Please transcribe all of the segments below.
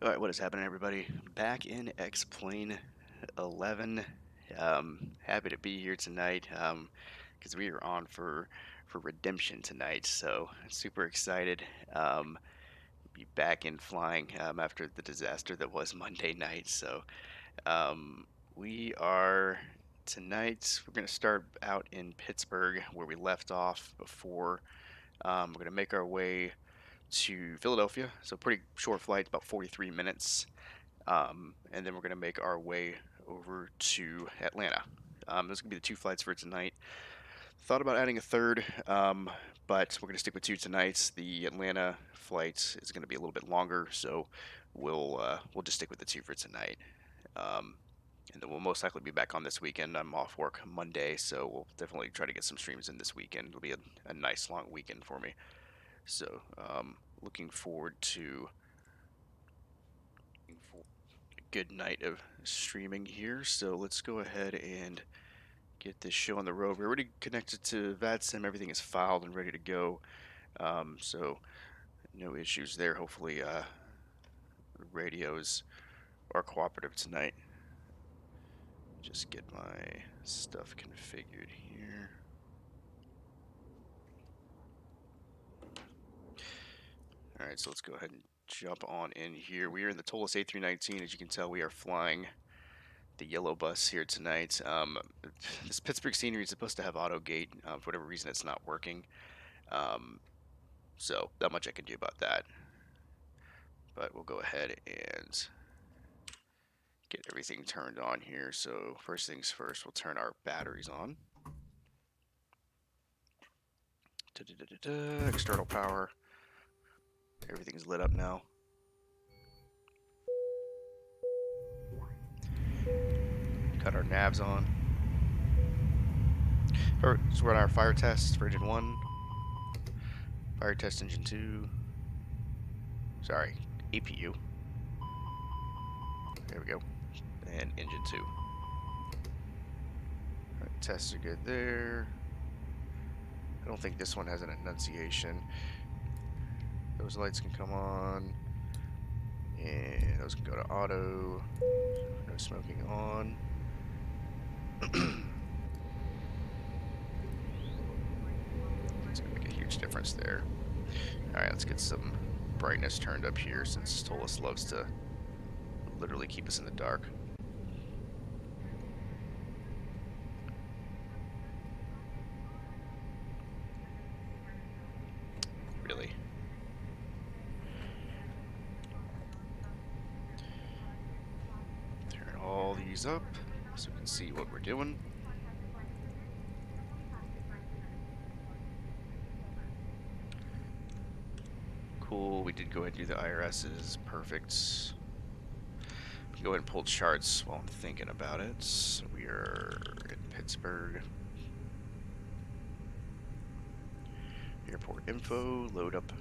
Alright, what is happening, everybody? Back in Xplane 11. Happy to be here tonight because we are on for redemption tonight. So super excited. Be back in flying after the disaster that was Monday night. So um, we are tonight. We're going to start out in Pittsburgh where we left off before. We're going to make our way to Philadelphia. So pretty short flight, about 43 minutes. And then we're going to make our way over to Atlanta. Those are going to be the two flights for tonight. Thought about adding a third, but we're going to stick with two tonight. The Atlanta flight is going to be a little bit longer, so we'll just stick with the two for tonight. Um, and then we'll most likely be back on this weekend. I'm off work Monday, so we'll definitely try to get some streams in this weekend. It'll be a nice long weekend for me. So looking forward to good night of streaming here. So let's go ahead and get this show on the road. We're already connected to Vatsim. Everything is filed and ready to go. So no issues there. Hopefully, the radios are cooperative tonight. Just get my stuff configured here. All right, so let's go ahead and jump on in here. We are in the Tolis A319. As you can tell, we are flying the yellow bus here tonight. This Pittsburgh scenery is supposed to have auto gate. For whatever reason, it's not working. So not much I can do about that. But we'll go ahead and get everything turned on here. So first things first, we'll turn our batteries on. External power. Everything's lit up now. Cut our navs on. Let's run our fire tests for engine 1. Fire test engine 2. Sorry, APU. There we go. And engine 2. Alright, tests are good there. I don't think this one has an enunciation. Those lights can come on. And those can go to auto. No smoking on. It's gonna make a huge difference there. Alright, let's get some brightness turned up here since Tolis loves to literally keep us in the dark. Really. Turn all these up so we can see what we're doing. Cool, we did go ahead and do the IRSs. Perfect. Go ahead and pull charts while I'm thinking about it. So we are in Pittsburgh. Airport info, load up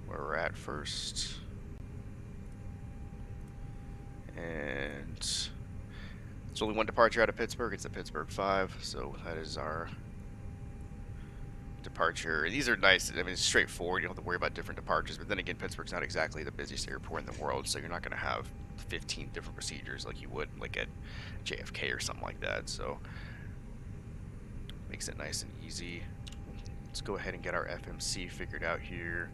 where we're at first. And it's only one departure out of Pittsburgh. It's the Pittsburgh 5, so that is our departure. These are nice. I mean, it's straightforward. You don't have to worry about different departures. But then again, Pittsburgh's not exactly the busiest airport in the world, so you're not going to have 15 different procedures like you would like at JFK or something like that. So makes it nice and easy. Let's go ahead and get our FMC figured out here.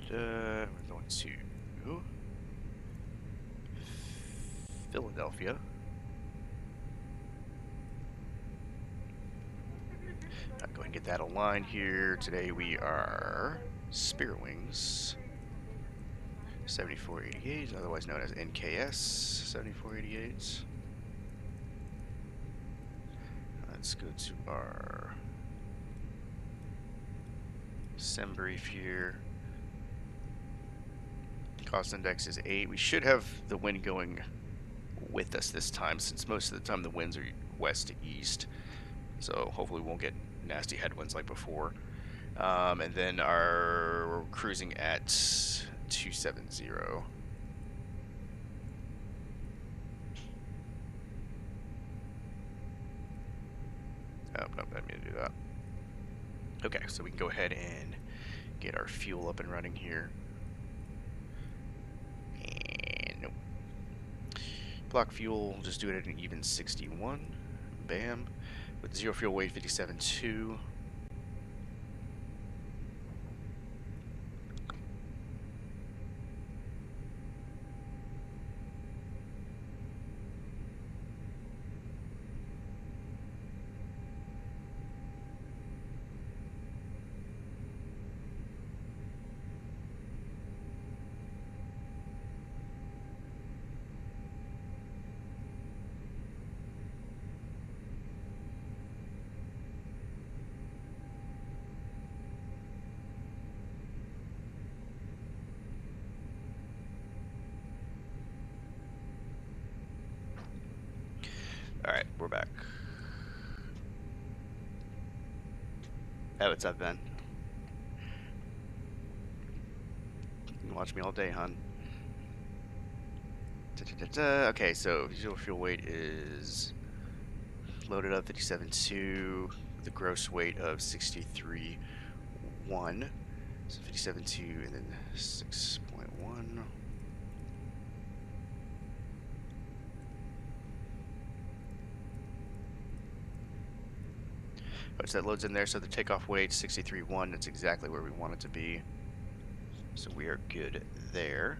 We're going to Philadelphia. I'll go ahead and get that aligned here. Today we are Spirit Wings 7488, otherwise known as NKS 7488. Let's go to our SEM brief here. Cost index is 8. We should have the wind going with us this time, since most of the time the winds are west to east. So hopefully we won't get nasty headwinds like before. And then we're cruising at 270. Oh, no, I didn't mean to do that. Okay, so we can go ahead and get our fuel up and running here. And nope. Block fuel, we'll just do it at an even 61. Bam. With zero fuel weight, 57.2. Alright, we're back. Hey, what's up, Ben? You can watch me all day, hon. Okay, so visual fuel weight is loaded up 57.2 with a gross weight of 63.1. So 57.2 and then 6.1. Which that loads in there, so the takeoff weight 63.1. That's exactly where we want it to be. So we are good there.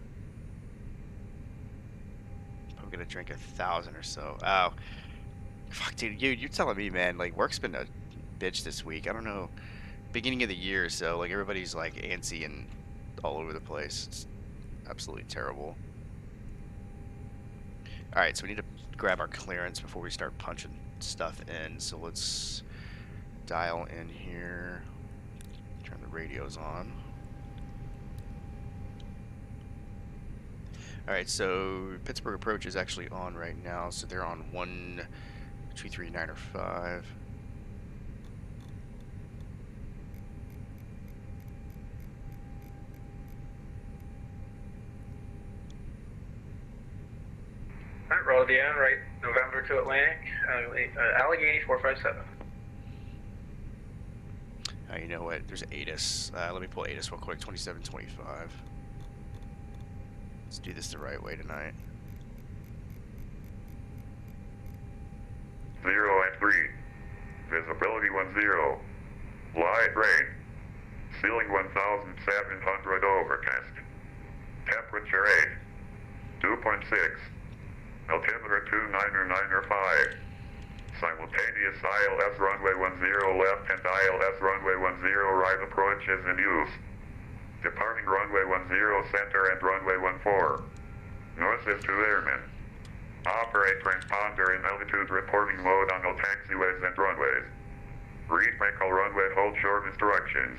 I'm gonna drink 1,000 or so. Oh, fuck, dude, you're telling me, man. Like, work's been a bitch this week. I don't know. Beginning of the year, so like everybody's like antsy and all over the place. It's absolutely terrible. All right, so we need to grab our clearance before we start punching stuff in. So let's dial in here. Turn the radios on. Alright, so Pittsburgh approach is actually on right now, so they're on 123.905. Alright, roll the end, right, November to Atlantic, Allegheny 457. You know what, there's ATIS. Let me pull ATIS real quick, 2725. Let's do this the right way tonight. 0 and 3. Visibility 10. Light rain. Ceiling 1,700 overcast. Temperature 8. 2.6. Altimeter 299.5. Simultaneous ILS runway 10 left and ILS runway 10 right approach is in use. Departing runway 10 center and runway 14. North is 2 airmen. Operate transponder in altitude reporting mode on all taxiways and runways. Read make all runway hold short instructions.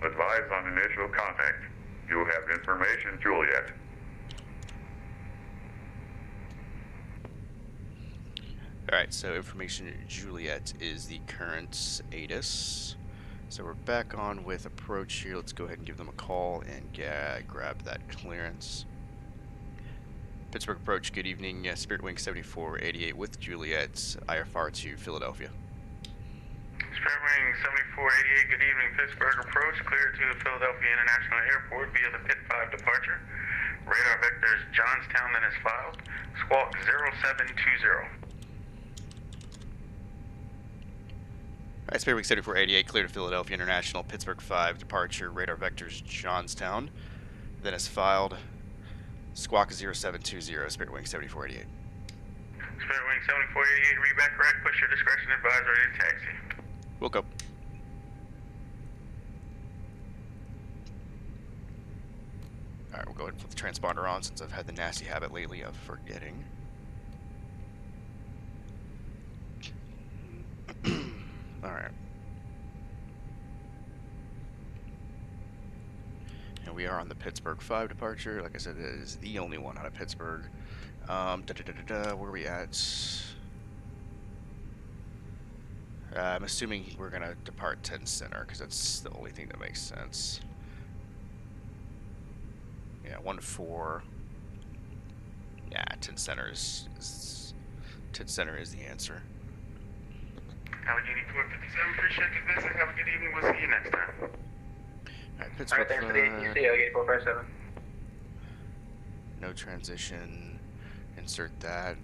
Advise on initial contact. You have information, Juliet. Alright, so information Juliet is the current ATIS. So we're back on with approach here. Let's go ahead and give them a call and grab that clearance. Pittsburgh approach, good evening. Spirit Wing 7488 with Juliet, IFR to Philadelphia. Spirit Wing 7488, good evening, Pittsburgh approach, cleared to Philadelphia International Airport via the Pit 5 departure. Radar vectors Johnstown then is filed. Squawk 0720. Alright, Spirit Wing 7488, clear to Philadelphia International, Pittsburgh 5, departure, radar vectors Johnstown, then is filed. Squawk 0720, Spirit Wing 7488. Spirit Wing 7488, read back correct, push your discretion, advise ready to taxi. Wilco. Alright, we'll go ahead and flip the transponder on since I've had the nasty habit lately of forgetting. Alright. And we are on the Pittsburgh 5 departure. Like I said, it is the only one out of Pittsburgh. Where are we at? I'm assuming we're going to depart 10 Center, because that's the only thing that makes sense. Yeah, 1-4. Yeah, 10 Center is 10 Center is the answer. Allegheny 457, appreciate the visit. Have a good evening. We'll see you next time. Alright, Pittsburgh. Thanks for the ATC, Allegheny 457. No transition. Insert that.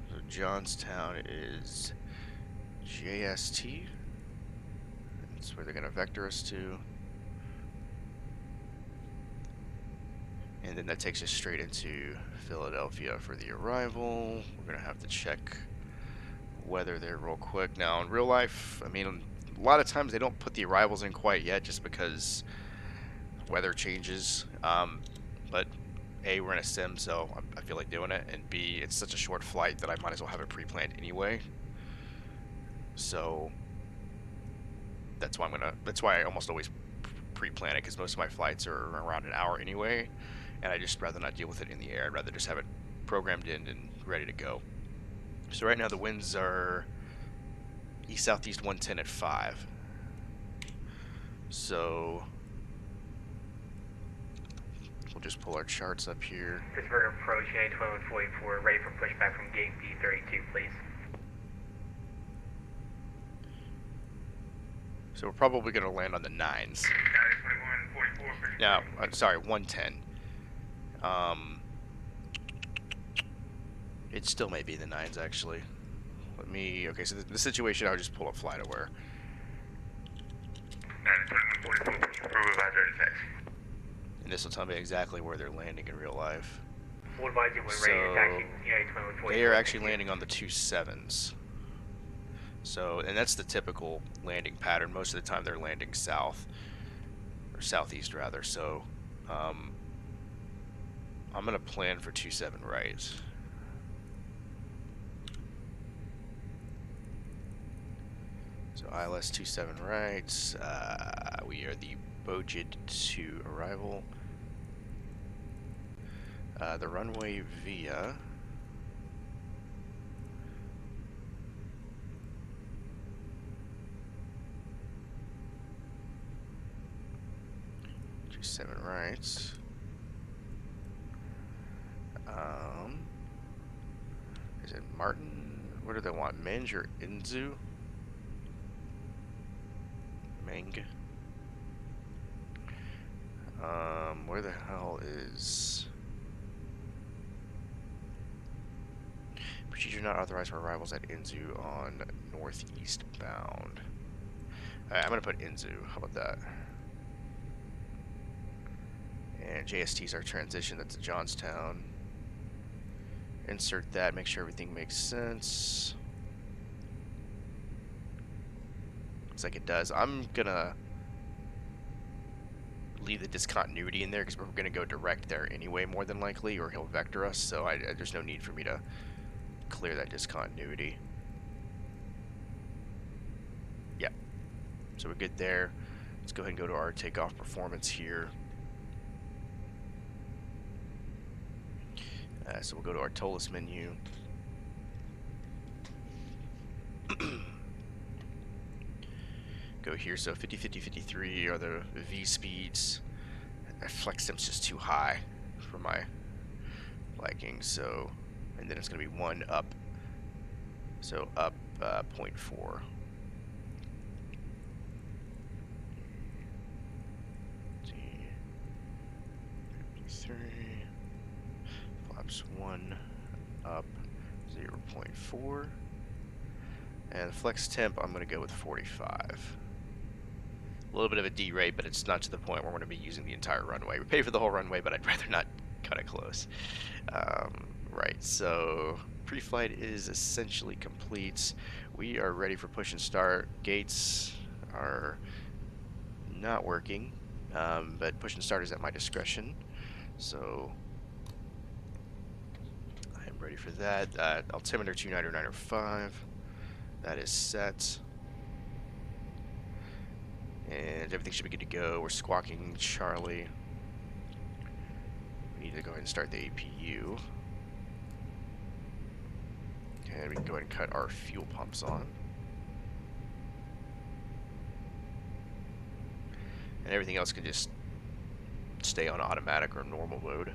So Johnstown is JST. That's where they're going to vector us to. And then that takes us straight into Philadelphia for the arrival. We're going to have to check weather there real quick. Now, in real life, I mean, a lot of times they don't put the arrivals in quite yet just because weather changes. But A, we're in a sim, so I feel like doing it. And B, it's such a short flight that I might as well have it pre-planned anyway. So that's why I almost always pre-plan it, because most of my flights are around an hour anyway. And I just rather not deal with it in the air. I'd rather just have it programmed in and ready to go. So right now the winds are east-southeast 110 at 5. So we'll just pull our charts up here. Pittsburgh approach, United 1244, ready for pushback from gate B32, please. So we're probably going to land on the 9s. No, I'm sorry, 110. It still may be the 9s, actually. Okay, so the situation, I would just pull up flight aware. And this will tell me exactly where they're landing in real life. We'll advise you when ready to taxi United 1244. They are actually landing on the 27s. So, and that's the typical landing pattern. Most of the time they're landing south, or southeast rather. So, I'm going to plan for 27 right. So ILS 27 right. We are the Bojid 2 arrival. The runway via seven right. Is it Martin? What do they want? Menge or Inzu? Meng. Where the hell is... Procedure not authorized for arrivals at Inzu on northeast bound. Alright, I'm gonna put Inzu. How about that? And JST is our transition. That's to Johnstown. Insert that. Make sure everything makes sense. Looks like it does. I'm gonna leave the discontinuity in there because we're gonna go direct there anyway, more than likely, or he'll vector us. So there's no need for me to clear that discontinuity. Yep. So we're good there. Let's go ahead and go to our takeoff performance here. So we'll go to our TOLUS menu. Go here. So 50, 50, 53 are the V speeds. That flex temp's just too high for my liking. So, and then it's going to be 1 up. So up 0.4. Flaps 1 up 0.4. And flex temp, I'm going to go with 45. A little bit of a D-rate, but it's not to the point where we're going to be using the entire runway. We pay for the whole runway, but I'd rather not cut it close. Right, so pre-flight is essentially complete. We are ready for push and start. Gates are not working, but push and start is at my discretion. So I am ready for that. Altimeter 290-905. That is set. And everything should be good to go. We're squawking Charlie. We need to go ahead and start the APU. And we can go ahead and cut our fuel pumps on. And everything else can just stay on automatic or normal mode.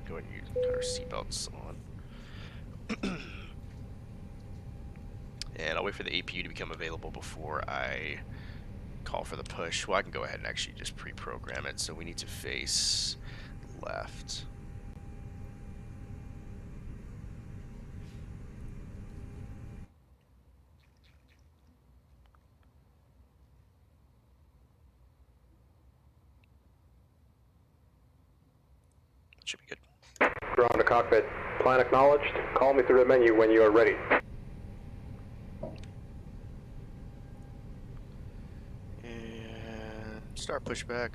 Go ahead and put our seatbelts on. And I'll wait for the APU to become available before I call for the push. Well, I can go ahead and actually just pre-program it. So we need to face left. Should be good. Ground to cockpit. Plan acknowledged. Call me through the menu when you are ready. And start pushback.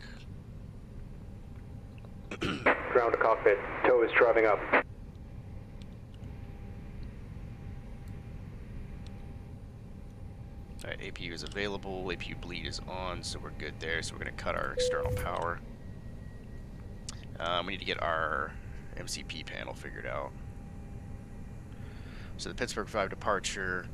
Ground to cockpit. Tow is driving up. Alright, APU is available, APU bleed is on, so we're good there. So we're going to cut our external power. We need to get our MCP panel figured out. So the Pittsburgh 5 departure.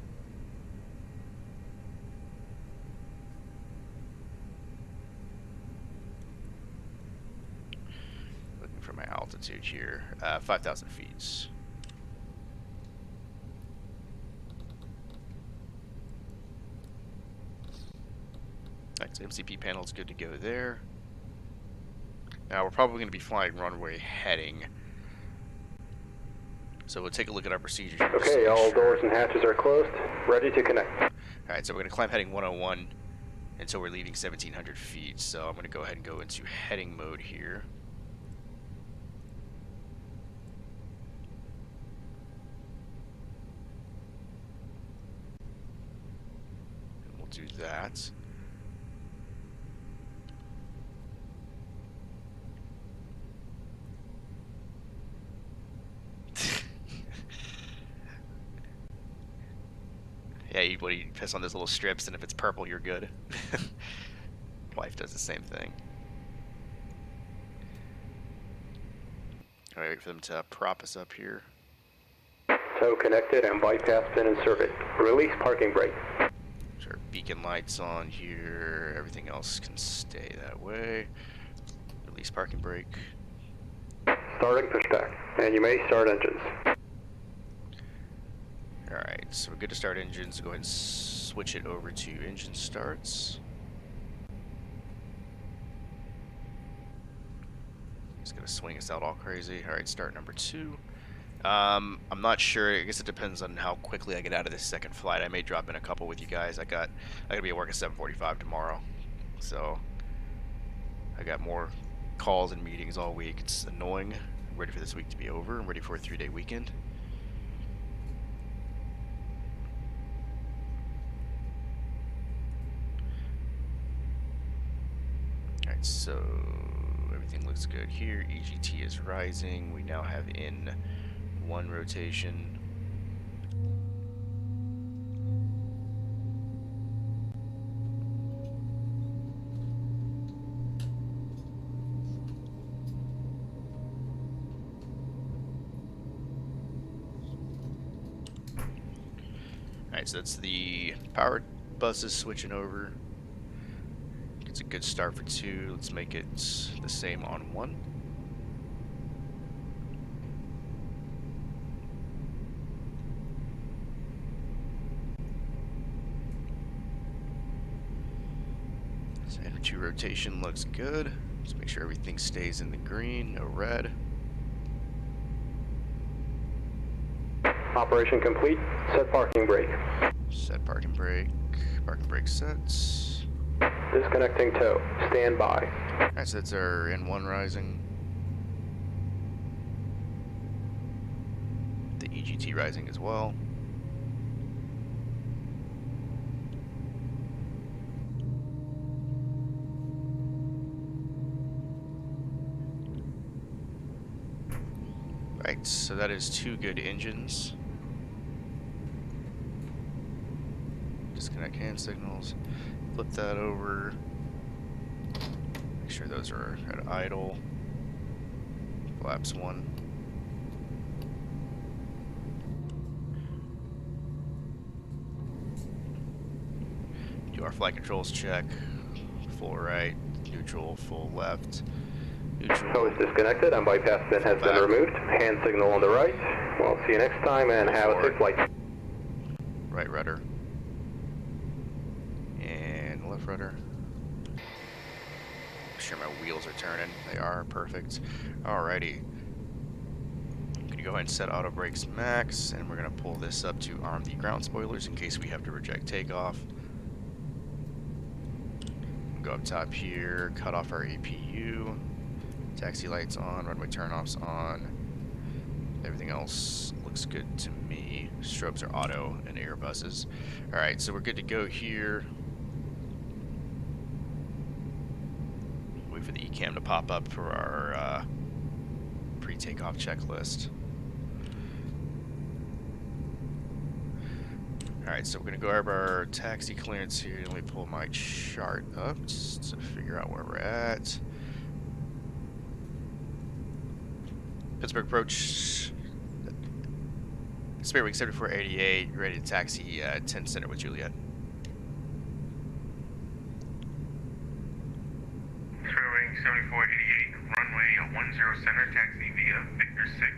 Looking for my altitude here. 5,000 feet. Alright, so MCP panel is good to go there. Now we're probably going to be flying runway heading. So we'll take a look at our procedures. Okay, all doors and hatches are closed. Ready to connect. Alright, so we're going to climb heading 101 until we're leaving 1,700 feet. So I'm going to go ahead and go into heading mode here. And we'll do that. Yeah, you piss on those little strips, and if it's purple, you're good. Wife does the same thing. Alright, wait for them to prop us up here. Tow connected and bypass pin inserted. Release parking brake. So our beacon lights on here. Everything else can stay that way. Release parking brake. Starting pushback. And you may start engines. Alright, so we're good to start engines. Go ahead and switch it over to engine starts. He's gonna swing us out all crazy. Alright, start number 2. I'm not sure. I guess it depends on how quickly I get out of this second flight. I may drop in a couple with you guys. I gotta be at work at 7:45 tomorrow. So I got more calls and meetings all week. It's annoying. I'm ready for this week to be over. I'm ready for a 3-day weekend. Alright, so everything looks good here. EGT is rising. We now have in 1 rotation. Alright, so that's the power buses switching over. It's a good start for 2. Let's make it the same on 1. So enter 2 rotation looks good. Just make sure everything stays in the green, no red. Operation complete. Set parking brake. Set parking brake. Parking brake sets. Disconnecting tow. Stand by. Alright, so that's our N1 rising. The EGT rising as well. Right, so that is 2 good engines. Disconnect hand signals. Flip that over. Make sure those are at idle. Flaps 1. Do our flight controls check. Full right, neutral, full left. So Neutral. it's disconnected and bypass pin has been removed. Hand signal on the right. Well, see you next time and have a safe flight. Right rudder. And left rudder. Make sure my wheels are turning. They are perfect. Alrighty. I'm gonna go ahead and set auto brakes max, and we're gonna pull this up to arm the ground spoilers in case we have to reject takeoff. Go up top here, cut off our APU. Taxi lights on, runway turnoffs on. Everything else looks good to me. Strobes are auto and Airbuses. Alright, so we're good to go here. Wait for the ECAM to pop up for our pre-takeoff checklist. Alright, so we're going to go over our taxi clearance here. Let me pull my chart up just to figure out where we're at. Pittsburgh approach. Spirit Week 7488, ready to taxi 10 Center with Juliet. Spirit Wing 7488, runway 10 center, taxi via Victor 6.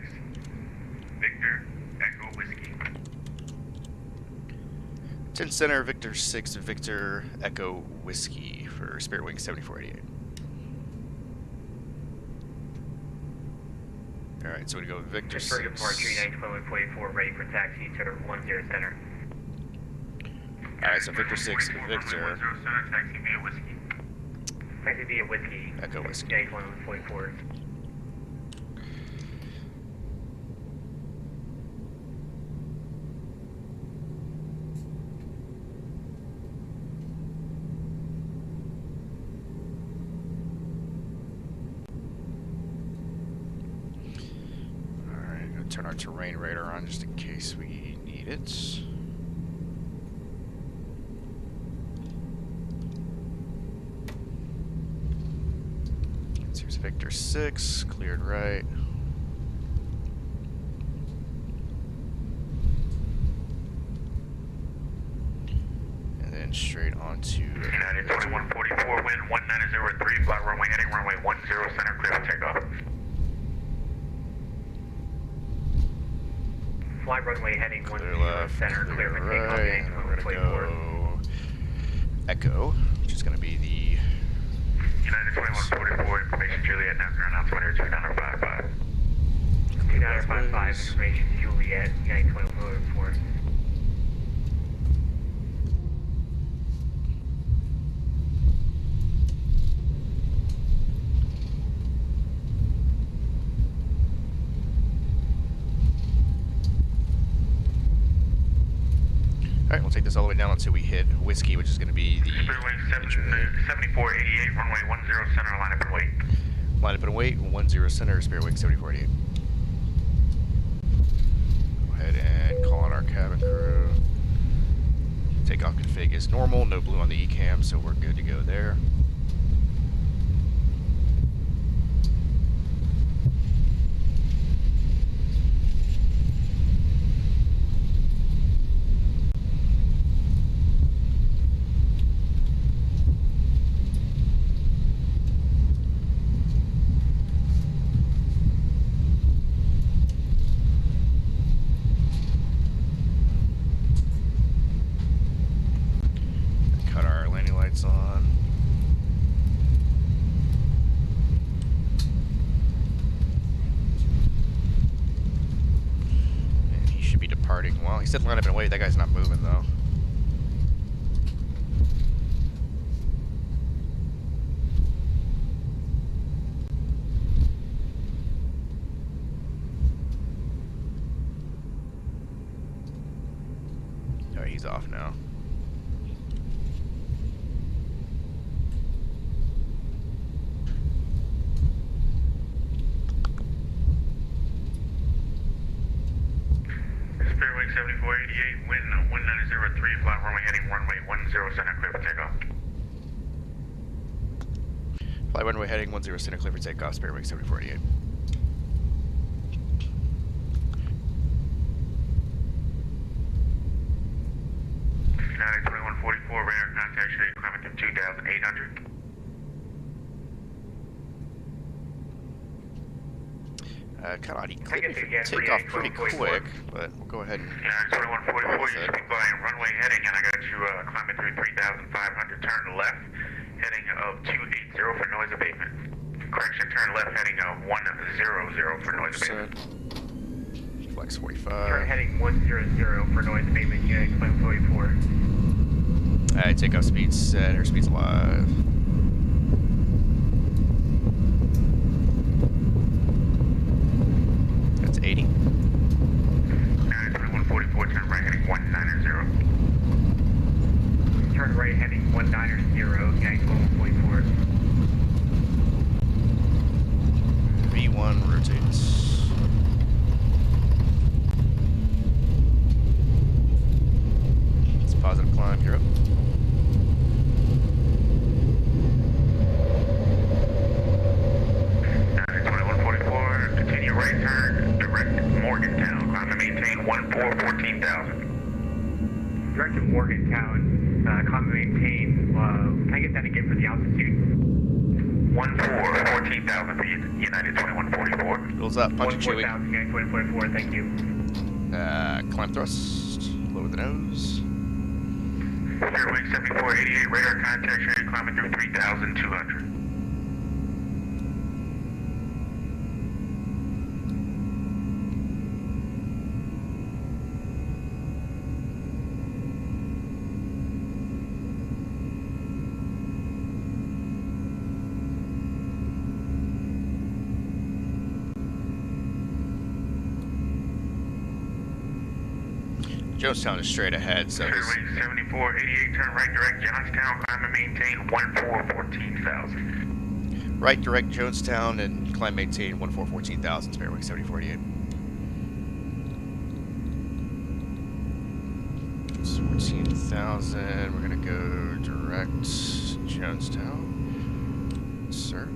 Victor, Echo Whiskey. 10 Center, Victor 6, Victor Echo Whiskey for Spirit Wing 7488. Alright, so we go Victor 6. Pittsburgh departure 91244, ready for taxi to 10 center. Alright, so Victor 6, Runway Victor 10 center, taxi via Whiskey. Taxi via Whiskey. Echo Whiskey. 91244. Alright, gonna turn our terrain radar on just in case we need it. Here's Victor 6, cleared right. And then straight onto United 2144, wind 1903, flat runway heading runway 10 center, clear for takeoff. Fly runway heading clear 10 left, center, clear for takeoff. right, and we're gonna 91244. go Echo, which is gonna be the United 2144, information Juliet, now zero announcement here 2955. 2955, information Juliet, United 1244. Alright, we'll take this all the way down until we hit Whiskey, which is going to be the Spirit Wing 7488, runway 10 center, line up and wait. line up and wait, 10 Center, Spirit Wing 7488. Go ahead and call on our cabin crew. Takeoff config is normal, no blue on the ECAM, so we're good to go there. Cut our landing lights on. And he should be departing. Well, he said line up and wait. That guy's not moving though. Alright, he's off now. Spirit Wing 7488, wind 1903, flat runway heading runway 10 center, clear for takeoff. Fly runway heading 10 Center, clear for takeoff, Spirit Wing 7488. United 2144, radar contact, show you climbing to 2,800. Kind of odd. He I cleared me guess for again, takeoff pretty 38, 1244. quick, but we'll go ahead and United 2144, roll you with should it. be flying runway heading, and I got you climbing through 3,500, turn left, heading of 280 for noise abatement. Correction, turn left, heading of 100 for noise abatement. Flex Turn 45. heading 100 for noise abatement, Unit Xplane 44. Alright, takeoff speed set, airspeed's alive. That's 80. United 2144, turn right, heading 190. Turn right heading 190, Unit Xplane 44. V1 rotates. It's positive climb, you're up. United 2144, continue right turn, direct Morgantown, climb and maintain 14,000. Direct to Morgantown, climb and maintain, can I get that again for the altitude? 14,000 for United 2144. Goes up, punch and chewy. 14,000, Unit 2044, thank you. Climb thrust, lower the nose. Fairwing 7488, radar contact, showing climbing through 3,200. Jonestown is straight ahead, so this, Fairwing 7488, turn right direct Johnstown, climb and maintain 14,000. right direct Jonestown and climb maintain 14,000, Fairway 7488. It's 14,000, we're gonna go direct Jonestown. Insert.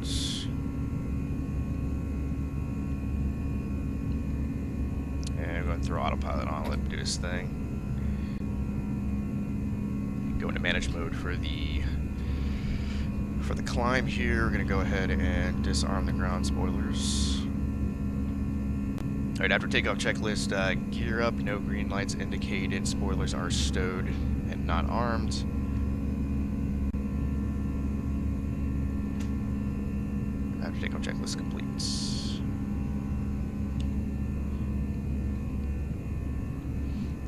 And go ahead and throw autopilot on, let it do his thing. Go into manage mode for the climb here. We're gonna go ahead and disarm the ground spoilers. Alright, after takeoff checklist, gear up, no green lights indicated, spoilers are stowed and not armed. After takeoff checklist completes.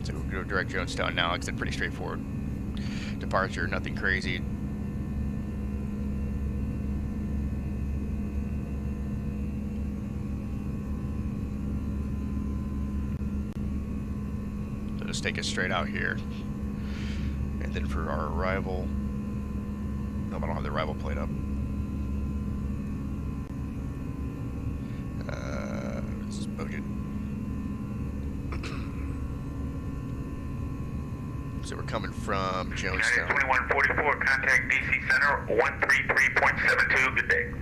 So we'll go direct Jonestown now. Like I said, pretty straightforward departure, nothing crazy. So just take us straight out here. And then for our arrival, no, I don't have the arrival plate up. This is Bojan. So we're coming from United Jonestown. 2144, contact DC Center 133.72, good day.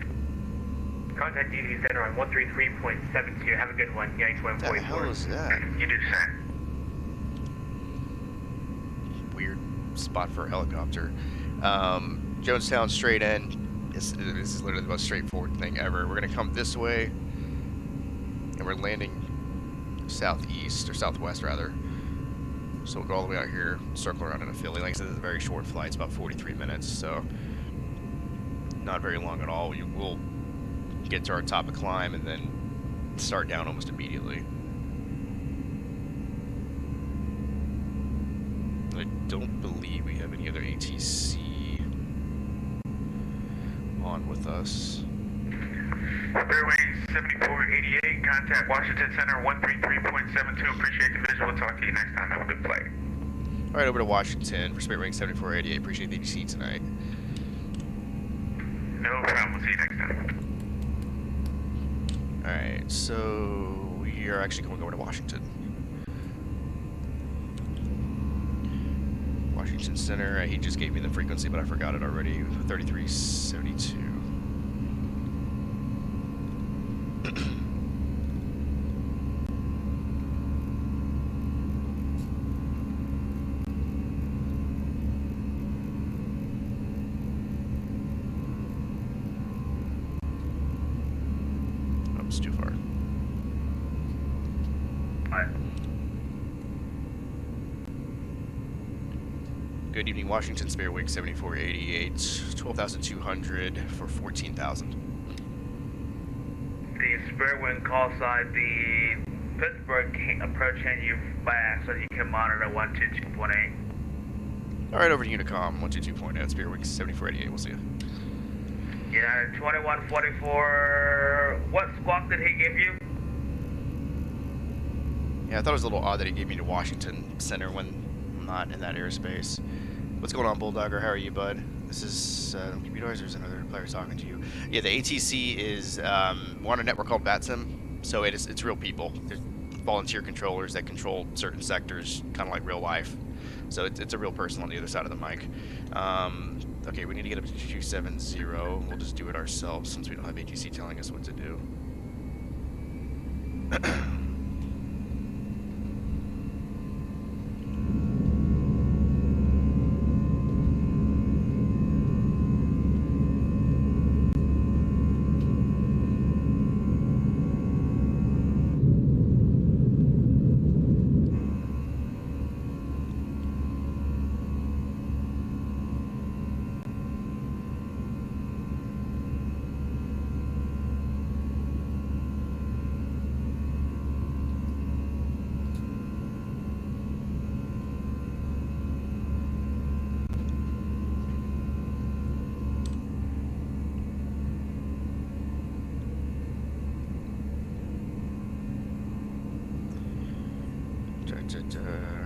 Contact DC Center on 133.72, have a good one, Unit What the hell 2044. is that? You do the same. Weird spot for a helicopter. Jonestown straight in. This is literally the most straightforward thing ever. We're gonna come this way, and we're landing southeast or southwest rather. So we'll go all the way out here, circle around in a Philly. Like I said, this is a very short flight. It's about 43 minutes, so not very long at all. We'll get to our top of climb and then start down almost immediately. I don't believe we have any other ATC on with us. Fairwing 7488, contact Washington Center 133.72, appreciate the visual, we'll talk to you next time, have a good flight. All right, over to Washington for Spirit Wing 7488. Appreciate the ATC tonight. No problem, we'll see you next time. All right, so we are actually going over to Washington. Washington Center. He just gave me the frequency, but I forgot it already. 3372. Oops, too far. Good evening, Washington, Spare Wing 7488, 12,200 for 14,000. The Spirit Wind call side, the Pittsburgh approaching you fast, so you can monitor 122.8. Alright, over to Unicom, 122.8, Spare Wing 7488, we'll see you. United 2144, what squawk did he give you? Yeah, I thought it was a little odd that he gave me to Washington Center when I'm not in that airspace. What's going on, Bulldogger? How are you, bud? This is computerizers, there's another player talking to you. Yeah, the ATC is we're on a network called Vatsim, so it's real people. There's volunteer controllers that control certain sectors, kind of like real life. So it's a real person on the other side of the mic. Okay, we need to get up to 270. We'll just do it ourselves since we don't have ATC telling us what to do.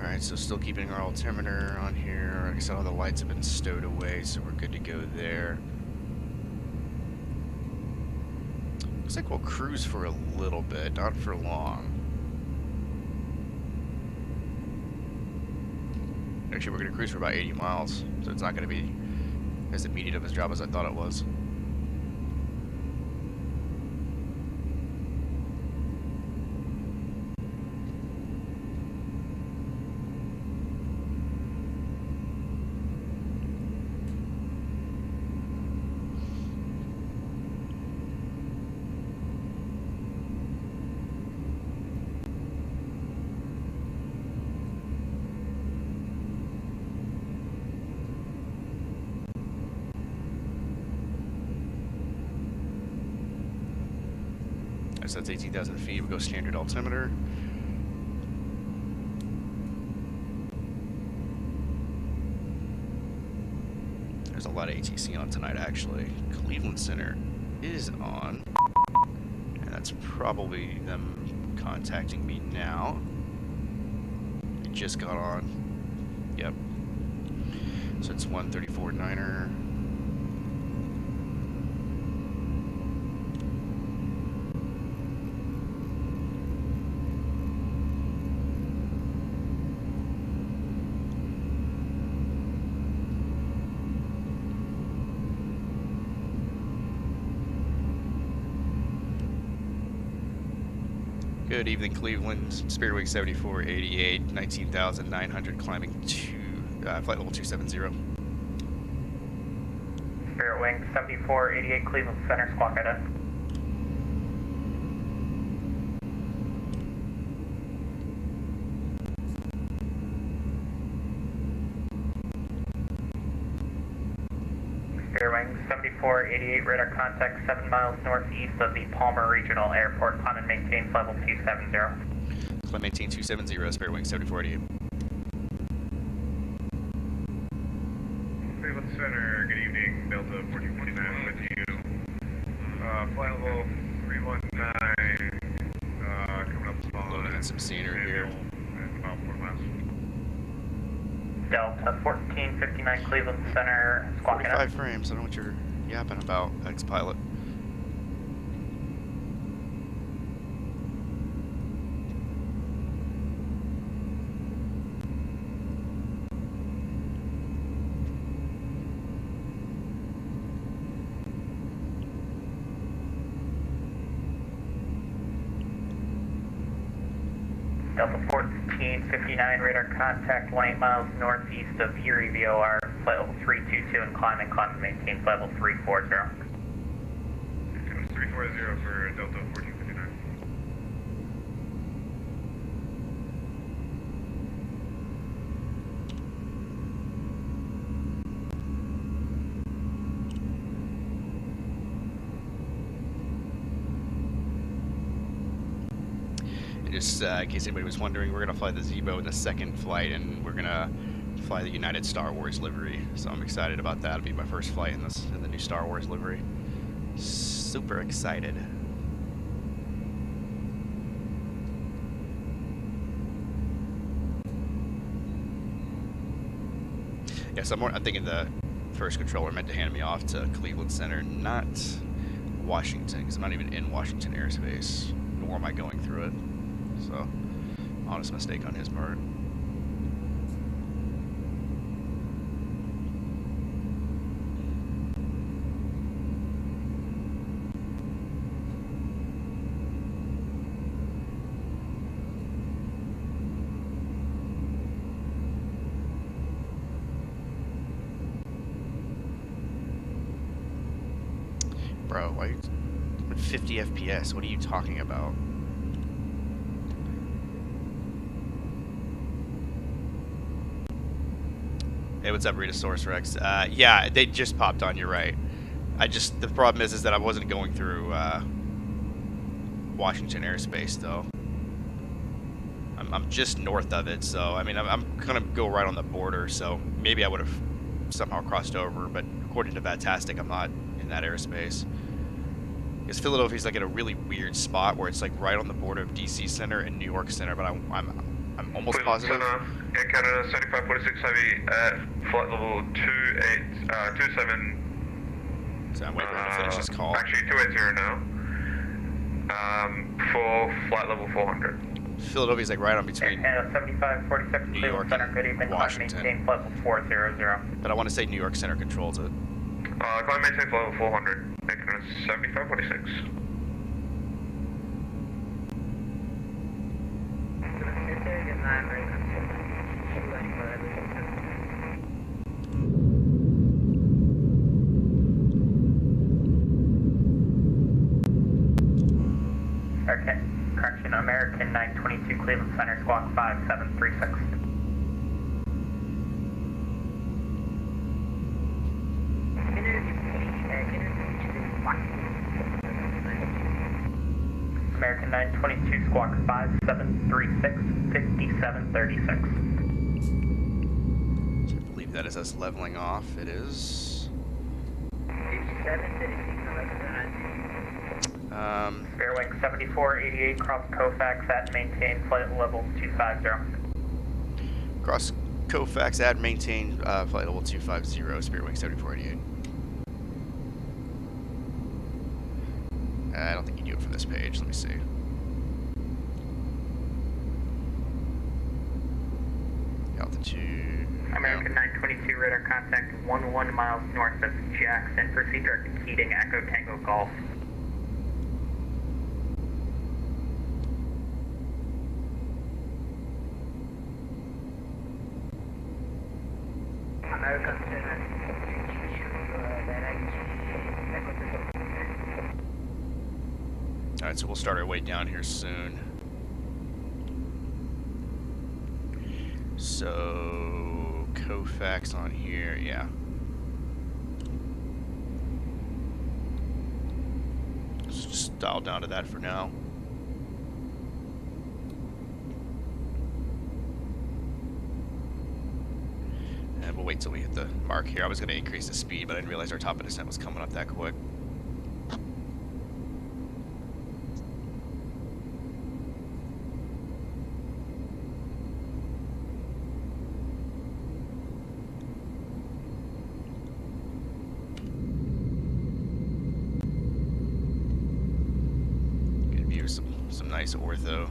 Alright, so still keeping our altimeter on here. Like I said, all the lights have been stowed away, so we're good to go there. Looks like we'll cruise for a little bit, not for long. Actually, we're going to cruise for about 80 miles, so it's not going to be as immediate of a job as I thought it was. So that's 18,000 feet. We go standard altimeter. There's a lot of ATC on tonight, actually. Cleveland Center is on. And that's probably them contacting me now. It just got on. Yep. So it's 134.9er. Good evening, Cleveland. Spirit Wing 7488, 19,900, climbing to flight level 270. Spirit Wing 7488, Cleveland Center, squawk ident. Spirit Wing 7488, radar contact 7 miles northeast of the Palmer Regional Airport. Climb and maintain level 270. Climb maintain 270, Spirit Wing 7488. Cleveland Center, good evening. Delta 1449 with you. Flight level 319, coming up on Looking at some scenery here. about 4 miles. Delta 1459, Cleveland Center, squawk 45 ident. frames. I don't know what you're yapping about, ex-pilot. Delta 1459, radar contact 18 miles northeast of Erie VOR, flight level 322 and climb and maintain flight level 340. It was 340 for Delta 1459. just in case anybody was wondering, we're gonna fly the Zebo in the second flight, and we're gonna fly the United Star Wars livery. So I'm excited about that. It'll be my first flight in the new Star Wars livery. Super excited. Yeah, so I'm thinking the first controller meant to hand me off to Cleveland Center, not Washington, because I'm not even in Washington airspace, nor am I going through it. So, honest mistake on his part. Bro, why are you 50 FPS? What are you talking about? Hey, what's up, Ritasaurus Rex? Yeah, they just popped on, you're right. The problem is that I wasn't going through, Washington airspace, though. I'm just north of it, so, I mean, I'm gonna go right on the border, so maybe I would have somehow crossed over, but according to Vatastic, I'm not in that airspace. Because Philadelphia's like in a really weird spot where it's like right on the border of DC Center and New York Center, but I'm almost positive. Air Canada 7546 Heavy at flight level 27. So I'm waiting for him to finish his call. Actually 280 now. For flight level 400. Philadelphia's like right on between Canada 7546 New York Center, and good evening, Washington. maintain flight level 400. But I want to say New York Center controls it. Climb maintain flight level 400. Air Canada 7546. Correction, American 922 Cleveland Center, squawk 5736. American 922 squawk 5736, 5736. So I believe that is us leveling off. It is. Fairwing 7488, cross Kofax at maintain flight level 250. Cross Kofax at maintain flight level 250, Spearwing 7488. I don't think you do it from this page. Let me see. Altitude. American 922 radar contact 11 miles north of Jackson. Proceed direct to Keating, Echo Tango Golf. American 922 Alright, so we'll start our way down here soon. So, Kofax on here, yeah. Let's just dial down to that for now. And we'll wait till we hit the mark here. I was going to increase the speed, but I didn't realize our top of descent was coming up that quick. Good view of some nice ortho.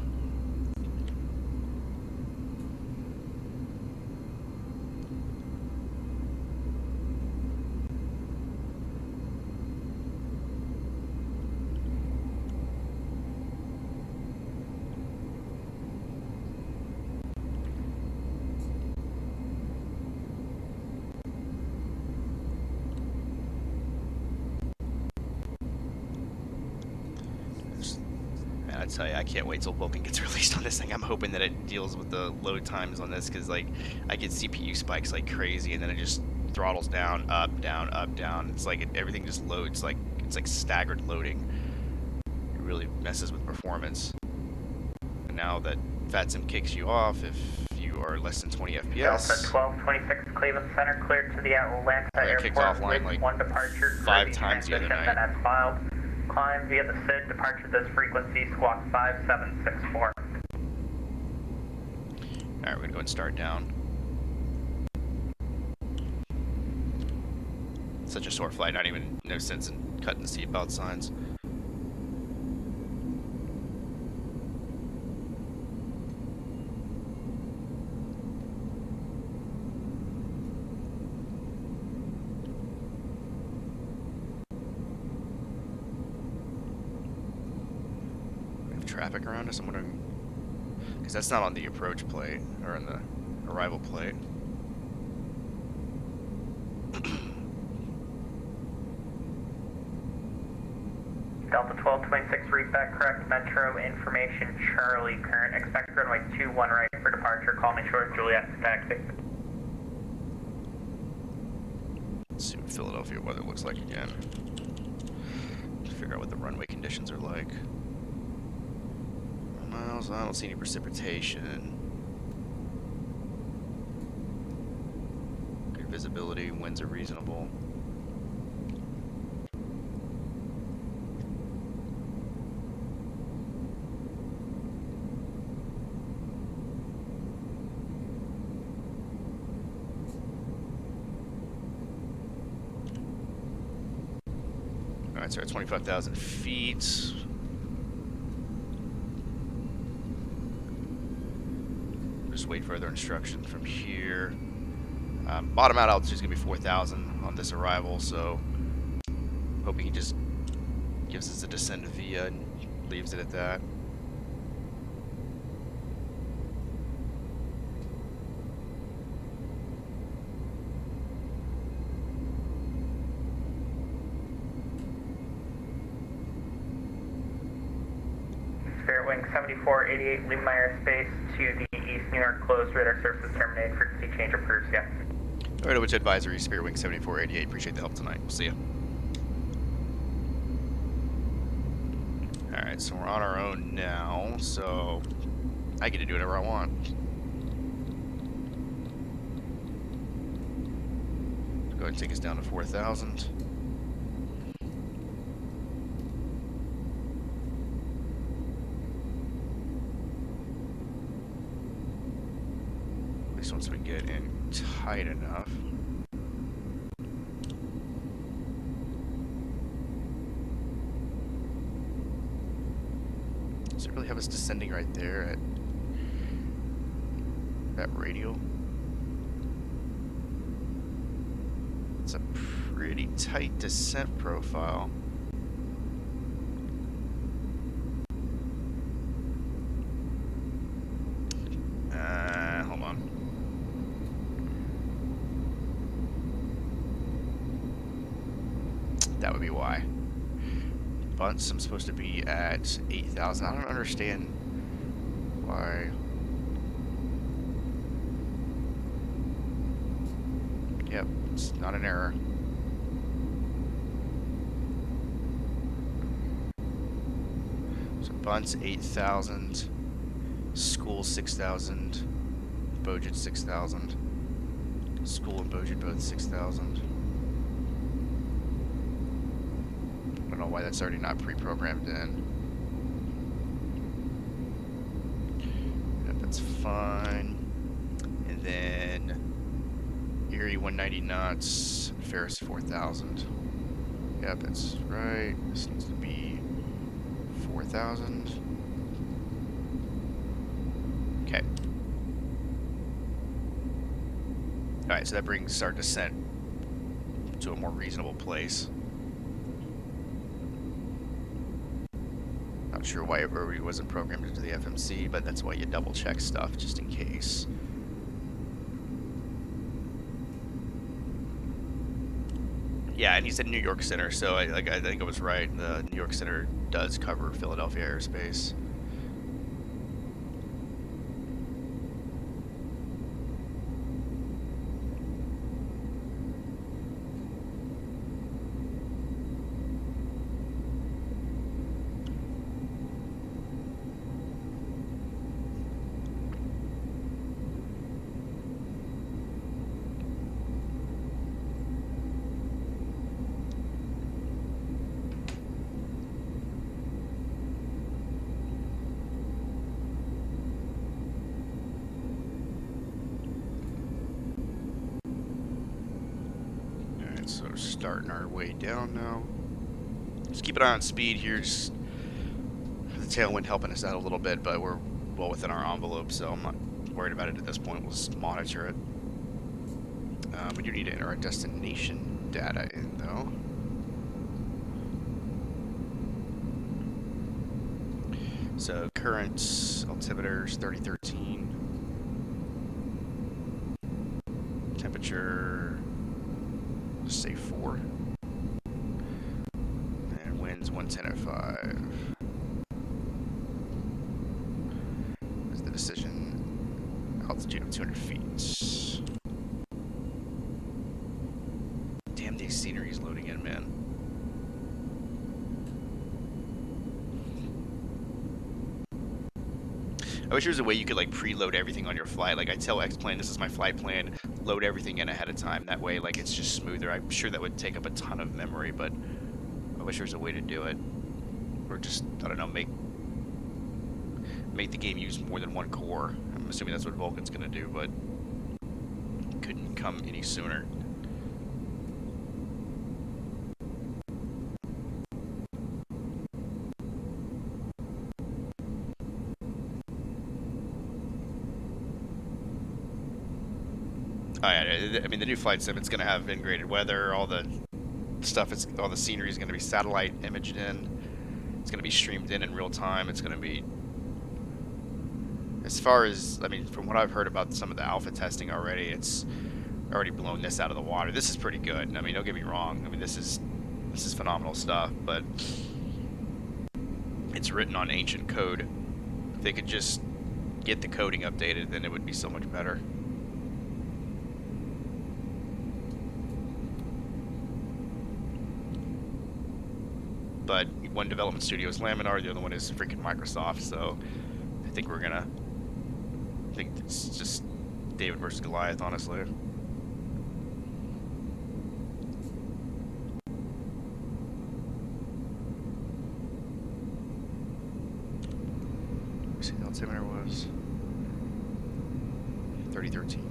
I tell you, I can't wait till Vulcan gets released on this thing. I'm hoping that it deals with the load times on this, because like I get CPU spikes like crazy, and then it just throttles down, up, down, up, down. It's like everything just loads like it's like staggered loading. It really messes with performance. And now that Vatsim kicks you off if you are less than 20 Delta FPS. 1226 Cleveland Center cleared to the Atlanta I got kicked Airport offline with like one departure. 5 times the other Transition, night. then as filed. Climb via the SID, departure this frequency, squawk 5764. Alright, we're gonna go and start down. Such a short flight, no sense in cutting the seatbelt signs. We have traffic around us, I'm wondering, because that's not on the approach plate, or on the arrival plate. Delta 1226, read back correct. Metro information, Charlie. Current expect runway 21 right for departure. Call me short, Juliet to taxi. Let's see what Philadelphia weather looks like again. To figure out what the runway conditions are like. Miles, I don't see any precipitation. Good visibility, winds are reasonable. Alright, so we're at 25,000 feet. Just wait for other instructions from here. Bottom out altitude is going to be 4,000 on this arrival, so hoping he just gives us a descent via and leaves it at that. Spirit Wing 7488, Lumeyer Space to the East New York closed. Radar services terminated. Frequency change approved. Yeah. Alright, over to advisory, Spirit Wing 7488. Appreciate the help tonight. We'll see you. Alright, so we're on our own now, so I get to do whatever I want. Go ahead and take us down to 4,000. At least once we get in tight enough. Does it really have us descending right there at that radial? It's a pretty tight descent profile. Hold on. That would be why. Bunts, I'm supposed to be at 8,000. I don't understand why. Yep, it's not an error. So Bunts 8,000, School 6,000, Bojid 6,000. School and Bojid both 6,000. I don't know why that's already not pre-programmed in. Yep, that's fine. And then Erie 190 knots, Ferris 4,000. Yep, that's right. This needs to be 4,000. Okay. Alright, so that brings our descent to a more reasonable place. Not sure why everybody wasn't programmed into the FMC, but that's why you double check stuff just in case. Yeah, and he said New York Center, so I think I was right. The New York Center does cover Philadelphia airspace. So starting our way down now. Just keep an eye on speed here. Just the tailwind helping us out a little bit, but we're well within our envelope, so I'm not worried about it at this point. We'll just monitor it. We do need to enter our destination data in, though. So current altimeter's 3013. Temperature, just say 4. And winds 110.05. Is the decision. Altitude of 200 feet. Damn, these scenery's loading in, man. I wish there was a way you could like preload everything on your flight. Like I tell Xplane, this is my flight plan, load everything in ahead of time. That way, like it's just smoother. I'm sure that would take up a ton of memory, but I wish there was a way to do it. Or just, I don't know, make the game use more than one core. I'm assuming that's what Vulcan's gonna do, but couldn't come any sooner. Oh yeah, I mean the new flight sim, it's gonna have integrated weather, all the stuff, all the scenery is gonna be satellite imaged in. It's gonna be streamed in real time. It's gonna be, as far as, I mean, from what I've heard about some of the alpha testing already, it's already blown this out of the water. This is pretty good. I mean, don't get me wrong. I mean, this is phenomenal stuff, but it's written on ancient code. If they could just get the coding updated, then it would be so much better. But one development studio is Laminar, the other one is freaking Microsoft, so I think I think it's just David versus Goliath, honestly. Let me see, the altimeter was 3013.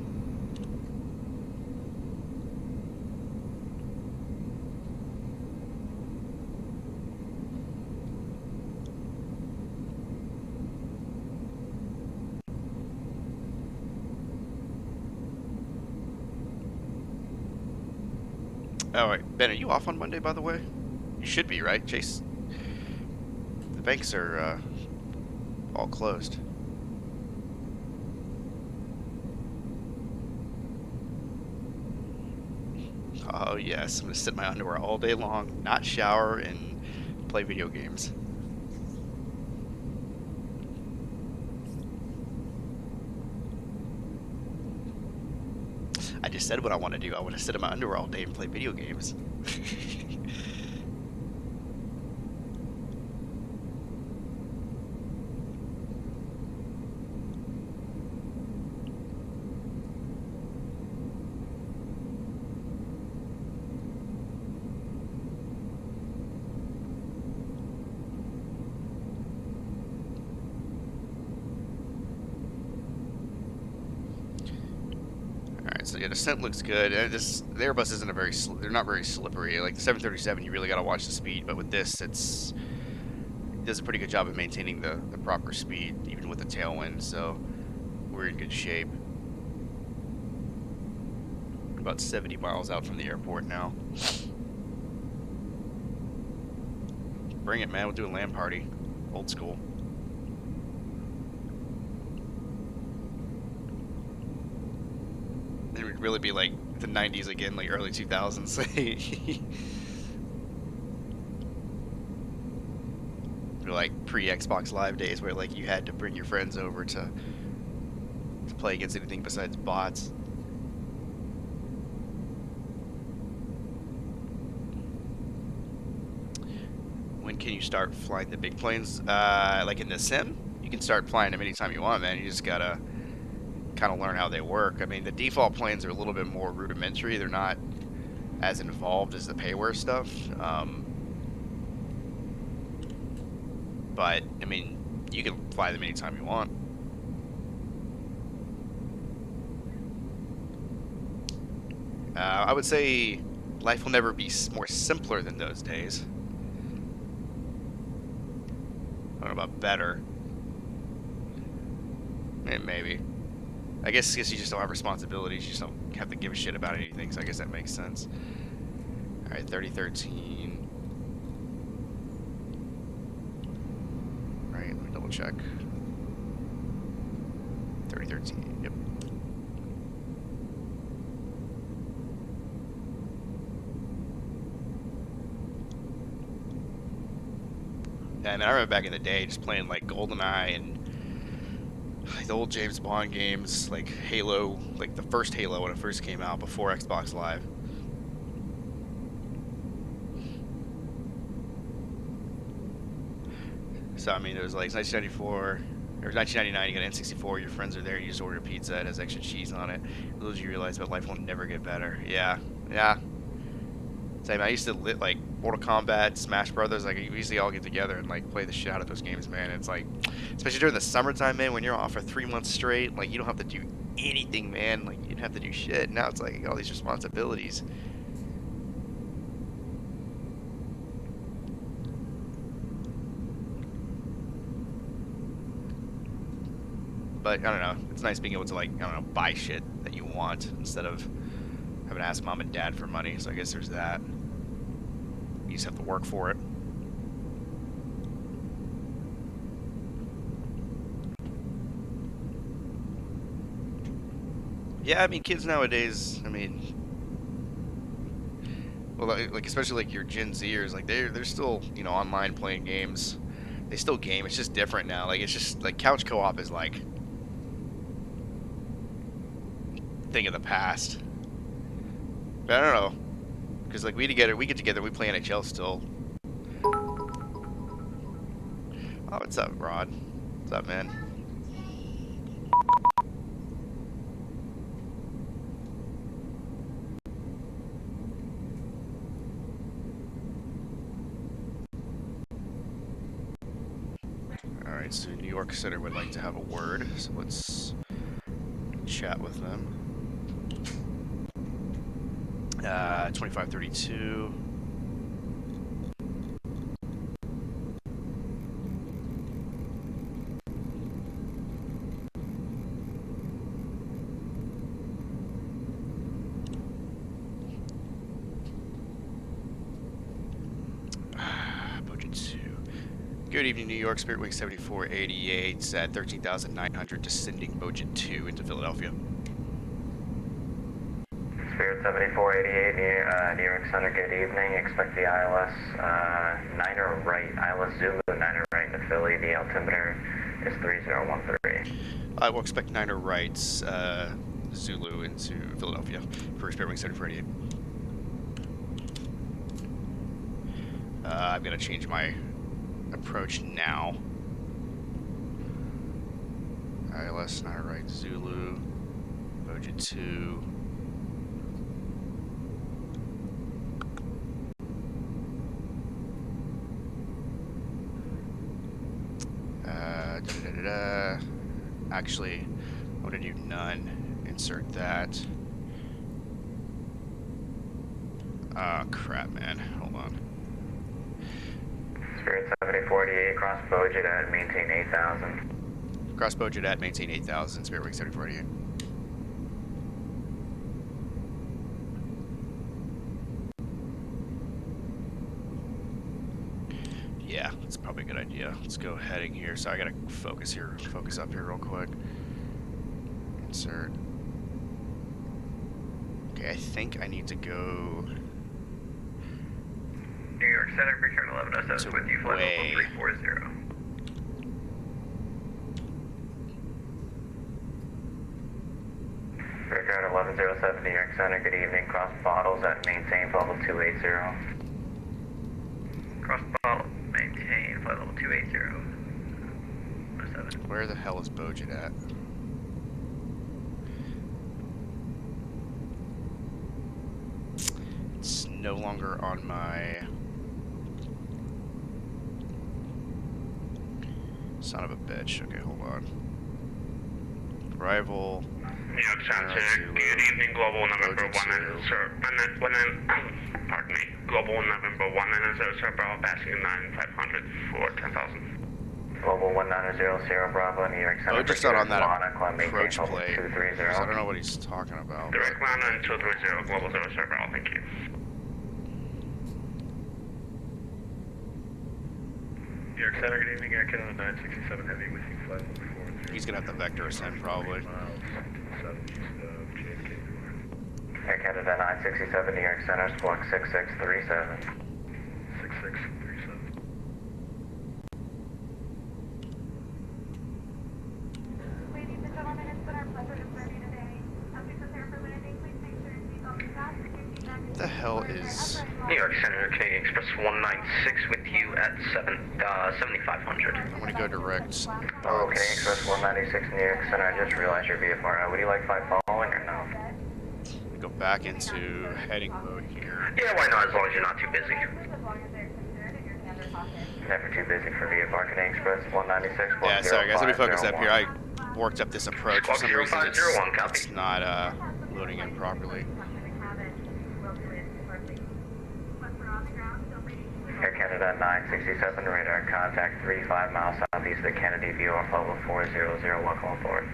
Oh, wait. Ben, are you off on Monday, by the way? You should be, right, Chase? The banks are all closed. Oh, yes. I'm going to sit in my underwear all day long, not shower, and play video games. I just said what I want to do. I want to sit in my underwear all day and play video games. So yeah, descent looks good. The Airbus isn't they're not very slippery. Like the 737, you really got to watch the speed. But with this, it does a pretty good job of maintaining the proper speed, even with the tailwind. So we're in good shape. About 70 miles out from the airport now. Bring it, man. We'll do a LAN party. Old school. It would really be like the 90s again, like early 2000s. Like pre-Xbox Live days where like you had to bring your friends over to play against anything besides bots. When can you start flying the big planes? Like in the sim, you can start flying them anytime you want, man. You just gotta kind of learn how they work. I mean, the default planes are a little bit more rudimentary. They're not as involved as the payware stuff. But, I mean, you can fly them anytime you want. I would say Life will never be more simpler than those days. I don't know about better. Maybe. I guess you just don't have responsibilities. You just don't have to give a shit about anything. So I guess that makes sense. All right, 3013. Right, let me double check. 3013. Yep. Yeah, and I remember back in the day just playing like GoldenEye and the old James Bond games, like Halo, like the first Halo when it first came out before Xbox Live. So I mean, it was like 1994 or 1999. You got N64. Your friends are there. You just order a pizza. It has extra cheese on it. Little did you realize, but life will never get better. Yeah, yeah. Same. I used to like Mortal Kombat, Smash Brothers. Like we usually all get together and like play the shit out of those games, man. It's like, especially during the summertime, man, when you're off for 3 months straight, like you don't have to do anything, man. Like you didn't have to do shit. Now it's like you got all these responsibilities. But I don't know. It's nice being able to like, I don't know, buy shit that you want instead of having to ask mom and dad for money. So I guess there's that. You just have to work for it. Yeah, I mean, kids nowadays, I mean, well, like especially like your Gen Zers, like they're still, you know, online playing games. They still game. It's just different now. Like it's just like couch co-op is like thing of the past. But I don't know, because like we get together, we play NHL still. Oh, what's up, Rod? What's up, man? Alright, so New York Center would like to have a word, so let's chat with them. 2532. Budget 2. Good evening, New York. Spirit Wing 7488 at 13,900, descending Budget 2 into Philadelphia. Spirit 7488, New York Center, good evening. Expect the ILS 9er right, ILS Zulu 9er right to Philly. The altimeter is 3013. I will expect 9er rights, Zulu into Philadelphia for Spirit Wing 7488. I'm going to change my approach now. ILS 9er right, Zulu, Budget 2. Actually, I'm gonna do none. Insert that. Ah, crap, man. Hold on. Spirit 7488, cross budget at maintain 8,000. Cross budget at maintain 8,000. Spirit Wing 7488. Yeah, that's probably a good idea. Let's go heading here. So I gotta focus up here real quick. Insert. Okay, I think I need to go New York Center, return 1107 with you, flight way. level 340. Return 1107, New York Center, good evening. Cross bottles at maintain level 280. Cross bottle, maintain, flight level 280. 07. Where the hell is Bojan at? It's no longer on my... Son of a bitch. Okay, hold on. Arrival. New York Center, good evening, Global November 19, Global November 190, sir, Bravo, passing 9500 for 10,000. Global 1900 Bravo, New York Center. Just not on that climb approach plate. 230. I don't know what he's talking about. Direct line on 230, Global 0, sir, Bravo, thank you. New York Center, good evening, Air Canada 967 Heavy with you, flight 143. He's gonna have the vector ascend probably. Miles to the southeast of JFK. Air Canada 967 New York Center, squawk 6637. 6637. Ladies and gentlemen, it's been our pleasure to serve you today. As we prepare for landing, please make sure your seatbelt is fastened. What the hell is... New York Center, Canadian Express 196 with you at 7500. I'm gonna go direct. Oh, Canadian Express 196 New York Center, I just realized your VFR. Would you like flight following or no? Go back into heading mode here. Yeah, why not, as long as you're not too busy. Never too busy for VFR. Canadian Express 196. Yeah, sorry guys, let me focus up here. I worked up this approach. For some reason it's not loading in properly. Air Canada 967, radar contact 35 miles southeast of Kennedy, VOR level 400, welcome aboard.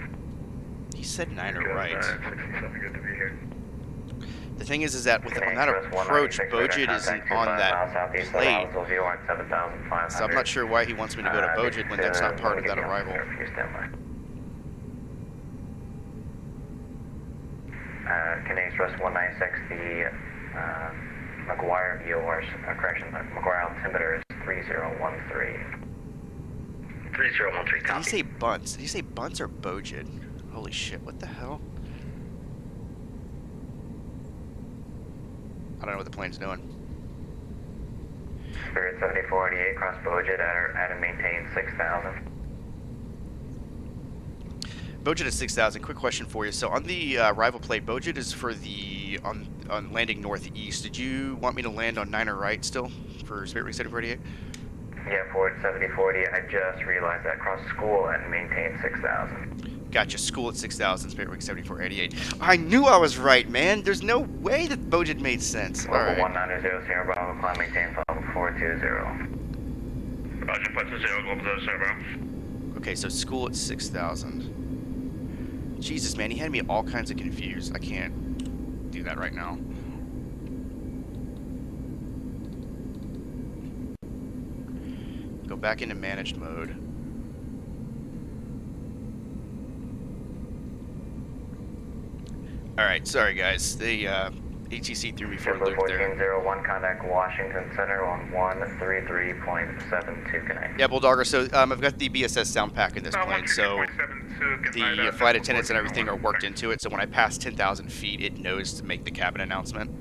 He said 9 or right. 967, good to be here. The thing is that with on that approach, Bojid isn't on that plate. So I'm not sure why he wants me to go to Bojid when that's not part of that arrival. Canadian Express 196, the McGuire VOR, McGuire altimeter is 3013. 3013, Did copy. he say bunts? Did he say bunts or Bojid? Holy shit, what the hell? I don't know what the plane's doing. Spirit 7488, cross Bojid at and maintain 6,000. Bojid is 6,000. Quick question for you. So on the arrival plate, Bojid is for the on landing northeast. Did you want me to land on 9 or right still for Spirit Ring 7488? Yeah, forward 7040. I just realized that. Cross school and maintain 6,000. Gotcha. School at 6,000. Spirit Ring 7488. I knew I was right, man. There's no way that Bojid made sense. All right. 1900 Sierra Bravo, climb maintain level 420. Roger, flight 20, Global 0, sir, Bravo. Okay, so school at 6,000. Jesus, man, he had me all kinds of confused. I can't do that right now. Go back into managed mode. Alright, sorry guys. The ATC threw me for a loop there. 1401, contact Washington Center on 133.72, connect. Yeah, Bulldogger, so I've got the BSS sound pack in this plane, so the flight attendants and everything are worked into it, so when I pass 10,000 feet, it knows to make the cabin announcement.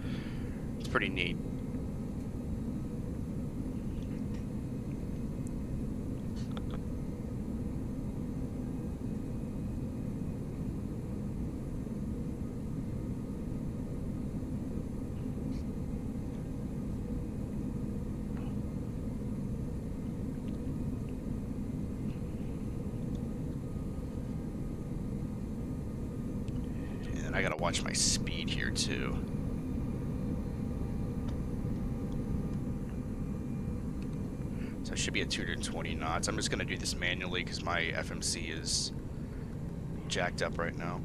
It's pretty neat. I gotta watch my speed here too. So I should be at 220 knots. I'm just gonna do this manually because my FMC is jacked up right now.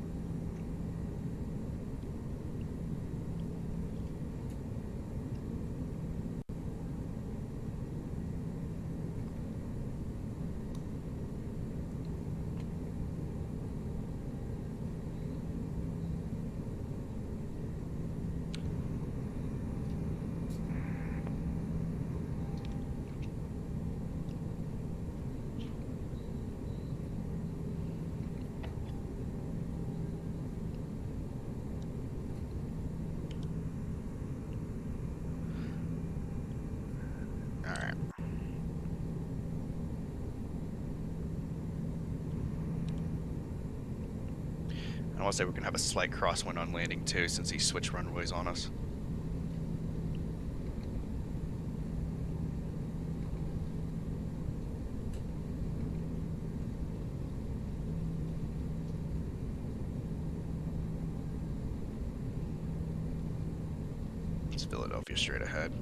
I want to say we're going to have a slight crosswind on landing too, since he switched runways on us. Philadelphia straight ahead.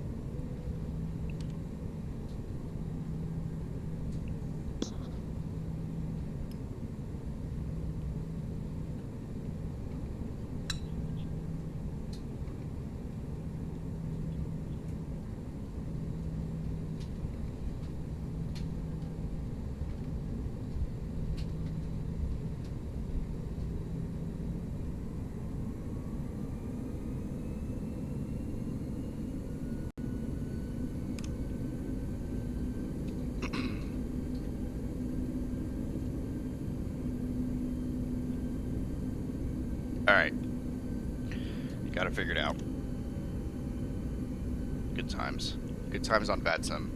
Alright. Got it figured out. Good times. Good times on Vatsim.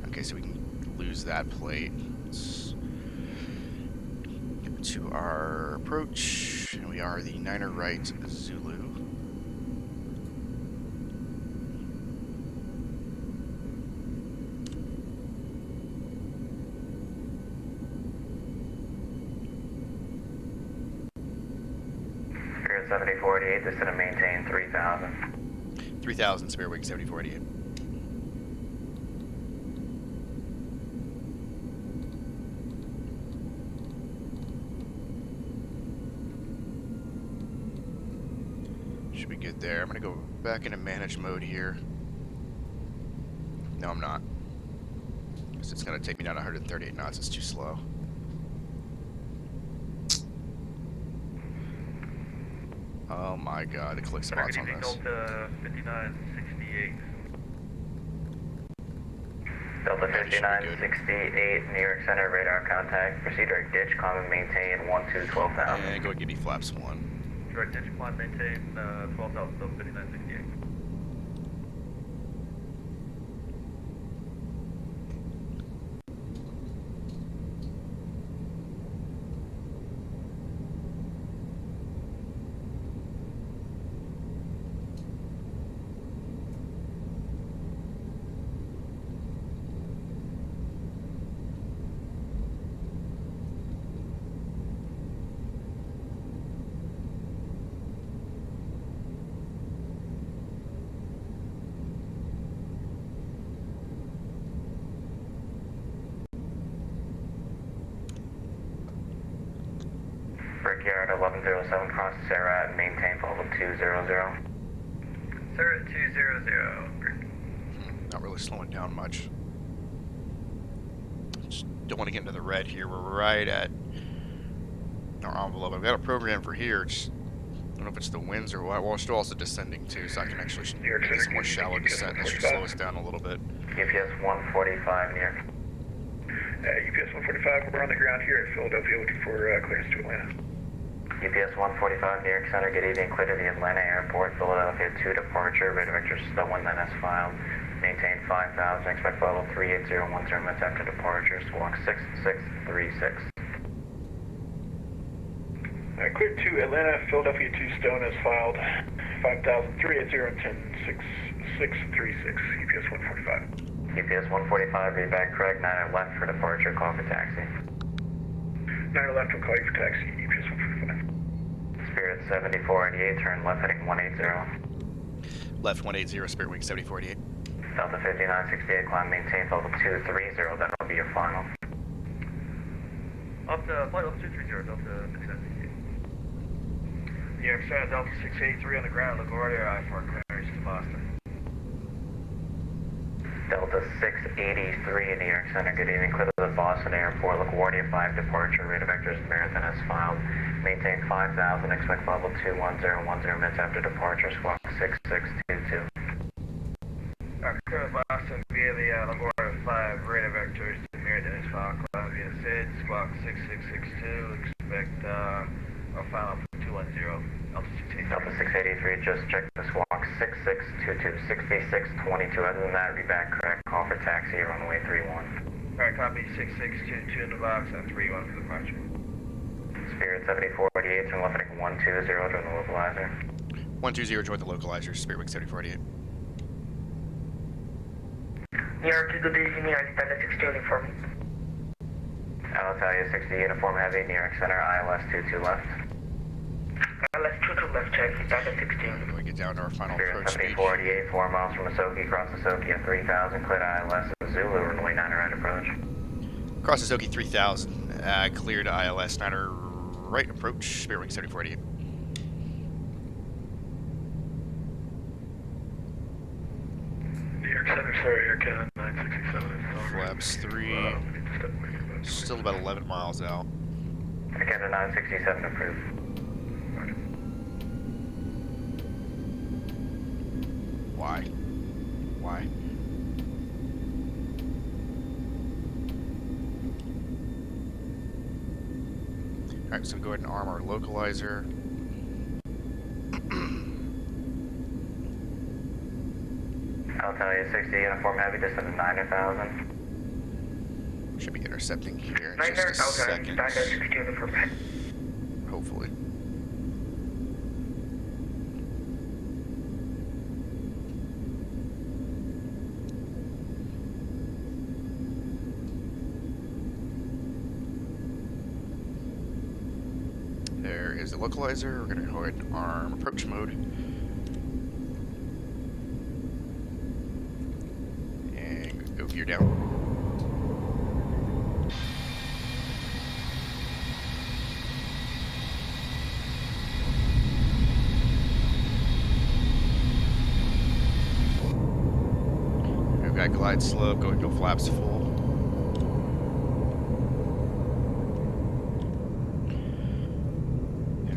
Okay, so we can lose that plate. Let's get to our approach. And we are the 9er right Zulu. Spirit 7488, this is to maintain 3000. 3000, Spirit Wing 7488. Should be good there. I'm gonna go back into manage mode here. No, I'm not. Because it's gonna take me down to 138 knots. It's too slow. Oh my god, the click spots on this. Delta 5968. Delta 5968, New York Center, radar contact. Proceed direct ditch, climb and maintain 12,000. And go ahead, give me flaps 1. Direct ditch, climb, maintain 12,000, Delta 5968. Brickyard 1107, cross Sarah and maintain for level 200. Sarah 200. Not really slowing down much. Just don't want to get into the red here. We're right at our envelope. I've got a program for here. Just, I don't know if it's the winds or what. Well, we're still also descending too, so I can actually make this a more shallow descent. That should slow us down a little bit. UPS 145 near. UPS 145, we're on the ground here at Philadelphia looking for clearance to Atlanta. UPS 145, New York Center, good evening, clear to the Atlanta airport, Philadelphia 2 departure, radar vector the one that has filed. Maintain 5,000, expect level 38010 minutes after departure, squawk 6636. Clear to Atlanta, Philadelphia 2 Stone has filed 5,000, 380 and 106636, UPS 145. UPS 145, read back correct, 9 at left for departure, call for taxi. 9 at left will call you for taxi, UPS 145. Spirit 7488, turn left heading 180. Left 180, Spirit Wing 7488. Delta 5968, climb maintain level 230, that'll be your final. Up to flight level 230, Delta 5968. New York Center, Delta 683 on the ground, local radio eye for clearance to Boston. Delta 683, New York Center, good evening, clear to the Boston airport, LaGuardia 5 departure, radar vectors Marathon has filed. Maintain 5,000, expect level 21010 minutes after departure, squawk 6622. Clear Boston via the LaGuardia 5 radar vectors to Marathon has filed, Columbia SID, squawk 6662, expect our final 210, Delta 683, just check the squawk 6622, 6622, other than that, read back correct, call for taxi, runway 31. Alright, copy 6622 in the box and 31 for departure. Spirit 7488, turn left heading 120, join the localizer. 120, join the localizer, Spirit Wing 7488. New York, good evening, New York, Delta 60 uniform. Alitalia 60 uniform heavy, New York Center, ILS 22 left. ILS 22 left, check, Delta 16. I'm going to get down to our final Spirit approach speed. 7488, 4 miles from Asoki, cross Asoki at 3000, cleared ILS Zulu, runway 9 right approach. Cross Asoki 3000, cleared ILS 9 right approach, Spirit Wing 7488. New York Center, sorry, Air Canada 967. Flaps 3, still about 11 miles out. Air Canada 967 approved. Why? Why? Alright, so go ahead and arm our localizer. I'll tell you, 60 uniform heavy, descend to 9,000. Should be intercepting here in just a second. Hopefully. There is the localizer. We're going to go ahead and arm approach mode. And go gear down. We've got glide slope. Go ahead and go flaps full.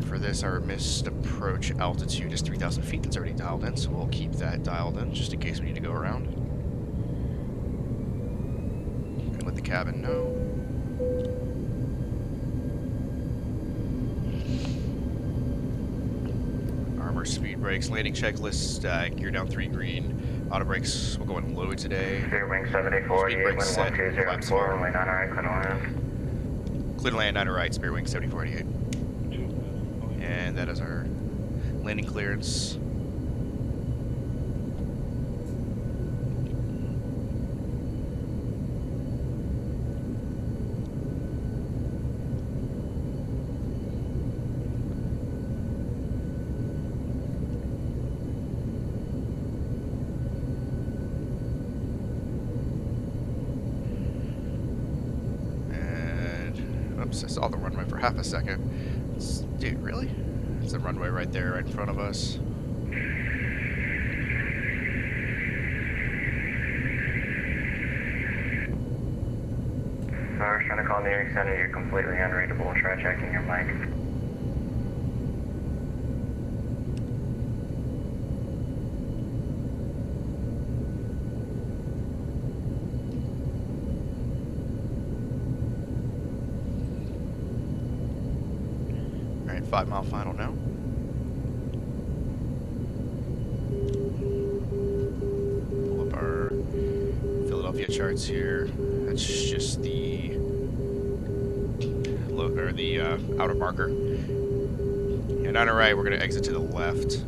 For this, our missed approach altitude is 3,000 feet. That's already dialed in, so we'll keep that dialed in just in case we need to go around. And let the cabin know. Armor speed brakes, landing checklist, gear down 3 green. Auto brakes will go on low today. Spirit Wing 7488, Speed brakes wind set, 1204, runway 9 right, clear to land. Clear to land 9 right, Spirit Wing 7488. And that is our landing clearance. And, oops, I saw the runway for half a second. Dude, really? It's a runway right there, right in front of us. I was trying to call New York Center, you're completely unreadable. Try checking your mic. Alright, 5 mile final now. Pull up our Philadelphia charts here. That's just the outer marker. And on our right, we're going to exit to the left.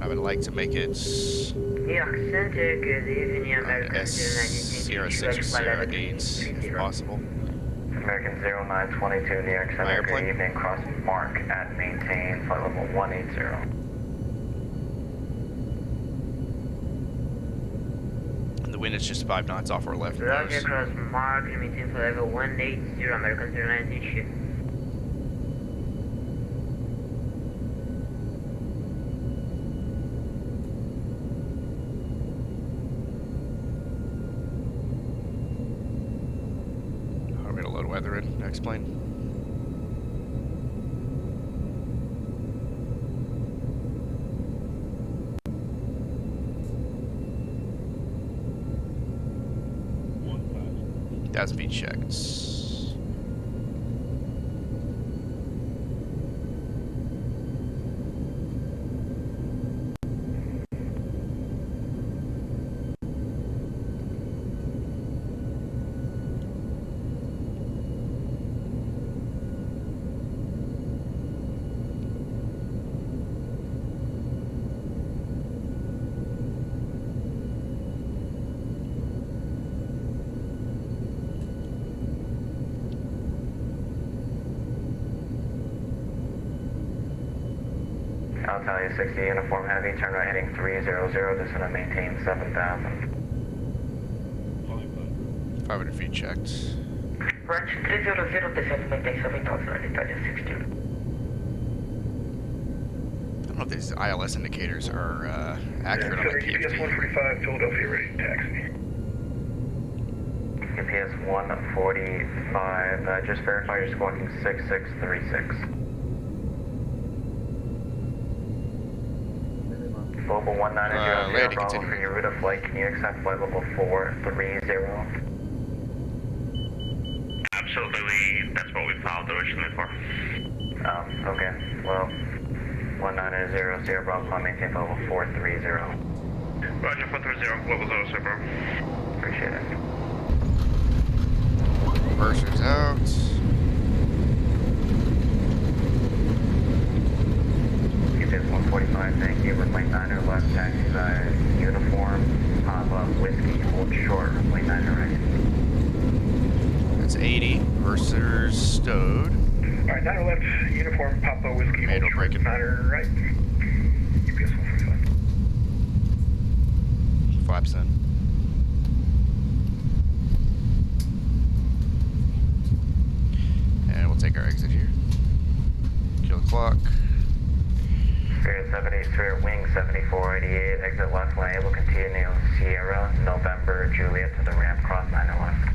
I would like to make it New York Center, good evening, American Sierra 6 or Sierra 8, if possible. American 0922, New York Center, good evening, cross mark at maintain, flight level 180. The wind is just 5 knots off our left nose. Roger, cross mark, maintain flight level 180, American 0922. How do we load weather in? Xplane. That's speed checked. Altalia 60 uniform heavy, turn right heading 300, descend and maintain 7,000. 500 feet checked. Roger, 300, descend and maintain 7,000 on Italia 60. I don't know if these ILS indicators are accurate on the UPS PFD. 145, Philadelphia ready to taxi. UPS 145, just verify you're squawking 6636. Global 1900 landing Bravo continuing. for your route of flight, can you accept flight level 430? Absolutely, that's what we filed originally for. Okay, well, 1900 Bravo, climb maintain flight level 430. Roger, 430, level 0, sir, bro. Appreciate it. Reversers out. UPS 145, thank you. Runway 9er left, taxi by uniform, Papa, whiskey, hold short, runway 9er right. That's 80. Reversers stowed. Alright, 9 left, uniform, Papa, whiskey, hold Manual short, braking. 9 right. UPS 145. Flaps in. And we'll take our exit here. Kill the clock. Spirit 73, wing 7488, exit left when able, continue Sierra, November, Juliet to the ramp, cross 9 left.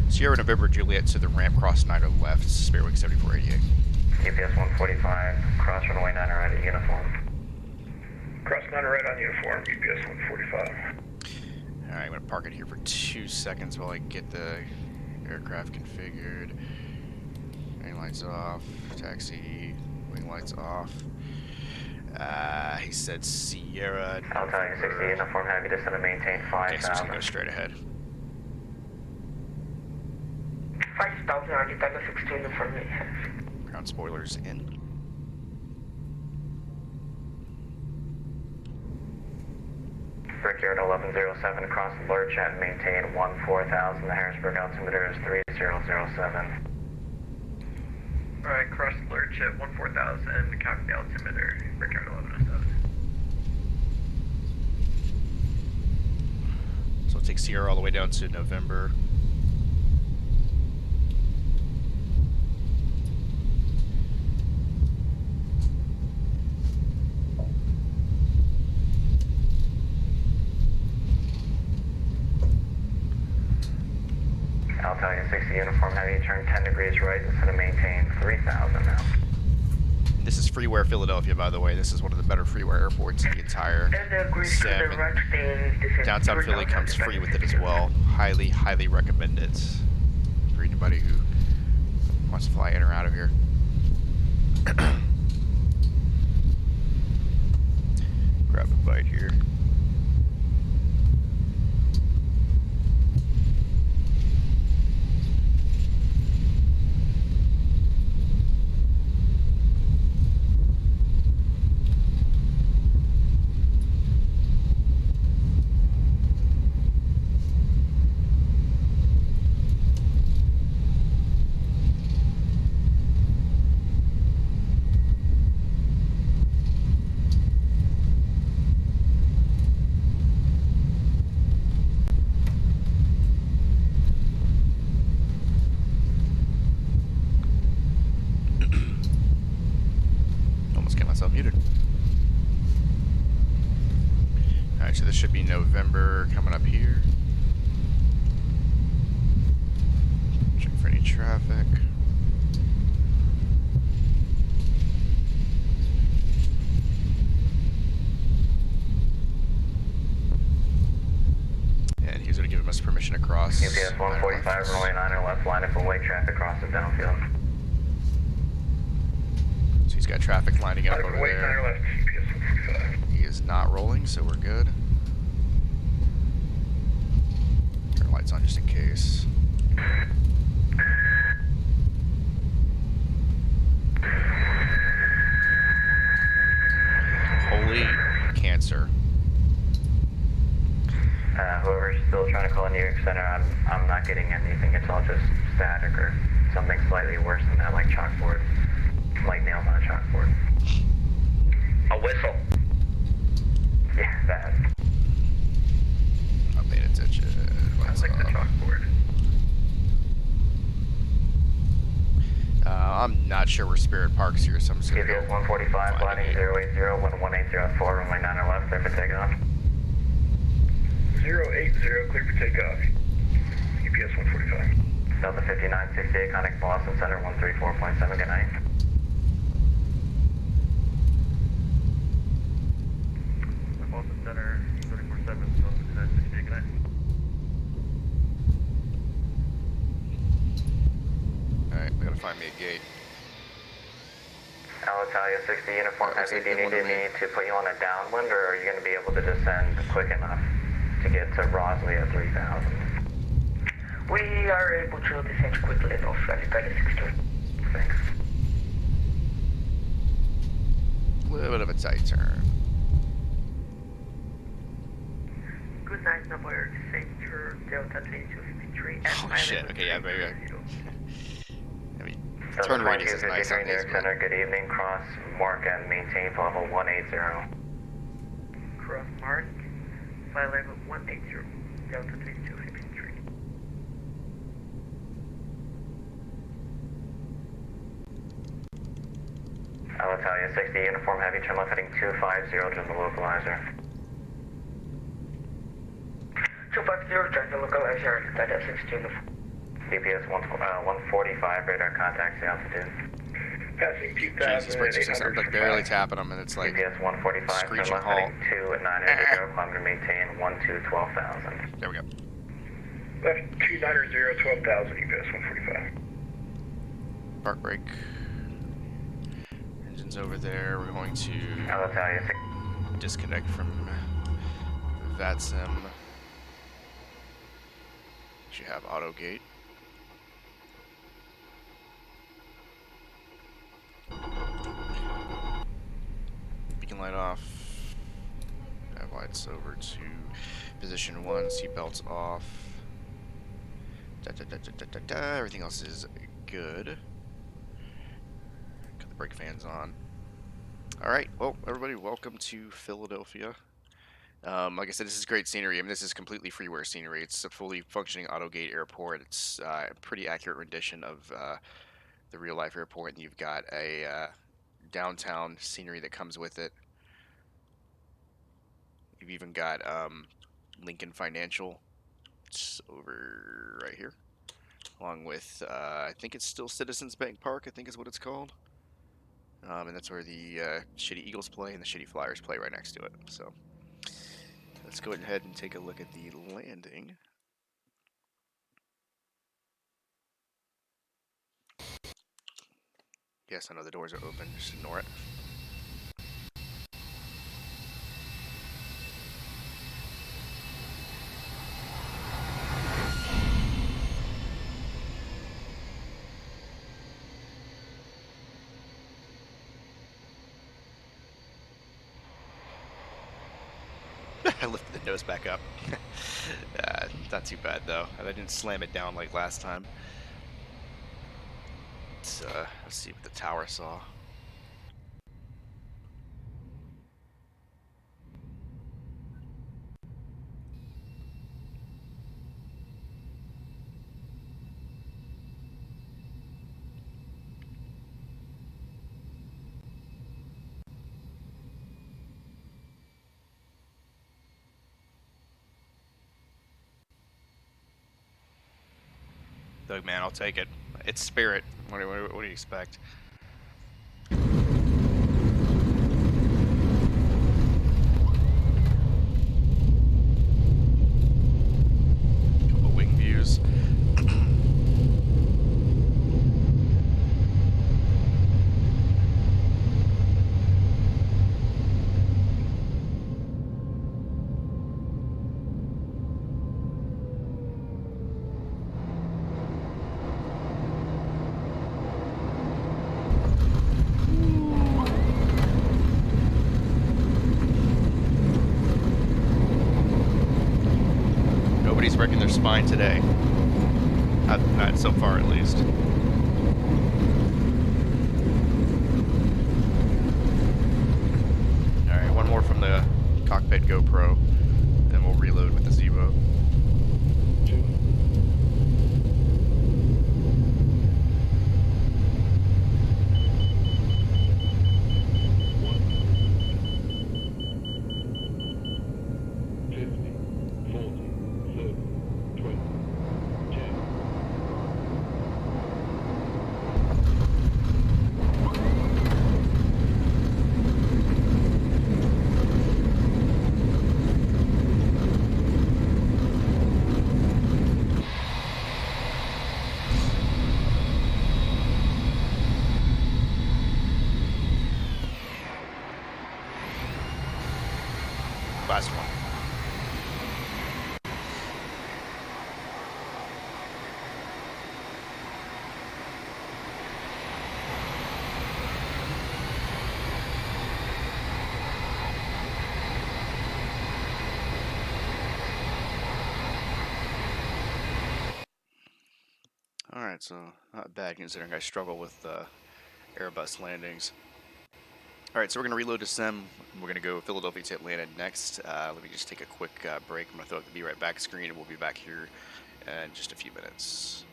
Sierra November Juliet to the ramp, cross 9 left, Spirit Wing 7488. UPS 145, cross runway 9 right at uniform. Cross 9 right on uniform, UPS 145. Alright, I'm gonna park it here for 2 seconds while I get the aircraft configured. Wing lights off, taxi, wing lights off. He said Sierra. Altalia 60, uniform heavy, descend and maintain Okay, so just 5,000. go straight ahead. 5,000 on Italia 60 uniform. Ground spoilers in. Brickyard 1107, cross lurch and maintain 14,000. The Harrisburg altimeter is 3007. Alright, cross lurch at 14,000, copy the altimeter, Brickyard 1107. So we'll take Sierra all the way down to November. Altalia 60, uniform heavy, turn 10 degrees right, descend and maintain 3,000 now. This is Freeware Philadelphia, by the way. This is one of the better freeware airports in the entire SEM. Downtown Philly comes free with it as well. Highly, highly recommend it for anybody who wants to fly in or out of here. Grab a bite here. Muted. Alright, so this should be November coming up here. Check for any traffic. And he's going to give us permission to cross. UPS 145, runway 9 left, line up away, traffic crosses downfield. So he's got traffic lining up over Wait, 9 there. left, UPS 145. He is not rolling, so we're good. Turn lights on just in case. Holy cancer. Whoever's still trying to call a New York Center, I'm not getting anything. It's all just static or something slightly worse than that, like chalkboard. Like nails on a chalkboard. whistle. Yeah, that. Not paying attention. Sounds like the chalkboard. I'm not sure where Spirit Park's here, so I'm just gonna go GPS 145, find landing it. 080, 1180 runway 9 left, clear for takeoff. 080, clear for takeoff. UPS 145. Delta 5968, contact Boston Center 134.7, good night. Boston Center, 34.7, 5968, good night. Alright, we gotta find me a gate. Alitalia 60 uniform, Looks heavy, like do you they need wanted me. me to put you on a downwind, or are you going to be able to descend quick enough to get to Rosley at 3000? We are able to descend quickly enough, Alitalia 60. Thanks. A little bit of a tight turn. Good night, number center, Delta 2253. Oh shit, okay, yeah, maybe I mean, Delta turn radius is nice 2253, on New these, York but Center, good evening, cross, mark and maintain for level 180. Cross mark, flight level 180, Delta 2253. Alitalia 60 uniform, heavy, turn left heading 250 to the localizer. 250, trying to localizer, Alitalia 60 uniform. GPS 145, radar contacts the altitude. Passing Jesus, we're just I'm like barely tapping them, and it's like GPS 145, turn screeching left halt. heading 2 at 980, climb to maintain 12,000. There we go. Left 290, 12,000, UPS 145. Park brake. Engine's over there. We're going to Alitalia 60. disconnect from Vatsim. You have auto gate. Beacon light off. Have lights over to position 1. Seatbelts off. Everything else is good. Got the brake fans on. Alright, well, everybody, welcome to Philadelphia. Like I said, this is great scenery. I mean, this is completely freeware scenery. It's a fully functioning autogate airport. It's a pretty accurate rendition of the real-life airport. And you've got a downtown scenery that comes with it. You've even got Lincoln Financial. It's over right here. Along with, I think it's still Citizens Bank Park, I think is what it's called. And that's where the Shitty Eagles play and the Shitty Flyers play right next to it. So let's go ahead and take a look at the landing. Yes, I know the doors are open. Just ignore it. I lifted the nose back up. Not too bad though. I didn't slam it down like last time. Let's see what the tower saw. Doug, man, I'll take it. It's Spirit. What do you expect? Couple wing views. Nobody's wrecking their spine today. Not so far, at least. overhead GoPro. Then we'll reload with the Z-boat. Last one. Alright, so not bad considering I struggle with Airbus landings. Alright, so we're going to reload to sim. We're going to go Philadelphia to Atlanta next. Let me just take a quick break. I'm going to throw up the Be Right Back screen, and we'll be back here in just a few minutes.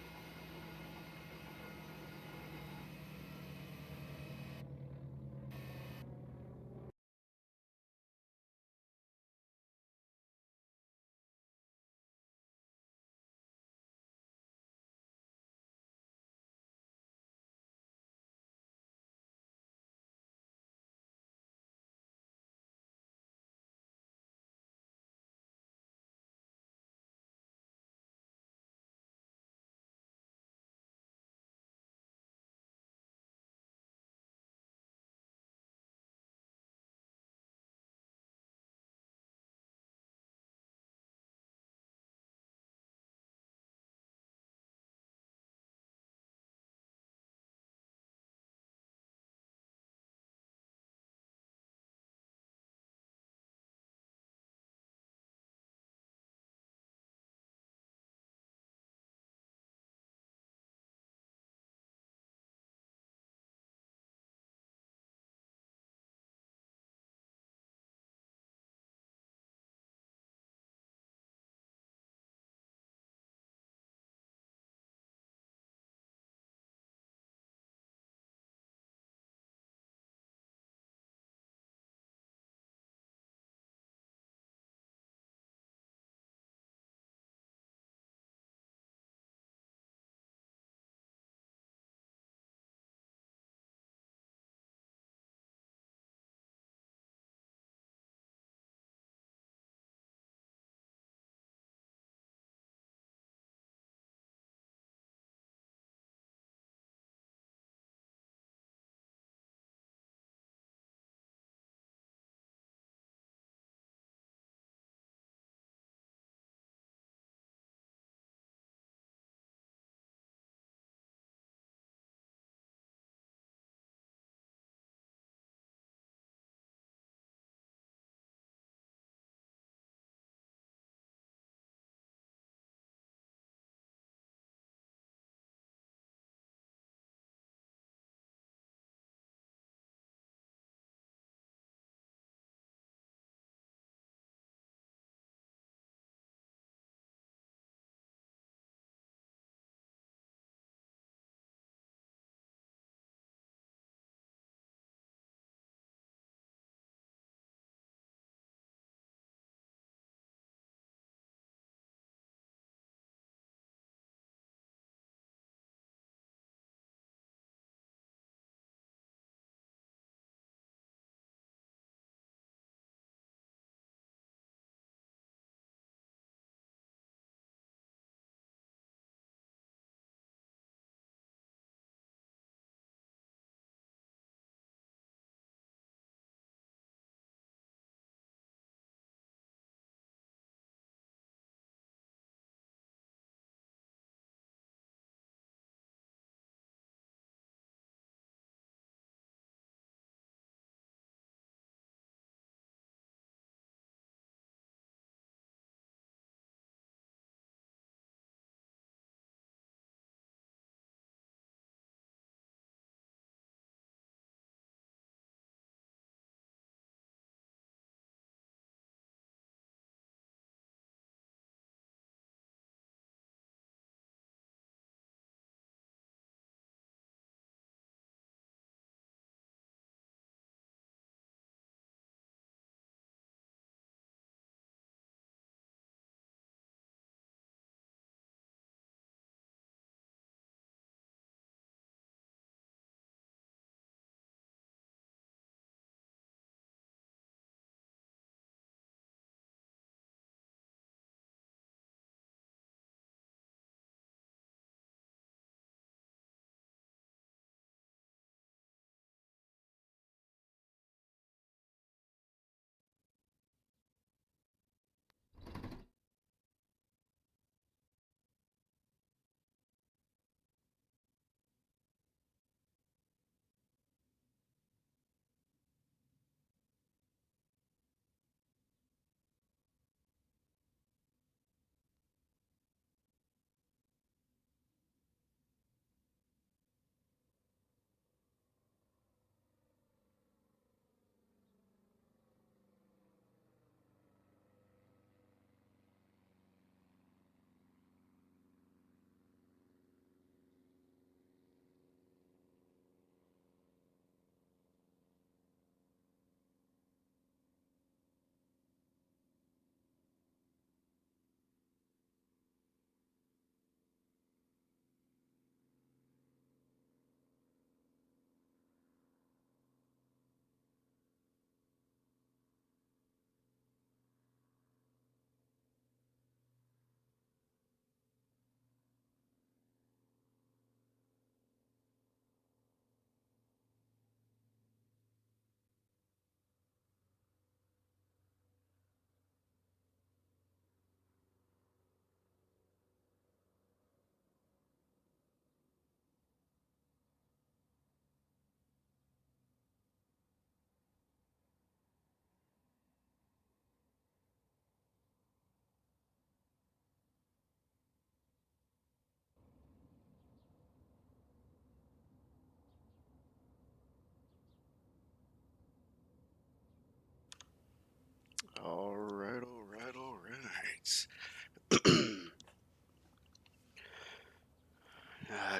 Max.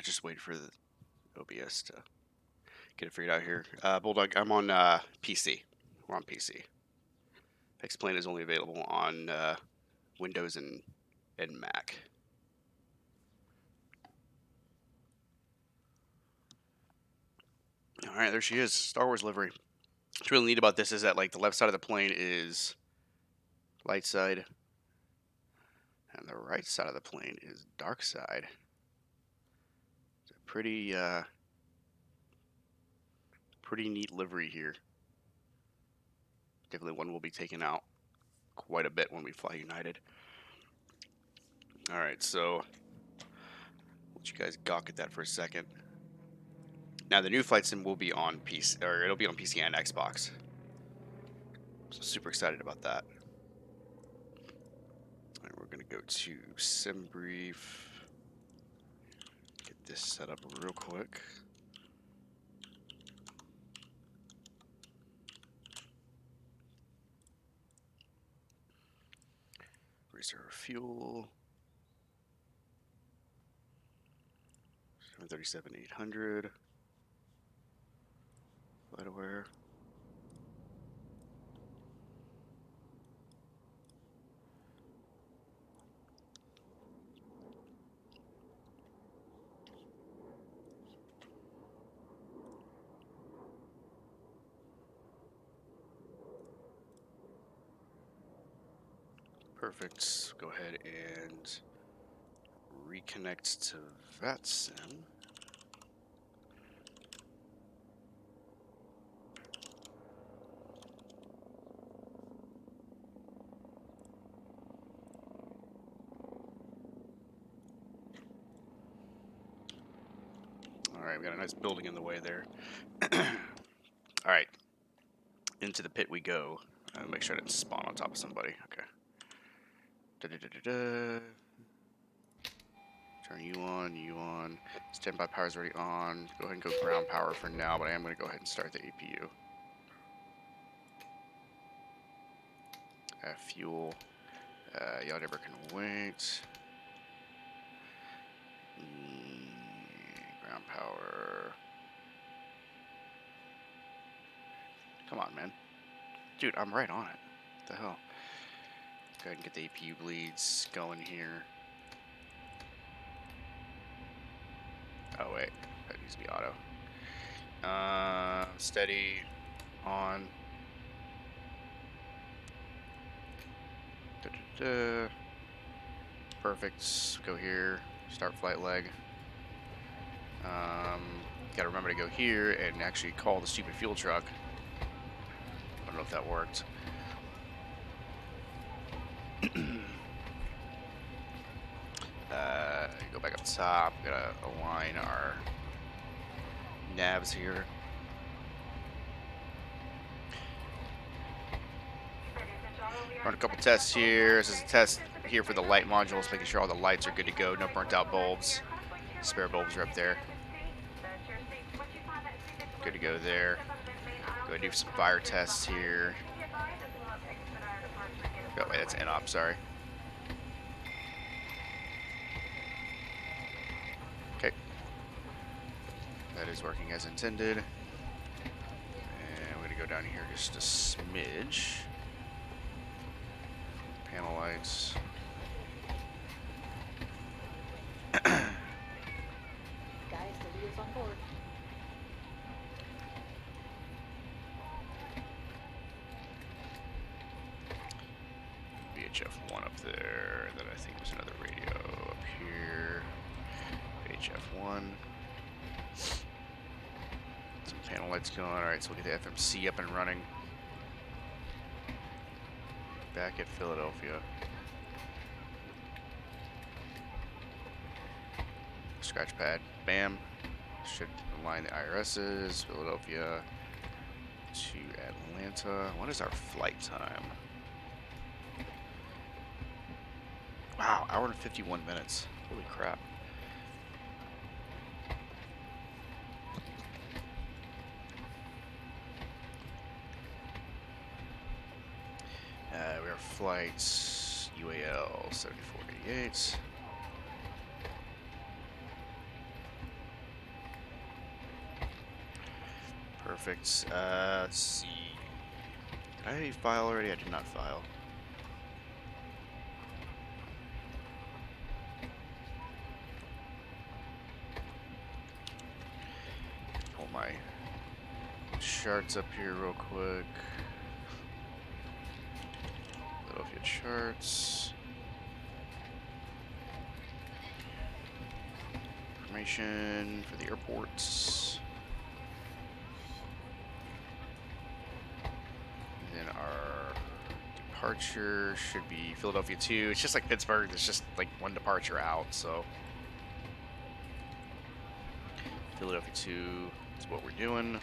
Just wait for the OBS to get it figured out here. Bulldog, I'm on PC. We're on PC. Xplane is only available on Windows and Mac. All right, there she is, Star Wars livery. What's really neat about this is that like the left side of the plane is light side, and the right side of the plane is dark side. It's a pretty neat livery here. Definitely one we'll be taking out quite a bit when we fly United. All right, so let you guys gawk at that for a second. Now the new flight sim will be on PC, or it'll be on PC and Xbox. So super excited about that. All right, we're gonna go to sim brief. Get this set up real quick. Reserve fuel. 737-800. Flight aware. Perfect. Go ahead and reconnect to Vatsim. Alright, we got a nice building in the way there. Alright. Into the pit we go. Make sure I didn't spawn on top of somebody. Okay. Da-da-da-da-da. Turn you on. Standby power is already on. Go ahead and go ground power for now, but I am going to go ahead and start the APU. Fuel. Y'all never can wait. Ground power. Come on, man. Dude, I'm right on it. What the hell? Go ahead and get the APU bleeds going here. Oh, wait. That needs to be auto. Steady. On. Da-da-da. Perfect. Go here. Start flight leg. Gotta remember to go here and actually call the stupid fuel truck. I don't know if that worked. Go back up top. Gotta align our navs here. Run a couple tests here. This is a test here for the light modules, making sure all the lights are good to go. No burnt out bulbs. Spare bulbs are up there. Good to go there. Go ahead and do some fire tests here. Oh, wait, that's NOP, sorry. Okay. That is working as intended. And we're going to go down here just a smidge. Panel lights. Guys, the lead is on board. VHF-1 up there, and then I think there's another radio up here. VHF-1. Some panel lights going. Alright, so we'll get the FMC up and running. Back at Philadelphia. Scratch pad. Bam. Should align the IRSs. Philadelphia to Atlanta. What is our flight time? Wow, hour and 51 minutes. Holy crap. We are flights UAL 7488. Perfect. Let's see. Did I file already? I did not file. Pull my charts up here real quick. Philadelphia charts. Information for the airports. And then our departure should be Philadelphia 2. It's just like Pittsburgh, there's just like one departure out, so Philadelphia 2 is what we're doing.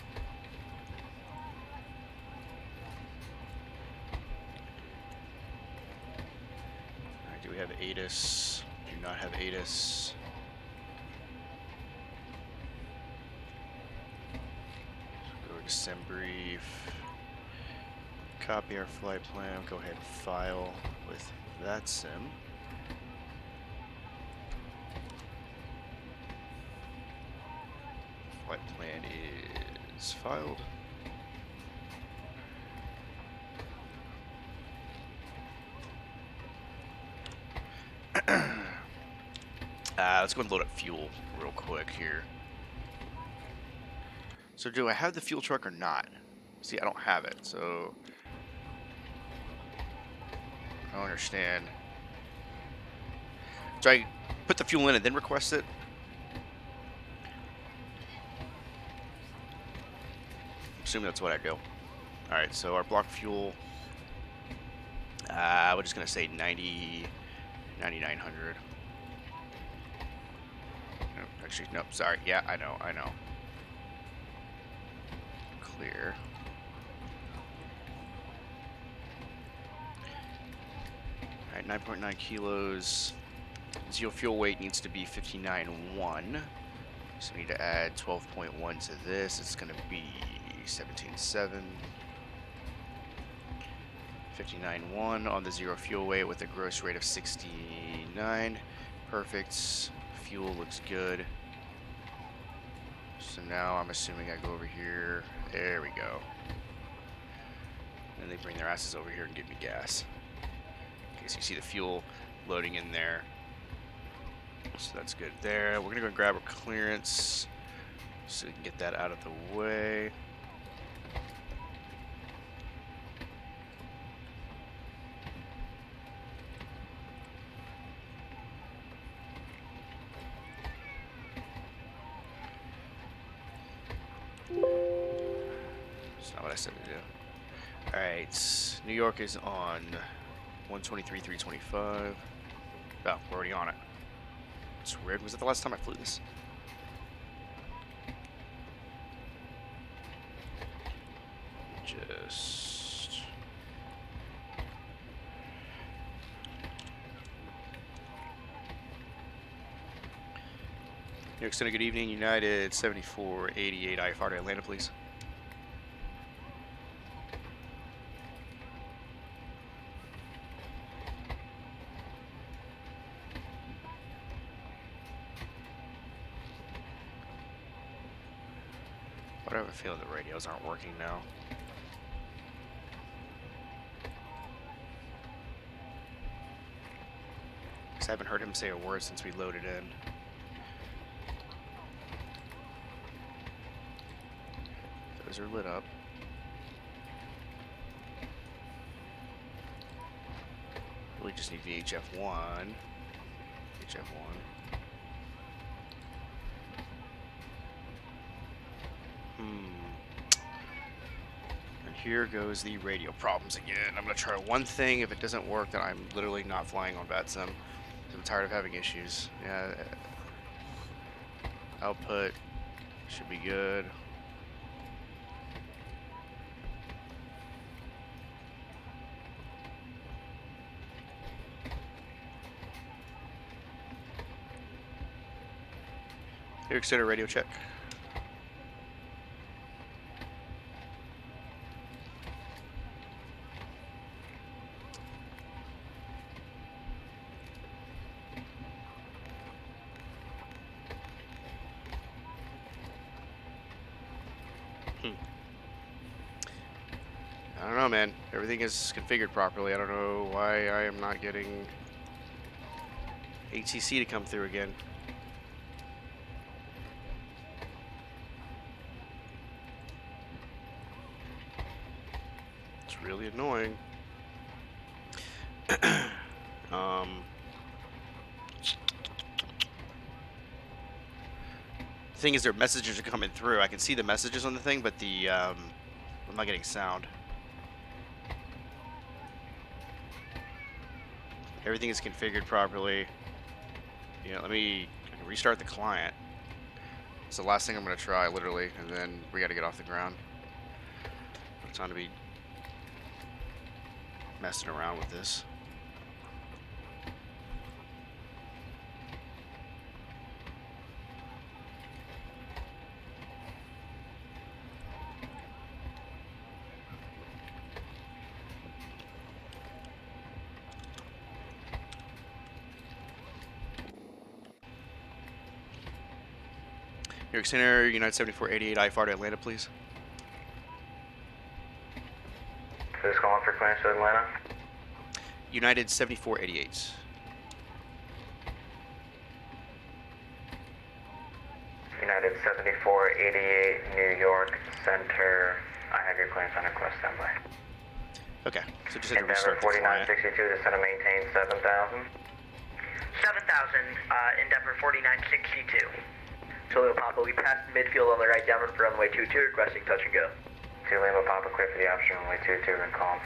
Alright, do we have ATIS? Do not have ATIS. Go to sim brief. Copy our flight plan. Go ahead and file with Vatsim. Flight plan is filed. Let's go and load up fuel real quick here. So do I have the fuel truck or not? See, I don't have it, so I don't understand. Do I put the fuel in and then request it? Assume that's what I do. Alright, so our block fuel, we're just going to say 9,900. No, actually, nope, sorry. Yeah, I know. Clear. Alright, 9.9 kilos. Zero fuel weight needs to be 59.1. So we need to add 12.1 to this. It's going to be 17.7. 59.1 on the zero fuel weight with a gross rate of 69. Perfect. Fuel looks good. So now I'm assuming I go over here. There we go. And they bring their asses over here and give me gas. Okay, so you see the fuel loading in there. So that's good there. We're gonna go and grab a clearance so we can get that out of the way. That's not what I said to do. Alright, New York is on 123.325. Oh, we're already on it. It's weird. Was it the last time I flew this? Just... New York City, good evening. United 7488 IFR to Atlanta, please. I have a feeling the radios aren't working now. Because I haven't heard him say a word since we loaded in. Those are lit up. Really just need VHF1. VHF1. And here goes the radio problems again. I'm going to try one thing. If it doesn't work, then I'm literally not flying on Vatsim. I'm tired of having issues. Yeah. Output should be good. New York City radio check. know, man. Everything is configured properly. I don't know why I am not getting ATC to come through again. It's really annoying. The thing is, their messages are coming through. I can see the messages on the thing, but the I'm not getting sound. Everything is configured properly. Yeah, let me restart the client. It's the last thing I'm gonna try, literally, and then we gotta get off the ground. No time to be messing around with this. New York Center, United 7488, IFR to Atlanta, please. Who's calling for clearance to Atlanta? United 7488. United 7488, New York Center. I have your clearance on request, standby. Okay, so just had to Endeavor restart the client. 4962 to center maintain 7,000. 7,000, Endeavor 4962. So Lima Papa, we passed midfield on the right downwind for runway 22, requesting touch and go. 2 Lima Papa, clear for the option runway 22 and calm.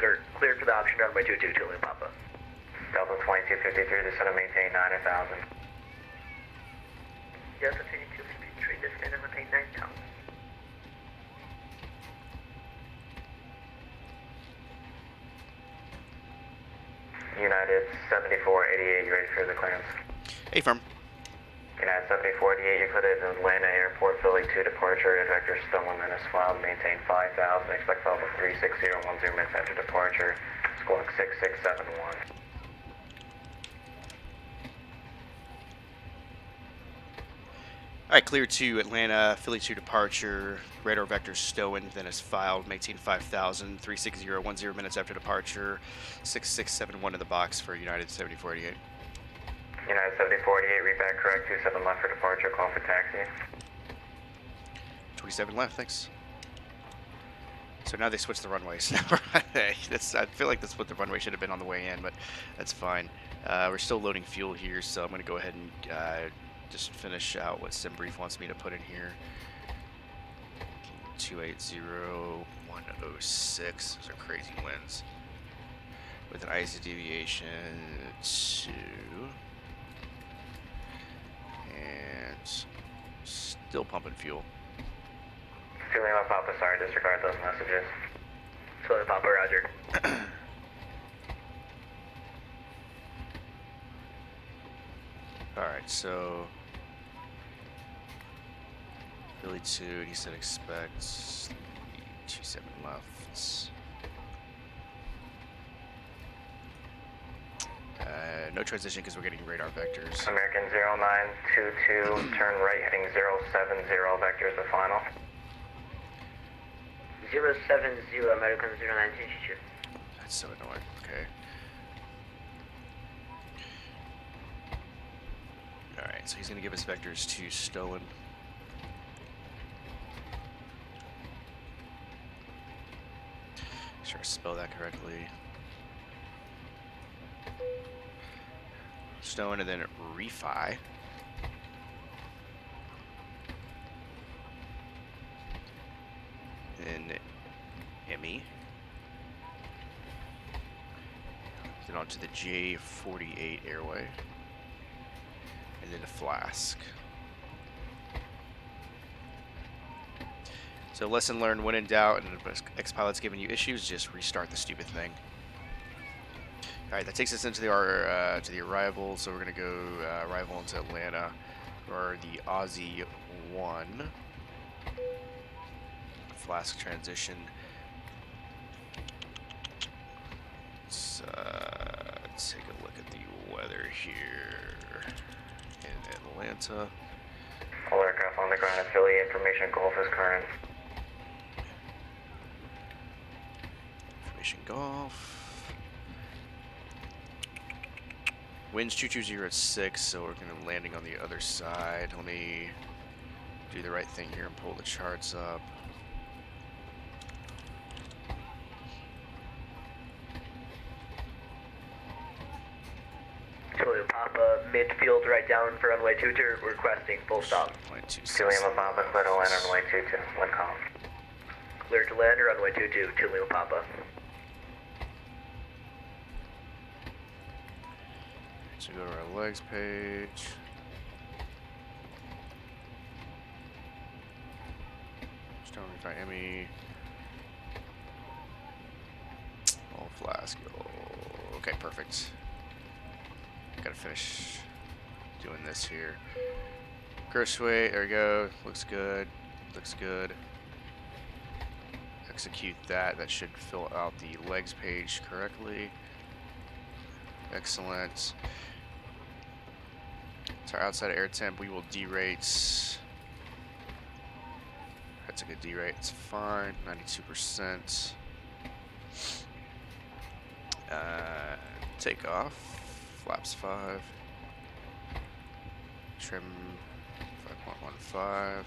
Cleared for the option runway 22, 2 Lima Papa. Delta 2253 to center maintain 9,000. Delta 2253 to center maintain 9,000. United 7488, you ready for the clearance? Hey, firm. United 7488, you cleared at Atlanta Airport, Philly 2 departure, vector stolen and is filed, maintain 5,000, expect level 36010 minutes after departure, squawk 6671. Alright, clear to Atlanta, Philly 2 departure, radar vector stolen, then is filed, maintain 5,000, 36010 minutes after departure, 6671 in the box for United 7488. United 7488, read back correct, 27 left for departure, call for taxi. 27 left, thanks. So now they switched the runways. I feel like that's what the runway should have been on the way in, but that's fine. We're still loading fuel here, so I'm going to go ahead and just finish out what SimBrief wants me to put in here. 280106, those are crazy winds. With an IC deviation 2. And still pumping fuel. 2 Lima Papa, sorry, disregard those messages. 2 Lima Papa, roger. Alright, so Philly 2, he said expect 27 left. No transition because we're getting radar vectors. American 0922, turn right heading 070, vectors the final. 070, American 0922. That's so annoying, okay. Alright, so he's going to give us vectors to stolen. Make sure I spell that correctly. Stolen and then refi. Then Emmy. Then onto the J48 airway. And then a flask. So lesson learned, when in doubt and the X-Pilot's giving you issues, just restart the stupid thing. Alright, that takes us into the arrival, so we're going to go arrival into Atlanta for the Aussie 1. Flask transition. Let's take a look at the weather here in Atlanta. All aircraft on the ground at Philly, information Gulf is current. Mission Golf. Winds 220 at 6, so we're going to be landing on the other side. Let me do the right thing here and pull the charts up. Julia Papa, midfield right down for runway 22, requesting full stop. Julia Papa, clear to land runway 22, wind calm. Clear to land runway 22, Julia Papa. So go to our legs page. Stone by Emmy. All flask. Oh, okay, perfect. Gotta finish doing this here. Gross weight, there we go. Looks good. Looks good. Execute that. That should fill out the legs page correctly. Excellent. So our outside air temp, we will derate. That's a good derate. It's fine. 92%. Take off. Flaps 5. Trim 5.15.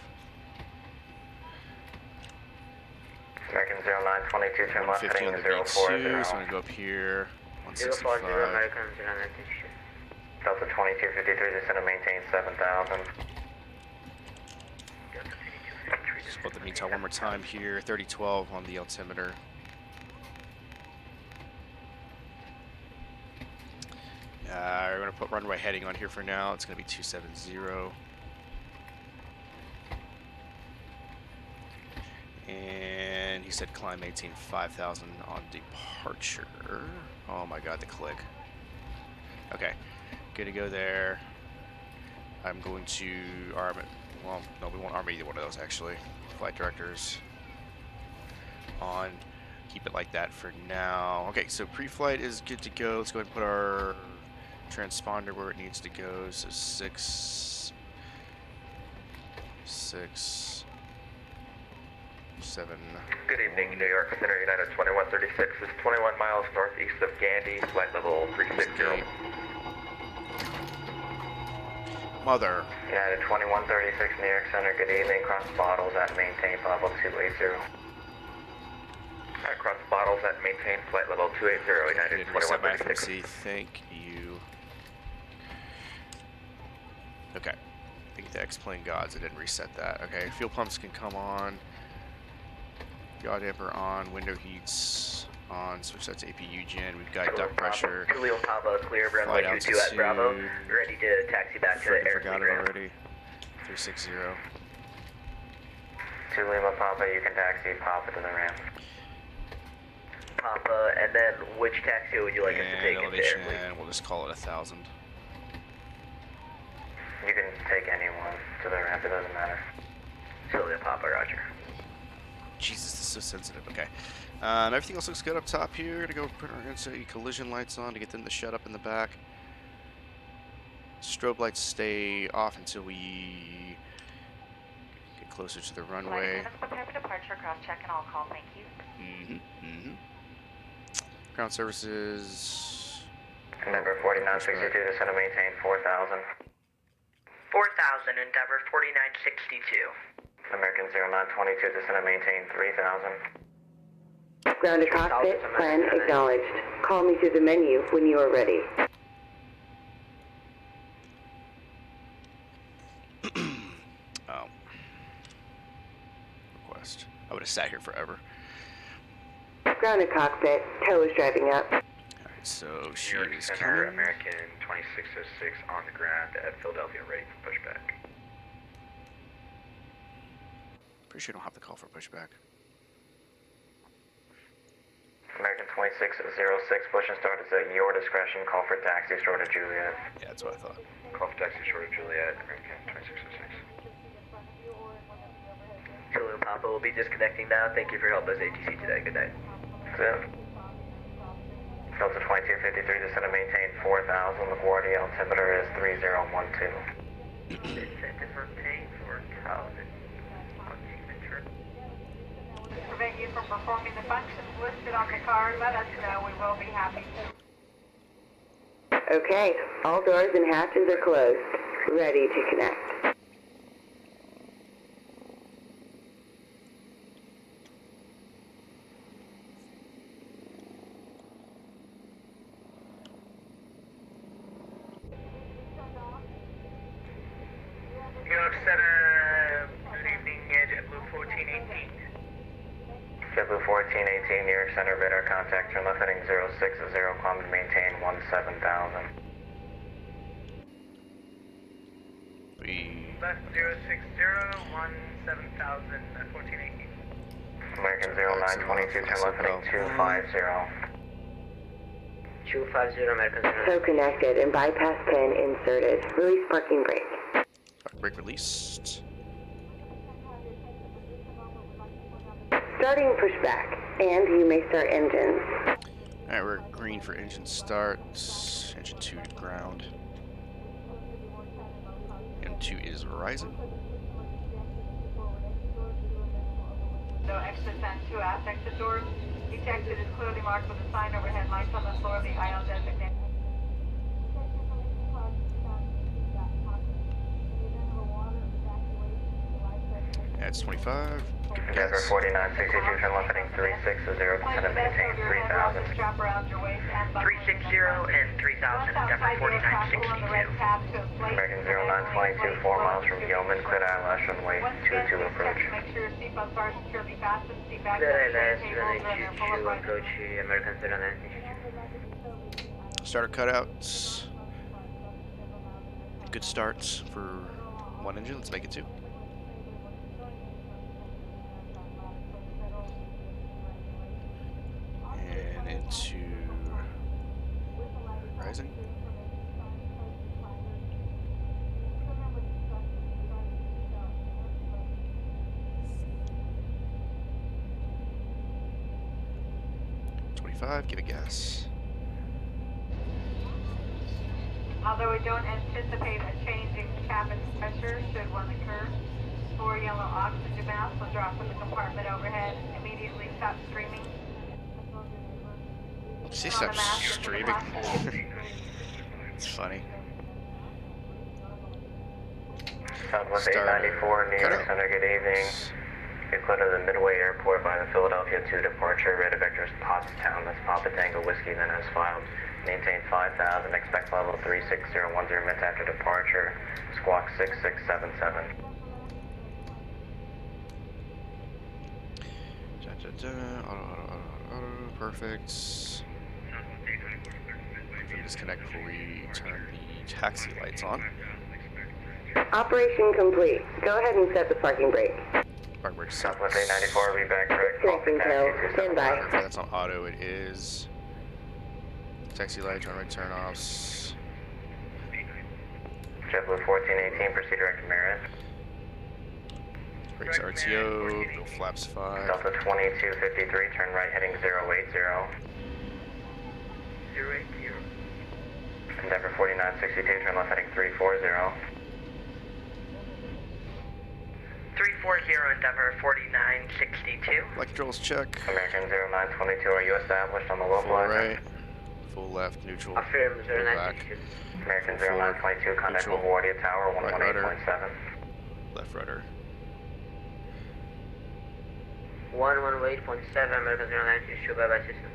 American 0922, turn left 150 heading on the 04. V2, so I'm gonna go up here. 165. Delta 2253, descend and maintain 7,000. Split the METAR one more time here. 3012 on the altimeter. We're going to put runway heading on here for now. It's going to be 270. And he said climb 5,000 on departure. Oh my god, the click. Okay, good to go there. I'm going to arm it. Well, no, we won't arm either one of those actually. Flight directors on. Keep it like that for now. Okay, so pre-flight is good to go. Let's go ahead and put our transponder where it needs to go. So 6, 7. Good evening, New York Center United 2136 is 21 miles northeast of Gandy, flight level 360. Mother. United 2136, New York Center, good evening. Cross bottles at maintain level 280. Cross bottles at maintain flight level 280, United 2136. FMC. Thank you. Okay. Thank the Xplane gods. I didn't reset that. Okay, fuel pumps can come on. Yaw damper on. Window heats on. Switch that to APU gen. We've got duct pressure. Julio Papa, clear runway 22 at Bravo. Ready to taxi back to the air. Forgot it already. 360. To Lima Papa, you can taxi Papa to the ramp. Papa, and then which taxi would you like us to take into elevation, air, please? we'll just call it 1,000. You can take anyone to the ramp, it doesn't matter. Julio Papa, roger. Jesus, this is so sensitive. Okay. Everything else looks good up top here. Gonna go put our collision lights on to get them to shut up in the back. Strobe lights stay off until we get closer to the runway. Prepare for departure, cross check, and I'll call. Thank you. Ground services. Endeavor 4962, descend and maintain 4,000. 4,000, Endeavor 4962. American 0922, descend and maintain 3,000. Ground to cockpit, plan acknowledged. Call me through the menu when you are ready. Oh. Request. I would have sat here forever. Ground to cockpit, tow is driving up. Alright, so she New York is Center, coming. American 2606 on the ground at Philadelphia, ready for pushback. Pretty sure I don't have to call for pushback. American 2606, push and start is at your discretion. Call for taxi, short of Juliet. Yeah, that's what I thought. Call for taxi short of Juliet, American 2606. Julio Papa will be disconnecting now. Thank you for your help as ATC today. Good night. That's it. Delta 2253, descend and maintain 4,000. LaGuardia altimeter is 3012. Incentive for paying for 1,000. prevent you from performing the functions listed on the card, let us know. We will be happy to. Okay, all doors and hatches are closed. Ready to connect. New York Center, good evening, JetBlue 1418. JetBlue 1418, New York Center, radar contact, turn left heading 060, climb and maintain 17,000. Left 060, 17,000, 1418. American 0922, turn left heading 250. 250, American 09. So connected and bypass pin inserted. Release parking brake. Brake released. Starting pushback, and you may start engines. Alright, we're green for engine start. Engine 2 to ground. Engine 2 is rising. No exits and 2 aft exit doors. Each exit is clearly marked with a sign overhead, lights on the floor of the aisle designated. That's 25. Denver 4962, turn left heading 360, descend and maintain 3,000. 360 and 3,000, Denver 4962. American 0922, 4 miles from Yeoman, clear ILS runway 22 approach. Make sure your seatbelts are securely fastened, seat back Clear ILS, tables, and they're full of runway 22, luggage. approach American 0922. Starter cutouts. Good starts for one engine. Let's make it 2. And into rising. Give it gas. Although we don't anticipate a change in cabin pressure should one occur, 4 yellow oxygen masks will drop from the compartment overhead. Immediately stop streaming. She stopped streaming. It's funny. Southwest 894, New York Center, good evening. You're clear to the Midway Airport by the Philadelphia 2 departure. Radar vector is Pottstown. That's Papa Tango Whiskey, then as filed. Maintain 5,000. Expect level 36010 minutes after departure. Squawk 6677. Auto, perfect. Disconnect before we turn the taxi lights on. Operation complete. Go ahead and set the parking brake. Park brake. Southwest 894, read back correct. Connecting tail. Stand by. Perfect, that's on auto. It is. Taxi light, turn offs. JetBlue 1418, proceed direct Merit. Brakes RTO, go flaps 5. Delta 2253, turn right heading 080. 080. Endeavor 4962, turn left heading 340. 340, Endeavor 4962. Flight controls check. American 0922, are you established on the Full localizer? right, full left, neutral. Affirm full back. 0922. American Full 0922, contact neutral. LaGuardia Tower Right rudder. 118.7. Left rudder. 118.7, American 0922, bye-bye system.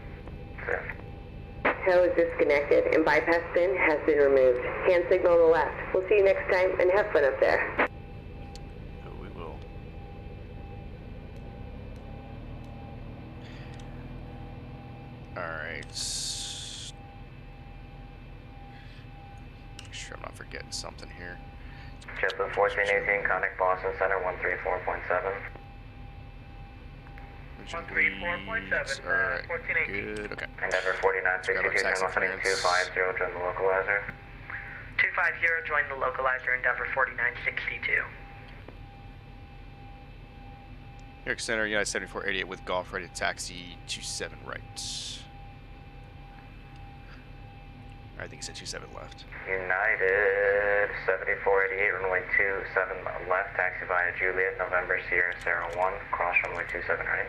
Tow is disconnected and bypass pin has been removed. Hand signal on the left. We'll see you next time and have fun up there. Oh, we will. Alright. Make sure I'm not forgetting something here. JetBlue 1418, contact Boston Center 134.7. 134.7, Alright, 1418. good, okay. Endeavor 4962, turn left heading 250, join the localizer. 250, join the localizer, Endeavor 4962. New York Center, United 7488 with golf ready to taxi 27 right. I think it said 27 left. United 7488, runway 27 left, taxi via Juliet, November Sierra Sierra 1, cross runway 27 right.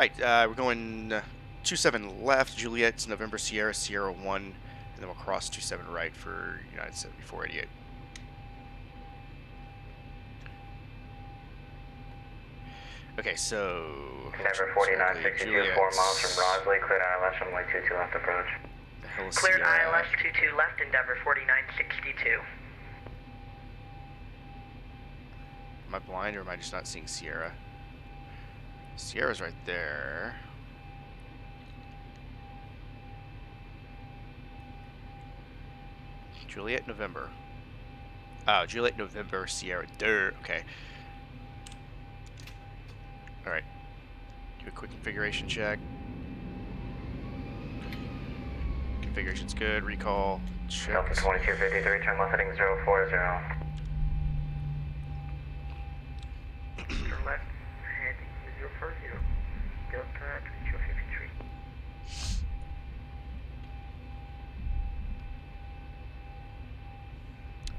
Alright, we're going 27 left, Juliet, November, Sierra, Sierra 1, and then we'll cross 27 right for United 7488. Okay, so... Endeavor 4962, 4 miles from Rosley, cleared ILS runway 22 left approach. The hell is Cleared Sierra? ILS 22 left, Endeavor 4962. Am I blind or am I just not seeing Sierra? Sierra's right there. Juliet, November. Oh, Juliet, November, Sierra. Durr. Okay. Alright. Do a quick configuration check. Configuration's good. Recall. Check. Delta 2253, turn left heading 040. Turn left, heading 040. Delta 2253.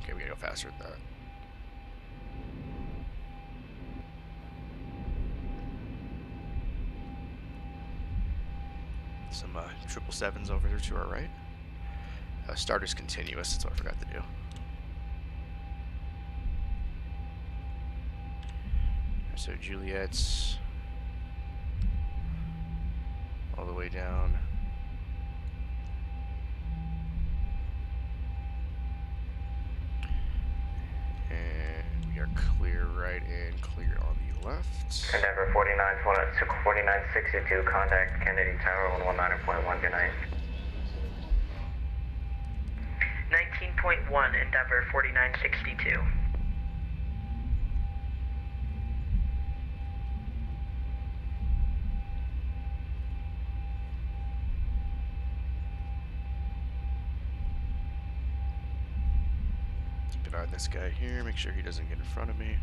Okay, we gotta go faster than that. Some 777s over there to our right. Starter's continuous, that's what I forgot to do. So Juliet's all the way down. And we are clear right and clear on the left. Endeavor 4962, contact Kennedy Tower 119.1, good night. 19.1, Endeavor 4962. Keep an eye on this guy here, make sure he doesn't get in front of me.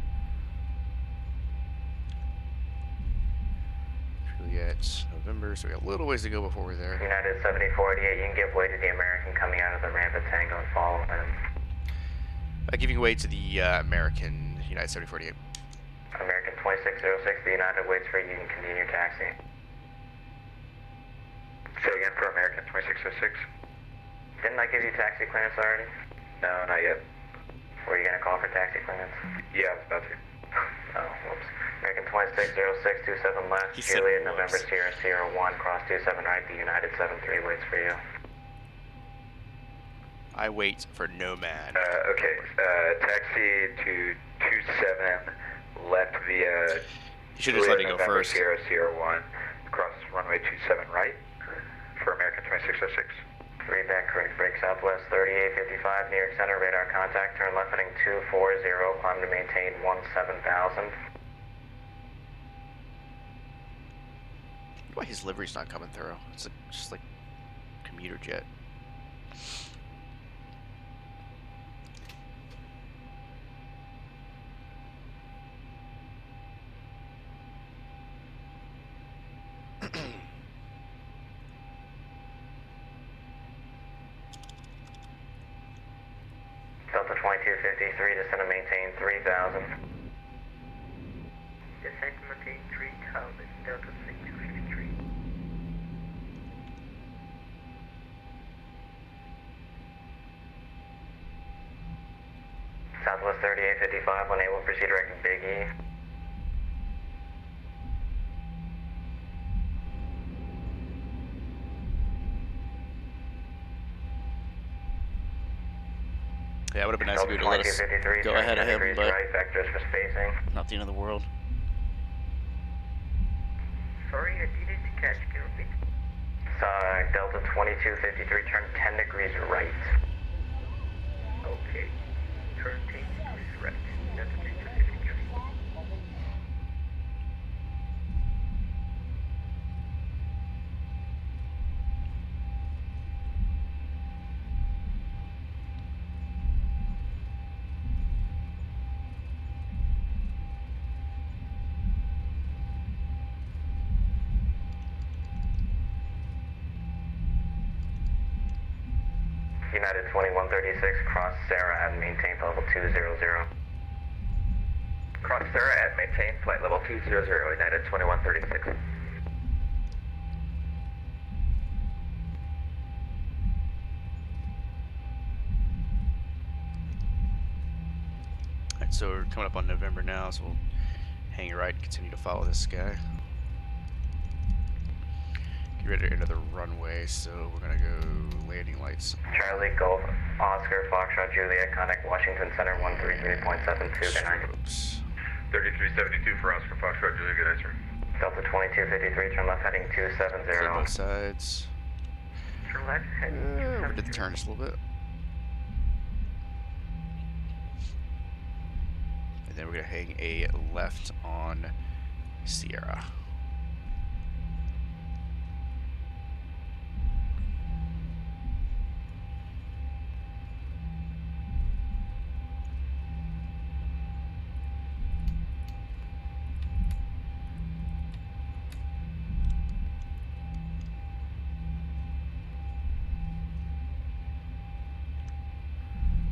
Juliet, November, so we got a little ways to go before we're there. United 7488, you can give way to the American coming out of the ramp at Tango and follow him. Giving way to the American United 7048. American 2606, the United waits for you, you can continue your taxi. Say again for American 2606. Didn't I give you taxi clearance already? No, not yet. Were you going to call for taxi clearance? Yeah, I was about to. Oh, whoops. American 2606, 27 left, He said Juliet, whoops. November, Sierra, Sierra 1, cross 27 right, the United 73 waits for you. I wait for Nomad. Okay, taxi to 27 left via You should have just let it go November, first. Sierra, Sierra 1, cross runway 27 right for American 2606. Read that correct. Break southwest 3855, New York Center, radar contact, turn left heading 240, climb to maintain 17,000. Why his livery's not coming through? It's like, just like commuter jet. Delta 2253, descend and maintain 3,000. Descend to maintain 3,000, Delta 2253. Southwest 3855, unable to proceed direct to Big E. Yeah, it would have been nice if Delta you would have let us 2253, go turn ahead of 10 him, degrees but right, vectors for spacing. not the end of the world. Sorry, I didn't catch. Can you repeat? Delta 2253, turn 10 degrees right. Okay. Turn 10 degrees right. Delta 2253. United 2136, cross Sarah and maintain level 200. Cross Sarah at maintain flight level 200, United 2136. So we're coming up on November now, so we'll hang right and continue to follow this guy. Get ready to enter the runway, so we're gonna go landing lights. Charlie Golf, Oscar, Foxtrot, Juliet, contact Washington Center 133.72, good night. 3372 for Oscar, Foxtrot, Juliet, good night, sir. Delta 2253, turn left heading 270. Clear both sides. Turn left, head We did the turn just a little bit. And then we're gonna hang a left on Sierra.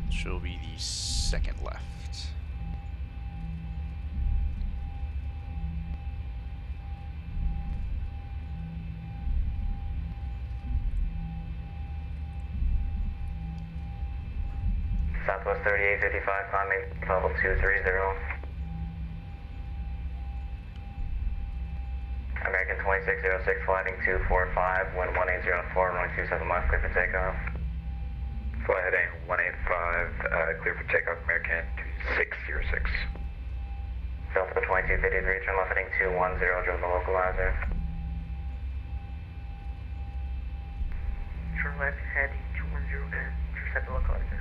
Which will be the second left. Southwest 3855, climbing level 230. American 2606, flighting 245, wind 1804, runway 27 left, clear for takeoff. Fly heading 185, clear for takeoff, American 2606. Delta 2253, turn left heading 210, drill the localizer. Turn left, heading 210, and intercept the localizer.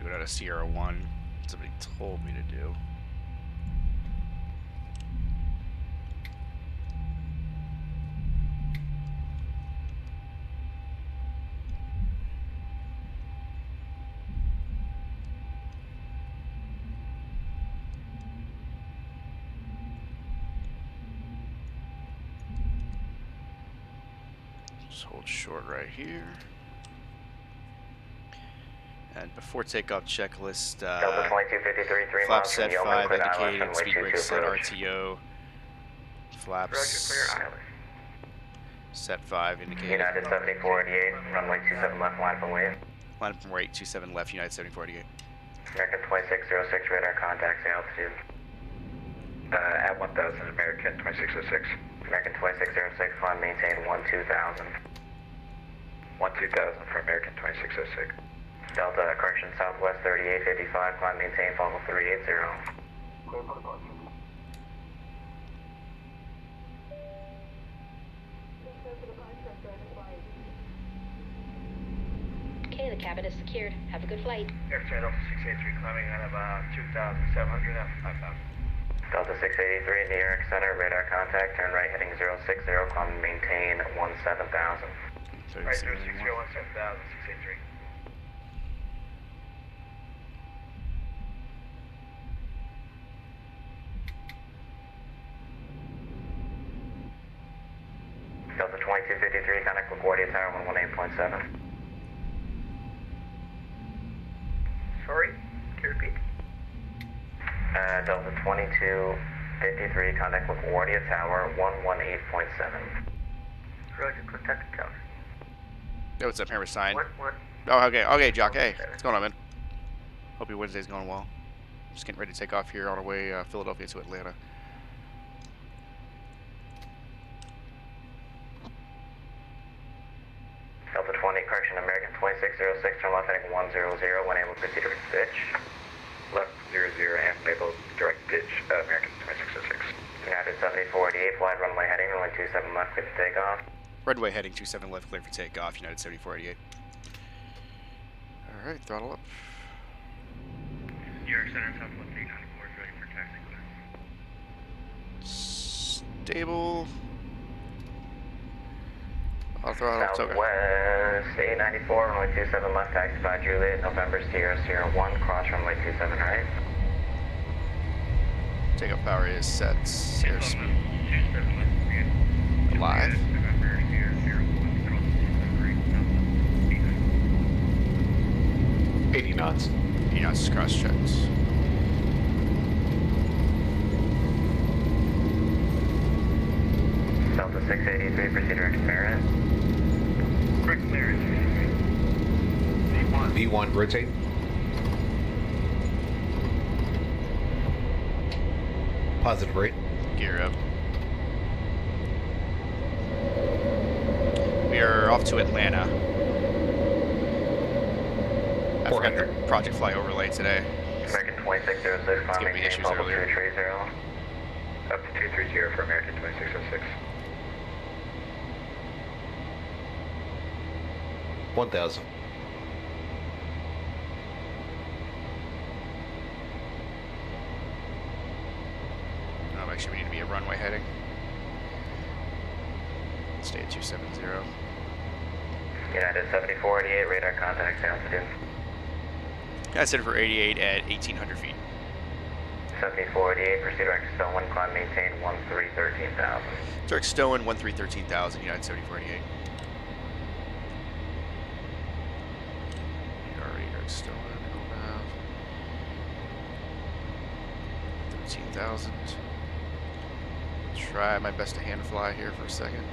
Go down to Sierra 1. Somebody told me to do. Just hold short right here. And before takeoff checklist, Delta 2253, 3 flap miles from set Yeoman, 5 clear to ILS, indicated, runway speed brake 22 set approach. RTO, flaps Roger, clear ILS. set 5 indicated. United 7488, runway 27 left, line from wave. Line from right, 27 left, United 7488. American 2606, radar contacts altitude. At 1000, American 2606. American 2606, climb maintain 12000. 12000 for American 2606. Delta, correction, Southwest 3855, climb maintain, follow 380. Okay, the cabin is secured. Have a good flight. X-ray Delta 683, climbing at about 2,700 at 5,000. Delta 683, New York Center, radar contact, turn right heading 060, climb maintain 17,000. Right, 060, 17,000, 683. Delta 2253, contact LaGuardia Tower 118.7. Sorry, can you repeat? Delta 2253, contact LaGuardia Tower 118.7. Roger, contact the tower. Yo, what's up, Hammer Sign? 1-1. Oh, okay, okay, Jock. Hey, what's going on, man? Hope your Wednesday's going well. Just getting ready to take off here on our way Philadelphia to Atlanta. Delta 20, correction, American 2606, turn left heading 100, when able to proceed to pitch. Left 00 and label direct pitch, American 2606. United 7488, flight runway heading, runway 27 left, clear for takeoff. Redway heading 27 left, clear for takeoff, United 7488. Alright, throttle up. New York Center, Southwest 894 is ready for taxi clear. Stable. I'll throw it. Southwest 894, runway 27 left, taxi by Juliet, November Sierra Sierra 1, cross runway 27 right. Takeoff power is set. Airspeed. Alive. 80 knots. 80 knots cross-checked. Delta 683, proceed direct clearance. Quick clearance. V1, rotate. Positive rate. Gear up. We are off to Atlanta. I forgot the project fly overlay today. American 2606, It's giving me issues earlier. 230. Up to 230 for American 2606. 1000. Actually, we need to be a runway heading. Stay at 270. United 7488, radar contact altitude. I set it for 88 at 1,800 feet. 7488, proceed direct to Stone 1, climb, maintain 1313,000. Direct Stone 1313,000, United 7488. Already direct Stone, 13,000. Try my best to hand fly here for a second.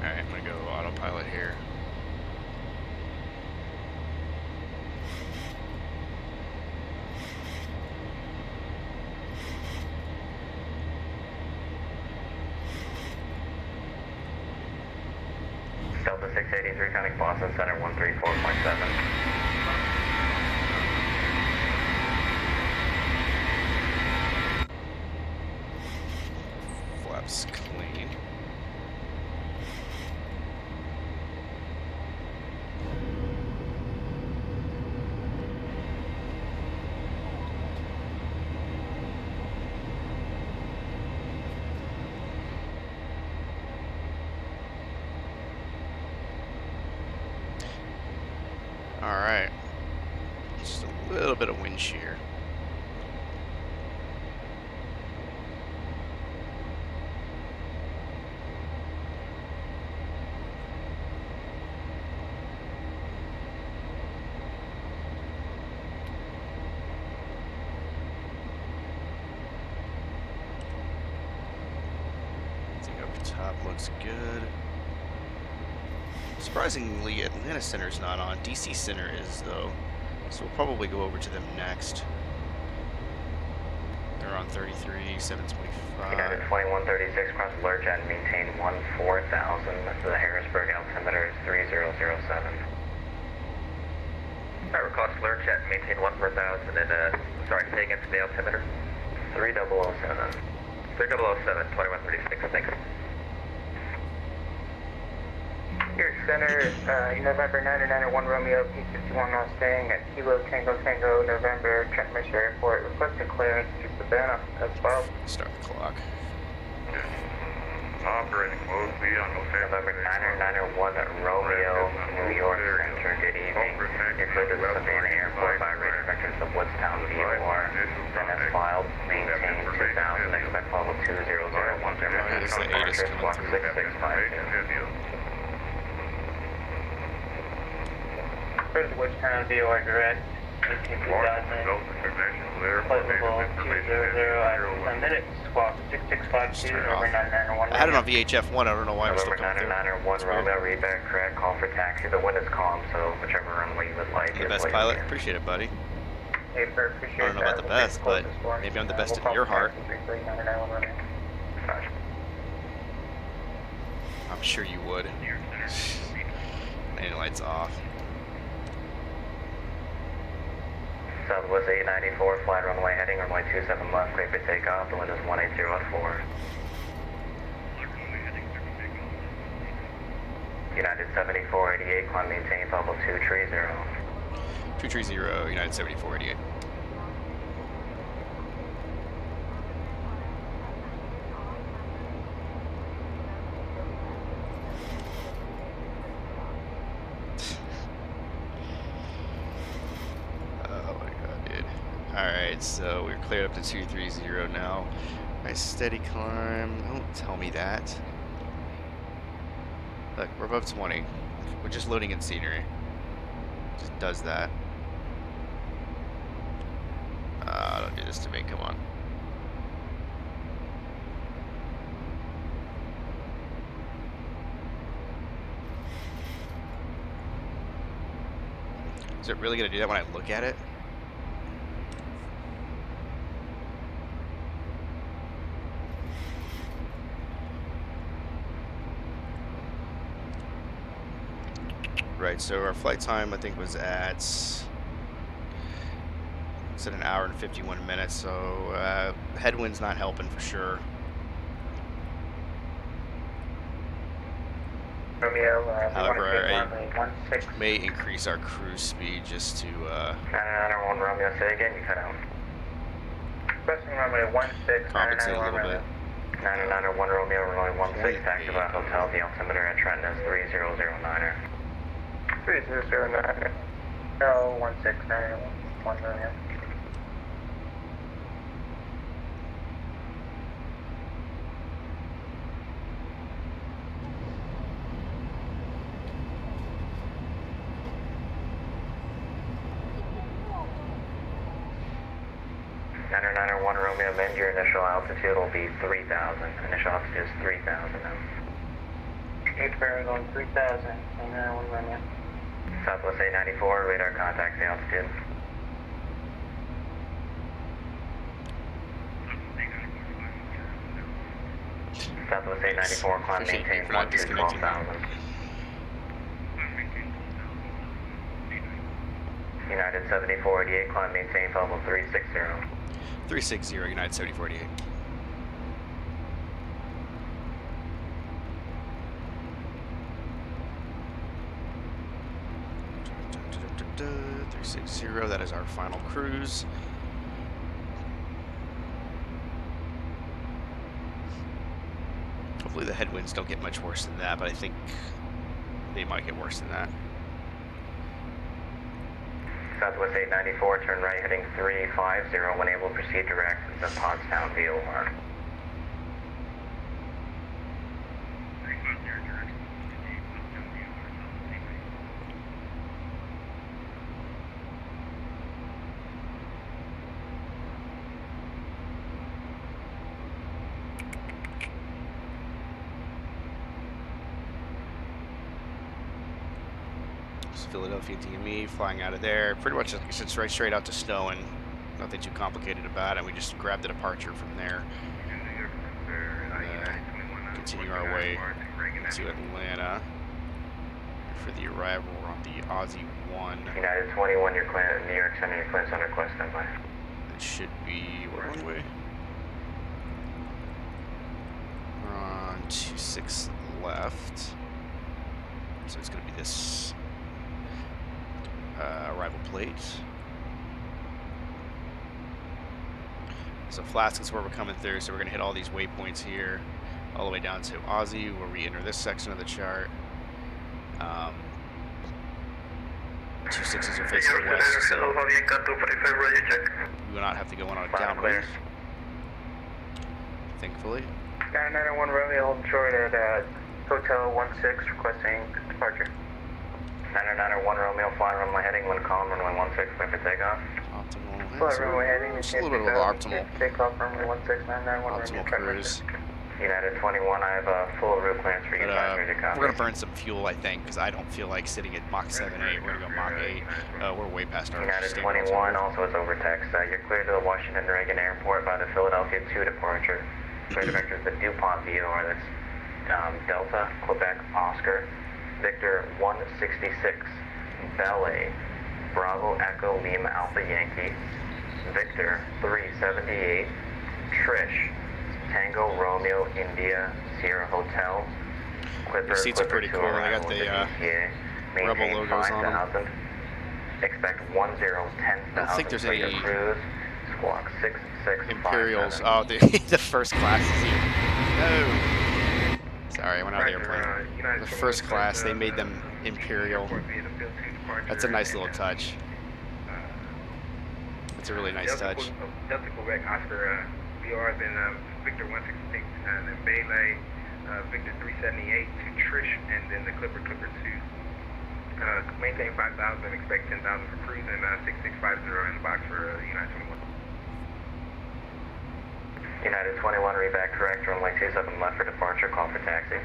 Alright, I'm gonna go autopilot here. Delta 683, counting Boston Center 134.7. Flaps clean. Alright. Just a little bit of wind shear. Up top looks good. Surprisingly, Atlanta Center's not on. DC Center is, though. So we'll probably go over to them next. They're on 33, 725. United 2136, cross alert jet and maintain 14,000. The Harrisburg altimeter is 3007. Alright, cross alert jet, maintain 14,000 and, sorry, say against the altimeter. 3007. 3007, 2136, thanks. Here, Center, November 991 Romeo P51 Mustang at Kilo Tango Tango, November, Trent Mercer Airport. Request a clearance to Savannah as well. Start the clock. Operating mode B on November 991 Romeo, New York Center, good evening. You're cleared to Savannah Airport by radar vectors of Woodstown, VOR. Then as filed, maintain 2000, expect level 20010. This is the 8 is coming Squawk through. 6652. Cleared to Woodstown, VOR direct. 18,000. Flight level 200 at 10 minutes. Squawk 6652, November 991. I had it on VHF 1, I don't know why we're still November coming 991 through. Romeo, read back correct, call for taxi. The wind is calm, so whichever runway you would like. The is best what pilot? you- Appreciate it, buddy. Hey, Bert, appreciate I don't know about that. the We'll best, take but closest for us. maybe I'm the best We'll in call your for heart. taxi 33991 Romeo. Gotcha. I'm sure you would. Landing lights off. Southwest 894, flat runway heading, runway 27 left, clear for takeoff. The wind is 180 at 4. 7488, climb maintain level 230. 230, United 7488. Oh my god, dude. Alright, so we're cleared up to 230 now. Nice steady climb. Don't tell me that. Look, we're above 20. We're just loading in scenery. Just does that. Don't do this to me, come on. Is it really gonna do that when I look at it? Right, so our flight time I think was at an hour and 51 minutes, so headwind's not helping for sure. However, I may increase our cruise speed just to 991 Romeo, say again, you cut out. Requesting runway 16, compensate a little bit. 991 Romeo, runway 16, active at hotel, the altimeter at Trenton is 3009er. 3009er. No, 169, 1 Romeo. One Romeo, amend your initial altitude will be 3,000. Initial altitude is 3,000 now. H-Bearing going 3,000, 991 Romeo. Southwest 894, radar contact the altitude. Southwest 894, climb maintain 12,000. United 7488, climb maintain level 360. 360, United 7048. That is our final cruise. Hopefully the headwinds don't get much worse than that, but I think they might get worse than that. Southwest 894, turn right heading 350, when able proceed direct to Pottstown VOR. Philadelphia DME, flying out of there. Pretty much it's right straight out to Snowing. Nothing too complicated about it. We just grabbed a departure from there. Continue our way to Atlanta. For the arrival, we're on the Aussie 1. United 21, your New York Center, your clearance on request, standby. It should be, what runway? We're on 26 left. So it's going to be this arrival plate. So Flask is where we're coming through, so we're going to hit all these waypoints here, all the way down to Aussie, where we enter this section of the chart. 26s are facing west, so we will not have to go on a downwind, thankfully. 991 Romeo, holding short at Hotel 16, requesting departure. 991 Romeo, flying runway heading, wind calm, runway 16, clear for takeoff. Optimal. Flight runway heading, Just a little bit of optimal. Takeoff runway 16, 991 Optimal Romeo. cruise. United 21, I have a full route clearance for you. We're going to burn some fuel, I think, because I don't feel like sitting at Mach 7-8. We're going to go Mach 8. We're way past our United state 21, rules. also is over text. You're cleared to the Washington Reagan Airport by the Philadelphia 2 departure. Clear to vectors the DuPont VOR, that's Delta, Quebec, Oscar, Victor 166, Ballet, Bravo, Echo, Lima, Alpha, Yankee, Victor 378, Trish, Tango, Romeo, India, Sierra Hotel, Their seats are pretty cool. They got the Rebel logos on them. Expect 10,000. I don't think there's any cruise. Squawk 6657. Imperials. Oh, the first class is here. No. Sorry, I went out of the airplane. The first class, they made them Imperial. That's a nice little touch. It's a really nice touch. Delta Quebec, Oscar VR, then Victor 166, and then Baylay, Victor 378 to Trish, and then the Clipper 2. Maintain 5,000, expect 10,000 for cruise, and 6650 in the box for United 21. United 21, read back correct, runway 27 left for departure, call for taxi.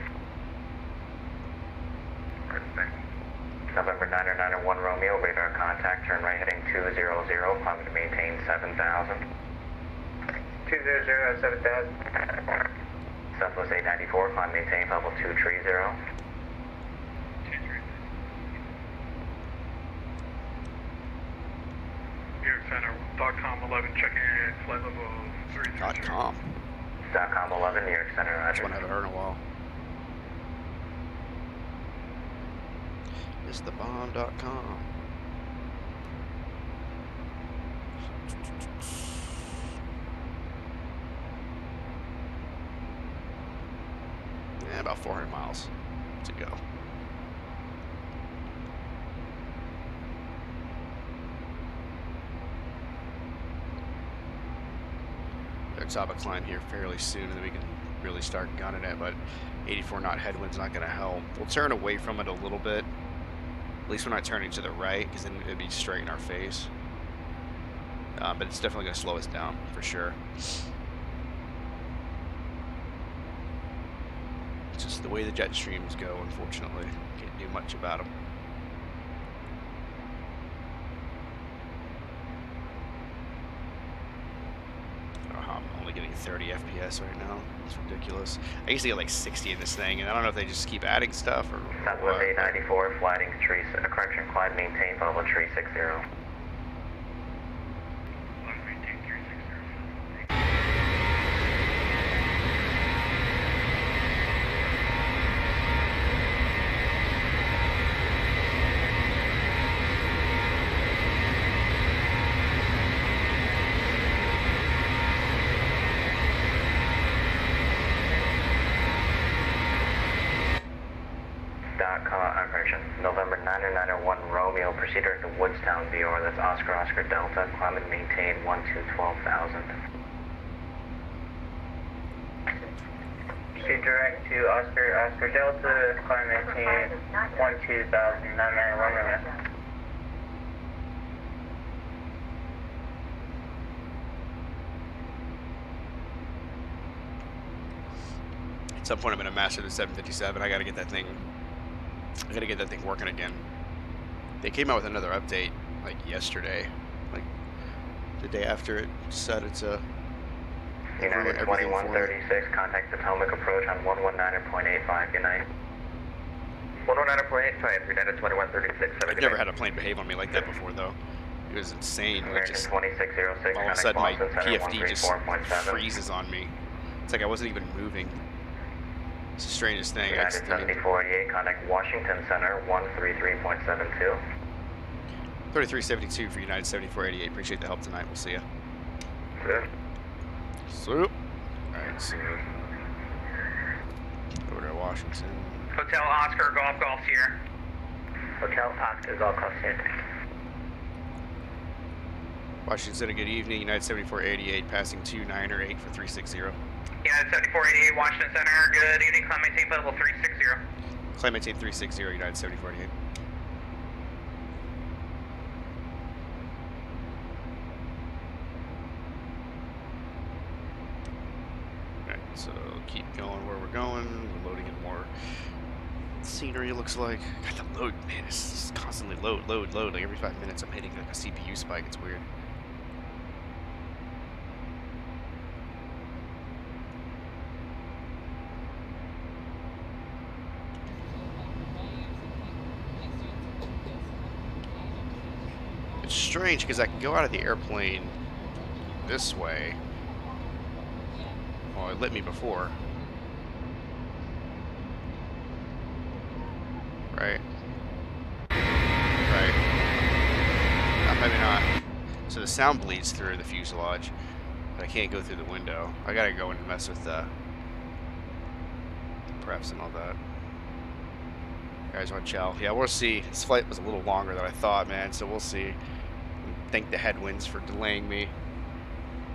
November 991 Romeo, radar contact, turn right heading 200, climbing to maintain 7,000. 200 at 7,000. Southwest 894, climb maintain level 230. Air Center, .com 11, checking in, flight level 330. .com. .com 11, New York Center, That's roger. one I haven't heard in a while. It's the bomb.com. Yeah, about 400 miles to go. Better top a climb here fairly soon, and then we can really start gunning it. But 84 knot headwind's not going to help. We'll turn away from it a little bit. At least we're not turning to the right, because then it'd be straight in our face. But it's definitely going to slow us down for sure. It's just the way the jet streams go, unfortunately. Can't do much about them. I'm only getting 30 FPS right now. It's ridiculous. I used to get like 60 in this thing, and I don't know if they just keep adding stuff or Southwest what. 894, flighting correction, climb maintain level 360. November 991 Romeo, proceed direct to Woodstown VR, that's Oscar Delta, climb and maintain 12,000. Proceed direct to Oscar Delta, climb maintain 12,991 Romeo. At some point I'm going to master the 757. I got to get that thing working again. They came out with another update like yesterday, like the day after it decided to United 2136, contact Potomac approach on 119.85, good night. 119.85, United 2136. I've never had a plane behave on me like that before, though. It was insane. Like American just 2606, all of a sudden my Boston Center PFD just 134.7. freezes on me. It's like I wasn't even moving. It's the strangest thing. United 7488, contact Washington Center 133.72. 3372 for United 7488. Appreciate the help tonight. We'll see you. Good. Swoop. Alright, so over to Washington. Hotel Oscar, Golf here. Hotel Oscar, Golf here. Washington, good evening. United 7488 passing 2908 for 360. United 7488, Washington Center, good evening. Climb maintain level 360. Climb maintain 360, United 7488. Alright, so keep going where we're going. We're loading in more scenery, it looks like. God, the load, man, it's just constantly load. Like every 5 minutes I'm hitting like a CPU spike. It's weird. It's strange because I can go out of the airplane this way. Well, it lit me before. So the sound bleeds through the fuselage, but I can't go through the window. I gotta go and mess with the preps and all that. Guys on Chell. Yeah, we'll see. This flight was a little longer than I thought, man, so we'll see. Thank the headwinds for delaying me.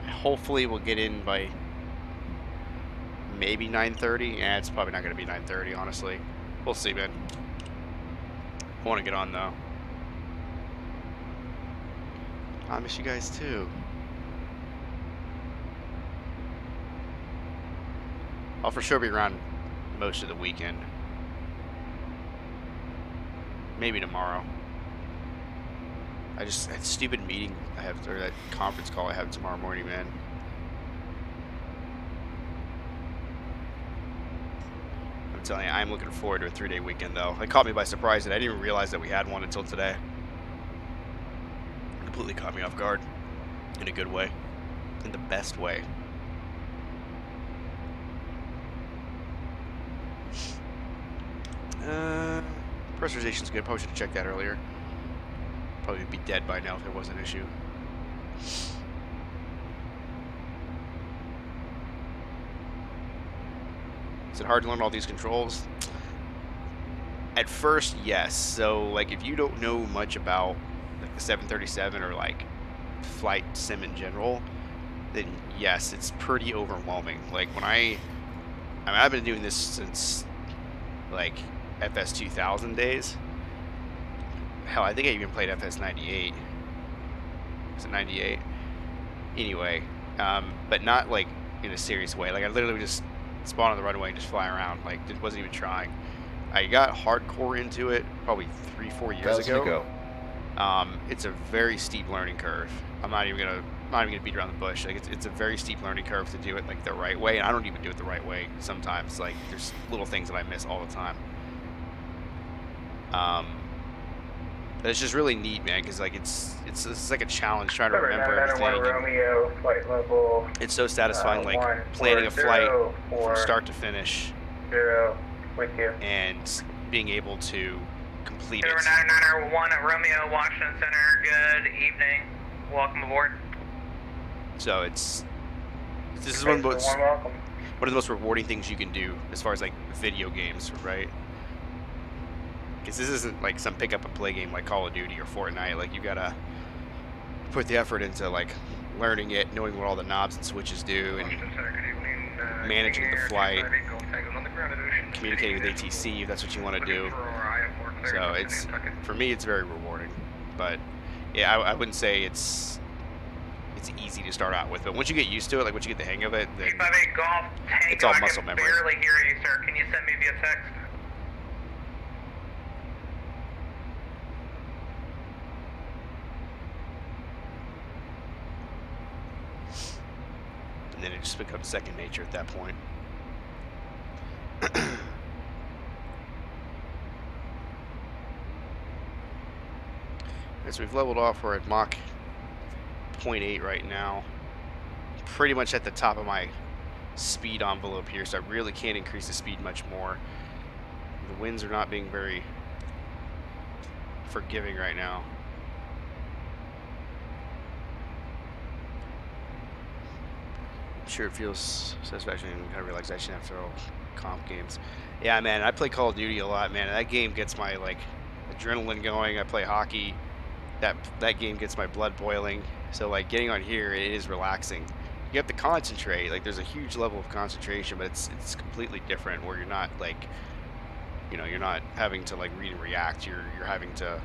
Hopefully we'll get in by maybe 9:30. Yeah, it's probably not going to be 9:30, honestly. We'll see, man. I want to get on, though. I miss you guys, too. I'll for sure be around most of the weekend. Maybe tomorrow. That stupid meeting I have, or that conference call I have tomorrow morning, man. I'm telling you, I'm looking forward to a 3-day weekend, though. It caught me by surprise, and I didn't even realize that we had one until today. It completely caught me off guard. In a good way. In the best way. Pressurization's good. Probably should have checked that earlier. Probably be dead by now if it was an issue. Is it hard to learn all these controls? At first, yes. So, like, if you don't know much about like the 737 or like flight sim in general, then yes, it's pretty overwhelming. Like when I've been doing this since like FS 2000 days. Hell, I think I even played FS 98. Was it 98? Anyway, but not like in a serious way. Like I literally would just spawn on the runway and just fly around. Like it wasn't even trying. I got hardcore into it probably 3-4 years ago. It's a very steep learning curve. I'm not even gonna beat around the bush. Like it's a very steep learning curve to do it like the right way, and I don't even do it the right way sometimes. Like there's little things that I miss all the time. But it's just really neat, man, because like it's like a challenge trying to remember everything. Romeo, flight level. It's so satisfying, like planning a flight from start to finish. 0 with you. And being able to complete it. 991 at Romeo, Washington Center. Good evening. Welcome aboard. So this is one of the most rewarding things you can do as far as like video games, right? Because this isn't like some pick up and play game like Call of Duty or Fortnite. Like you gotta put the effort into like learning it, knowing what all the knobs and switches do, and managing the flight, communicating with ATC if that's what you want to do. So for me it's very rewarding. But yeah, I wouldn't say it's easy to start out with, but once you get used to it, like once you get the hang of it, then it's all muscle memory. I can barely hear you, sir. Can you send me via text? And then it just becomes second nature at that point. As we've leveled off, we're at Mach 0.8 right now. Pretty much at the top of my speed envelope here, so I really can't increase the speed much more. The winds are not being very forgiving right now. I'm sure it feels satisfaction and kind of relaxation after all comp games. Yeah, man, I play Call of Duty a lot, man. That game gets my like adrenaline going. I play hockey. That game gets my blood boiling. So like getting on here, it is relaxing. You have to concentrate. Like there's a huge level of concentration, but it's completely different where you're not like, you know, you're not having to like read and react. You're having to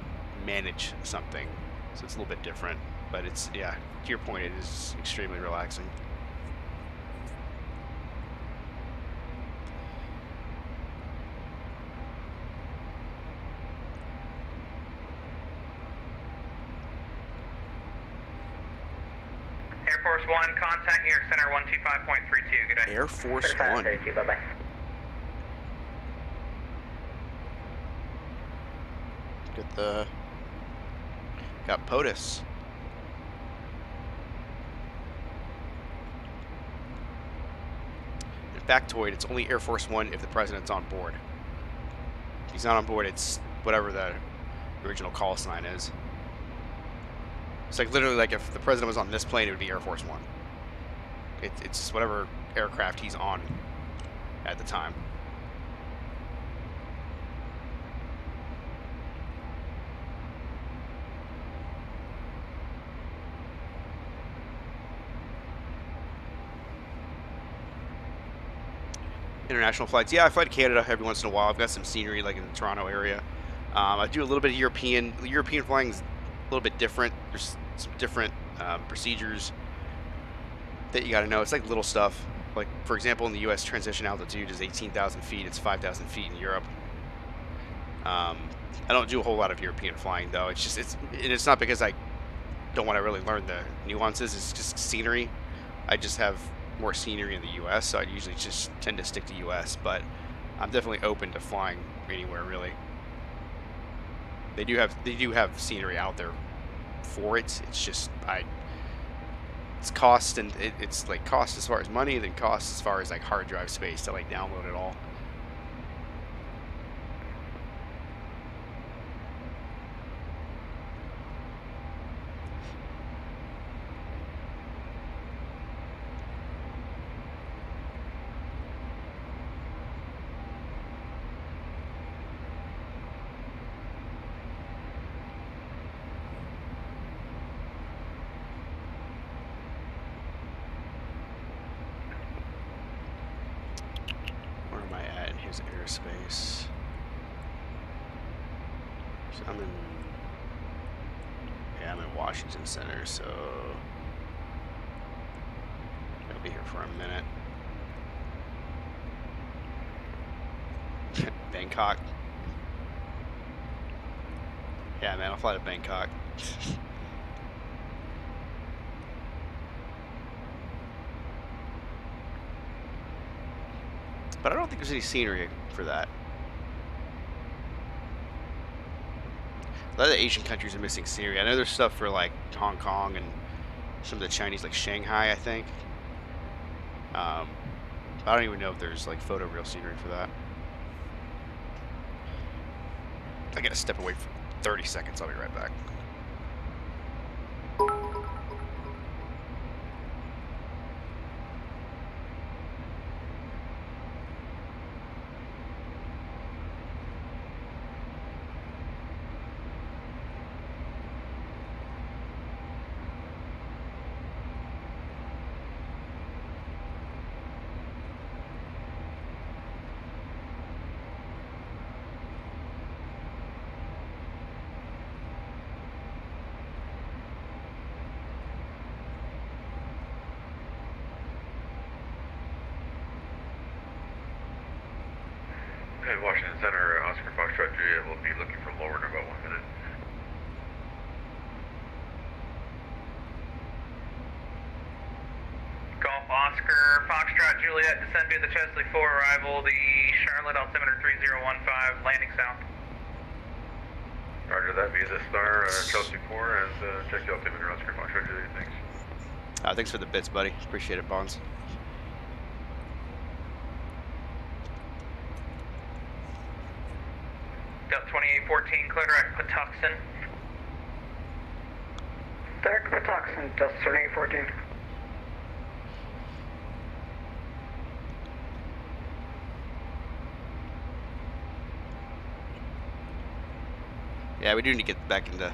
manage something. So it's a little bit different. But it's, yeah, to your point, it is extremely relaxing. Air Force One, contact New York Center 125.32. Good day. Air Force One. Bye-bye. Got POTUS. In factoid, it's only Air Force One if the president's on board. If he's not on board, it's whatever the original call sign is. It's like literally like if the president was on this plane, it would be Air Force One. It's just whatever aircraft he's on at the time. International flights. Yeah, I fly to Canada every once in a while. I've got some scenery like in the Toronto area. I do a little bit of European. European flying is a little bit different. There's some different procedures that you got to know. It's like little stuff. Like, for example, in the U.S., transition altitude is 18,000 feet. It's 5,000 feet in Europe. I don't do a whole lot of European flying, though. It's not because I don't want to really learn the nuances. It's just scenery. I just have more scenery in the U.S., so I usually just tend to stick to U.S., but I'm definitely open to flying anywhere, really. They do have scenery out there for it. It's just it's cost, and it's like cost as far as money, and then cost as far as like hard drive space to like download it all. Where am I at? Here's airspace. So I'm in Washington Center, so I'll be here for a minute. Bangkok. Yeah, man, I'll fly to Bangkok. But I don't think there's any scenery for that. A lot of the Asian countries are missing scenery. I know there's stuff for like Hong Kong and some of the Chinese, like Shanghai, I think. I don't even know if there's like photoreal scenery for that. I gotta step away for 30 seconds. I'll be right back. Hey, Washington Center, Oscar Foxtrot Juliet will be looking for lower in about 1 minute. Golf Oscar Foxtrot Juliet, descend via the Chesley 4 arrival, the Charlotte altimeter 3015, landing south. Roger that, via the Star, Chelsea 4, and check the altimeter, Oscar Foxtrot Juliet, thanks. Thanks for the bits, buddy. Appreciate it, Bonds. Delta 2814, clear direct Patuxent. Direct Patuxent, Delta 2814. Yeah, we do need to get back into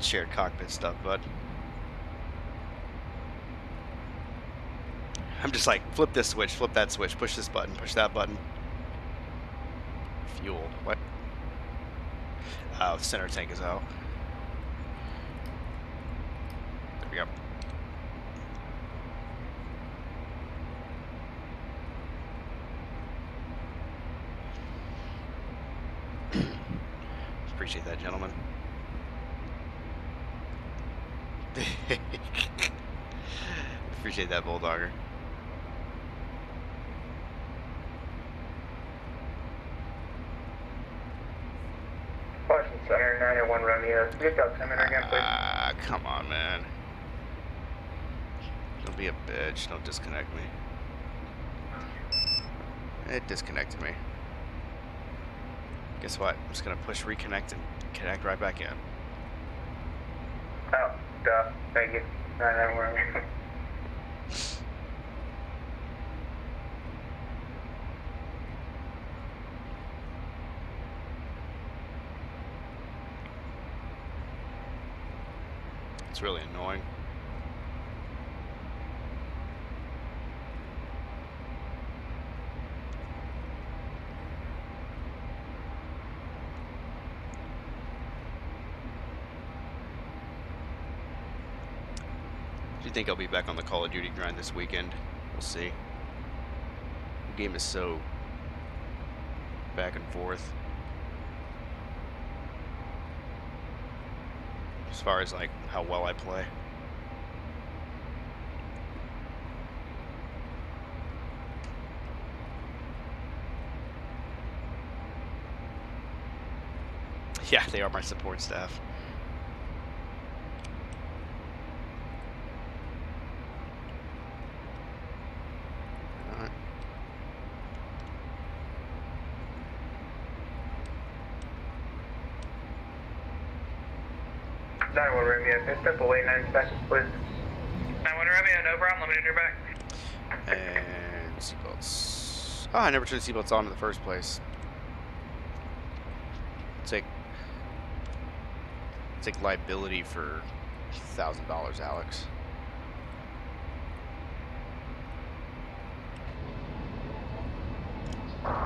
shared cockpit stuff, bud. I'm just like, flip this switch, flip that switch, push this button, push that button. Fuel. What? Oh, the center tank is out. There we go. Appreciate that, gentlemen. Appreciate that, Bulldogger. Washington Center, 901 Romeo. Get the altimeter again, please. Come on, man. Don't be a bitch. Don't disconnect me. It disconnected me. Guess what? I'm just gonna push reconnect and connect right back in. Oh, Stop. Thank you. 991 Romeo. It's really annoying. Do you think I'll be back on the Call of Duty grind this weekend? We'll see. The game is so back and forth. As far as like how well I play. Yeah, they are my support staff. Alright. 91 Romeo. Step away 9 seconds, please. 91 Romeo, no problem. Let me in your back. And seatbelts. Oh, I never turned seatbelts on in the first place. Take liability for $1,000, Alex.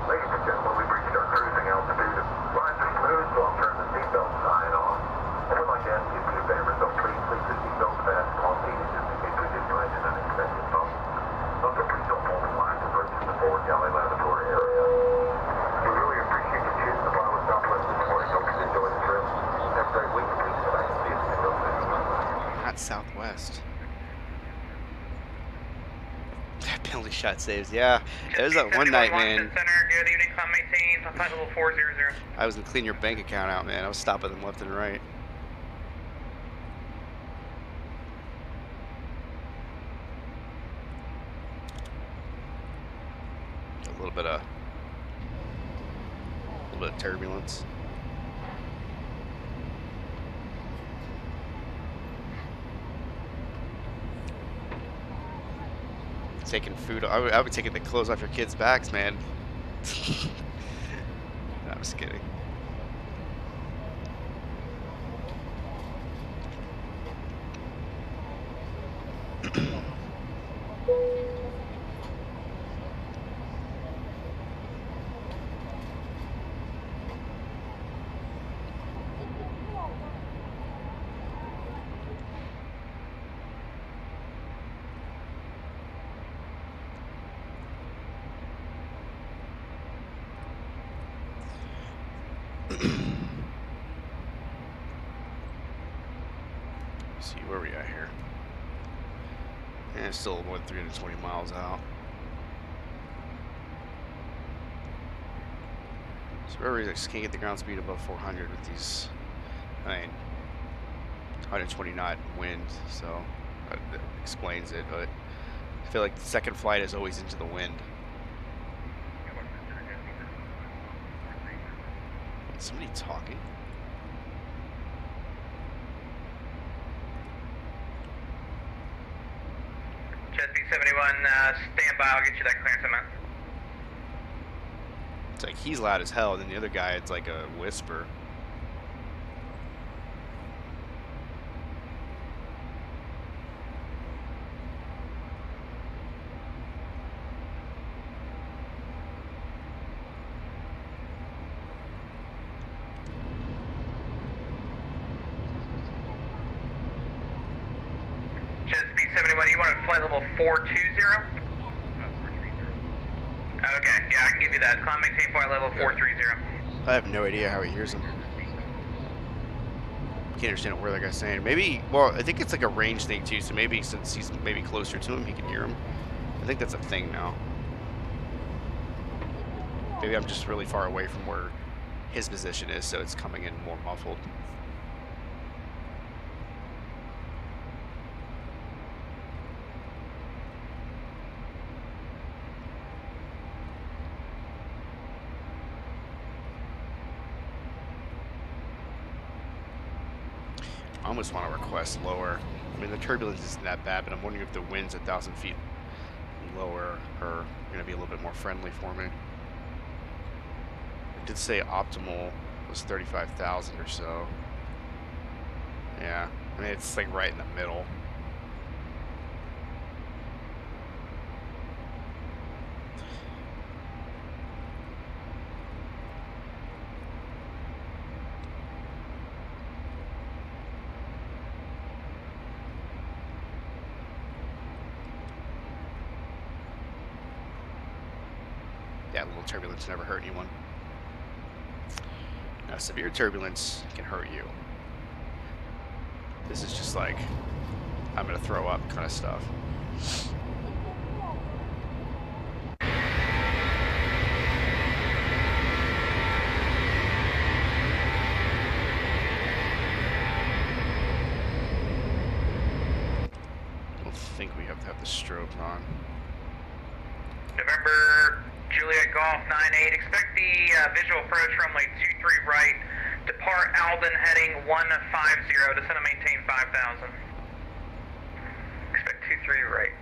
Ladies and gentlemen, we've reached our cruising altitude. Lines are smooth, so I'll turn the seatbelt sign on. I would like to ask you a few favors, so please keep the seatbelt fastened on seated just in case we get you into an unexpected bump. Also, please don't pull the line to bridge in the forward galley laboratory area. We really appreciate you choosing to fly with Southwest this morning. Hope you enjoy the trip. Have a great week. Please come back and see us in the Not Southwest. Penalty shot saves. Yeah, it was that one night, man. Center, good evening, climb 18, on flight level 400. I was gonna clean your bank account out, man. I was stopping them left and right. A little bit of turbulence. Taking food. I would be taking the clothes off your kids' backs, man. No, I'm just kidding. See where we at here. And it's still more than 320 miles out. So where I just can't get the ground speed above 400 with these. I mean, 120 knot wind, so that explains it. But I feel like the second flight is always into the wind. Is somebody talking? Chesapeake 71, stand by, I'll get you that clearance amount. It's like he's loud as hell, and then the other guy, it's like a whisper. Chesapeake 71, you want to flight level 420? Okay, yeah, I can give you that. Climb maintain flight level 430. I have no idea how he hears him. Can't understand what the guy's saying. Maybe, well, I think it's like a range thing too, so maybe since he's maybe closer to him, he can hear him. I think that's a thing now. Maybe I'm just really far away from where his position is, so it's coming in more muffled. almost want to request lower. I mean, the turbulence isn't that bad, but I'm wondering if the wind's 1,000 feet lower are going to be a little bit more friendly for me. It did say optimal was 35,000 or so. Yeah, I mean, it's like right in the middle. Yeah, a little turbulence never hurt anyone. Now, severe turbulence can hurt you. This is just like, I'm gonna throw up kind of stuff. I don't think we have to have the strobe on. November Juliet Golf 98, expect the visual approach runway 23 right, depart Alden heading 150, descend and maintain 5,000. Expect 23 right.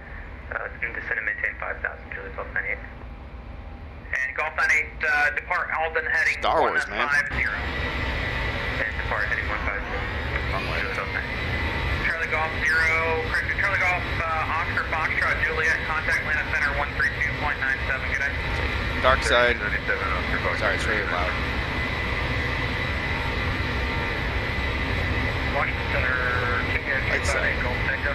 Descend and maintain 5,000, Juliet Golf 98. And Golf 98, depart Alden heading Star Wars, 150. man. And depart heading 150. Wrong way. Juliet Golf 98. Charlie Golf 0, correct, Charlie Golf Oscar Foxtrot Juliet, contact Atlanta Center 132.97, good day. Dark side. Sorry, it's really loud. Washington Center, Right side. 258 Golf Tango.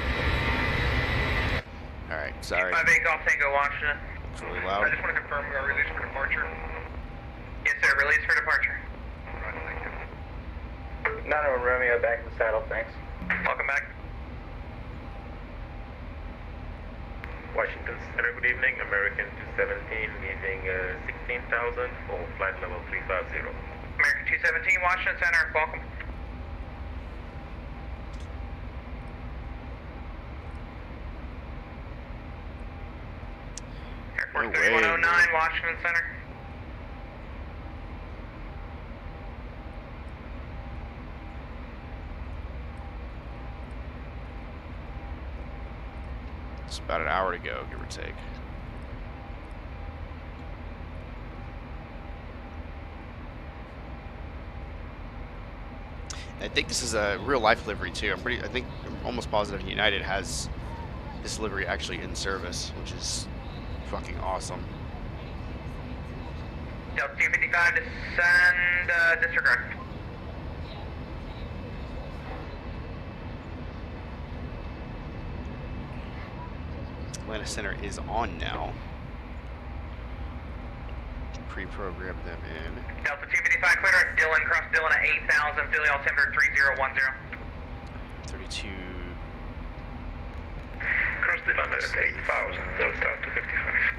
Alright, sorry. 258 Golf Tango, Washington. It's really I loud. just want to confirm we are released for departure. Yes, sir, release for departure. Right, thank you. 901 Romeo, back in the saddle, thanks. Welcome back. Washington Center, good evening. American 217 leaving 16,000 for flight level 350. American 217, Washington Center, welcome. Air Force No way. 3109, Washington Center. It's about an hour to go, give or take. I think this is a real life livery too. I'm almost positive United has this livery actually in service, which is fucking awesome. Delta 255, descend, disregard. Atlanta Center is on now. Pre-program them in. Delta 255, clear direct Dillon, cross Dillon at 8,000, Philly altimeter 3010. 32. Cross the limit at 8,000, Delta 255.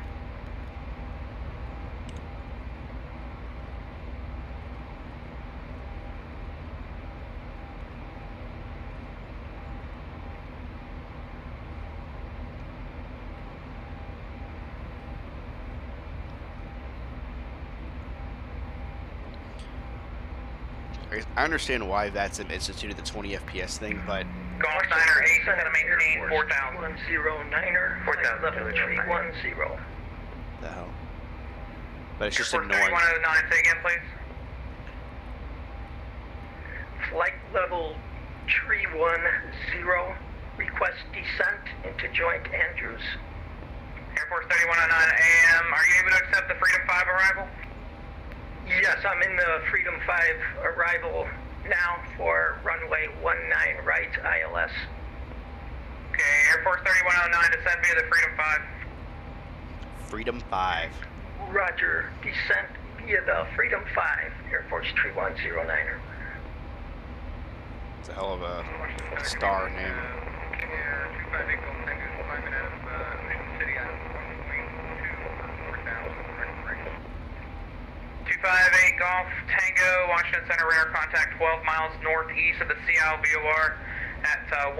I understand why Vatsim instituted the 20 FPS thing, but Golf Niner 8, descend and maintain 4,000. 109er, 4,000, level 310. the hell. But it's just Air Force annoying. 3109, say again, please. Flight level 310, request descent into Joint Andrews. Air Force 3109 AM, are you able to accept the Freedom 5 arrival? Yes, I'm in the Freedom 5 arrival now for runway 19 right, ILS. Okay, Air Force 3109, descend via the Freedom 5. Freedom 5. Roger, descent via the Freedom 5, Air Force 3109er. It's a hell of a star name. King Air 258 Golf Tango, climbing out of Mission City on 1.2, 4,000, right. 258 Golf Tango, Washington Center, radar contact 12 miles northeast of the CL VOR at 15,000,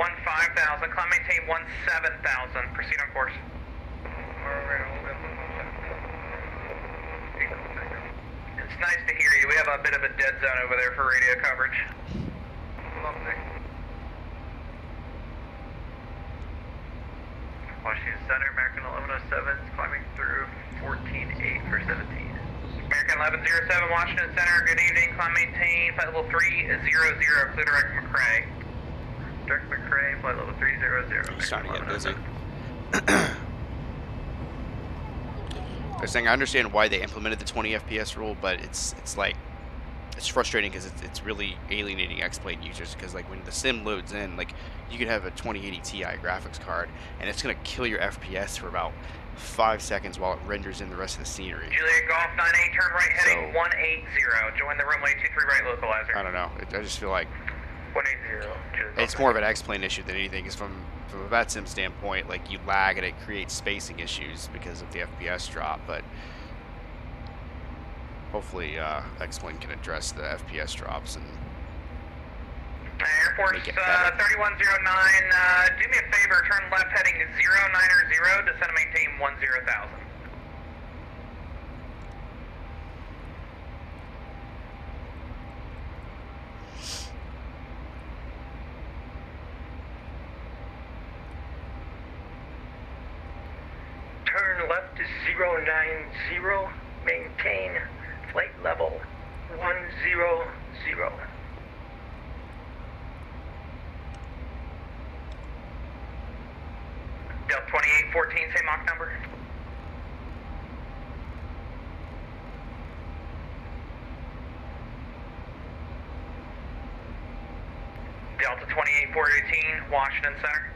climb maintain 17,000, proceed on course. It's nice to hear you. We have a bit of a dead zone over there for radio coverage. Washington Center, American 1107 is climbing through 14.8 for 17. American 1107, Washington Center, good evening, climb maintain, flight level 300, clear direct McRae. Direct McRae, flight level 300. He's starting to get busy. I was saying I understand why they implemented the 20 FPS rule, but it's like it's frustrating because it's really alienating Xplane users, because like when the sim loads in, like you could have a 2080 Ti graphics card and it's gonna kill your FPS for about 5 seconds while it renders in the rest of the scenery. Juliet Golf 98, turn right heading 180. Join the runway 23 right localizer. I don't know. I just feel like 180. it's more of an Xplane issue than anything. Because from a Vatsim standpoint, like you lag and it creates spacing issues because of the FPS drop. But hopefully Xplane can address the FPS drops and Airport's make it better. 3109, do me a favor, turn left heading 090, descend and maintain 10,000. Turn left to 090, maintain flight level 100. Delta 2814, same Mach number. Delta 28418, Washington Center.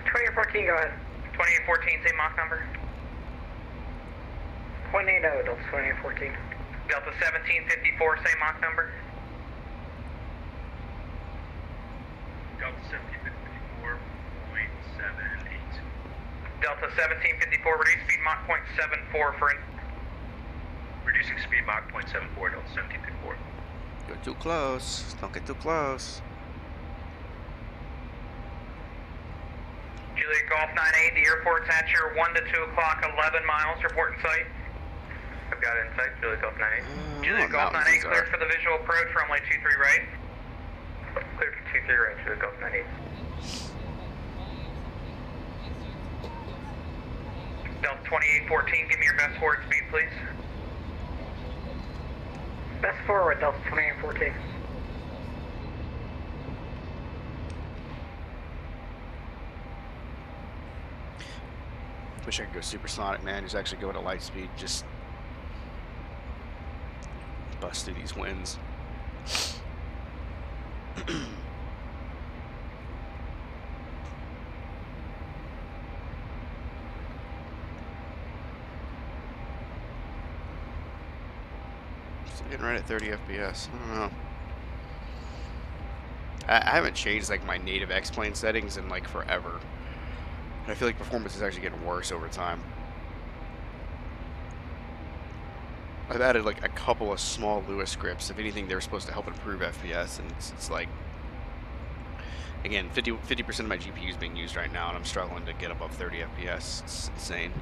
2814, go ahead. 2814, same Mach number. 180, Delta 2814. Delta 1754, same Mach number. Delta 1754.78. Delta 1754, reduce speed Mach 0.74 for reducing speed Mach 0.74, Delta 1754. You're too close. Don't get too close. Juliet Golf 98, the airport's at your 1 to 2 o'clock, 11 miles, report in sight. I've got it in sight, Juliet Golf 98. Juliet Golf 98, cleared for the visual approach, runway 23 right. Cleared for 23 right, Juliet Golf 98. Delta 2814, give me your best forward speed, please. Best forward, Delta 2814. Wish I could go supersonic, man. Just actually go at a light speed. Just bust through these winds. Still getting right at 30 FPS. I don't know. I haven't changed like my native Xplane settings in like forever. I feel like performance is actually getting worse over time. I've added like a couple of small Lewis scripts. If anything, they're supposed to help improve FPS, and it's like, again, 50% of my GPU is being used right now, and I'm struggling to get above 30 FPS. It's insane.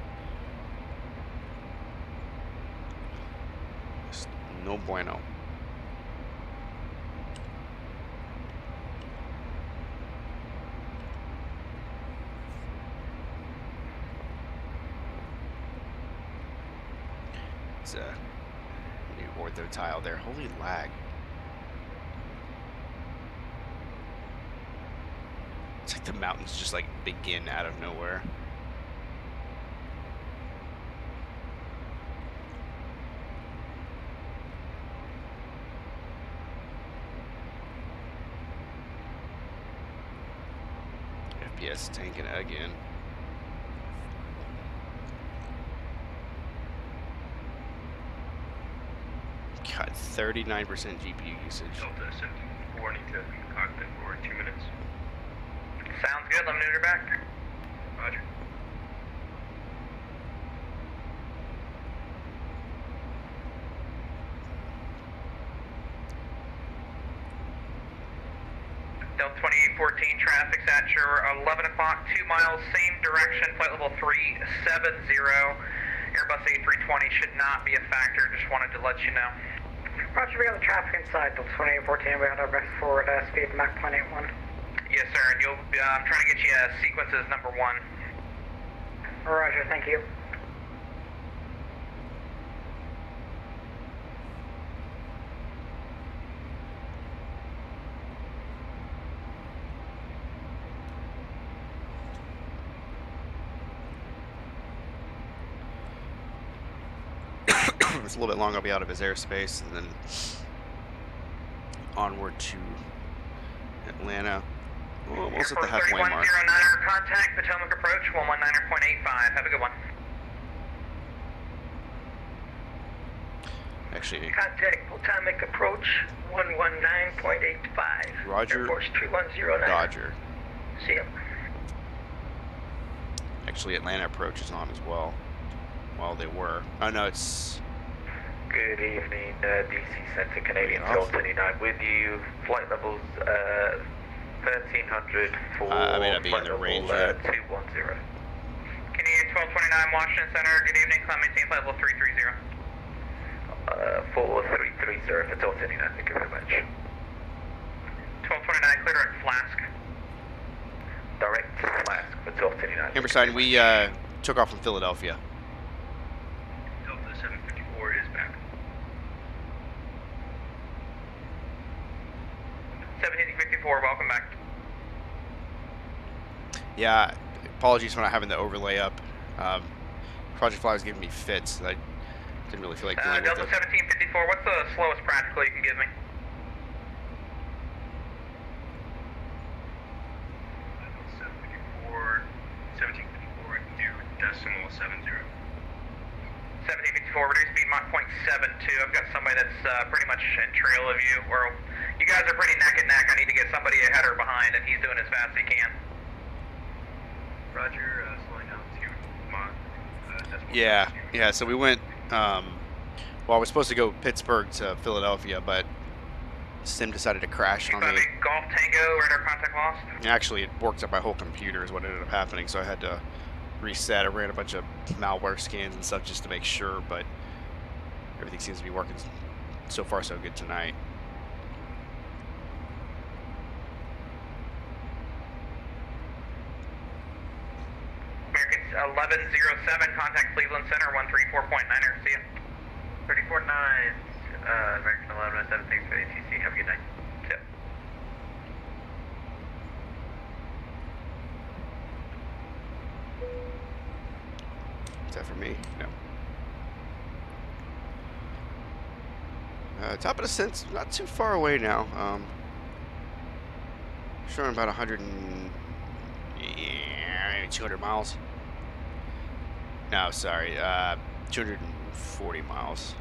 Just no bueno. It's a new ortho tile there. Holy lag. It's like the mountains just like begin out of nowhere. FPS tanking again. God, 39% GPU usage. Delta 74, need to cockpit for 2 minutes. Sounds good, let me know you're back. Roger. Delta 2814, traffic's at your 11 o'clock, 2 miles, same direction, flight level 370. Airbus A320 should not be a factor, just wanted to let you know. Roger, we got the traffic inside, Delta 2814, we had our best forward speed, Mach 0.81. Yes, sir, and you'll, I'm trying to get you sequences number 1. Roger, thank you. It's a little bit long. I'll be out of his airspace, and then onward to Atlanta. We're almost at the halfway mark. 3109er contact, Potomac approach, 119.85. Have a good one. Actually, Contact Potomac approach, 119.85. Roger. Air Force 3109. Dodger. See ya. Actually, Atlanta approach is on as well. Well, they were. Oh no, it's. Good evening, DC Center, Canadian Yeah. 1229 with you. Flight levels 1300 for I may not be in flight the level range yet. 210. Canadian 1229 Washington Center, good evening, climb maintain flight level 330. For 330 for 1229, thank you very much. 1229, clear direct Flask. Direct Flask for 1229. Ampersand, we took off from Philadelphia. Delta 754 is back. 1754, welcome back. Yeah, apologies for not having the overlay up. Project Fly was giving me fits. I didn't really feel like dealing Delta with it. 1754, what's the slowest practical you can give me? Delta 754, 1754, new decimal 70. 1754, reduce speed Mach 0.72. I've got somebody that's pretty much in trail of you, or you guys are pretty neck and neck. I need to get somebody ahead or behind, and he's doing as fast as he can. Roger, slowing down to Mach. Yeah. So we went. Well, I was supposed to go Pittsburgh to Philadelphia, but Sim decided to crash on me. Golf Tango, radar contact lost. Actually, it worked up my whole computer is what ended up happening, so I had to reset. I ran a bunch of malware scans and stuff just to make sure, but everything seems to be working so far so good tonight. American 1107, contact Cleveland Center, 134.9er, see ya. 34.9, American 1107, thanks for the ATC, have a good night. See ya. Is that for me? No. Top of the Ascent's not too far away now. Showing about 100 and... yeah, maybe 200 miles. No, sorry, 240 miles.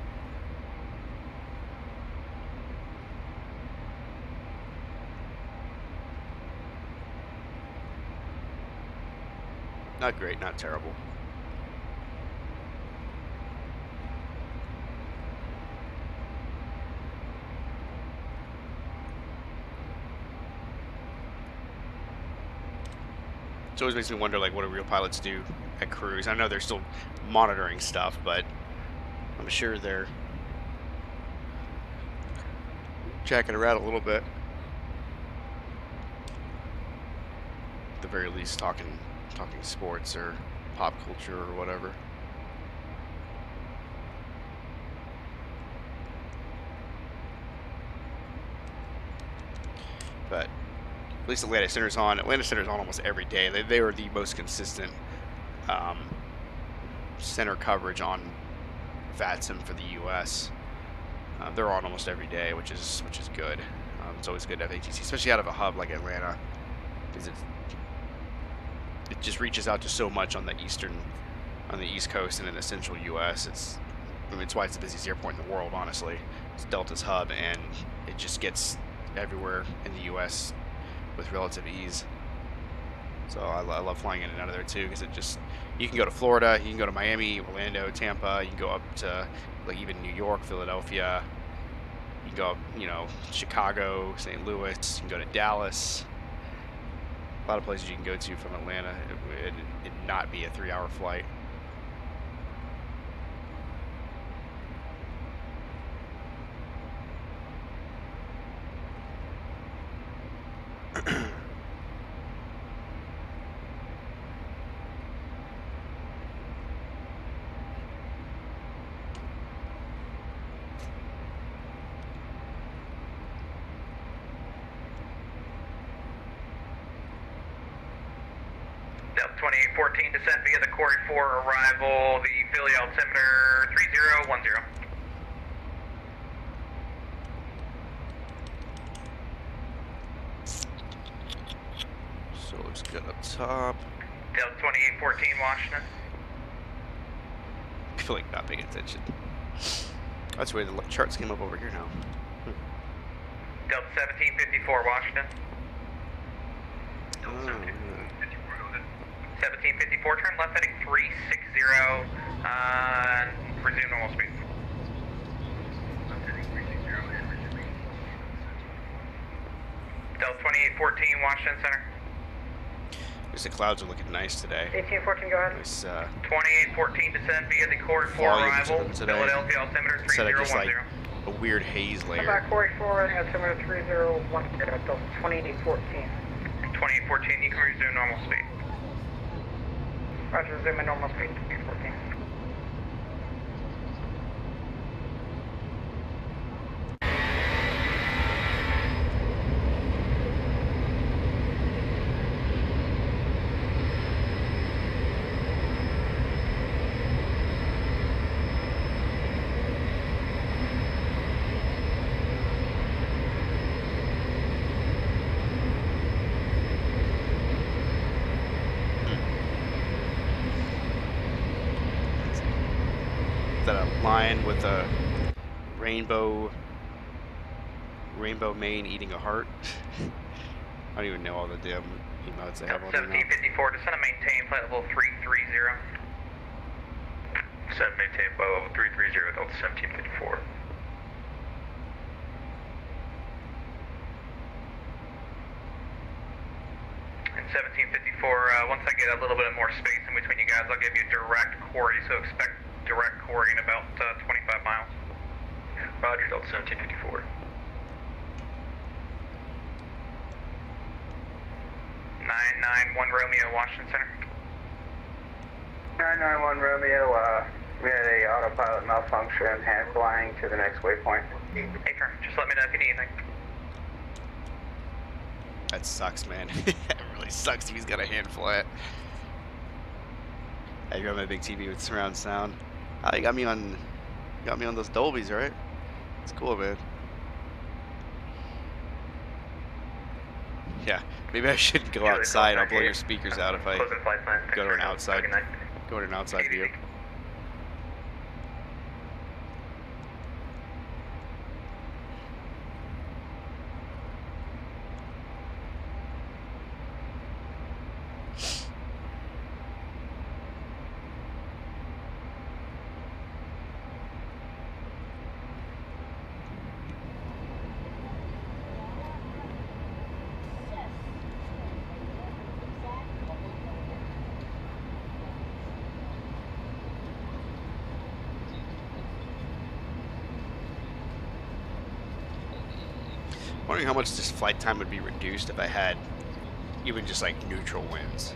Not great, not terrible. It always makes me wonder, like, what do real pilots do at cruise? I know they're still monitoring stuff, but I'm sure they're jacking around a little bit. At the very least, talking sports or pop culture or whatever. But at least Atlanta Center's on. Atlanta Center's on almost every day. They are the most consistent center coverage on Vatsim for the U.S. They're on almost every day, which is good. It's always good to have ATC, especially out of a hub like Atlanta, because it just reaches out to so much on the East Coast and in the central U.S. It's why it's the busiest airport in the world. Honestly, it's Delta's hub, and it just gets everywhere in the U.S. with relative ease. So I love flying in and out of there too, because you can go to Florida, you can go to Miami, Orlando, Tampa, you can go up to like even New York, Philadelphia, you can go up, Chicago, St. Louis, you can go to Dallas. A lot of places you can go to from Atlanta. It'd not be a 3-hour flight. Delta 2814, descend via the Corey 4 arrival, the Philly altimeter 3010. So it looks good up top. Delta 2814, Washington. I feel like not paying attention. That's weird, the charts came up over here now. Delta 1754, Washington. 1754, turn left heading 360, resume normal speed. Delta 2814, Washington Center. Because the clouds are looking nice today. 1814, go ahead. Nice, 2814, descend via the Corey 4 volumes arrival, of them today. Philadelphia altimeter Instead of just 3010. like a weird haze layer. Back Corey 4, altimeter 3010, Delta 2814. 2814, you can resume normal speed. Roger, resume at normal speed, 2814. Is that a lion with a rainbow mane eating a heart? I don't even know all the damn emotes they have on there now. 1754, descend and maintain flight level 330. Descend, maintain flight level 330, Delta 1754. And 1754, once I get a little bit more space in between you guys, I'll give you direct Corey, so expect direct Corey in about 25 miles. Roger, Delta 1754. 991 Romeo, Washington Center. 991 Romeo, we had a autopilot malfunction, hand flying to the next waypoint. Hey, Kern, just let me know if you need anything. That sucks, man. That really sucks if he's got a hand flat. I got my big TV with surround sound. Oh, you got me on those Dolbys, right? It's cool, man. Yeah, maybe I shouldn't go outside. I'll blow your speakers out if I go to an outside view. Wondering how much this flight time would be reduced if I had even just like neutral winds.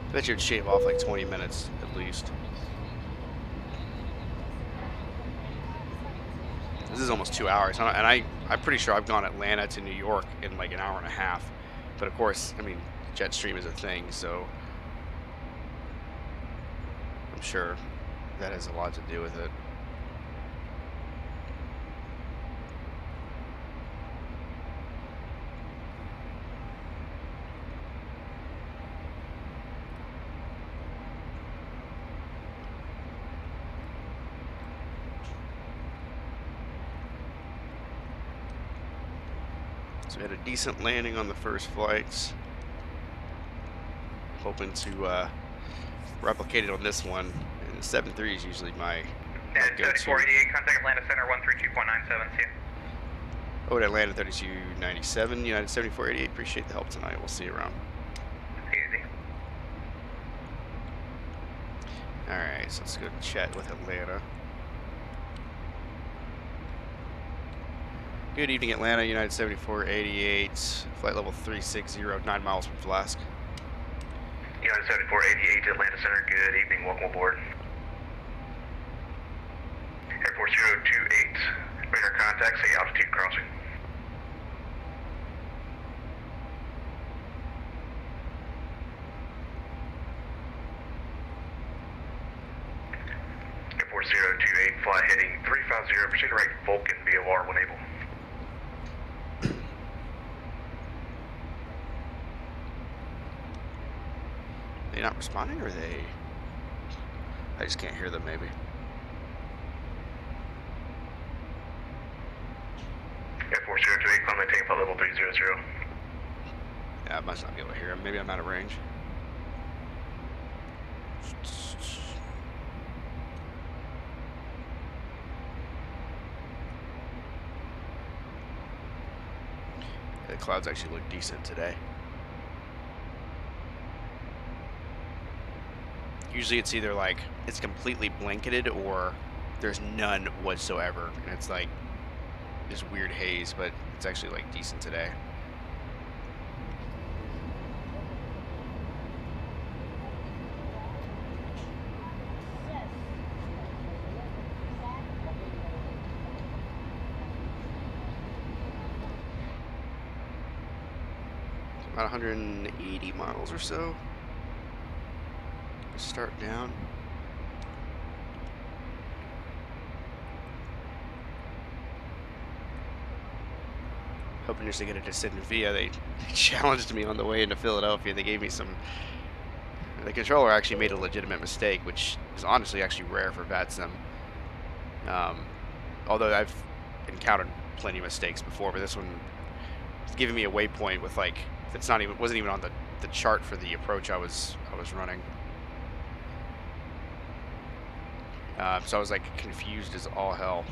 I bet you it'd shave off like 20 minutes at least. This is almost 2 hours, and I'm pretty sure I've gone Atlanta to New York in like an hour and a half. But of course, I mean, Jetstream is a thing, so I'm sure that has a lot to do with it. So we had a decent landing on the first flights. Hoping to replicate it on this one. And 7.3 is usually my go-to. 3488, contact Atlanta Center 132.97, see ya. Oh, at Atlanta 3297, United 7488. Appreciate the help tonight. We'll see you around. Easy. Alright, so let's go chat with Atlanta. Good evening, Atlanta, United 7488, flight level 360, 9 miles from Flask. United 7488 to Atlanta Center, good evening, welcome aboard. Air Force 028, radar contact, say altitude crossing. 4028, fly heading 350, proceed to right Vulcan, VOR when able. They not responding, or they? I just can't hear them, maybe. Air 4028, climb maintain flight level 300. Yeah, I must not be able to hear them. Maybe I'm out of range. The clouds actually look decent today. Usually it's either like it's completely blanketed or there's none whatsoever, and it's like this weird haze, but it's actually like decent today. About 180 miles or so. Start down. Hoping just to get a descent via. They challenged me on the way into Philadelphia. They gave me some. The controller actually made a legitimate mistake, which is honestly actually rare for Vatsim. Although I've encountered plenty of mistakes before, but this one is giving me a waypoint with like it's not even wasn't even on the chart for the approach I was running. So I was like confused as all hell.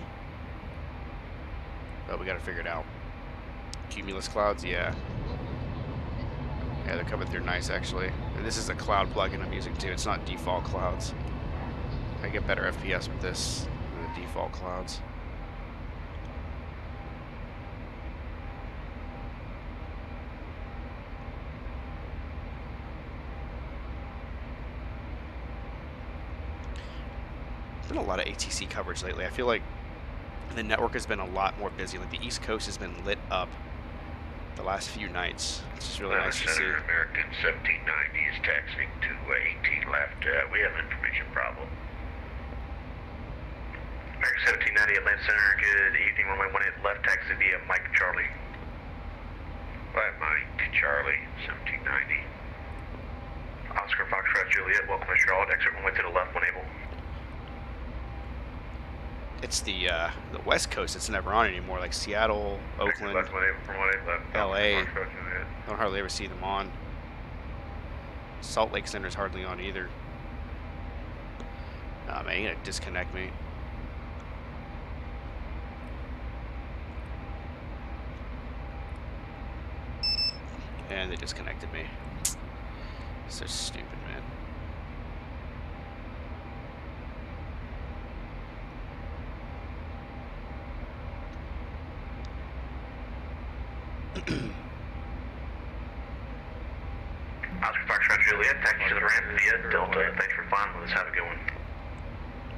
But we got to figure it out. Cumulus clouds, yeah. Yeah, they're coming through nice actually. And this is a cloud plugin I'm using too. It's not default clouds. I get better FPS with this than the default clouds. Been a lot of ATC coverage lately. I feel like the network has been a lot more busy. Like the East Coast has been lit up the last few nights. It's just really nice to see. American 1790 is taxiing to 18 left. We have an information problem. American 1790 Atlanta Center, good evening. Runway 18 left, taxi via Mike Charlie. Flight Mike Charlie, 1790. Oscar Foxtrot Juliet, welcome to Charlotte. Exit runway to the left when able. It's the West Coast that's never on anymore, like Seattle, Oakland, LA. I don't hardly ever see them on. Salt Lake Center's hardly on either. Nah, man, you're gonna disconnect me. And they disconnected me. So stupid, man. Oscar Foxtrot Juliet, taxi to the ramp via Delta. Thanks for flying with us. Have a good one.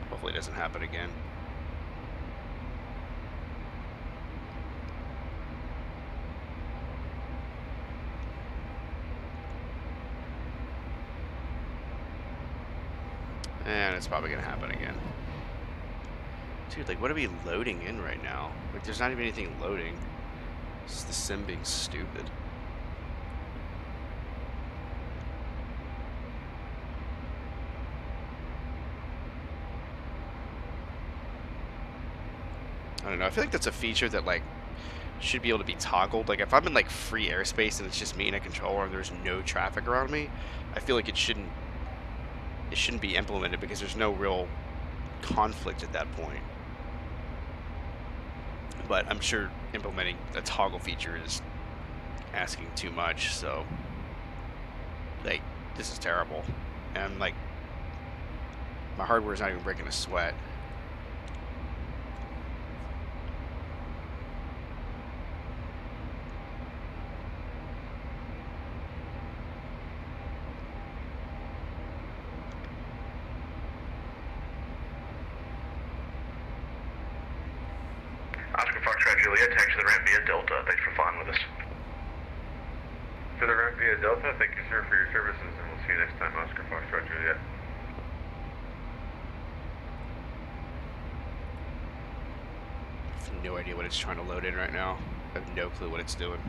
Hopefully it doesn't happen again. And it's probably gonna happen again. Dude, like, what are we loading in right now? Like, there's not even anything loading. It's the sim being stupid. I don't know. I feel like that's a feature that, like, should be able to be toggled. Like, if I'm in, like, free airspace and it's just me and a controller and there's no traffic around me, I feel like it shouldn't be implemented because there's no real conflict at that point. But I'm sure implementing a toggle feature is asking too much, so like this is terrible. And like my hardware is not even breaking a sweat. Oscar Foxtrot Juliet, taxi to the ramp via Delta. Thanks for flying with us. To the ramp via Delta, thank you, sir, for your services, and we'll see you next time, Oscar Foxtrot Juliet. no idea what it's trying to load in right now. I have no clue what it's doing.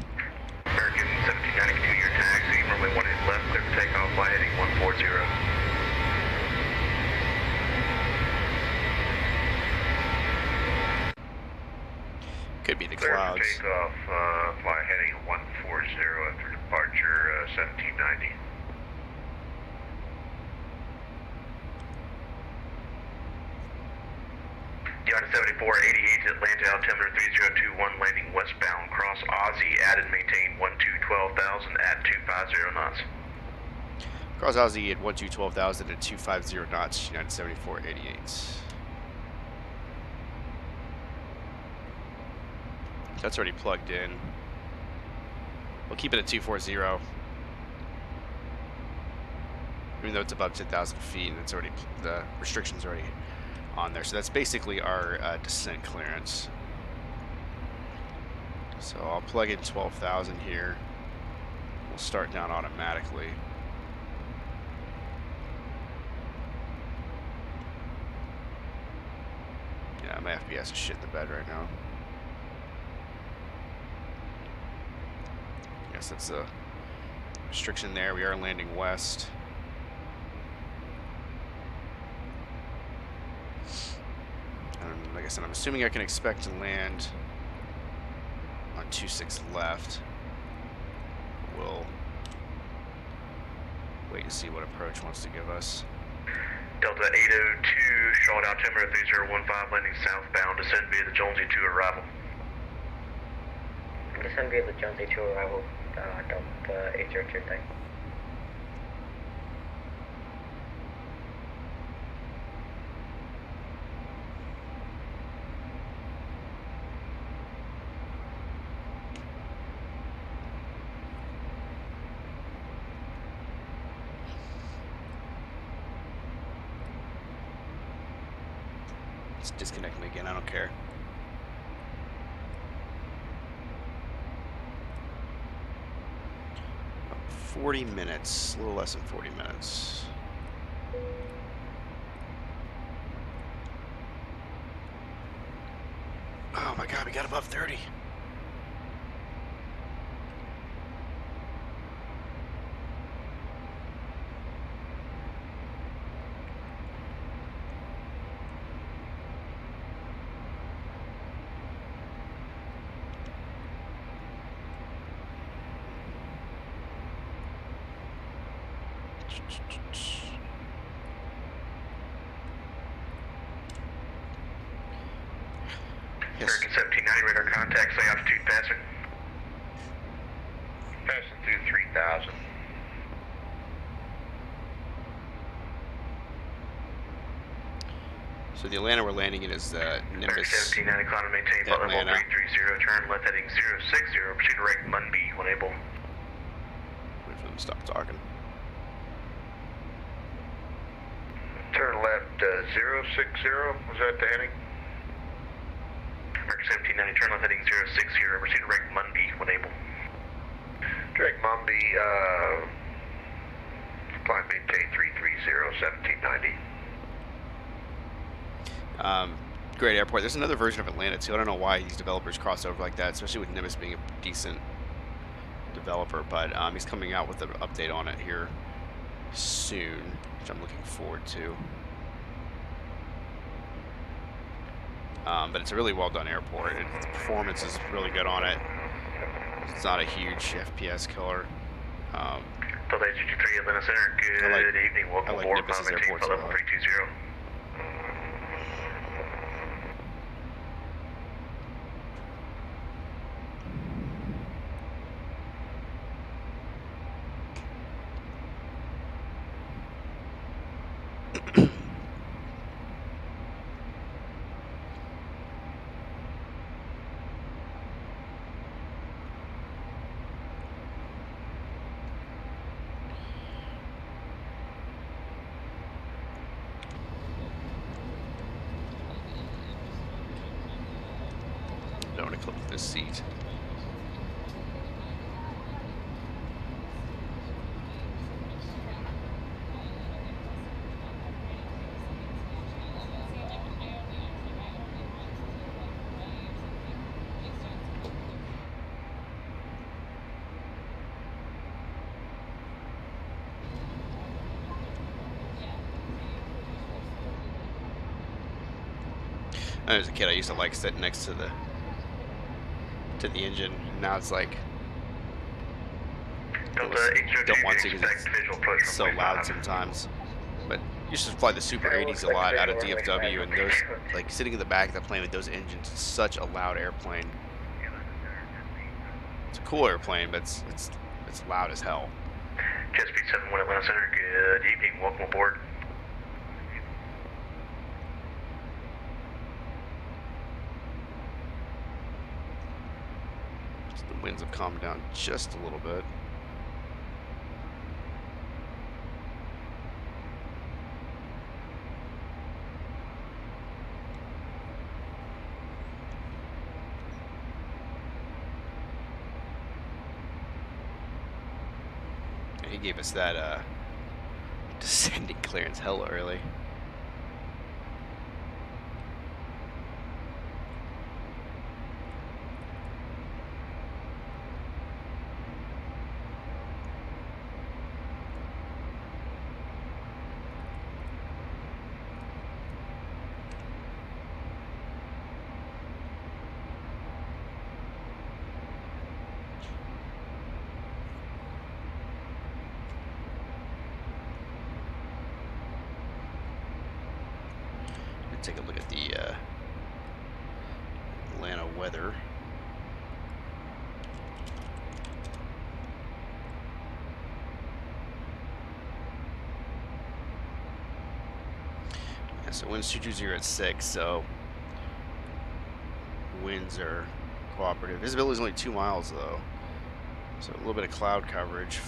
American 1792, your taxi, runway 18 left, clear for takeoff, fly heading 140. Could be the Clear for clouds. takeoff, fly heading 140 after departure, 1790. Yacht 7488, Atlanta altimeter 3021, landing westbound, cross Aussie, add and maintain 12,000 at 250 knots. Cross Aussie at 12,000 at 250 knots, United 7488. That's already plugged in. We'll keep it at 240. Even though it's above 10,000 feet and it's already, the restriction's already on there. So that's basically our descent clearance. So I'll plug in 12,000 here. We'll start down automatically. Yeah, my FPS is shit in the bed right now. Yes, that's a restriction there. We are landing west. And like I said, I'm assuming I can expect to land on 26 left. We'll wait and see what approach wants to give us. Delta 802, Charlotte altimeter 3015, landing southbound, descend via the Jonesy 2 arrival. Descend via the Jonesy 2 arrival, Delta 802, thank you. Let's disconnect me again, I don't care. About 40 minutes, a little less than 40 minutes. Oh my god, we got above 30. American 1790, radar contact, say altitude passing. Passing through 3,000. So the Atlanta we're landing in is American Nimbus 1790, climb and maintain, butler Atlanta. 1330, turn left heading 060, proceed to right Munby, when able. Wait for them to stop talking. Turn left, 060, was that the heading? American 1790, turn left heading 060, proceed to right Munby, when able. Direct Mumby, climb maintain 330, 1790. Great airport. There's another version of Atlanta too. I don't know why these developers cross over like that, especially with Nimbus being a decent developer. But he's coming out with an update on it here soon, which I'm looking forward to. But it's a really well done airport. The performance is really good on it. It's not a huge FPS killer. Delta 823, Atlanta Center, good evening. Welcome aboard, Nimbus's climb maintain, airports a level lot. 320. Don't want to clip this seat. As a kid, I used to like sitting next to the engine. Now it's like Delta almost 802, don't you want can to because expect it's visual approach so from loud 5. sometimes. But you should fly the Super I will 80s a expect lot out of visual runway 5 DFW, and from those, 302. like sitting in the back of the plane with those engines, it's such a loud airplane. It's a cool airplane, but it's loud as hell. Jet speed 71 Atlanta Center, good evening, welcome aboard. So the winds have calmed down just a little bit. He gave us that descending clearance hella early. Take a look at the Atlanta weather. Yeah, so winds 220 at 6, so winds are cooperative. Visibility is only 2 miles though, so a little bit of cloud coverage.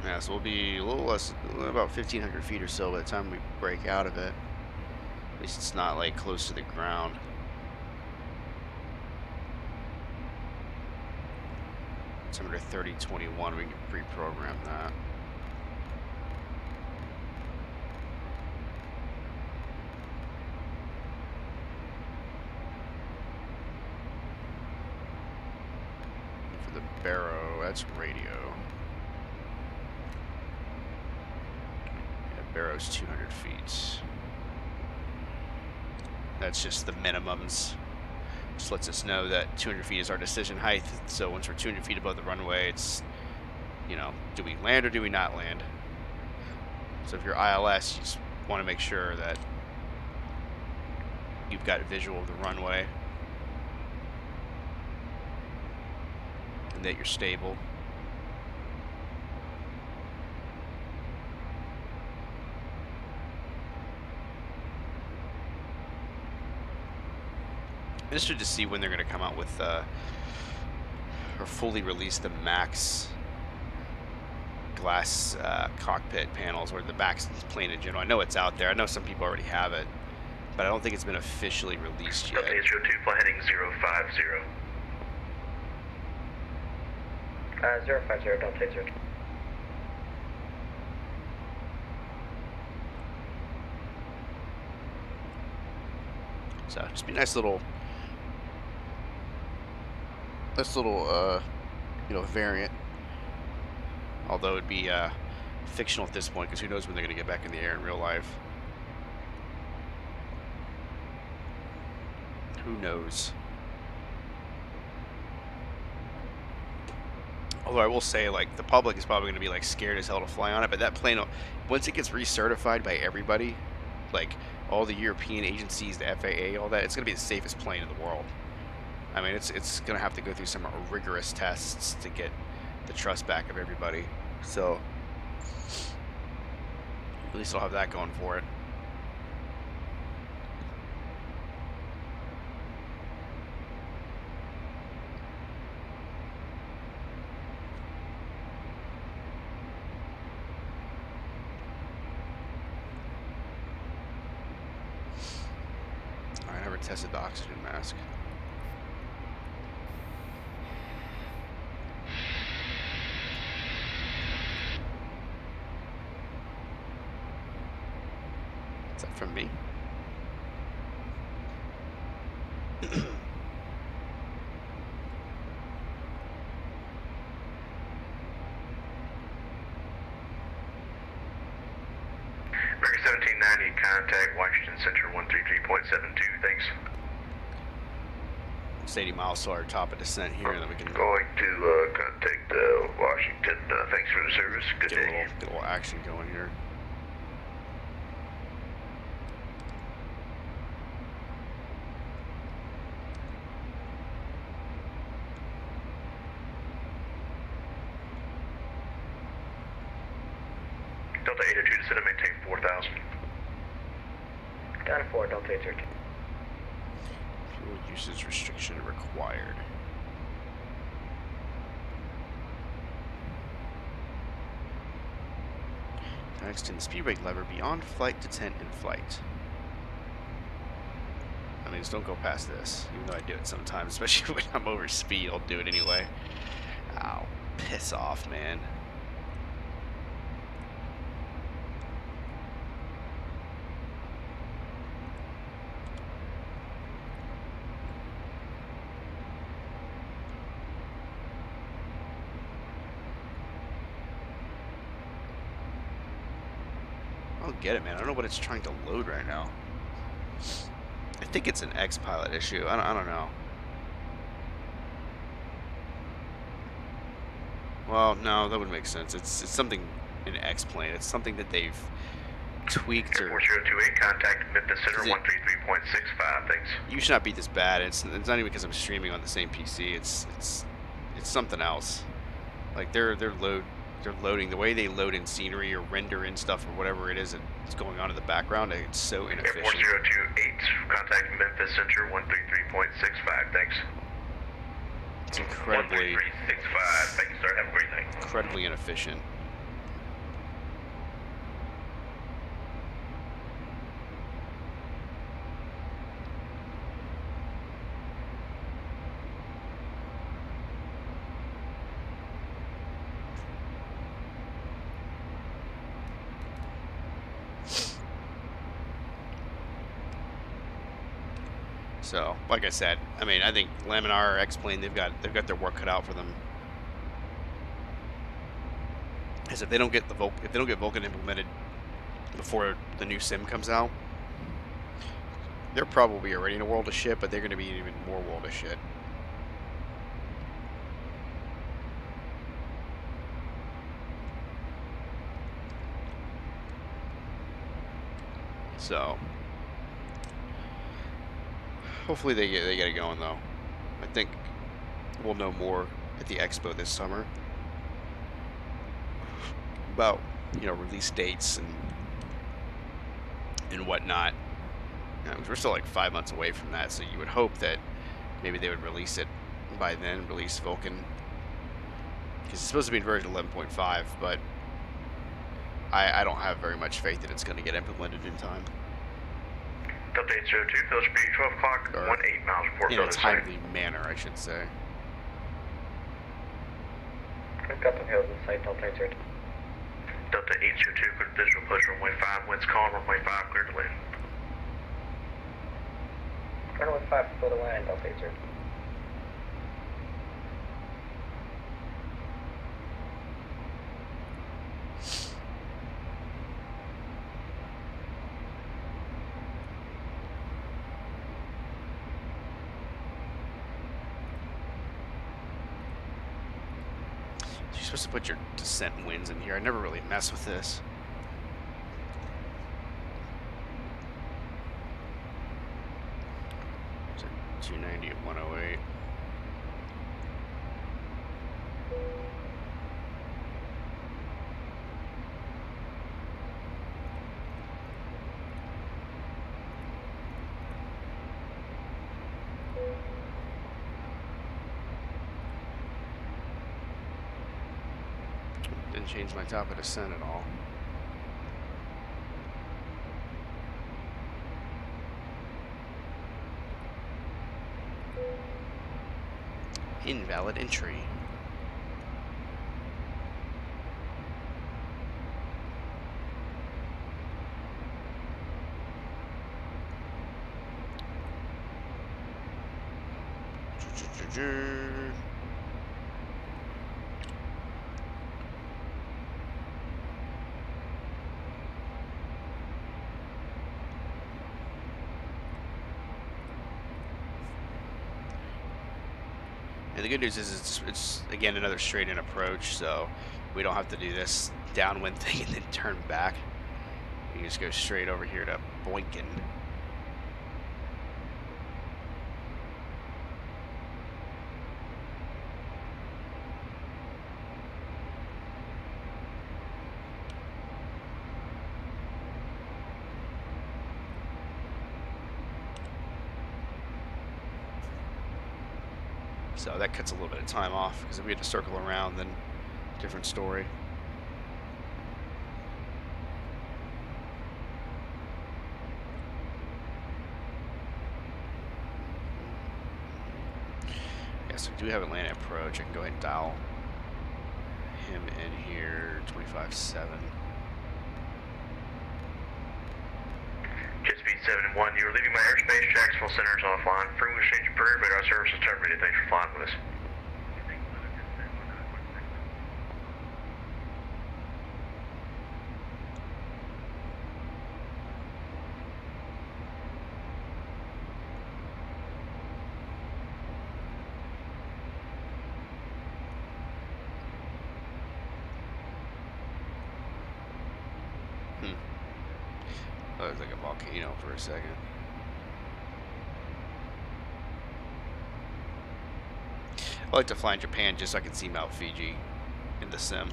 Yeah, so we'll be a little less, about 1,500 feet or so by the time we break out of it. At least it's not like close to the ground. It's under 3021, we can pre-program that. For the Barrow, that's radio. Barrow's 200 feet. That's just the minimums. Just lets us know that 200 feet is our decision height. So once we're 200 feet above the runway, it's, you know, do we land or do we not land? So if you're ILS, you just want to make sure that you've got a visual of the runway and that you're stable. Interested to see when they're going to come out with or fully release the Max glass cockpit panels, or the Max plane in general. I know it's out there. I know some people already have it, but I don't think it's been officially released yet. Delta 802, fly heading 050. 050, Delta 802. So just be a nice little you know, variant. Although it'd be fictional at this point, because who knows when they're going to get back in the air in real life. Who knows? Although I will say, like, the public is probably going to be like scared as hell to fly on it, but that plane, once it gets recertified by everybody, like all the European agencies, the FAA, all that, it's going to be the safest plane in the world. I mean, it's going to have to go through some rigorous tests to get the trust back of everybody. So at least I'll have that going for it. I never tested the oxygen mask. Is that from me? 1790, contact Washington Center 133.72, thanks. It's 80 miles to our top of descent here, and then we can Going to contact Washington. Thanks for the service. Good day. get a little action going here. Delta 802 descend and maintain 4,000. Down 4, Delta 802. Fuel usage restriction required. Extend the speed brake lever beyond flight detent in flight. I mean, just don't go past this, even though I do it sometimes, especially when I'm over speed, I'll do it anyway. Ow, piss off, man. I don't get it, man. I don't know what it's trying to load right now. I think it's an X-Pilot issue. I don't know. Well, no, that would make sense. It's something in Xplane. It's something that they've tweaked or... 4028, contact Memphis Center 133.65, thanks. You should not be this bad. It's not even because I'm streaming on the same PC. It's something else. Like they're loading the way they load in scenery or render in stuff or whatever it is that's going on in the background. It's so inefficient. 4028, contact Memphis Center 133.65, thanks. It's incredibly 133.65, thank you, sir. Have a great night. Incredibly inefficient. So, like I said, I mean, I think Laminar or Xplane, they've got their work cut out for them. Because if they don't get Vulkan implemented before the new sim comes out, they're probably already in a world of shit, but they're going to be in even more world of shit. So, hopefully they get it going though. I think we'll know more at the expo this summer about, you know, release dates and whatnot. You know, 'cause we're still like 5 months away from that, so you would hope that maybe they would release it by then, release Vulkan. Because it's supposed to be in version 11.5, but I don't have very much faith that it's going to get implemented in time. Delta 802, field speed 12 o'clock, 18 miles, report. In a timely manner, I should say. We've got the hills in sight, Delta 802. Delta 802, good visual push, runway 5, winds calm, runway 5, clear to land. Runway 5, clear to land, Delta 802. You're supposed to put your descent winds in here. I never really mess with this. It's a 290 at 108. Didn't change my top of descent at all. Invalid entry. And the good news is it's again another straight in approach, so we don't have to do this downwind thing and then turn back. You just go straight over here to Boynton. So that cuts a little bit of time off, because if we had to circle around, then different story. Yes, we do have Atlanta approach. I can go ahead and dial him in here, 25-7. Jet speed 7-1, you are leaving my airspace, Jacksonville Center is offline. Frequency change approved, radar service is terminated. Thanks for flying with us. That looks like a volcano for a second. I like to fly in Japan just so I can see Mount Fiji in the sim.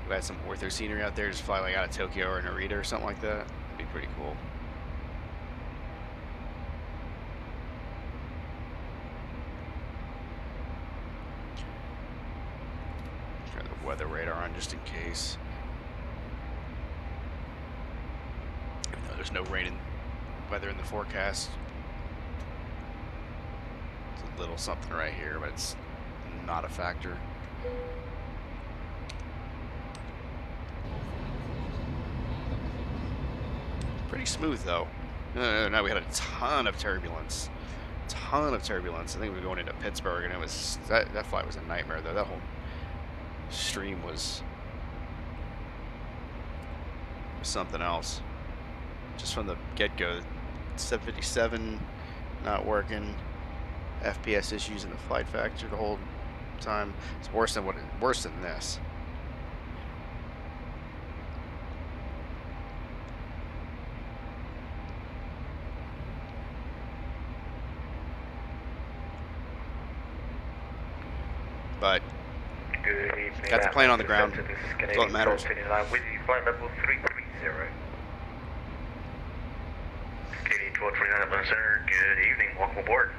If I had some ortho scenery out there, just fly like out of Tokyo or Narita or something like that. That'd be pretty cool. Turn the weather radar on just in case. Even though there's no rain and weather in the forecast. It's a little something right here, but it's not a factor. Pretty smooth though. No, we had a ton of turbulence. I think we were going into Pittsburgh, and it was that flight was a nightmare though. That whole stream was something else. Just from the get-go, 757 not working, FPS issues in the flight factor the whole time. It's worse than this. But Good evening. got the plane on the ground. That's all that matters. With you, flight level 330. Canadian 1229 Atlanta Center, good evening, welcome aboard.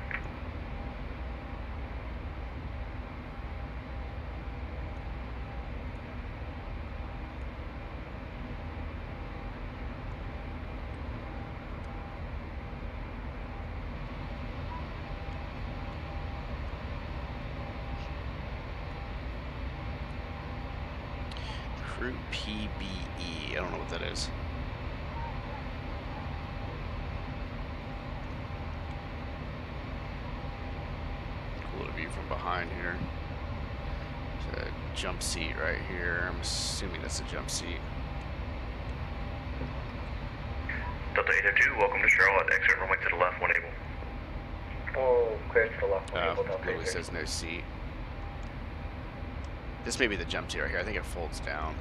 Crew PBE. I don't know what that is. Cool view from behind here. There's a jump seat right here. I'm assuming that's a jump seat. Delta 802, welcome to Charlotte. Exit runway to the left, one able. Oh, clear to the left, one able, Delta Literally says no seat. This may be the jump seat right here. I think it folds down.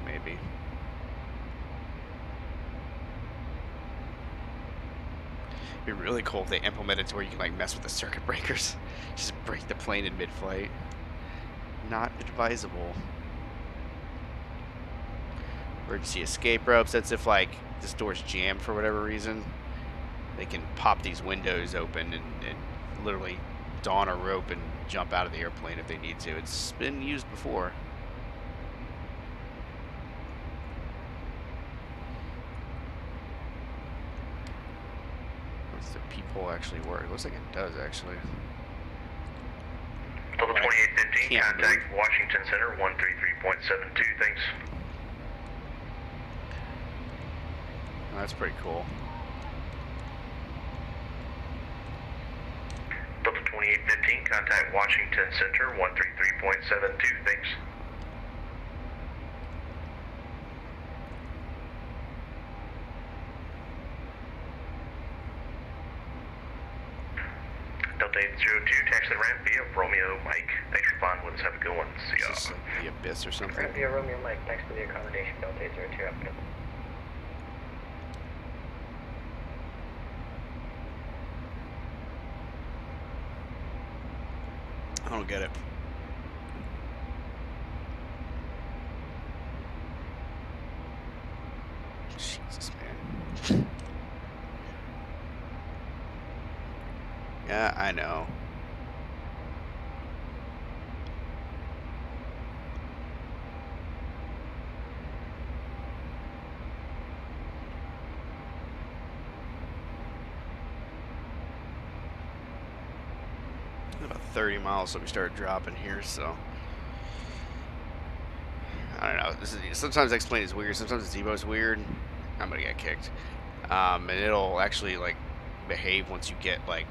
Maybe. It'd be really cool if they implemented to where you can like mess with the circuit breakers. Just break the plane in mid-flight. Not advisable. Emergency escape ropes. That's if like this door's jammed for whatever reason. They can pop these windows open and literally don a rope and jump out of the airplane if they need to. It's been used before. Does the peephole actually work? It looks like it does actually. Delta 2815, contact Washington Center, 133.72, thanks. Oh, that's pretty cool. Delta 2815, contact Washington Center, 133.72, thanks. Delta 802, taxi the ramp via Romeo Mike. Thanks for responding with us. Have a good one. See Is ya. this like the Abyss or something? Via Romeo Mike, thanks for the accommodation, Delta 802. Have a good one. I don't get it. Jesus, man. Yeah, I know. About 30 miles, so we started dropping here, so I don't know. Sometimes Xplane is weird, sometimes Zeebo's weird. I'm gonna get kicked. And it'll actually like behave once you get like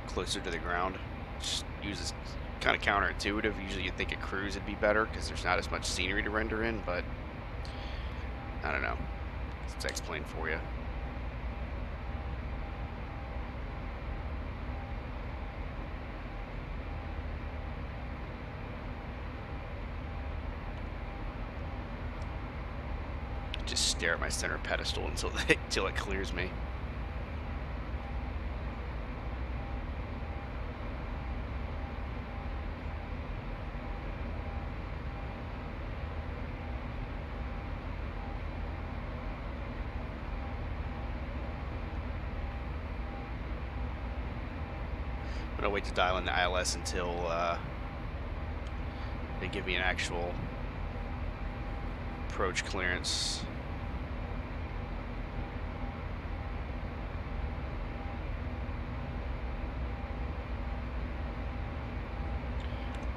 closer to the ground. Just uses kind of counterintuitive. Usually you'd think at cruise it'd be better because there's not as much scenery to render in, but I don't know. It's Xplane for you. Just stare at my center pedestal until it clears me. I'm gonna wait to dial in the ILS until they give me an actual approach clearance.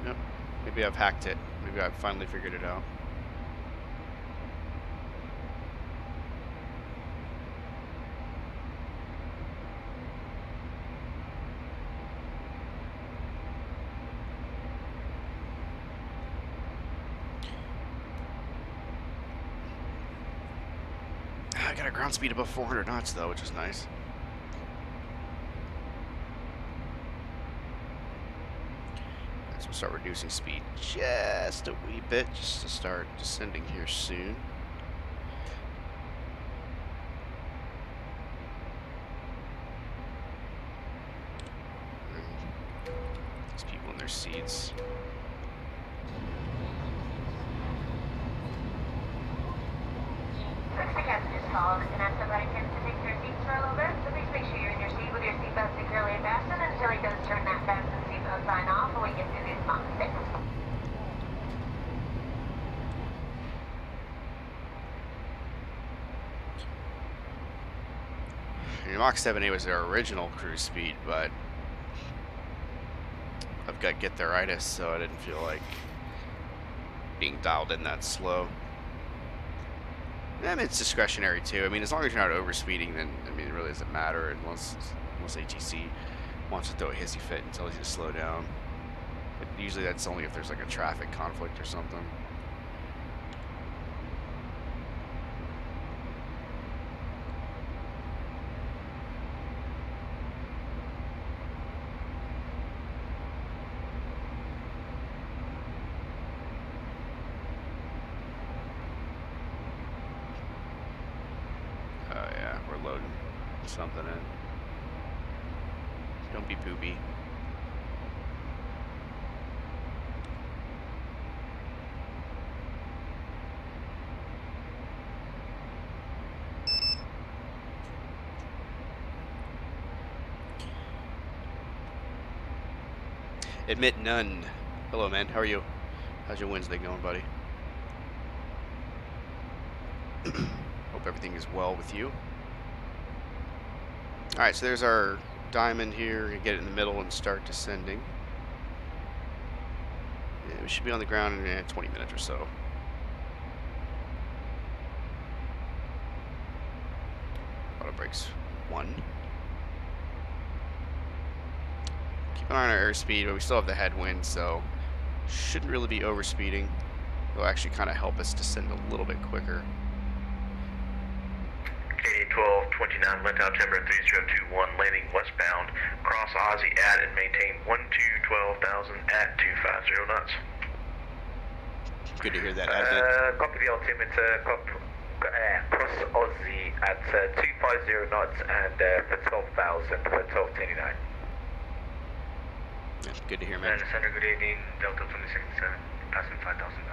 Yep, maybe I've hacked it. Maybe I've finally figured it out. I got a ground speed above 400 knots though, which is nice. So we'll start reducing speed just a wee bit, just to start descending here soon. These people in their seats. Called and asked somebody to take their seats for a little bit, so please make sure you're in your seat with your seatbelt securely fastened until he does turn that fasten seatbelt sign off when we get through these Mach 6. Mach 7A was their original cruise speed, but I've got get-there-itis, so I didn't feel like being dialed in that slow. And it's discretionary too. I mean, as long as you're not overspeeding, then I mean, it really doesn't matter unless ATC wants to throw a hissy fit and tells you to slow down. But usually that's only if there's like a traffic conflict or something. Something in. Don't be poopy. Admit none. Hello, man. How are you? How's your Wednesday going, buddy? Hope everything is well with you. Alright, so there's our diamond here. We get it in the middle and start descending. Yeah, we should be on the ground in 20 minutes or so. Auto brakes 1. Keep an eye on our airspeed, but we still have the headwind, so shouldn't really be overspeeding. It'll actually kind of help us descend a little bit quicker. KD 1229, left altimeter 3021, landing westbound, cross Aussie at and maintain 12,000 at 250 knots. Good to hear that, Advent. Copy the altimeter, cross Aussie at 250 knots and for 12,000 for 1229. Yeah, good to hear, man. Center, good evening, Delta 2067, passing 5,000.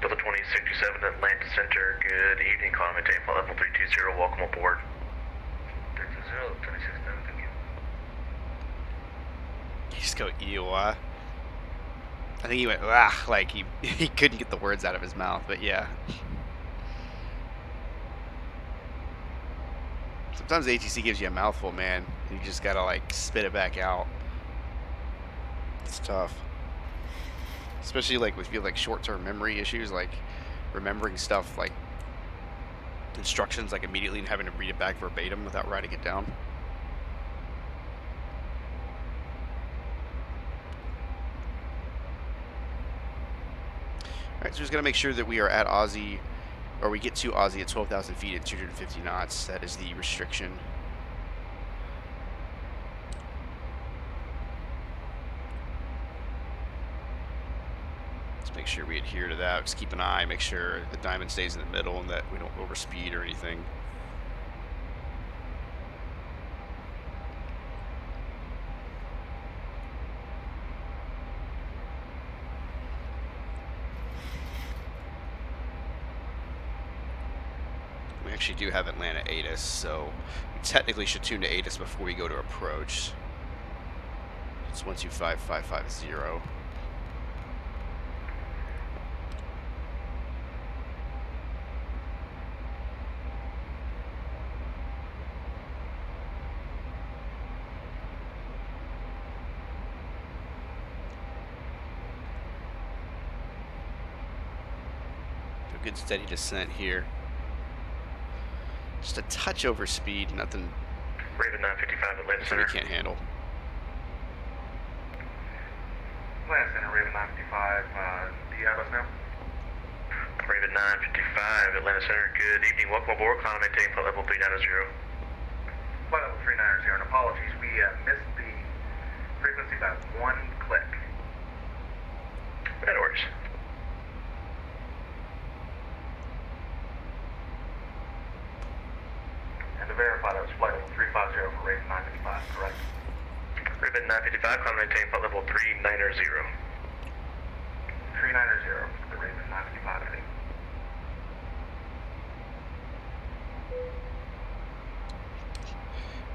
Delta 2067, Atlanta Center, good evening, call maintain flight level 320, welcome aboard. 320, 2067, thank you. You just go EOI. I think he went, ah, like he couldn't get the words out of his mouth, but yeah. Sometimes ATC gives you a mouthful, man. You just gotta like spit it back out. It's tough. Especially like if you have like short-term memory issues, like remembering stuff like instructions like immediately and having to read it back verbatim without writing it down. Alright, so just gotta make sure that we are at Aussie, or we get to Aussie at 12,000 feet at 250 knots. That is the restriction. Make sure we adhere to that. Just keep an eye, make sure the diamond stays in the middle and that we don't overspeed or anything. We actually do have Atlanta ATIS, so we technically should tune to ATIS before we go to approach. It's 125550. Good steady descent here. Just a touch over speed, nothing Raven 955 Atlanta Center. we can't handle. Atlanta Center, Raven 955, do you have us now? Raven 955 Atlanta Center, good evening, welcome aboard, climb maintain flight level 390. Flight level 390, and apologies, we missed the frequency by one click. That works. And to verify, that was flight level 350 for Raven 955, correct? Raven 955, climb maintain flight level 390. 390, the Raven 955, I think.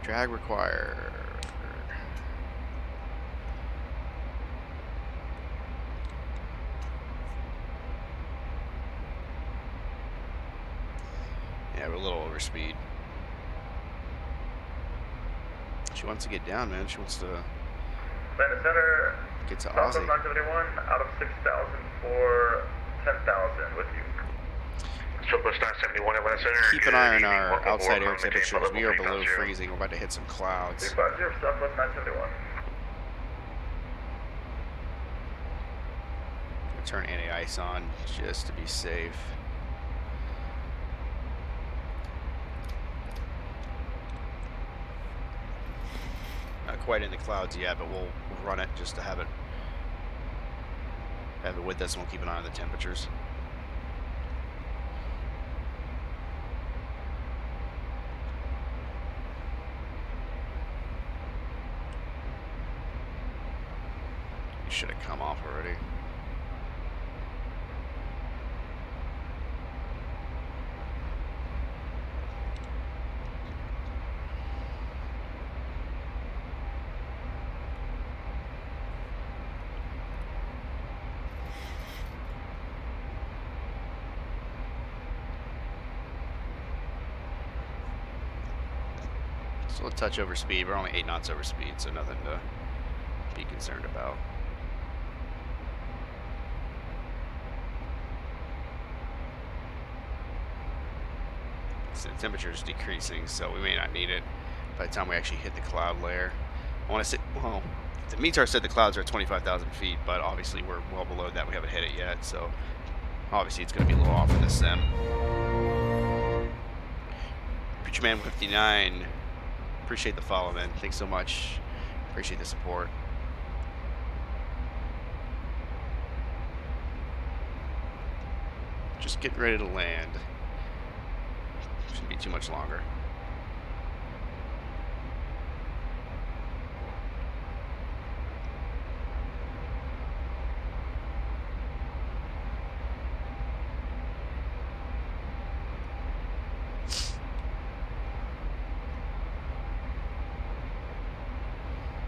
Drag required. Yeah, we're a little over speed. She wants to get down, man. She wants to Atlanta Center, get to Southwest Aussie. 971, out of 6,000 for 10,000 with you. Southwest 971 Atlanta Center. Keep an eye on our outside air temperatures. We are below freezing. We're about to hit some clouds. 350, Southwest 971. Turn anti-ice on just to be safe. Not quite in the clouds yet, but we'll run it just to have it with us, and we'll keep an eye on the temperatures. You should have come off already. Still a touch over speed. We're only 8 knots over speed, so nothing to be concerned about. So the temperature is decreasing, so we may not need it by the time we actually hit the cloud layer. I want to say, well, the METAR said the clouds are at 25,000 feet, but obviously we're well below that. We haven't hit it yet, so obviously it's going to be a little off in the sim. Preacher Man 59. Appreciate the follow, man. Thanks so much. Appreciate the support. Just getting ready to land. Shouldn't be too much longer.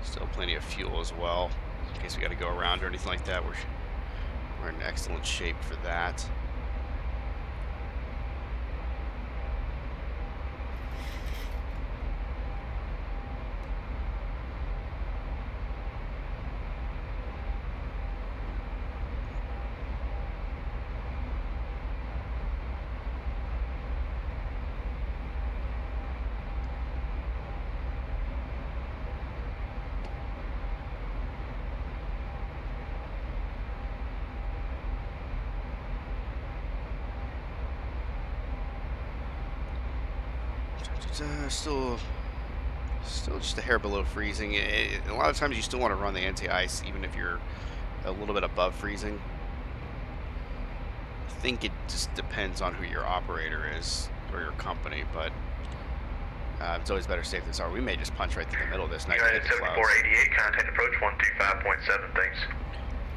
Still plenty of fuel as well, in case we got to go around or anything like that. We're in excellent shape for that. Still just a hair below freezing. A lot of times you still want to run the anti-ice even if you're a little bit above freezing. I think it just depends on who your operator is or your company, but it's always better safe than sorry. We may just punch right through the middle of this. United 7488, contact approach 125.7, thanks.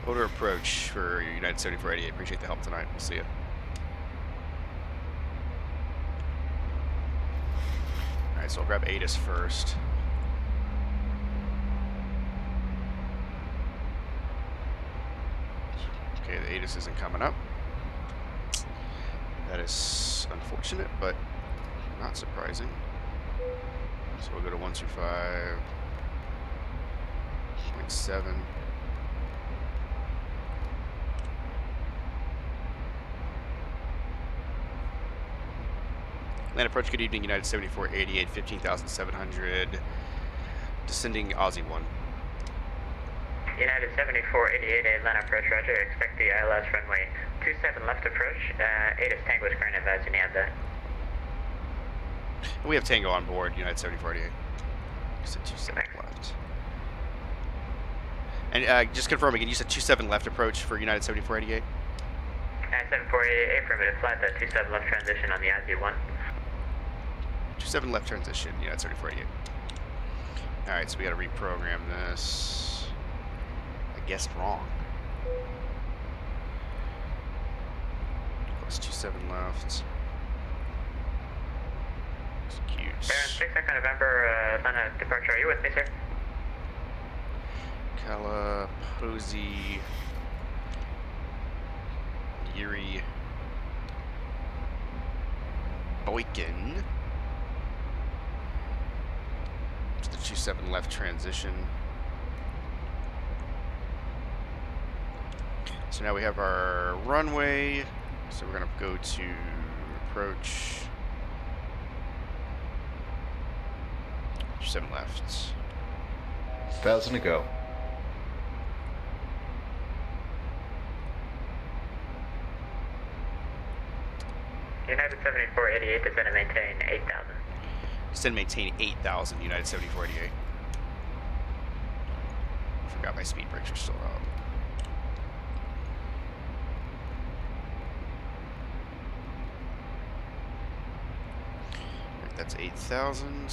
Order approach for United 7488. Appreciate the help tonight. We'll see you. Alright, so I'll grab ATIS first. Okay, the ATIS isn't coming up. That is unfortunate, but not surprising. So we'll go to 125.7. Land approach, good evening, United 7488, 15,700. Descending Aussie 1. United 7488, Atlanta approach, roger. Expect the ILS runway 27 left approach. ATIS Tango is current advising you have that. We have Tango on board, United 7488. You said 27 left. And just confirm again, you said 27 left approach for United 7488? 7488, affirmative, flight that 27 left transition on the Aussie 1. 27 left transition, United 7488. Alright, so we gotta reprogram this. I guessed wrong. Plus 27 left. Execute. Baron 6 Echo November, Atlanta departure. Are you with me, sir? Kala, Posey, Yuri, Boykin. It's the 27 left transition. So now we have our runway. So we're gonna go to approach. 7 left. 1,000 to go. United 7488, descend and maintain 8,000. Descend and maintain 8,000, United 7488. Forgot my speed brakes are still out. Right, that's 8,000.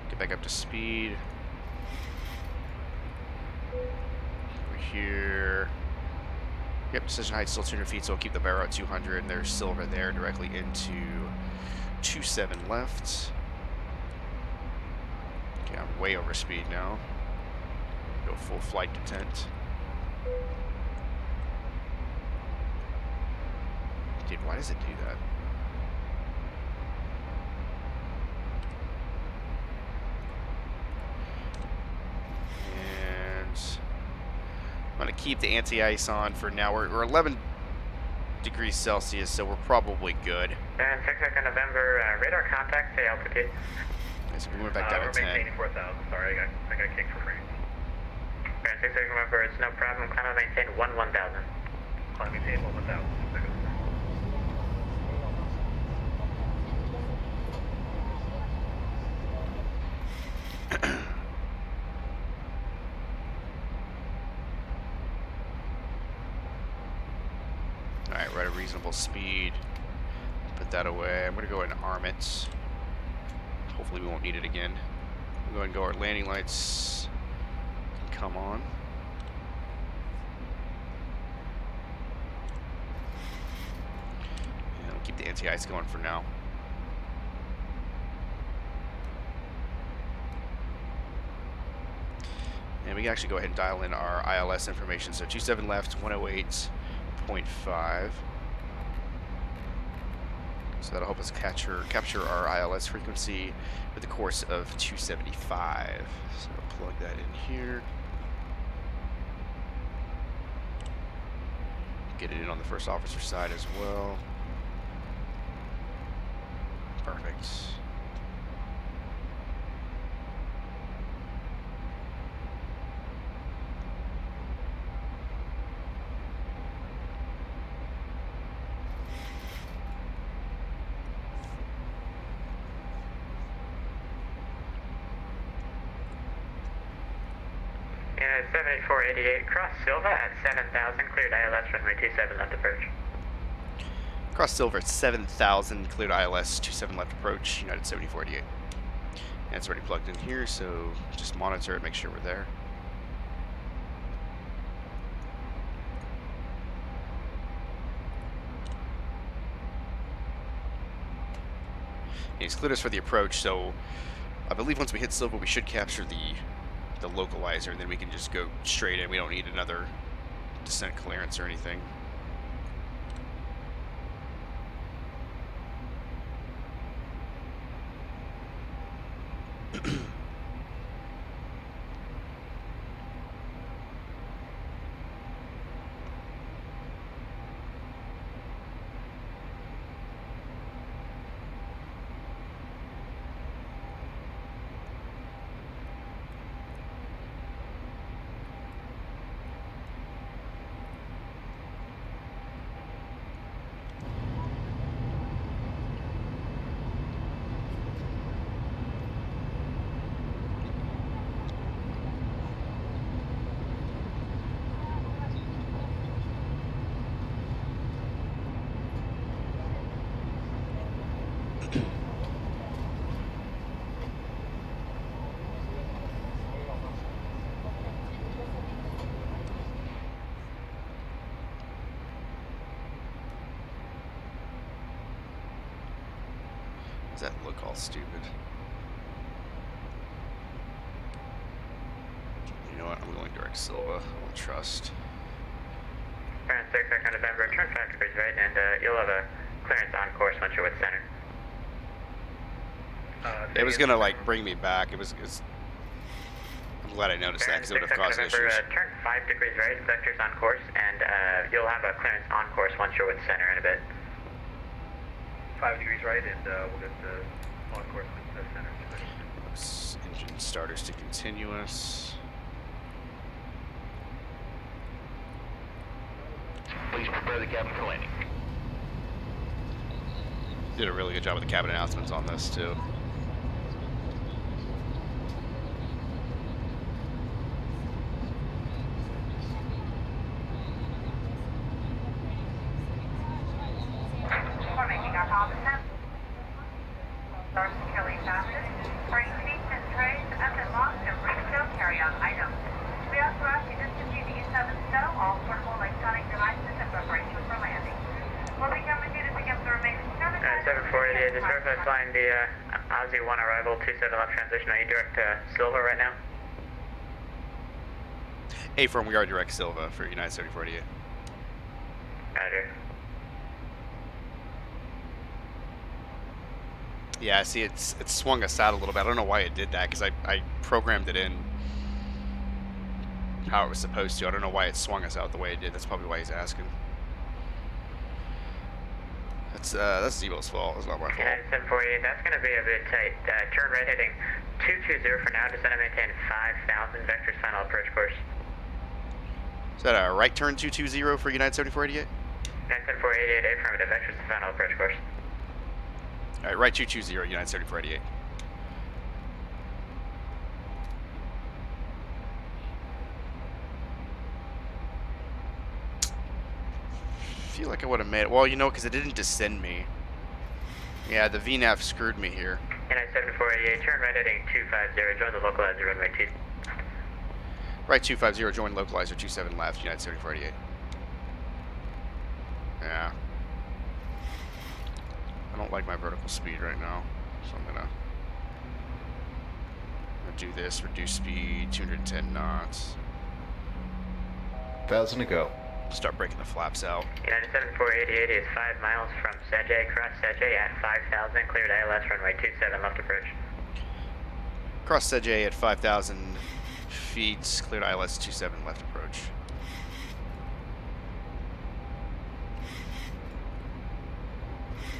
Get back up to speed. Over here. Yep, decision height still 200 feet, so I'll keep the barrel at 200, and there's silver there directly into 27 left. Okay, I'm way over speed now. Go full flight detent. Dude, why does it do that? I'm going to keep the anti-ice on for now. We're 11 degrees Celsius, so we're probably good. And 6 November, radar contact, say altitude. Okay, so we went back down to 10. We're maintaining 4,000. Sorry, I got kicked for free. And 6 November, it's no problem. Climb and maintain 1,000. Climb and maintain 1,000. right at a reasonable speed. Put that away. I'm going to go ahead and arm it. Hopefully we won't need it again. We'll go ahead and go. Our landing lights can come on. And we'll keep the anti-ice going for now. And we can actually go ahead and dial in our ILS information. So 27 left, 108.5. So that'll help us capture our ILS frequency with a course of 275. So plug that in here. Get it in on the first officer side as well. Perfect. Unit 7488, cross Silva at 7,000, cleared ILS runway 27 left approach. Cross Silver at 7,000, cleared ILS 27 left approach, United 7488. And it's already plugged in here, so just monitor it, make sure we're there. And he's cleared us for the approach, so I believe once we hit Silva, we should capture the localizer, and then we can just go straight in. We don't need another descent clearance or anything. Does that look all stupid? You know what? I'm going direct Silva. I'll trust. Parent 6, Echo November, turn 5 degrees right, and you'll have a clearance on course once you're with center. It was gonna like bring me back. I'm glad I noticed that because it would have caused November, issues. turn 5 degrees right, vectors on course, and you'll have a clearance on course once you're with center in a bit. 5 degrees right, and we'll get the on course with the center. Engine starters to continuous. Please prepare the cabin for landing. Did a really good job with the cabin announcements on this too. We're making our call to them. Start securely fastened. Bring seats and trays up and locked and bring stow carry-on items. We also ask you to discontinue the use of and stow all portable electronic devices in preparation for landing. We'll be coming to you to pick up the remaining service. 7488, this aircraft flying the Aussie 1 arrival, 27 left transition. Are you direct Silva right now? Hey, firm, we are direct Silva for United 7488. Roger. Yeah, see, it's swung us out a little bit. I don't know why it did that because I programmed it in how it was supposed to. I don't know why it swung us out the way it did. That's probably why he's asking. That's Zebo's fault. It's not my fault. United 748, that's going to be a bit tight. Turn right heading 220 for now. Descend and maintain 5,000 vectors final approach course. Is that a right turn 220 for United 7488? United 7488, affirmative, vectors to final approach course. All right, right 220, United 7488. feel like I would have made it. Well, you know, because it didn't descend me. Yeah, the VNAV screwed me here. United 7488, turn right heading 250, join the localizer runway 2. Right 250, join localizer 27 left, United 7488. Yeah. I don't like my vertical speed right now, so I'm gonna do this, reduce speed, 210 knots. 1,000 to go. Start breaking the flaps out. United 7488 is 5 miles from Sajay, cross Sajay at 5,000, cleared ILS runway 27 left approach. Cross Sedjay at 5,000 feet, cleared ILS 27 left approach.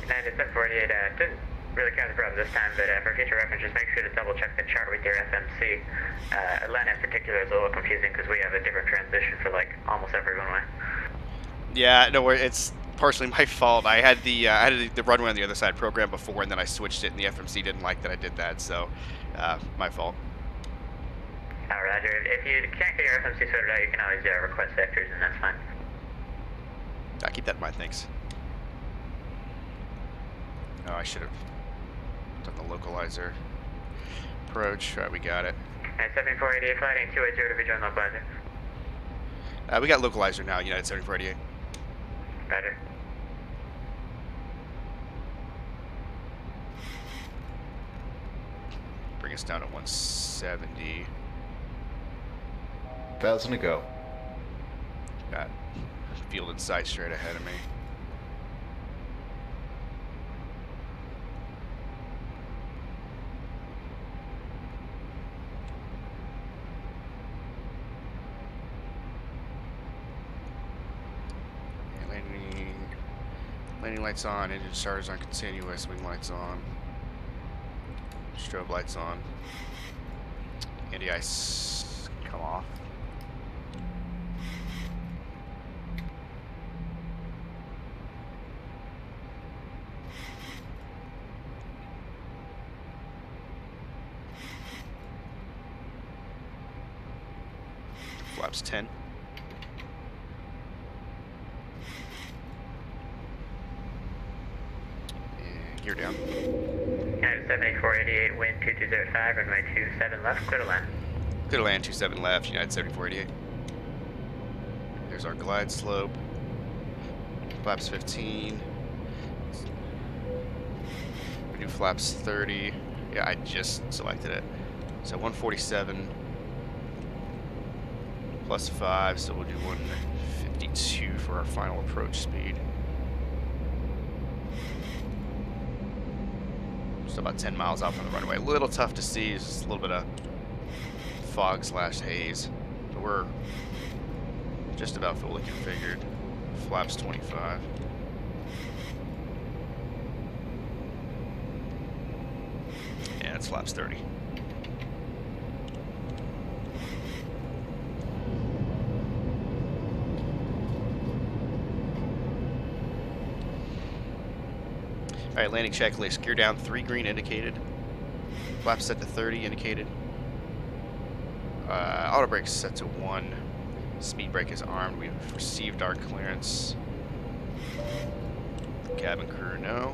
United 748, didn't really count the problem this time, but for future reference, just make sure to double check the chart with your FMC. Atlanta in particular is a little confusing because we have a different transition for like almost every runway. Yeah, no, it's partially my fault. I had the runway on the other side programmed before, and then I switched it, and the FMC didn't like that I did that, so my fault. Roger. If you can't get your FMC sorted out, you can always request vectors, and that's fine. I'll keep that in mind, thanks. Oh, I should have done the localizer approach. Alright, we got it. 7488 flighting 280 to be joined localizer. We got localizer now, United 7488. Roger. Bring us down to 170. 1,000 to go. Got field in sight straight ahead of me. Landing lights on, engine starters on continuous, wing lights on, strobe lights on, anti-ice come off. Flaps 10. Gear down. United 7488, wind 2205, runway 27 left, clear to land. Clear to land, 27 left, United 7488. There's our glide slope. Flaps 15. We do flaps 30. Yeah, I just selected it. So 147 plus 5, so we'll do 152 for our final approach speed. Just about 10 miles out from the runway. A little tough to see, it's just a little bit of fog / haze. But we're just about fully configured. Flaps 25. Yeah, it's flaps 30. Alright, landing checklist. Gear down 3 green indicated. Flaps set to 30 indicated. Auto brakes set to 1. Speed brake is armed. We've received our clearance. Cabin crew, no.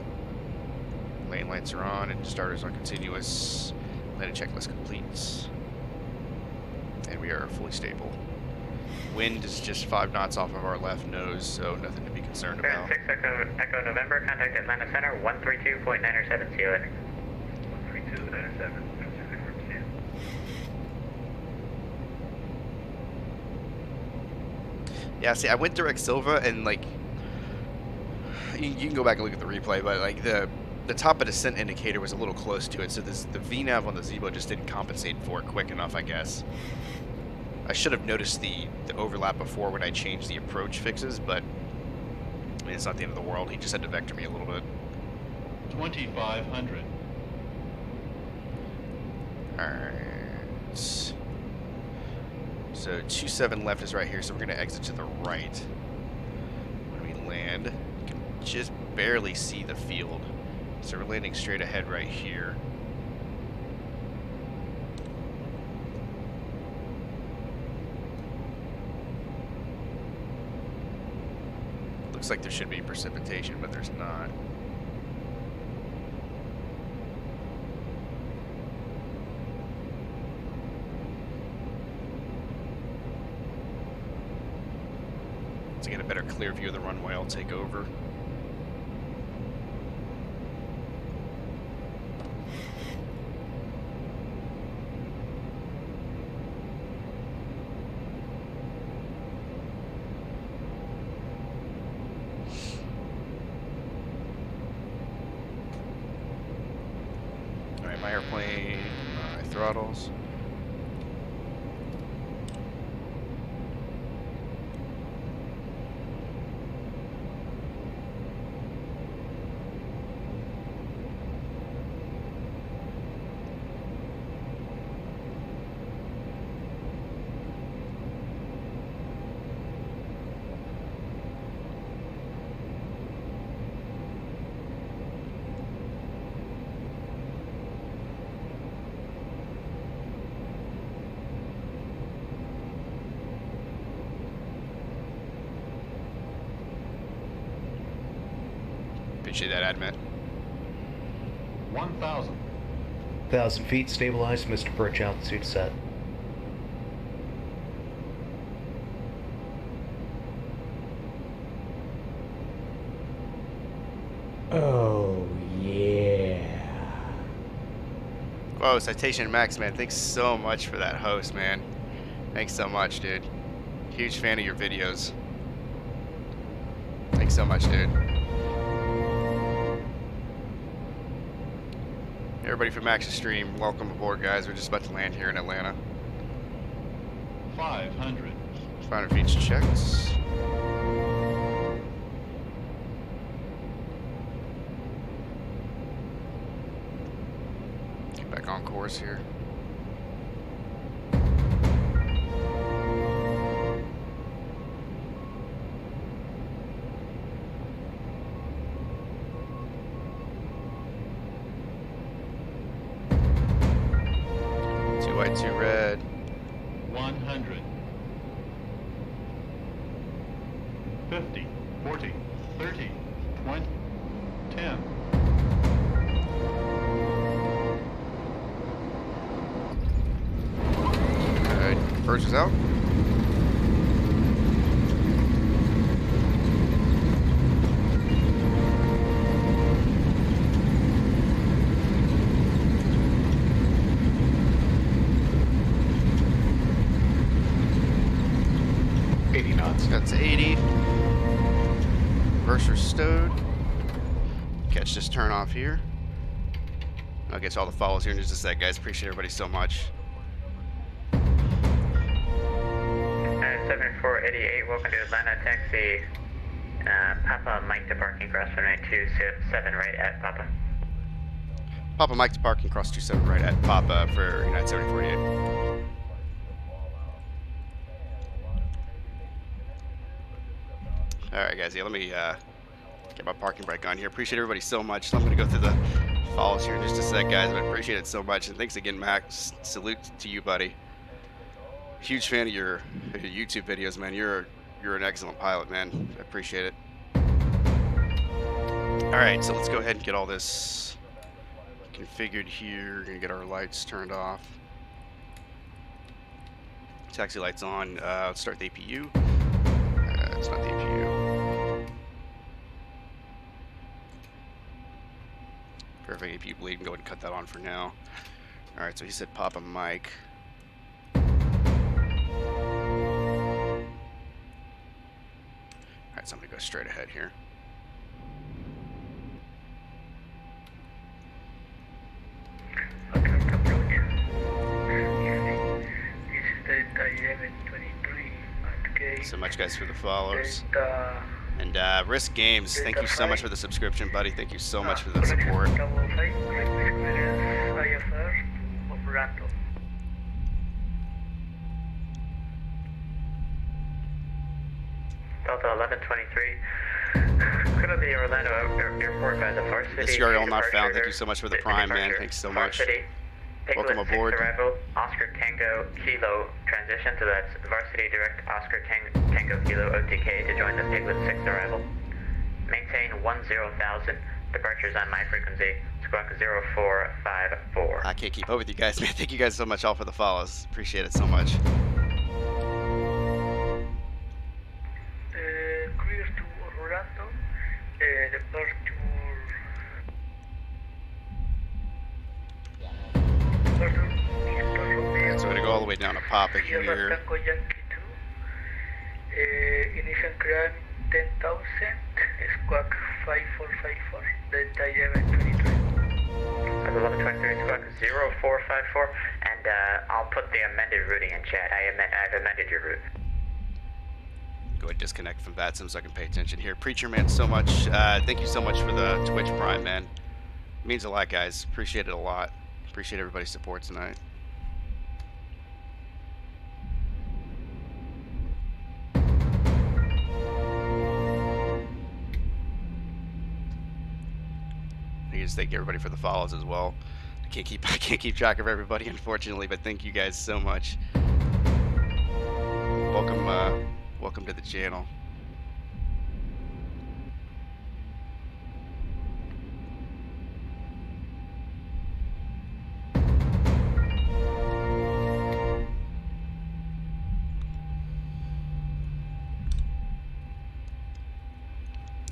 Lane lights are on and starters on continuous. Landing checklist complete. And we are fully stable. Wind is just 5 knots off of our left nose, so nothing to be concerned about. 6 Echo November, contact Atlanta Center, 132.907, see you later. 132.907, yeah, see, I went direct Silva, and like, you can go back and look at the replay, but like the top of descent indicator was a little close to it, so the VNAV on the Zebo just didn't compensate for it quick enough, I guess. I should have noticed the overlap before when I changed the approach fixes, but I mean, it's not the end of the world. He just had to vector me a little bit. 2,500. Alright. So 27 left is right here, so we're going to exit to the right. When we land, you can just barely see the field. So we're landing straight ahead right here. Looks like there should be precipitation, but there's not. To get a better clear view of the runway, I'll take over. Alright, my airplane, my throttles. Appreciate that, admin. 1,000. 1,000 feet, stabilized, Mr. Perch, altitude set. Oh, yeah. Whoa, Citation Max, man. Thanks so much for that host, man. Thanks so much, dude. Huge fan of your videos. Thanks so much, dude. Everybody from Max's stream, welcome aboard, guys. We're just about to land here in Atlanta. 500. 500 feet checked. Get back on course here. White, 2 red. 100. 50. 40. 30. 20. 10. Alright, first is out. That's 80. Reverser stowed. Catch this turn off here. I'll get to all the follows here in just a sec, guys. Appreciate everybody so much. 7488, welcome to Atlanta, taxi. Papa Mike to parking cross runway 27 right at Papa. Papa Mike to parking cross 27 right at Papa for United 7048. Alright guys, yeah, let me get my parking brake on here. Appreciate everybody so much. I'm going to go through the follows here in just a sec, guys, but appreciate it so much. And thanks again, Max. Salute to you, buddy. Huge fan of your YouTube videos, man. You're an excellent pilot, man. I appreciate it. Alright, so let's go ahead and get all this configured here. We're going to get our lights turned off. Taxi lights on. Let's start the APU. It's not the APU. Perfect APU bleed, and go ahead and cut that on for now. Alright, so he said Papa Mike. Alright, so I'm gonna go straight ahead here. So much, guys, for the follows. And Risk Games, thank you so much for the subscription, buddy. Thank you so much for the support. Delta 1123. Go to the Orlando Airport by the Varsity. This URL not found. Thank you so much for the Prime, man. Thanks so much. Welcome aboard. Arrival, Oscar Tango Kilo transition, so that's Varsity Direct Oscar Tango Kilo OTK to join the Piglet 6 arrival. Maintain 10,000. Departures on my frequency, squawk 0454. I can't keep up with you guys, man. Thank you guys so much all for the follows. Appreciate it so much. Clear to Orlando. Departure. So we're gonna go all the way down to Papa here. Tango Yankee 2. Initial climb 10,000. Squawk 5454. Delta 1123. 1123, squawk 0454. And I'll put the amended routing in chat. I've amended your route. Go ahead and disconnect from Vatsim so I can pay attention here. Preacher man, so much. Thank you so much for the Twitch Prime, man. It means a lot, guys. Appreciate it a lot. Appreciate everybody's support tonight. I just thank everybody for the follows as well. I can't keep track of everybody, unfortunately, but thank you guys so much. Welcome to the channel.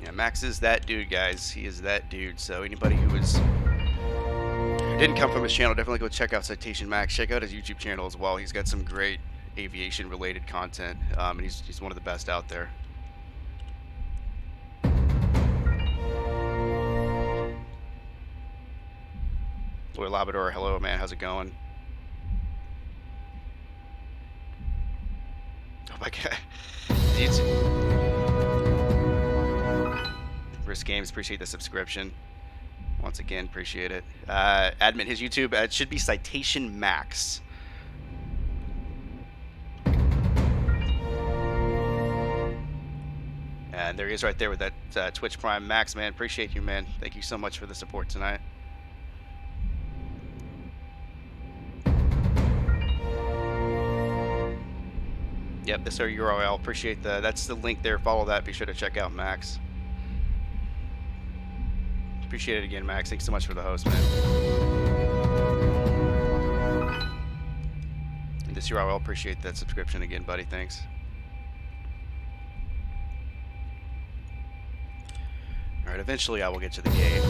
Yeah, Max is that dude, guys. He is that dude. So anybody who didn't come from his channel, definitely go check out Citation Max. Check out his YouTube channel as well. He's got some great aviation-related content, and he's one of the best out there. Boy Labrador, hello, man. How's it going? Oh my god. Risk Games, appreciate the subscription. Once again, appreciate it. Admin, his YouTube, it should be Citation Max. And there he is right there with that Twitch Prime. Max, man, appreciate you, man. Thank you so much for the support tonight. Yep, this is our URL. Appreciate that's the link there. Follow that. Be sure to check out Max. Appreciate it again, Max. Thanks so much for the host, man. And this URL, appreciate that subscription again, buddy. Thanks. All right, eventually I will get to the gate.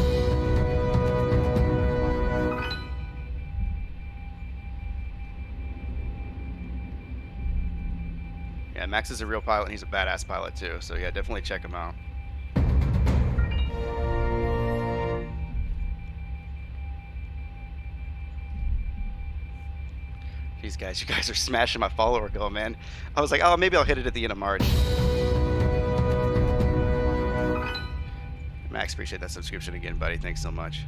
Yeah, Max is a real pilot, and he's a badass pilot too. So yeah, definitely check him out. These guys, you guys are smashing my follower goal, man. I was like, oh, maybe I'll hit it at the end of March. Max, appreciate that subscription again, buddy. Thanks so much.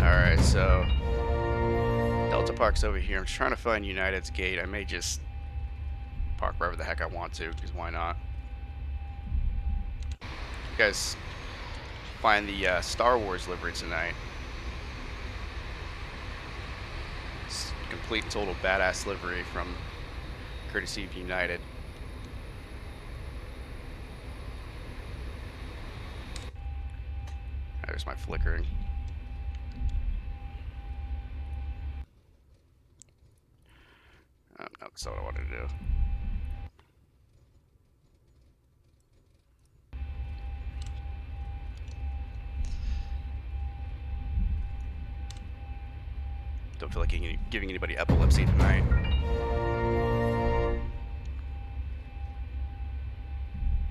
Alright, so Delta Park's over here. I'm just trying to find United's gate. I may just park wherever the heck I want to, because why not? You guys find the Star Wars livery tonight. It's complete and total badass livery from courtesy of United. There's my flickering. Oh, no, that's not what I wanted to do. Don't feel like giving anybody epilepsy tonight.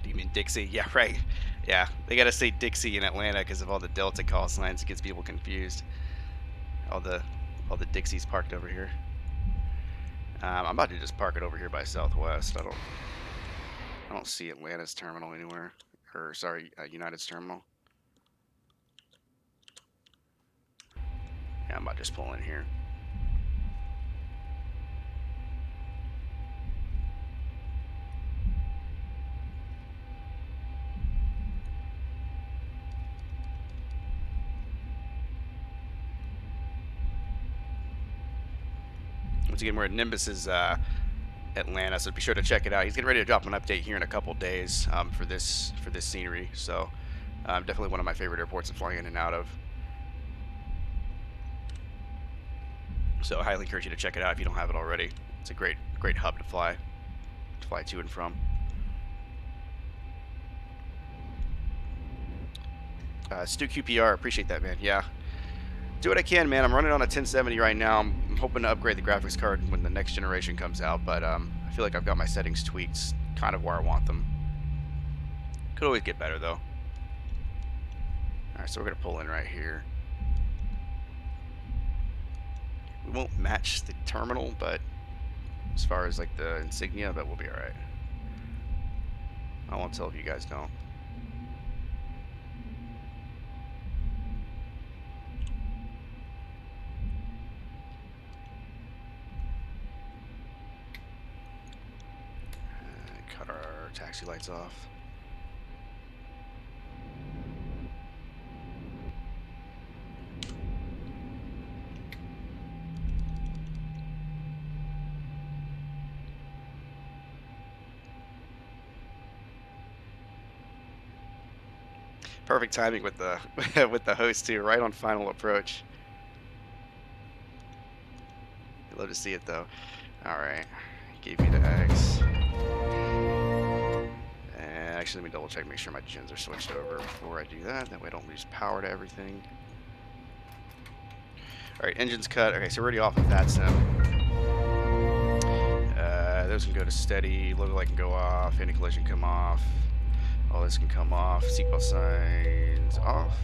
Do you mean Dixie? Yeah, right. Yeah, they gotta say Dixie in Atlanta because of all the Delta call signs. It gets people confused. All the Dixies parked over here. I'm about to just park it over here by Southwest. I don't see Atlanta's terminal anywhere. or sorry, United's terminal. Yeah, I might just pull in here. Once again, we're at Nimbus's Atlanta, so be sure to check it out. He's getting ready to drop an update here in a couple days for this scenery. So definitely one of my favorite airports to fly in and out of. So I highly encourage you to check it out if you don't have it already. It's a great hub to fly to and from. Stu QPR, appreciate that, man. Yeah, do what I can, man. I'm running on a 1070 right now. I'm hoping to upgrade the graphics card when the next generation comes out, but I feel like I've got my settings tweaked kind of where I want them. Could always get better, though. Alright, so we're going to pull in right here. We won't match the terminal, but as far as like the insignia, but we'll be alright. I won't tell if you guys don't. Cut our taxi lights off. Perfect timing with the with the host too, right on final approach. I'd love to see it though. All right, gave you the X. And actually, let me double check, make sure my gens are switched over before I do that. That way I don't lose power to everything. All right, engines cut. Okay, so we're already off of Vatsim. Those can go to steady. Low light can go off. Anti-collision come off. All this can come off. Seatbelt signs off.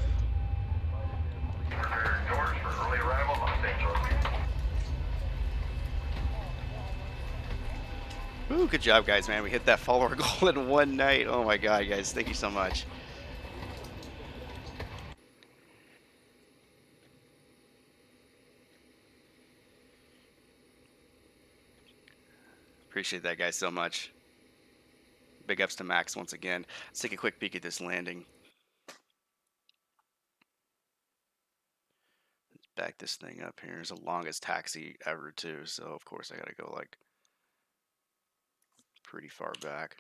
Doors for early arrival, Los Angeles. Ooh, good job, guys, man. We hit that follower goal in one night. Oh my god, guys. Thank you so much. Appreciate that, guys, so much. Big ups to Max once again. Let's take a quick peek at this landing. Let's back this thing up here. It's the longest taxi ever, too. So, of course, I got to go, like, pretty far back.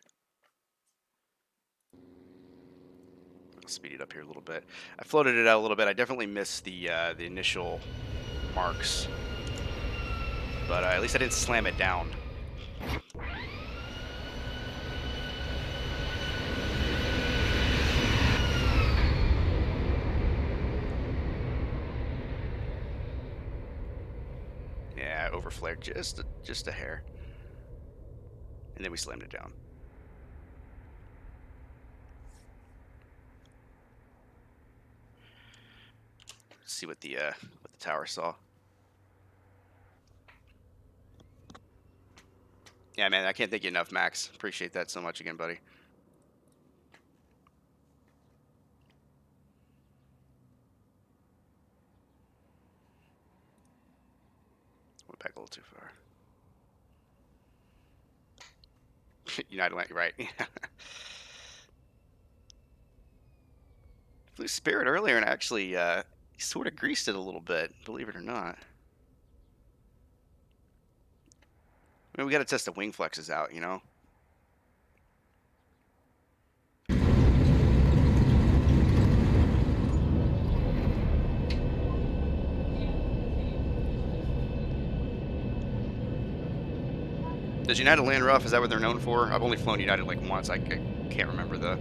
I'll speed it up here a little bit. I floated it out a little bit. I definitely missed the initial marks. But at least I didn't slam it down. Yeah, overflared just a hair. And then we slammed it down. Let's see what the tower saw. Yeah, man, I can't thank you enough, Max. Appreciate that so much again, buddy. Went back a little too far. United went right. Flew Spirit earlier and actually sort of greased it a little bit, believe it or not. I mean, we got to test the wing flexes out, you know? Does United land rough? Is that what they're known for? I've only flown United like once. I can't remember the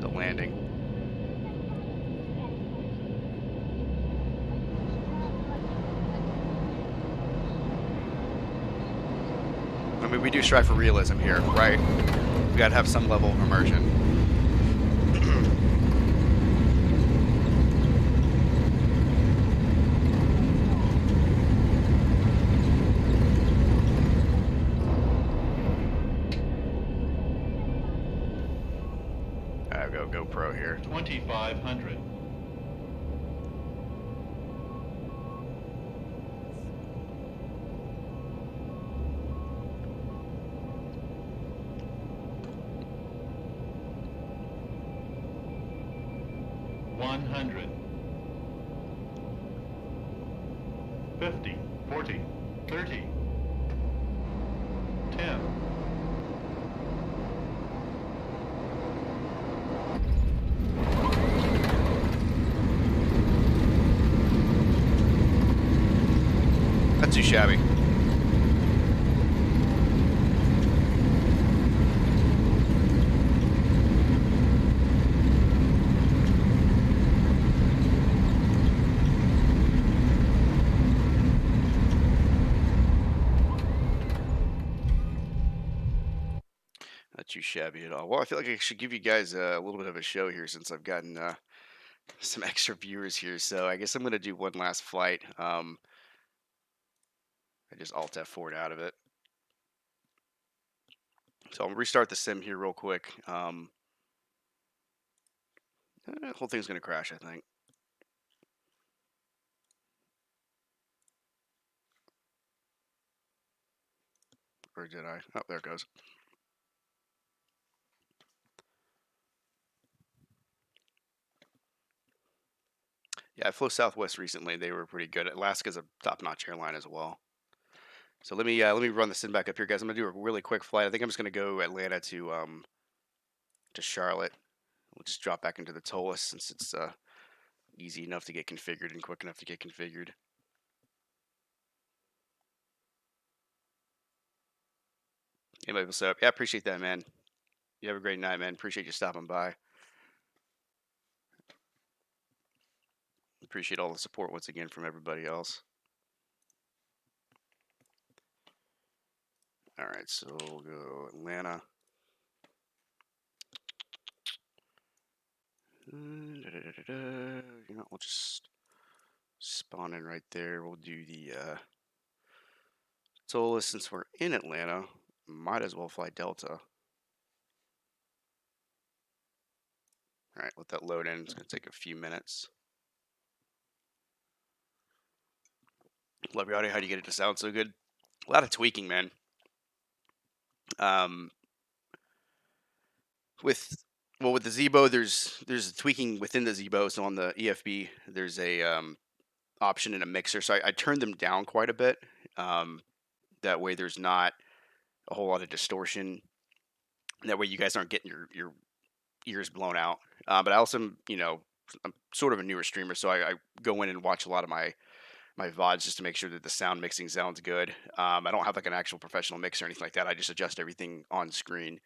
landing. I mean, we do strive for realism here, right? We gotta have some level of immersion. now go GoPro here. 2,500. $100. 50, 40, 30, 10. Not too shabby. Not too shabby at all. Well, I feel like I should give you guys a little bit of a show here since I've gotten some extra viewers here. So I guess I'm going to do one last flight. I just Alt F4'd out of it. So I'll restart the sim here real quick. The whole thing's going to crash, I think. Or did I? Oh, there it goes. Yeah, I flew Southwest recently. They were pretty good. Alaska's a top-notch airline as well. So let me run the sim back up here, guys. I'm gonna do a really quick flight. I think I'm just gonna go Atlanta to Charlotte. We'll just drop back into the TOLUS since it's easy enough to get configured and quick enough to get configured. Anyway, what's up? Yeah, appreciate that, man. You have a great night, man. Appreciate you stopping by. Appreciate all the support once again from everybody else. All right, so we'll go Atlanta. You know, we'll just spawn in right there. We'll do the TOLUS since we're in Atlanta. Might as well fly Delta. All right, let that load in. It's going to take a few minutes. Love your audio. How do you get it to sound so good? A lot of tweaking, man. With the Zebo, there's tweaking within the Zebo. So on the EFB, there's a option in a mixer. So I turned them down quite a bit. That way, there's not a whole lot of distortion. That way, you guys aren't getting your ears blown out. But I also, I'm sort of a newer streamer, so I go in and watch a lot of my VODs just to make sure that the sound mixing sounds good. I don't have like an actual professional mixer or anything like that. I just adjust everything on screen.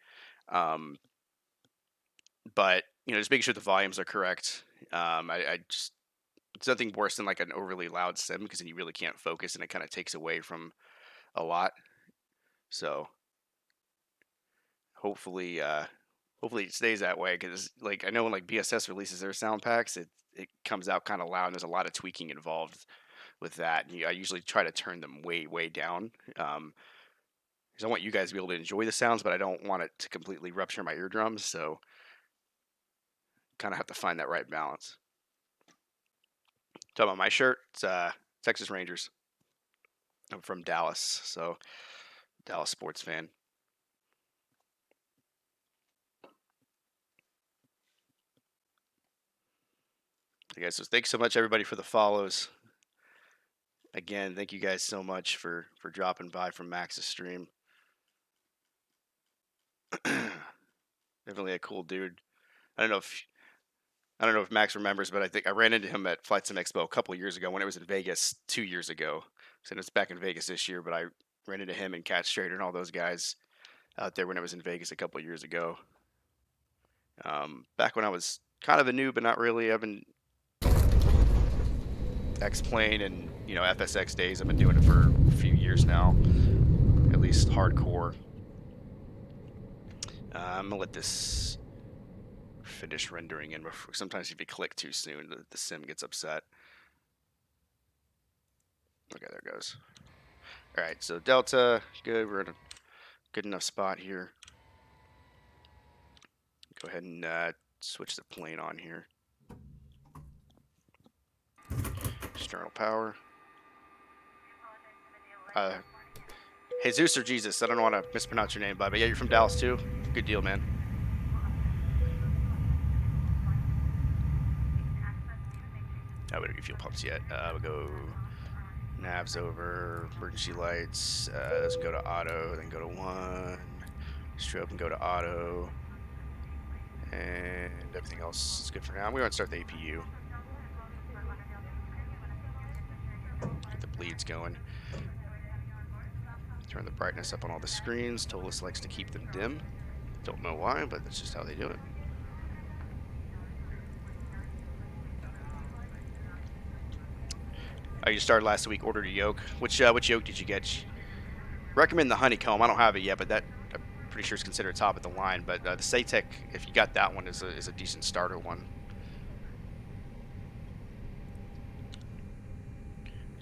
But just making sure the volumes are correct. I just it's nothing worse than like an overly loud sim because then you really can't focus and it kind of takes away from a lot. So hopefully it stays that way because like I know when like BSS releases their sound packs, it comes out kind of loud and there's a lot of tweaking involved with that. And I usually try to turn them way down because I want you guys to be able to enjoy the sounds, but I don't want it to completely rupture my eardrums. So kind of have to find that right balance. Talking about my shirt, it's Texas Rangers. I'm from Dallas, so Dallas sports fan. Okay, so thanks so much everybody for the follows. Again, thank you guys so much for dropping by from Max's stream. Definitely a cool dude. I don't know if Max remembers, but I think I ran into him at Flight Sim Expo a couple years ago when it was in Vegas 2 years ago. So it's back in Vegas this year, but I ran into him and Cat Strader and all those guys out there when it was in Vegas a couple years ago. Back when I was kind of a noob, but not really. I've been Xplane and FSX days. I've been doing it for a few years now, at least hardcore. I'm gonna let this finish rendering in. Sometimes if you click too soon, the sim gets upset. Okay, there it goes. All right, so Delta, good. We're in a good enough spot here. Go ahead and switch the plane on here. External power. Jesus or Jesus, I don't want to mispronounce your name, bud, but yeah, you're from Dallas too. Good deal, man. I wouldn't get fuel pumps yet. We'll go navs over, emergency lights, doesn't go to auto, then go to 1, strobe and go to auto, and everything else is good for now. We're going to start the APU. Get the bleeds going. Turn the brightness up on all the screens. Tolis likes to keep them dim. Don't know why, but that's just how they do it. You started last week, ordered a yoke. Which yoke did you get? Recommend the honeycomb. I don't have it yet, but that I'm pretty sure is considered top of the line. But the Satec, if you got that one, is a decent starter one.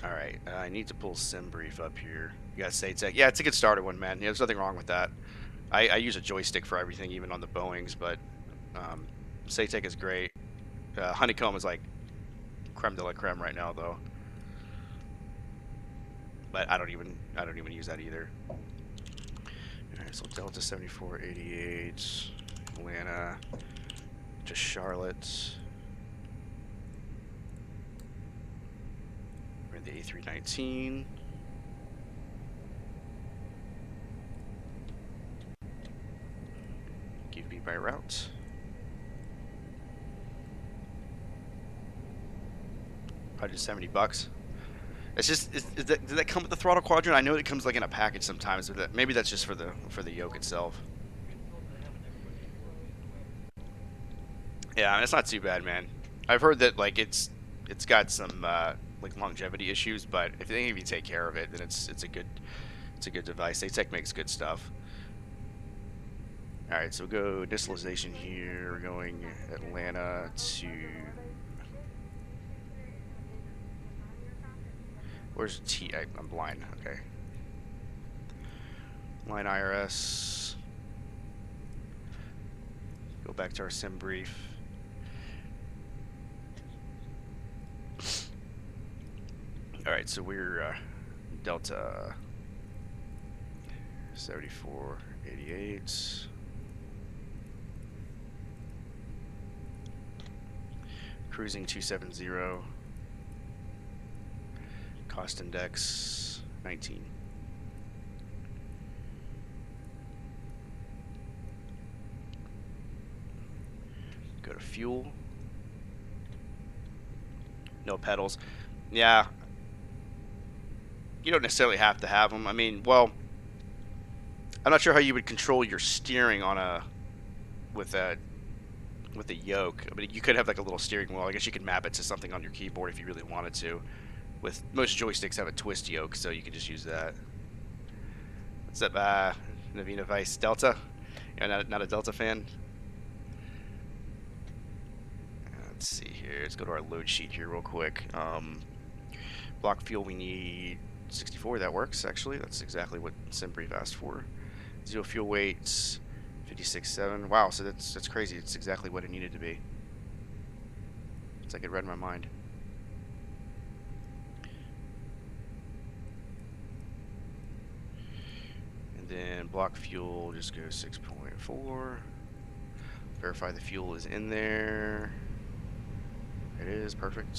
All right, I need to pull SimBrief up here. You got Satec. Yeah, it's a good starter one, man. Yeah, there's nothing wrong with that. I use a joystick for everything, even on the Boeings, but Satec is great. Honeycomb is like creme de la creme right now, though. But I don't even use that either. All right, so Delta 7488, Atlanta to Charlotte. We're in the A319. Give me by route. $170. It's just, did that come with the throttle quadrant? I know it comes like in a package sometimes, but maybe that's just for the yoke itself. Yeah, it's not too bad, man. I've heard that like it's got some like longevity issues, but if you take care of it, then it's a good device. Satec makes good stuff. All right, so we'll go distalization here. We're going Atlanta to. Where's T? I'm blind. Okay. Line IRS. Go back to our SimBrief. All right, so we're Delta 7488. Cruising 270. Cost index 19. Go to fuel. No pedals. Yeah. You don't necessarily have to have them. I mean, well, I'm not sure how you would control your steering on with a yoke. I mean, you could have like a little steering wheel. I guess you could map it to something on your keyboard if you really wanted to. With most joysticks have a twist yoke, so you can just use that. What's up, Navina Vice Delta? You're not a Delta fan? Let's see here. Let's go to our load sheet here real quick. Block fuel, we need 64. That works, actually. That's exactly what SimBrief asked for. Zero fuel weights, 56.7. Wow, so that's crazy. It's exactly what it needed to be. It's like it read my mind. Then block fuel, just go 6.4. Verify the fuel is in there. It is perfect.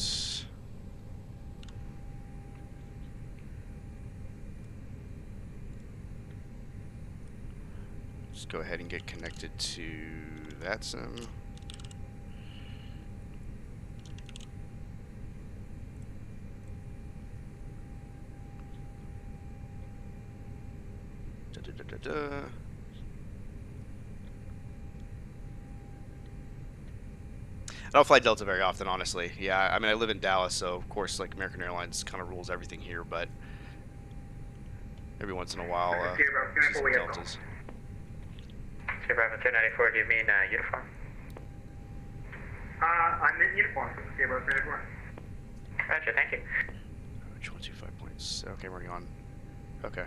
Just go ahead and get connected to Vatsim. I don't fly Delta very often, honestly. Yeah, I mean, I live in Dallas, so of course, like American Airlines kind of rules everything here, but every once in a while, see some Deltas. Bravo 294, do you mean uniform? I'm in uniform. Bravo 294. Roger, thank you. 125 points. Okay, we're on. Okay.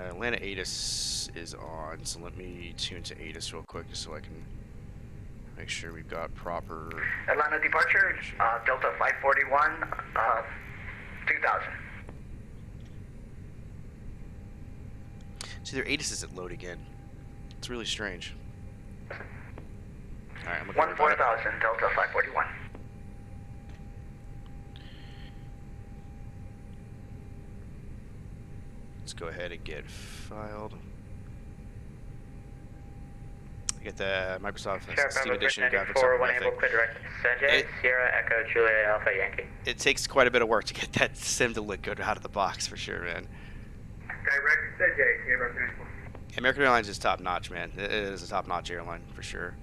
Atlanta ATIS ATIS is on, so let me tune to ATIS real quick just so I can make sure we've got proper... Atlanta departure, Delta 541, 2000. See, their ATIS isn't load again. It's really strange. Alright, I'm looking at 4000, Delta 541. Let's go ahead and get filed. Get the Microsoft Steam Edition graphics up and everything. Sierra Echo Juliet Alpha Yankee. It takes quite a bit of work to get that sim to look good out of the box for sure, man. Direct CJ, Sierra 34. American Airlines is top notch, man. It is a top notch airline for sure.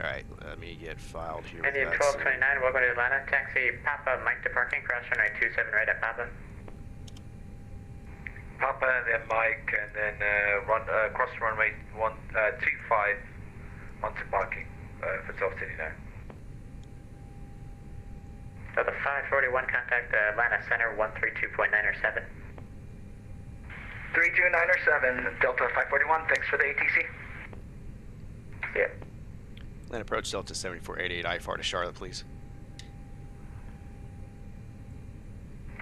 Alright, let me get filed here. Indian 1229, welcome to Atlanta. Taxi Papa Mike to parking, cross runway 27 right at Papa. Papa and then Mike, and then cross runway 25 onto parking for South City now. So the 541 contact Atlanta Center 132.907. 32907, Delta 541, thanks for the ATC. Yeah. Land approach Delta 7488 IFR to Charlotte, please.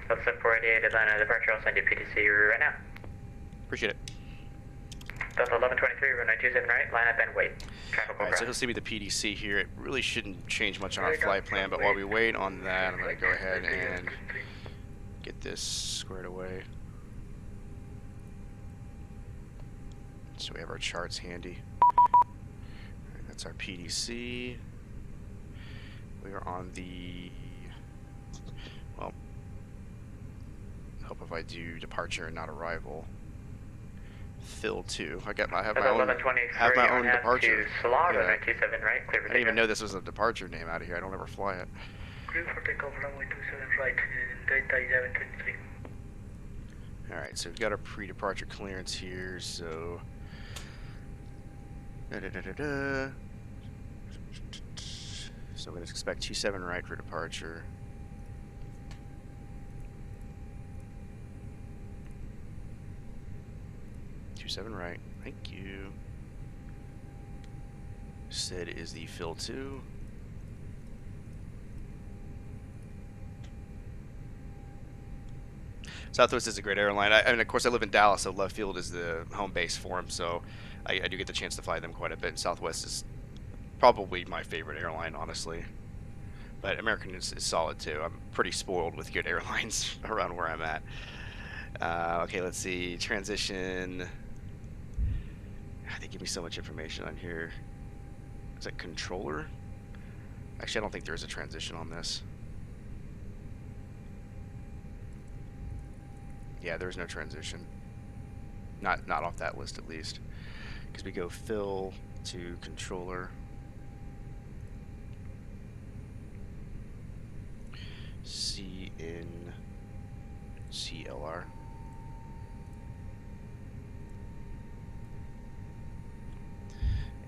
Delta 7488 Atlanta departure, I'll send you PTC right now. Appreciate it. Delta 1123, runway 27 right, line up and wait. Alright, so he'll see me the PDC here. It really shouldn't change much on our flight plan, but while we wait on that, I'm going to go ahead and get this squared away. So we have our charts handy. Alright, that's our PDC. We are on the... Well, I hope if I do departure and not arrival. Fill 2. I have my own departure. Yeah. I didn't even know this was a departure name out of here. I don't ever fly it. Clear for takeoff runway 27 right, Delta 1123. Alright, so we've got our pre-departure clearance here, so... So I'm going to expect 27 right for departure. Seven right, thank you. Sid is the fill 2. Southwest is a great airline. I mean, of course, I live in Dallas, so Love Field is the home base for them, so I do get the chance to fly them quite a bit. And Southwest is probably my favorite airline, honestly. But American is solid too. I'm pretty spoiled with good airlines around where I'm at. Okay, let's see. Transition. They give me so much information on here. Is that controller? Actually, I don't think there is a transition on this. Yeah, there's no transition. Not off that list at least. Because we go fill to controller. C in CLR.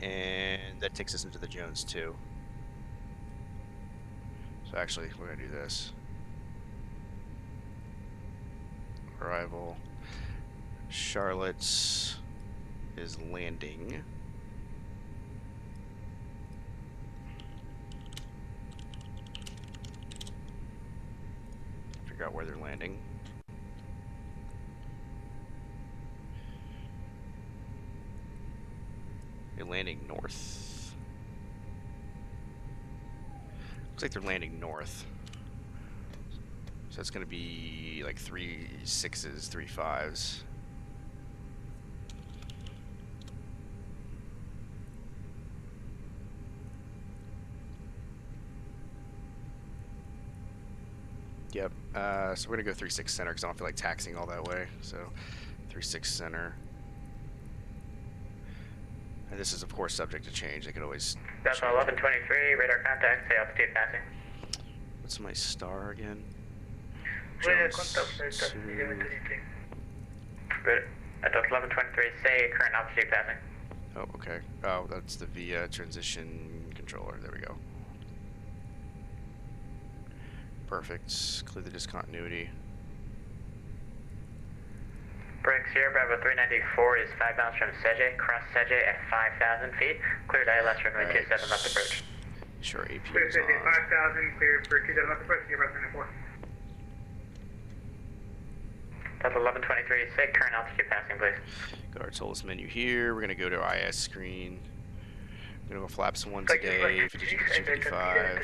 And that takes us into the Jones 2. So actually, we're going to do this. Arrival. Charlotte's is landing. Figure out where they're landing. They're landing north. Looks like they're landing north. So it's going to be like 3 6s, 3 5s. Yep. So we're going to go 3-6 center because I don't feel like taxiing all that way. So 3-6 center. And this is, of course, subject to change. They could always... Delta 1123, radar contact, say altitude passing. What's my star again? Radar Jones contact, Delta 2. 1123. Delta 1123, say current altitude passing. Oh, okay. Oh, that's the VIA transition controller. There we go. Perfect. Clear the discontinuity. Sierra Bravo 394 is 5 miles from Seje. Cross Seje at 5,000 feet. Cleared ILS runway 27 left approach. Sure, AP Clear is Seje, on. 5,000, cleared for 27 left approach, Sierra Bravo 394. Delta 1123, say current altitude passing, please. Go to our tools menu here. We're gonna go to our IS screen. We're gonna go flaps 1 today, 5255.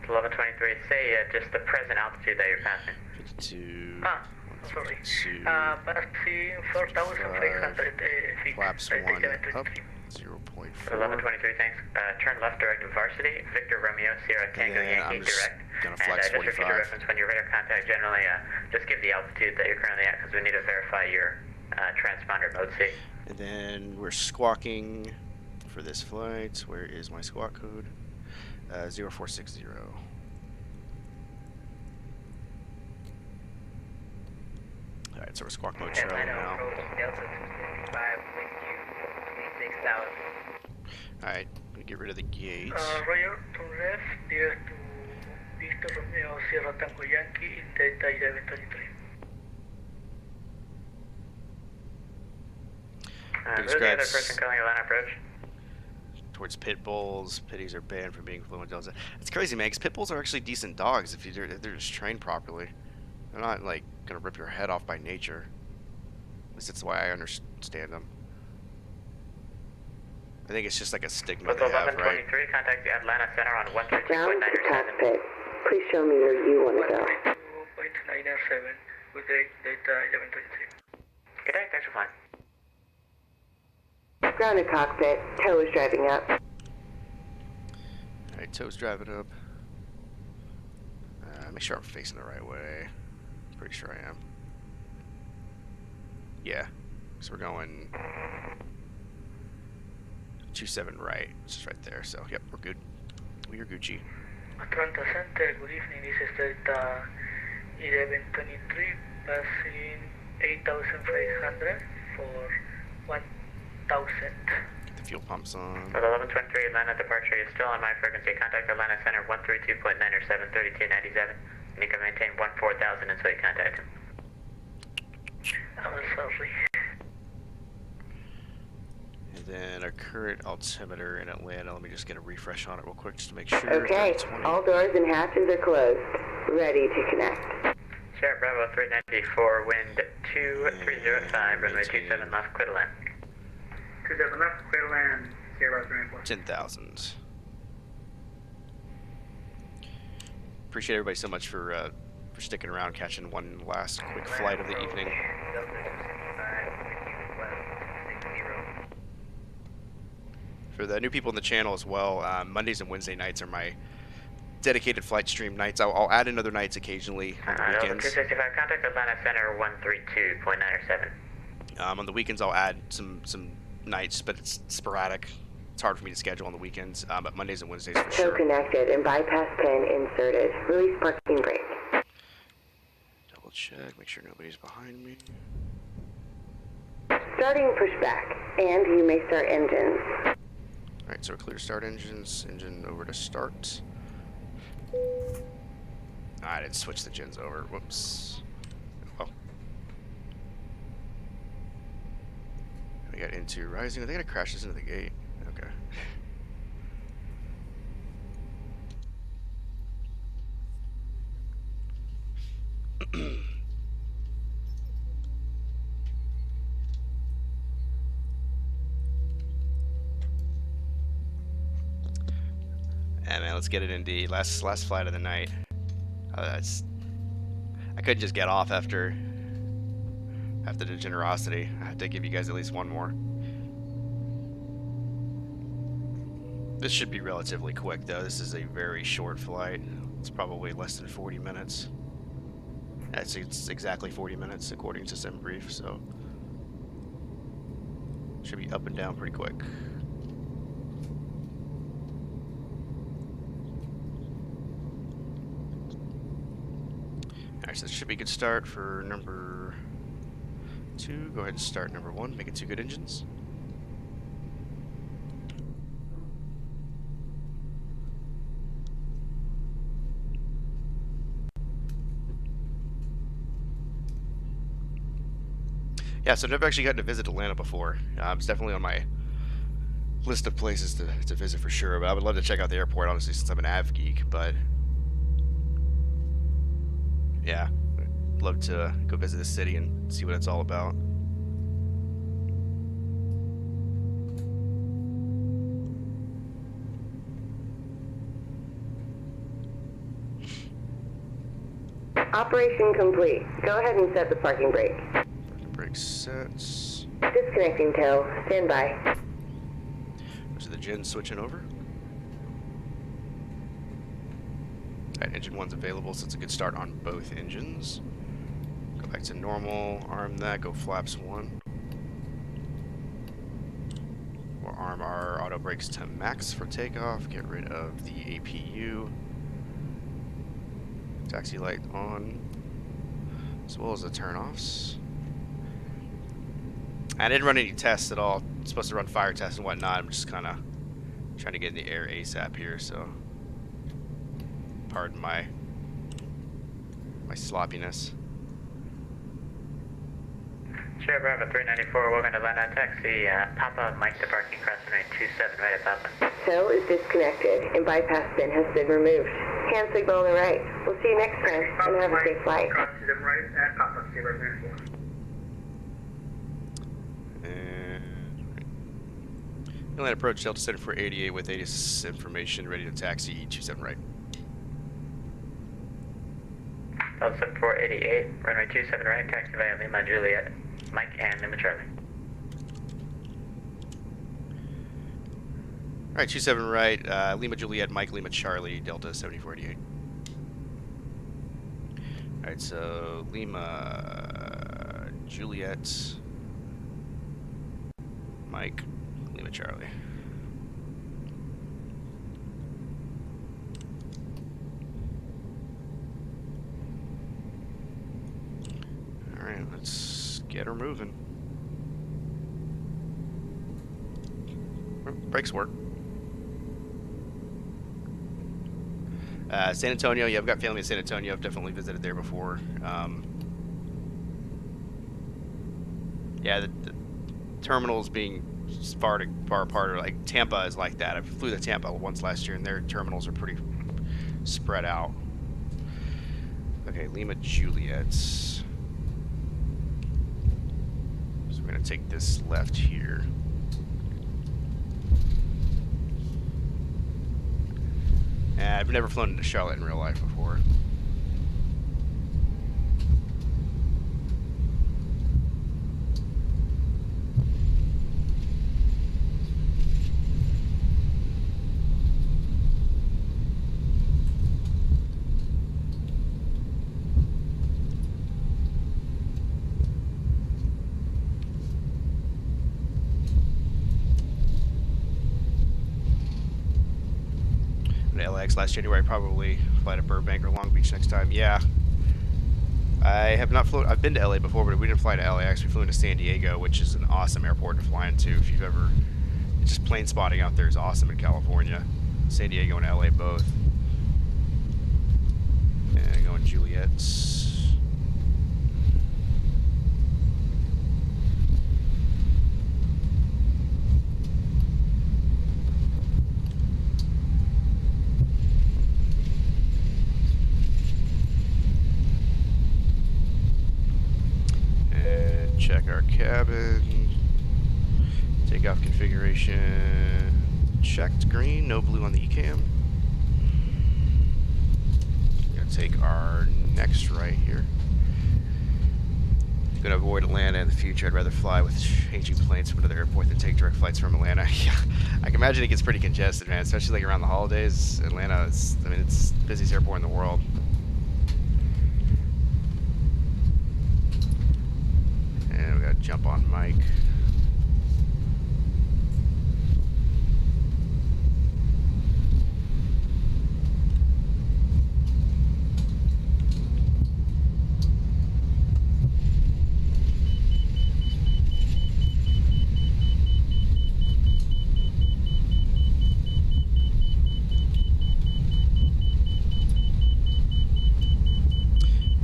1123, say just the present altitude that you're passing. 52. Sorry. 2, Passing 4,500 feet. flaps 1 up. 0.4. 1123, thanks. Turn left direct to Varsity, Victor Romeo, Sierra Tango then Yankee I'm just direct. gonna And flex just repeat the 45. reference when you're radar contact. Generally, just give the altitude that you're currently at because we need to verify your transponder mode C. And then we're squawking for this flight. Where is my squawk code? 0460. Alright, so we're squawk mode trailing now. Delta 265 with you, 26,000. Alright, we get rid of the gates. Roger, to left, near to Victor Romeo, Sierra Tango Yankee, in Delta 1123. Who's the other person calling Atlanta approach? Towards pit bulls. Pitties are banned from being fluent Delta. It's crazy, man, because pit bulls are actually decent dogs if they're just trained properly. They're not, like, gonna rip your head off by nature. At least that's why I understand them. I think it's just like a stigma they have, right? 1123, contact the Atlanta Center on Ground 132.97. cockpit. Please show me where you want to go. 2.97, with Delta 1123. Good day, thanks for flying. Grounded cockpit. Tow is driving up. Alright, tow's driving up. Make sure I'm facing the right way. Pretty sure I am. Yeah. So we're going 27 right. It's just right there. So, yep, we're good. We are Gucci. Atlanta Center, good evening. This is Delta 1123, passing 8,500 for 1,000. Get the fuel pumps on. For the 1123 Atlanta departure, you're still on my frequency. Contact Atlanta Center 132.9 or 732.97. And you can maintain 14,000 until you contact him. I'm sorry. And then our current altimeter in Atlanta, let me just get a refresh on it real quick just to make sure. Okay, 3020. all doors and hatches are closed. Ready to connect. Sierra Bravo 394, wind 2305, runway 27 left, clear to land. 27 left, clear to land, Sierra Bravo 394. 10,000. Appreciate everybody so much for sticking around, catching one last quick flight of the evening. For the new people in the channel as well, Mondays and Wednesday nights are my dedicated flight stream nights. I'll add in other nights occasionally on the weekends. 265, contact Atlanta Center 132.9 or 7. On the weekends, I'll add some nights, but it's sporadic. It's hard for me to schedule on the weekends, but Mondays and Wednesdays for Tow sure. connected and bypass pin inserted. Release parking brake. Double check, make sure nobody's behind me. Starting pushback, and you may start engines. Alright, so we're clear to start engines. Engine over to start. I didn't switch the gens over. Whoops. Well. We got into rising. I think it crashes into the gate. Okay. Yeah, man, let's get it indeed. Last flight of the night. I couldn't just get off after the generosity. I had to give you guys at least one more. This should be relatively quick, though. This is a very short flight. It's probably less than 40 minutes. It's exactly 40 minutes according to SimBrief, so should be up and down pretty quick. Alright, so this should be a good start for number 2. Go ahead and start number 1. Make it 2 good engines. Yeah, so I've never actually gotten to visit Atlanta before. It's definitely on my list of places to visit for sure. But I would love to check out the airport, honestly, since I'm an av geek. But yeah, love to go visit the city and see what it's all about. Operation complete. Go ahead and set the parking brake. Brake sets. Disconnecting tow. Stand by. So the gen's switching over. Alright, engine 1's available, so it's a good start on both engines. Go back to normal, arm that, go flaps 1. We'll arm our auto brakes to max for takeoff, get rid of the APU. Taxi light on, as well as the turn-offs. I didn't run any tests at all. I'm supposed to run fire tests and whatnot. I'm just kind of trying to get in the air ASAP here, so pardon my sloppiness. Sierra Bravo 394, welcome to Atlanta Taxi. Papa Mike departing crossing rate 27 right at Papa. Tow is disconnected and bypass bin has been removed. Hand signal on the right. We'll see you next time and have a safe flight. Crossing them right at Papa, Sierra 394. Inland approach Delta Center for 88 with ATIS information, ready to taxi 27 right. Delta Center 488, runway 27 right, taxi via Lima Juliet, Mike and Lima Charlie. Alright, 27 right, Lima Juliet, Mike, Lima Charlie, Delta 7488. Alright, so Lima Juliet, Mike, Lima Charlie. Alright, let's get her moving. Brakes work. San Antonio, yeah, I've got family in San Antonio. I've definitely visited there before. Yeah, the terminals being far apart, or like Tampa is like that. I flew to Tampa once last year, and their terminals are pretty spread out. Okay, Lima Juliet. So we're gonna take this left here. I've never flown into Charlotte in real life before. LAX last January, probably fly to Burbank or Long Beach next time. Yeah, I have not flown. I've been to LA before, but we didn't fly to LAX. We flew into San Diego, which is an awesome airport to fly into. If you've ever, just plane spotting out there is awesome in California. San Diego and LA both. And going Juliet's. Check our cabin. Takeoff configuration. Checked. Green. No blue on the ECAM. We're gonna take our next right here. Gonna avoid Atlanta in the future. I'd rather fly with changing planes from another airport than take direct flights from Atlanta. Yeah, I can imagine it gets pretty congested, man. Especially like around the holidays. Atlanta is, I mean, it's the busiest airport in the world. And we gotta jump on Mike.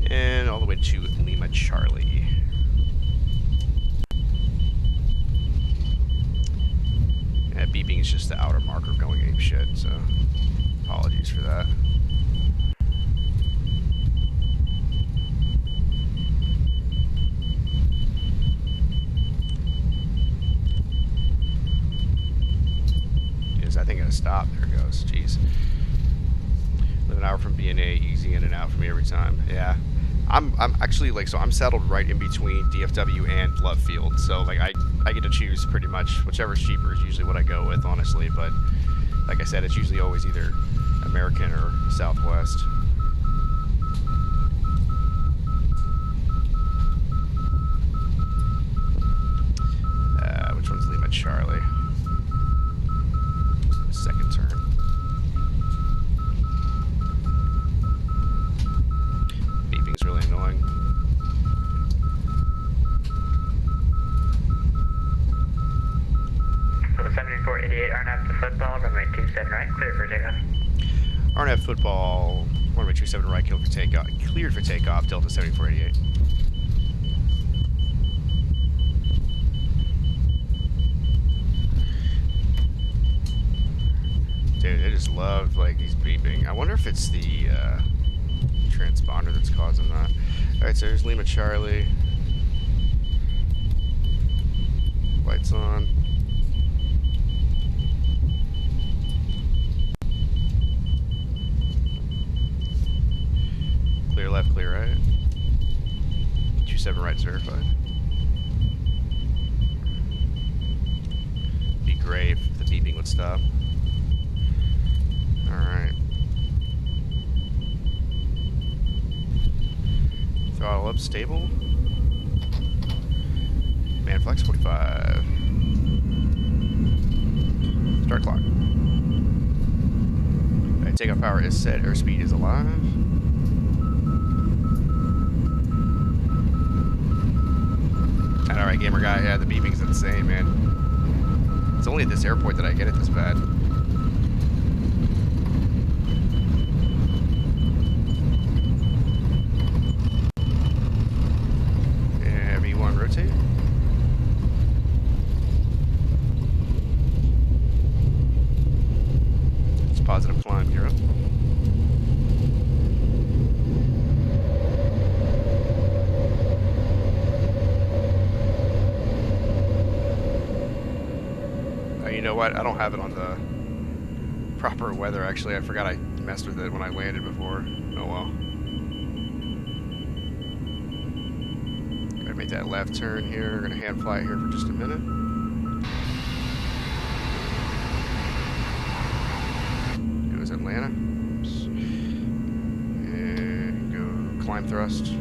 And all the way to Lima Charlie. beeping is just the outer marker going ape shit, so apologies for that. I think it'll stop. There it goes. Jeez. Live an hour from BNA, easy in and out for me every time. Yeah. I'm actually like, so I'm settled right in between DFW and Love Field. So like I get to choose pretty much whichever's cheaper is usually what I go with, honestly. But like I said, it's usually always either American or Southwest. Which one's Lima Charlie? Second turn. Beeping's really annoying. So the 7488 RNF to football, runway 27 right, clear for takeoff. RNF football, runway 27 right, cleared for takeoff, Delta 7488. Dude, I just love like these beeping. I wonder if it's the transponder that's causing that. Alright, so there's Lima Charlie. Lights on. Clear left, clear right. 27 right verified. Be great if the beeping would stop. Alright. Throttle up, stable. Man flex 45. Start clock. Alright, takeoff power is set, airspeed is alive. Alright, gamer guy, yeah, the beeping's insane, man. It's only at this airport that I get it this bad. Yeah, V1 rotate. It's positive climb, Europe. You know what? I don't have it on the proper weather, actually. I forgot I messed with it when I landed before. Oh well. Gotta make that left turn here. We're gonna hand fly it here for just a minute. It was Atlanta. Oops. And go climb thrust.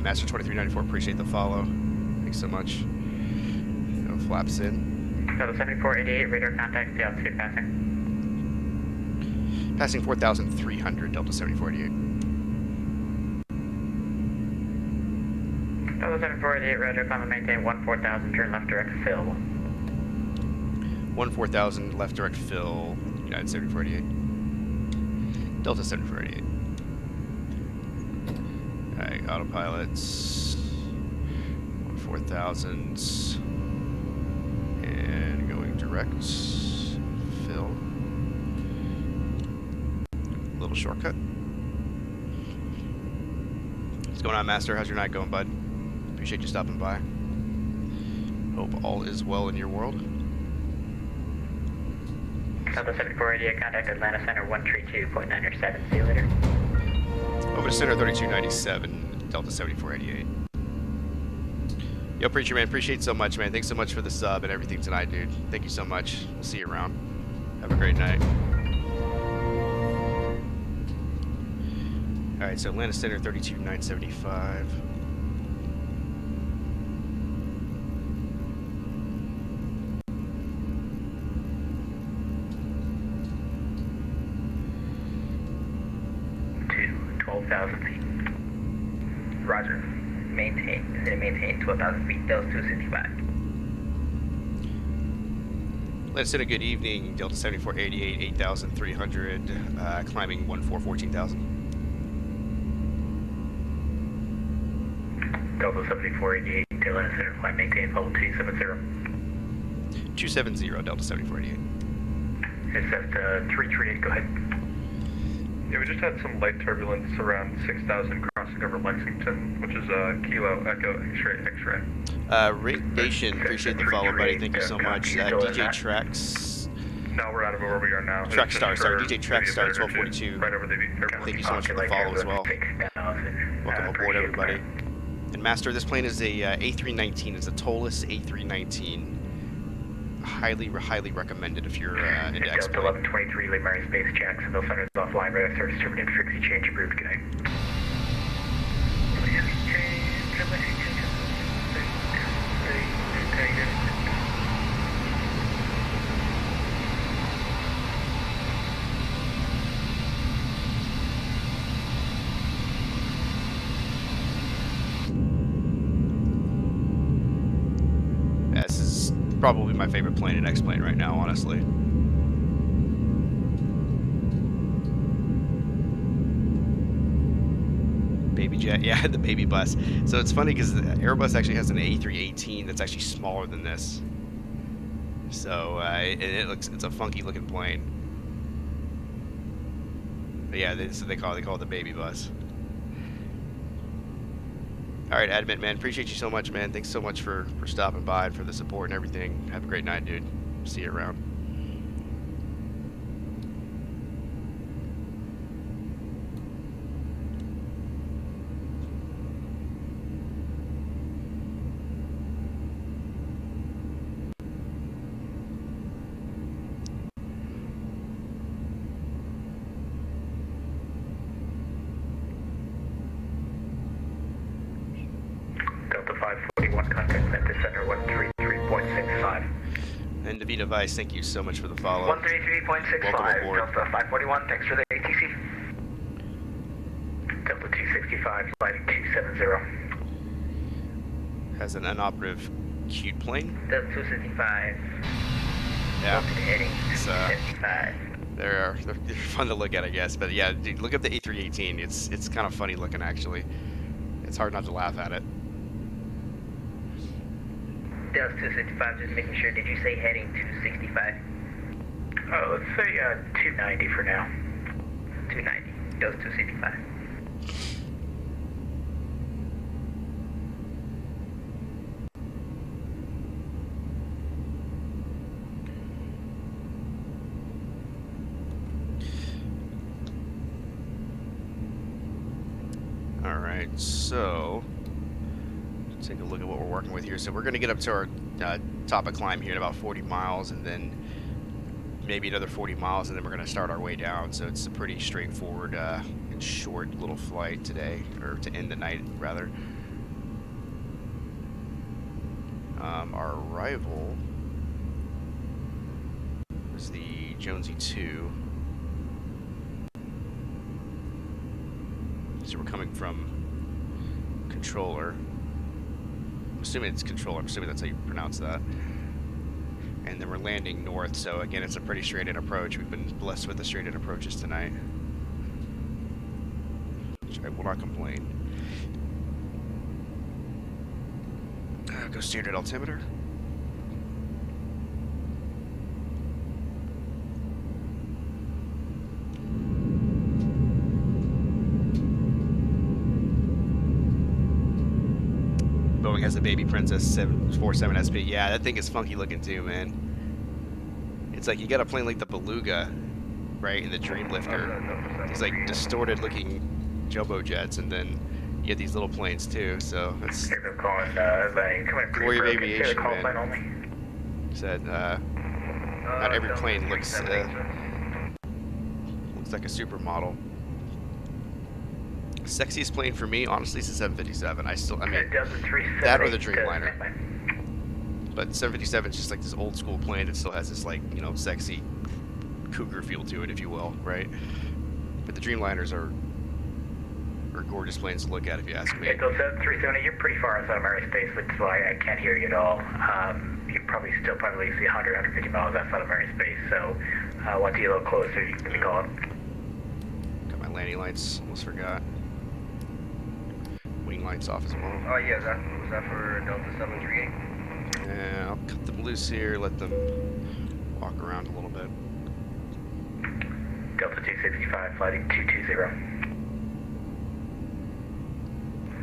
Master 2394, appreciate the follow. Thanks so much. Go flaps in. Delta 7488, radar contact, the altitude passing. Passing 4,300, Delta 7488. Delta 7488, roger, climb and maintain 14,000, turn left direct fill. 14,000, left direct fill, United 7488. Delta 7488. Alright, autopilots, 4,000, and going direct, fill, little shortcut. What's going on, Master? How's your night going, bud? Appreciate you stopping by. Hope all is well in your world. Delta 7488, contact Atlanta Center 132.907, see you later. Over to Center 3297, Delta 7488. Yo, Preacher Man, appreciate so much, man. Thanks so much for the sub and everything tonight, dude. Thank you so much. We'll see you around. Have a great night. Alright, so Atlanta Center 32975. To 12,000 feet. Roger. Maintain 12,000 feet. Those 265. Let's say a good evening, Delta 7488, 8,300, climbing 14,000. Delta 7488, tail end center, climb maintain level 270. 270, Delta 7488. It's at 338, go ahead. Yeah, we just had some light turbulence around 6,000 crossing over Lexington, which is Kilo Echo X-ray. Radiation, appreciate the follow, buddy. Thank you so much. DJ Trax. No, we're out of where we are now. Track Star, sorry. DJ Track Star 1242. Right over the Thank you so much for the follow as well. Welcome aboard, everybody. And Master, this plane is a A319. It's a tolless A319. Highly recommended if you're into Delta Xplane. 1123, Lake Mary Space, Jacksonville Center is offline, radar service terminated, frequency change approved, good night. This is probably my favorite plane in Xplane right now, honestly. Baby jet, yeah, the baby bus. So it's funny because Airbus actually has an A318 that's actually smaller than this. So it's a funky looking plane. But yeah, they call it the baby bus. All right, Admit, man, appreciate you so much, man. Thanks so much for stopping by and for the support and everything. Have a great night, dude. See you around. Delta 541, contact center, center 133.65. And Davina Vice, thank you so much for the follow. 133.65, Welcome aboard. Delta 541, thanks for the ATC. Delta 265, sliding 270. Has an inoperative cute plane. Delta 265. Yeah. Heading It's, 275. they're fun to look at, I guess. But yeah, dude, look up the A318. It's kind of funny looking, actually. It's hard not to laugh at it. Delta 265, just making sure, did you say heading 265? Let's say 290 for now. 290, Delta 265. Alright, so take a look at what we're working with here. So we're going to get up to our top of climb here at about 40 miles, and then maybe another 40 miles, and then we're going to start our way down. So it's a pretty straightforward and short little flight today, or to end the night, rather. Our arrival is the Jonesy 2. So we're coming from controller. I'm assuming it's controller. I'm assuming that's how you pronounce that. And then we're landing north. So again, it's a pretty straight-in approach. We've been blessed with the straight-in approaches tonight, which I will not complain. Go standard altimeter. Boeing has a baby Princess 747 SP. Yeah, that thing is funky looking too, man. It's like you got a plane like the Beluga, right, and the Dreamlifter. These like distorted looking jumbo jets, and then you get these little planes too. So that's glory of aviation, man. Said not every plane looks like a supermodel. Sexiest plane for me, honestly, is the 757. I mean, that or the Dreamliner. But 757 is just like this old school plane that still has this, like, you know, sexy cougar feel to it, if you will, right? But the Dreamliners are gorgeous planes to look at, if you ask me. Delta 370, you're pretty far outside of airspace, which is why I can't hear you at all. you probably see 100, 150 miles outside of Marine space. So once you get a little closer, you can be called. Got my landing lights. Almost forgot. Wing lights off as well. Oh yeah, was that for Delta 738? Yeah, I'll cut them loose here. Let them walk around a little bit. Delta 265, flighting 220.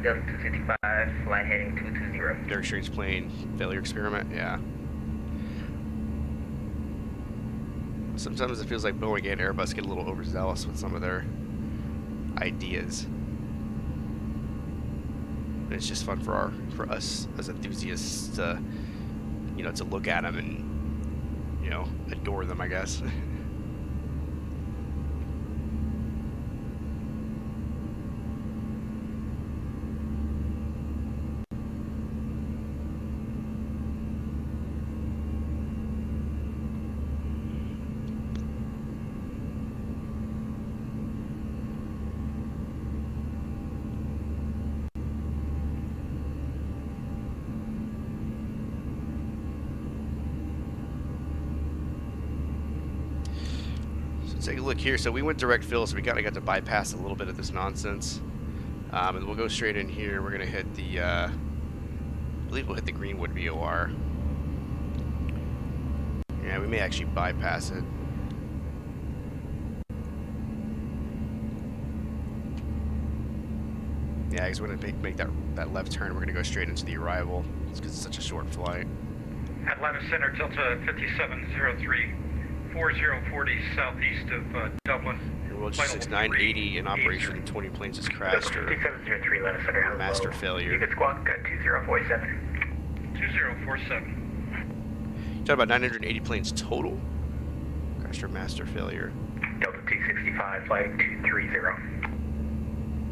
Delta 265, flight heading 220. Derek Straight's plane failure experiment, yeah. Sometimes it feels like Boeing and Airbus get a little overzealous with some of their ideas. And it's just fun for us as enthusiasts to, you know, to look at them and, you know, adore them, I guess. Take a look here. So we went direct fill, so we kind of got to bypass a little bit of this nonsense. And we'll go straight in here. We're going to hit the, I believe we'll hit the Greenwood VOR. Yeah, we may actually bypass it. Yeah, because we're going to make that left turn. We're going to go straight into the arrival. It's because it's such a short flight. Atlanta Center, Delta 5703. 4040 southeast of Dublin. World 6980 in operation. 20 planes has crashed or 5703 Atlanta Center. master failure. You could squawk 2047. 2047. Talking about 980 planes total. Crashed or master failure. Delta 265 flight 230. I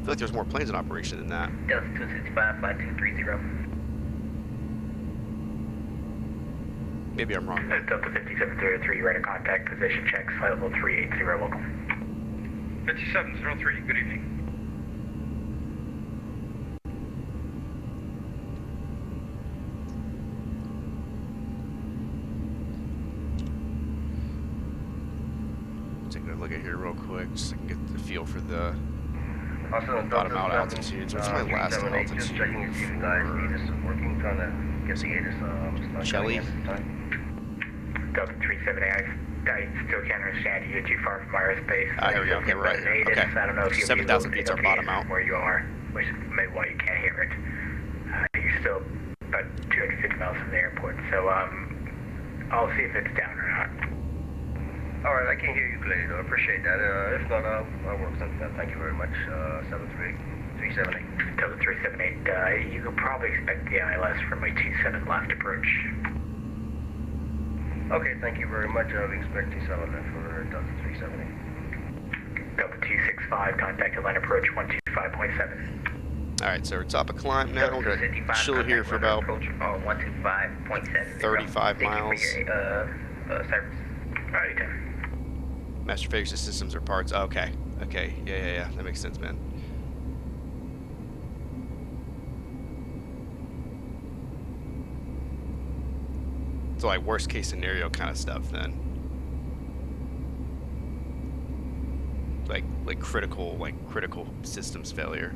feel like there's more planes in operation than that. Delta 265 flight 230. Maybe I'm wrong. Delta 5703, radar contact, position checks, flight level 380 local. 5703, good evening. Taking a look at here real quick, just so I can get the feel for the Also, bottom out altitudes. What's my last altitude? Just checking if you guys need us working, trying to get the ATIS Shelly? Delta 378, I still can't understand you. You're too far from aerospace. Here we go. Okay, we're right here. Okay. I don't know if you'll 7,000 feet's our bottom out. where you are, which is maybe why you can't hear it. You're still about 250 miles from the airport, so I'll see if it's down or not. Alright, I can hear you clearly though. I appreciate that. If not, I'll work something out. Thank you very much. 378. Delta 378, you can probably expect the ILS from a 27 left approach. Okay, thank you very much. I'll be expecting 7 left for Delta 370. Delta 265, contact Atlanta approach 125.7. Alright, so we're top of climb now. We're going to chill here for about 35 miles. Service. Alright, Master failure systems or parts. Okay. Okay. Yeah. That makes sense, man. So like worst case scenario kind of stuff then. Like critical systems failure.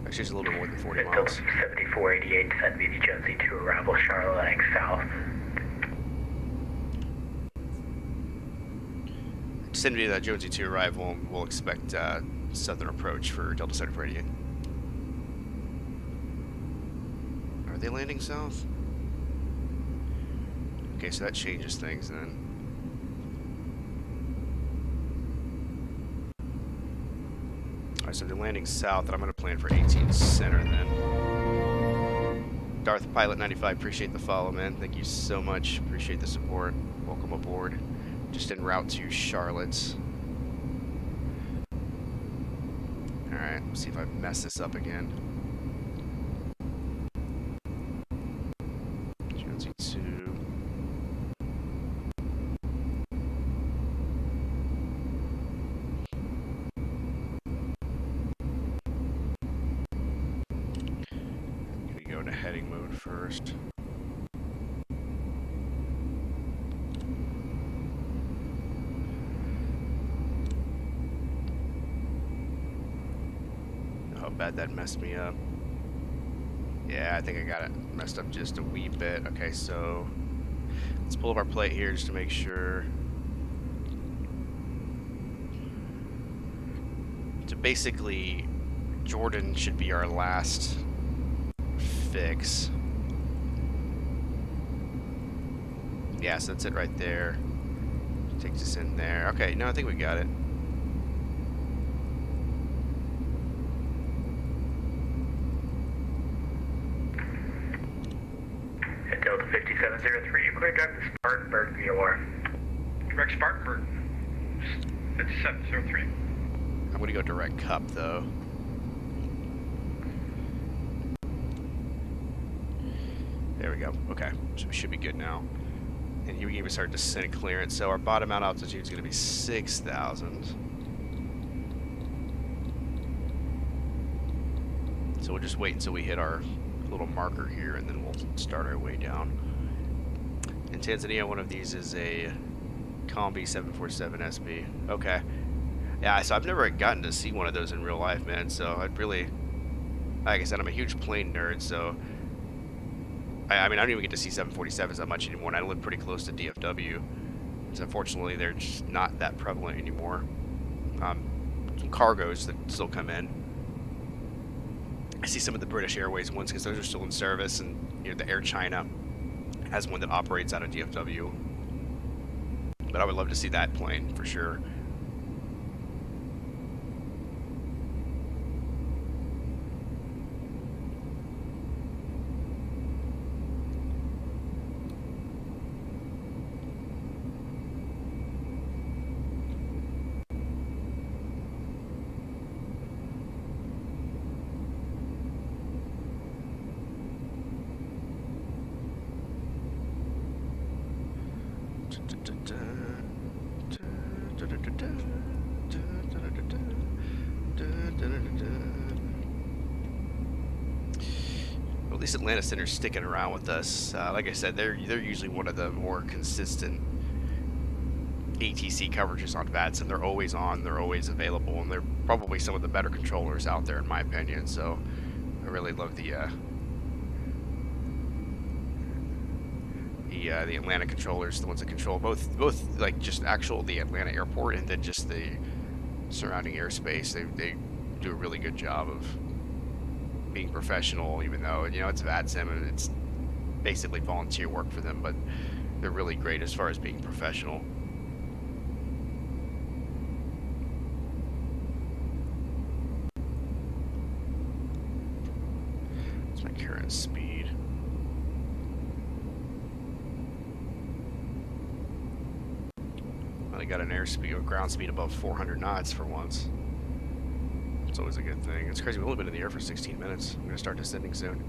Actually, it's a little bit more than 40 miles. 7488, send me to Jonesy to arrival, Charlotte heading south. Send me to that Jonesy 2 arrival, and we'll expect southern approach for Delta 7488. Are they landing south? Okay, so that changes things then. Alright, so they're landing south, and I'm going to plan for 18 center then. Darth Pilot 95, appreciate the follow, man. Thank you so much. Appreciate the support. Welcome aboard. Just en route to Charlotte. Alright, let's see if I mess this up again. Jonesy 2. go into heading mode first. Oh, bad that messed me up. Yeah, I think I got it messed up just a wee bit. Okay, so let's pull up our plate here just to make sure. So basically, Jordan should be our last fix. Yeah, so that's it right there. Takes us in there. Okay, no, I think we got it. At Delta 5703, you clear drive to Spartanburg VOR. Direct Spartanburg, 5703. I'm gonna go direct cup though. There we go. Okay, so we should be good now. And here we gave us our descent clearance. So our bottom out altitude is gonna be 6,000. So we'll just wait until we hit our little marker here, and then we'll start our way down. In Tanzania, one of these is a Combi 747 SB. Okay. Yeah, so I've never gotten to see one of those in real life, man. So I'd really, like I said, I'm a huge plane nerd. So I mean, I don't even get to see 747s that much anymore. And I live pretty close to DFW, so unfortunately, they're just not that prevalent anymore. Some cargos that still come in. I see some of the British Airways ones because those are still in service, and you know, the Air China has one that operates out of DFW. But I would love to see that plane for sure. Well, at least Atlanta Center's sticking around with us. Like I said, they're usually one of the more consistent ATC coverages on Vatsim. They're always on, they're always available, and they're probably some of the better controllers out there, in my opinion. So I really love the Atlanta controllers, the ones that control both like just the Atlanta airport and then just the surrounding airspace. They do a really good job of being professional, even though, you know, it's Vatsim and it's basically volunteer work for them, but they're really great as far as being professional. What's my current speed? I got an airspeed or ground speed above 400 knots for once. It's always a good thing. It's crazy, we've only been in the air for 16 minutes. I'm gonna start descending soon.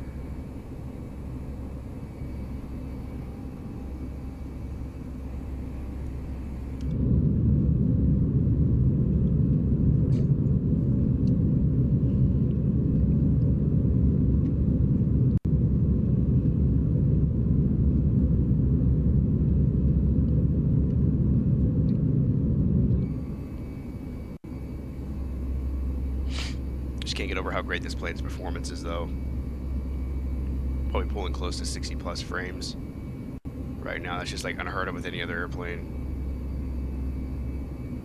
Can't get over how great this plane's performance is, though. Probably pulling close to 60 plus frames right now. That's just like unheard of with any other airplane.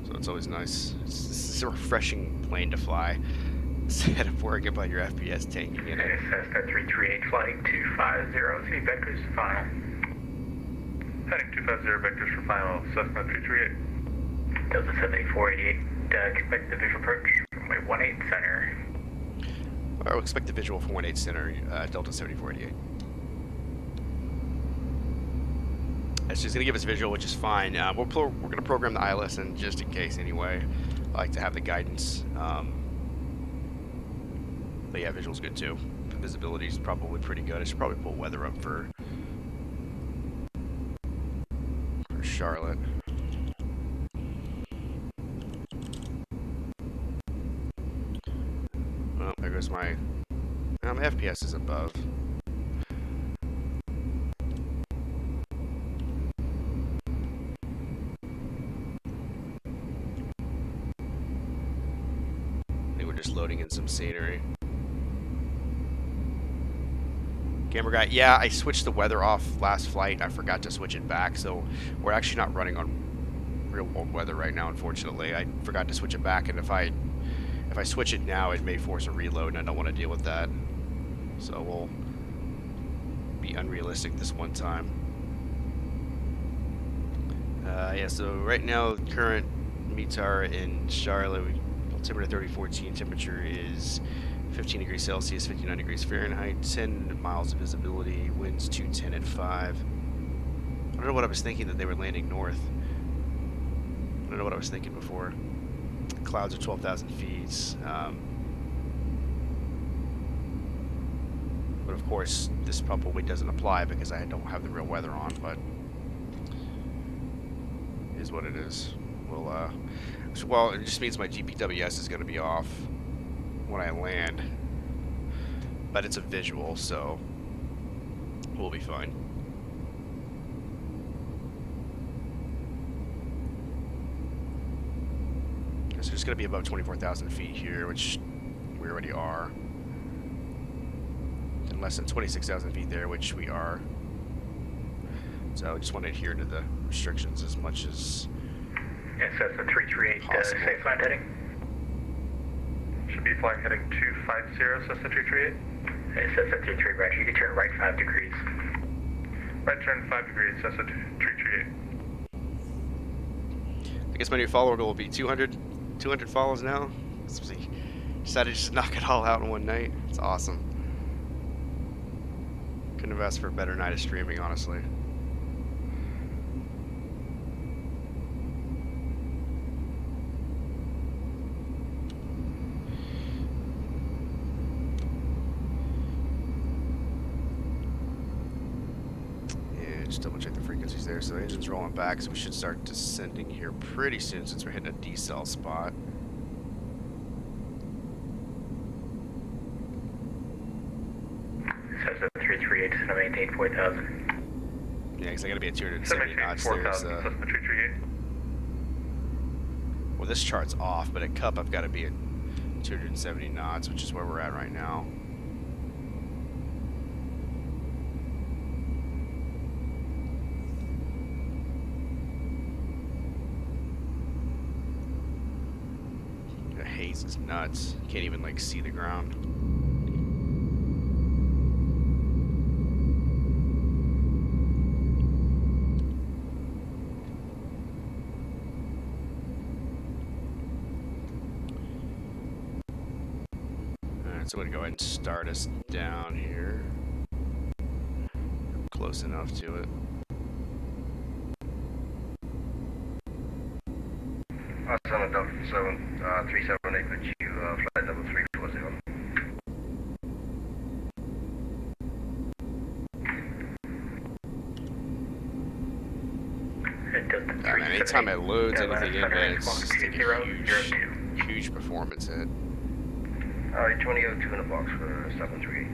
So it's always nice. It's a refreshing plane to fly instead of worrying about your FPS tanking in it. Cessna 338 flight 250, 3 vectors for final. Heading 250 vectors for final, Cessna 338. Delta 7488, expect the visual approach from 18 center. I'll expect the visual from 18 center, Delta 7488. It's just going to give us visual, which is fine. We're going to program the ILS in just in case anyway. I like to have the guidance. But yeah, visual's good too. The visibility is probably pretty good. I should probably pull weather up for Charlotte. Well, there goes my FPS is above. some scenery. Camera guy, yeah, I switched the weather off last flight. I forgot to switch it back, so we're actually not running on real world weather right now, unfortunately. I forgot to switch it back, and if I switch it now, it may force a reload, and I don't want to deal with that. So we'll be unrealistic this one time. Yeah, so right now, current METAR in Charlotte, altimeter 3014, temperature is 15 degrees Celsius, 59 degrees Fahrenheit, 10 miles of visibility, winds 210 at 5. I don't know what I was thinking that they were landing north. I don't know what I was thinking before. Clouds are 12,000 feet. But of course, this probably doesn't apply because I don't have the real weather on, but it is what it is. Well, it just means my GPWS is going to be off when I land. But it's a visual, so we'll be fine. So it's going to be above 24,000 feet here, which we already are. And less than 26,000 feet there, which we are. So I just want to adhere to the restrictions as much as Yes, that's the 338 safe land heading. Should be flying heading 250, Cessna 338. Yes, that's the 33, Roger. You can turn right 5 degrees. Right turn 5 degrees, Cessna 338. I guess my new follower goal will be 200 follows now. Decided to just knock it all out in one night. It's awesome. Couldn't have asked for a better night of streaming, honestly. Just double check the frequencies there. So the engine's rolling back, so we should start descending here pretty soon since we're hitting a decel spot. Cessna 338 is going to maintain 4,000. Yeah, because I got to be at 270 knots. There's, well, this chart's off, but at Cup I've got to be at 270 knots, which is where we're at right now. The haze is nuts. You can't even like see the ground. So I'm going to go ahead and start us down here. Close enough to it. Awesome, Delta 378 with you, flight level 340. Man, anytime it loads anything in, man, it's just a huge performance hit. 2002 in the box for 738.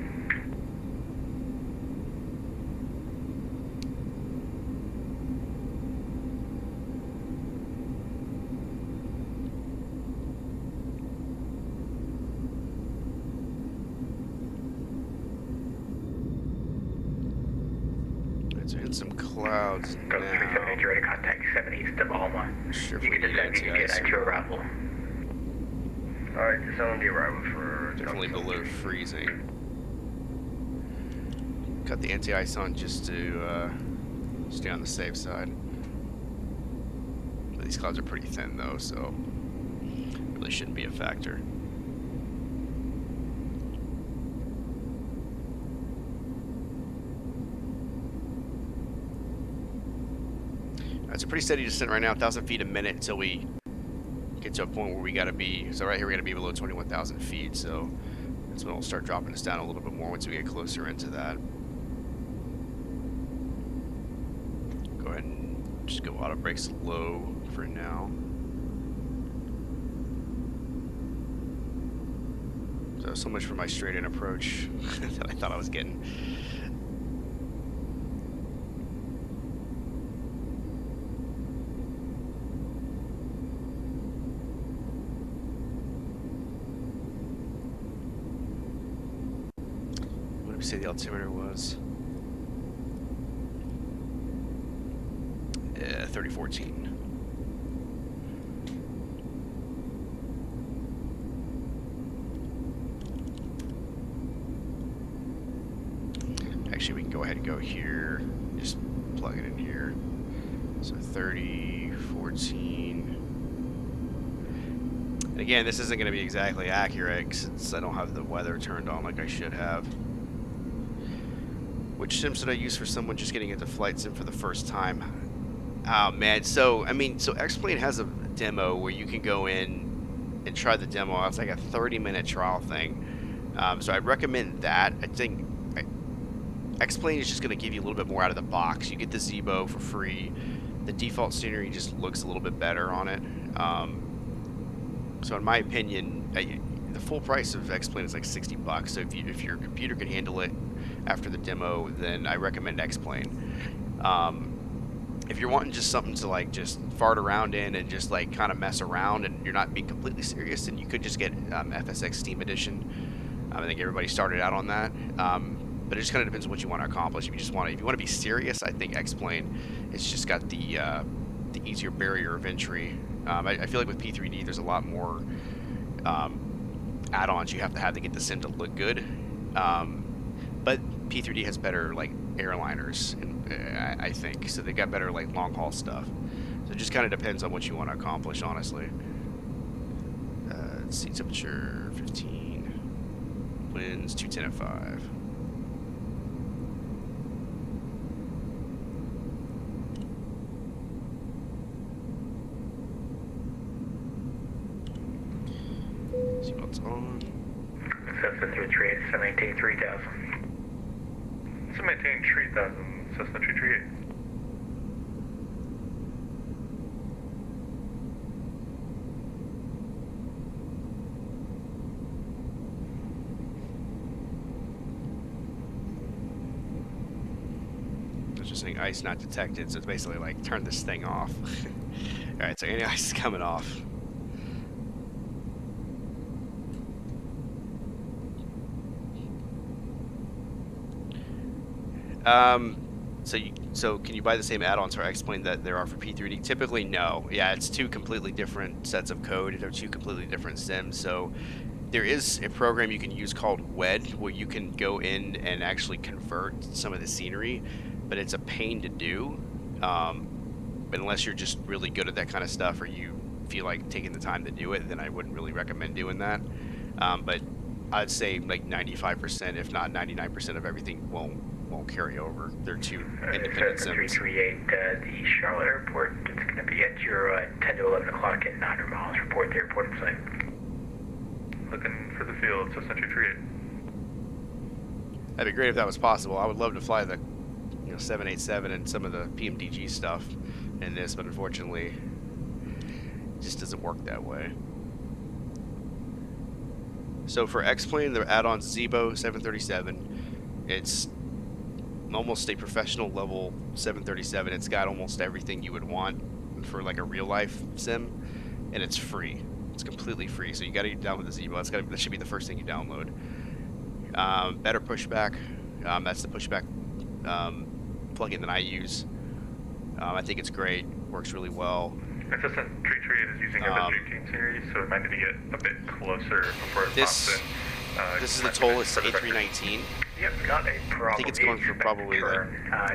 Let's hit some clouds now. 378, you're ready to contact 7 east of Alma. Sure, you can descend to get at your arrival. Alright, descend on the arrival for... Definitely below freezing. Cut the anti-ice on just to stay on the safe side. But these clouds are pretty thin though, so really shouldn't be a factor. It's a pretty steady descent right now, 1,000 feet a minute until we get to a point where we got to be. So right here we're going to be below 21,000 feet. So that's when we'll start dropping us down a little bit more once we get closer into that. Go ahead and just go auto brakes low for now. So much for my straight in approach that I thought I was getting. we say the altimeter was? 3014. Actually, we can go ahead and go here. Just plug it in here. So 30, 14. And again, this isn't going to be exactly accurate since I don't have the weather turned on like I should have. Which sim should I use for someone just getting into flight sim for the first time? Oh man, so I mean, so Xplane has a demo where you can go in and try the demo. It's like a 30-minute trial thing. So I'd recommend that. I think Xplane is just going to give you a little bit more out of the box. You get the Zebo for free. The default scenery just looks a little bit better on it. So in my opinion, the full price of Xplane is like $60. So if your computer can handle it after the demo, then I recommend Xplane. If you're wanting just something to like just fart around in and just like kind of mess around and you're not being completely serious, then you could just get FSX Steam Edition. I think everybody started out on that. But it just kind of depends on what you want to accomplish. If you want to be serious, I think Xplane, it's just got the easier barrier of entry. I feel like with P3D, there's a lot more add-ons you have to get the sim to look good. But P3D has better like airliners, I think, so they got better like long-haul stuff. So it just kind of depends on what you want to accomplish, honestly. Let's see, temperature 15, winds 210 at 5. Seatbelts on. Cessna 338, 7maintain 3000. So maintain 3000, Cessna 238. It's just saying ice not detected, so it's basically like turn this thing off. Alright, so any ice is coming off. So can you buy the same add-ons for Xplane that there are for P3D? Typically, no. Yeah, it's two completely different sets of code. They're two completely different sims. So there is a program you can use called WED where you can go in and actually convert some of the scenery, but it's a pain to do. But unless you're just really good at that kind of stuff or you feel like taking the time to do it, then I wouldn't really recommend doing that. But I'd say like 95%, if not 99% of everything won't carry over. They're two independent sims. 338, the Charlotte Airport, it's going to be at your 10 to 11 o'clock at 900 miles. Report the airport site. Looking for the field, Cessna 238. That'd be great if that was possible. I would love to fly the 787 and some of the PMDG stuff in this, but unfortunately, it just doesn't work that way. So for Xplane, the add-on Zebo 737, it's almost a professional level 737. It's got almost everything you would want for like a real life sim, and it's free. It's completely free. So you got to download the Zebo. That should be the first thing you download. Better pushback. That's the pushback plugin that I use. I think it's great. Works really well. Cessna 338 is using a FS18 series, so it might need to get a bit closer before it pops in. This is the Tollus A319. Yep, not a problem. I think it's going for probably like...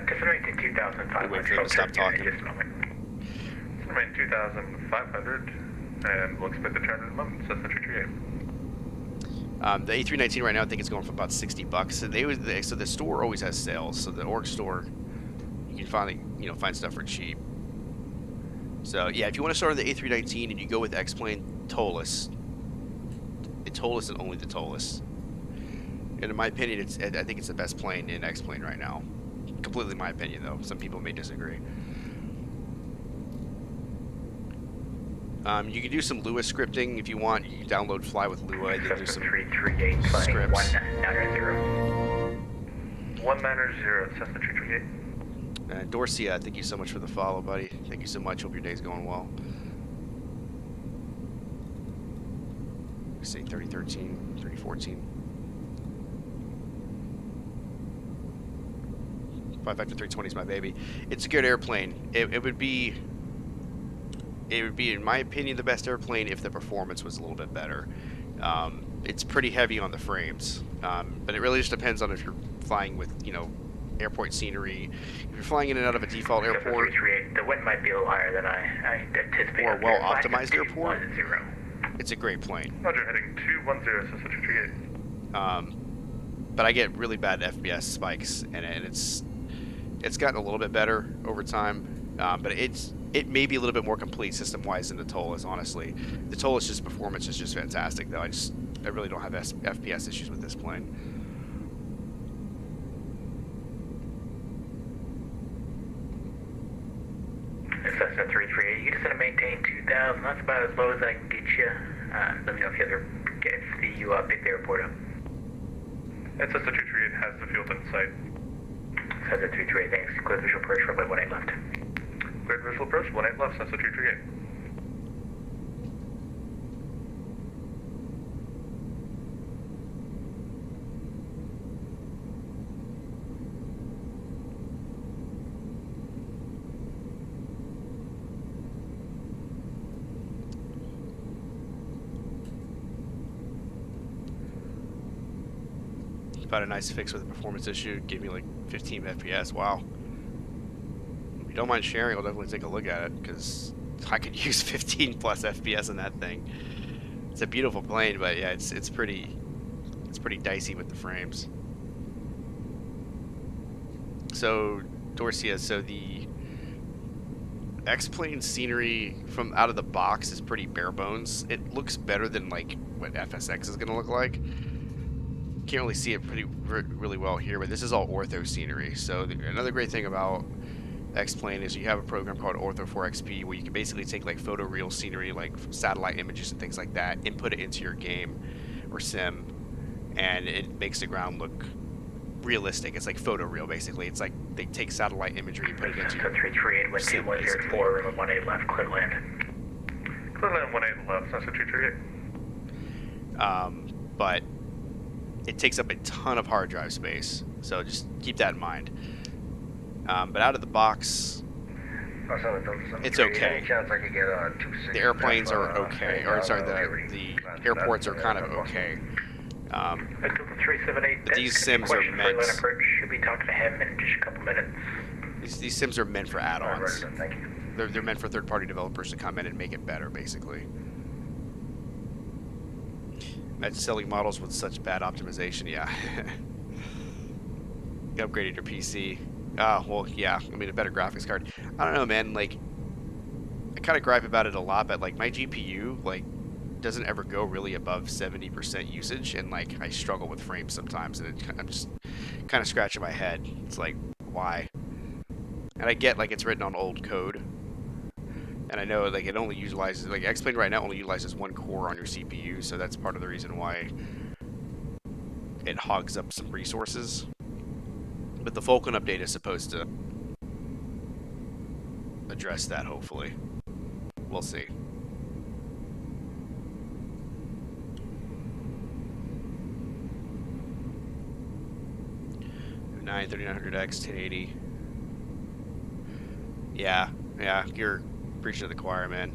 Definition 2500. Wait for him to stop talking. Just a moment. Definition 2500, and we'll expect the turn in a moment. Cessna 338. The A319 right now, I think it's going for about $60. So the store always has sales. So the org store, you can finally find stuff for cheap. So yeah, if you want to start on the A319 and you go with Xplane, Tollus. The Tollus and only the Tollus. And in my opinion, I think it's the best plane in Xplane right now. Completely my opinion, though. Some people may disagree. You can do some Lua scripting if you want. You can download Fly with Lua and then do some 338 scripts. 190. 190, Cessna 338. Dorcia, thank you so much for the follow, buddy. Thank you so much. Hope your day's going well. Say 3013, 3014. 5 Factor 320 is my baby. It's a good airplane. It would be, in my opinion, the best airplane if the performance was a little bit better. It's pretty heavy on the frames, but it really just depends on if you're flying with, airport scenery. If you're flying in and out of a default airport, 338, the wind might be a little higher than I anticipated. or a well-optimized airport, 210. it's a great plane. Roger, heading 210, Cessna 238. But I get really bad FPS spikes, and it's gotten a little bit better over time, but it may be a little bit more complete system-wise than the Toll is, honestly. The Toll is just performance is just fantastic, though. I really don't have FPS issues with this plane. Cessna 338, you just gonna maintain 2,000. That's about as low as I can get you. Let me know if you pick the airport up. And Cessna 238 has the field in sight. Cessna 338, thanks. Clear visual approach, runway 18 left. Cleared visual approach, 18 left, Cessna 238. About a nice fix with a performance issue. Gave me like 15 FPS. Wow. If you don't mind sharing, I'll definitely take a look at it, because I could use 15 plus FPS in that thing. It's a beautiful plane, but yeah, it's pretty dicey with the frames. So Dorcia, so the Xplane scenery from out of the box is pretty bare bones. It looks better than like what FSX is gonna look like. Can't really see it really well here, but this is all ortho scenery. So another great thing about Xplane is you have a program called Ortho4XP where you can basically take like photoreal scenery, like satellite images and things like that, input it into your game or sim, and it makes the ground look realistic. It's like photoreal, basically. It's like they take satellite imagery and put it into your 338, wind sim, 2104, runway 18 left, clear land. Clear land 18 left, Cessna 238. But it takes up a ton of hard drive space, so just keep that in mind. But out of the box, it's okay. The airplanes are okay, or sorry, the airports are kind of okay. But these sims are meant. Should be talking to him in just a couple minutes. These sims are meant for add-ons. Thank you. They're meant for third-party developers to come in and make it better, basically. Imagine selling models with such bad optimization, yeah. You upgraded your PC. Oh, well, yeah. I mean, a better graphics card. I don't know, man. Like, I kind of gripe about it a lot, but, like, my GPU, like, doesn't ever go really above 70% usage, and, like, I struggle with frames sometimes, and I'm just kind of scratching my head. It's like, why? And I get, like, it's written on old code, and I know, like, it only utilizes, like, Xplane right now only utilizes one core on your CPU, so that's part of the reason why it hogs up some resources. But the Vulkan update is supposed to address that, hopefully. We'll see. Nine 3900X 1080. Yeah, you're preaching to the choir, man.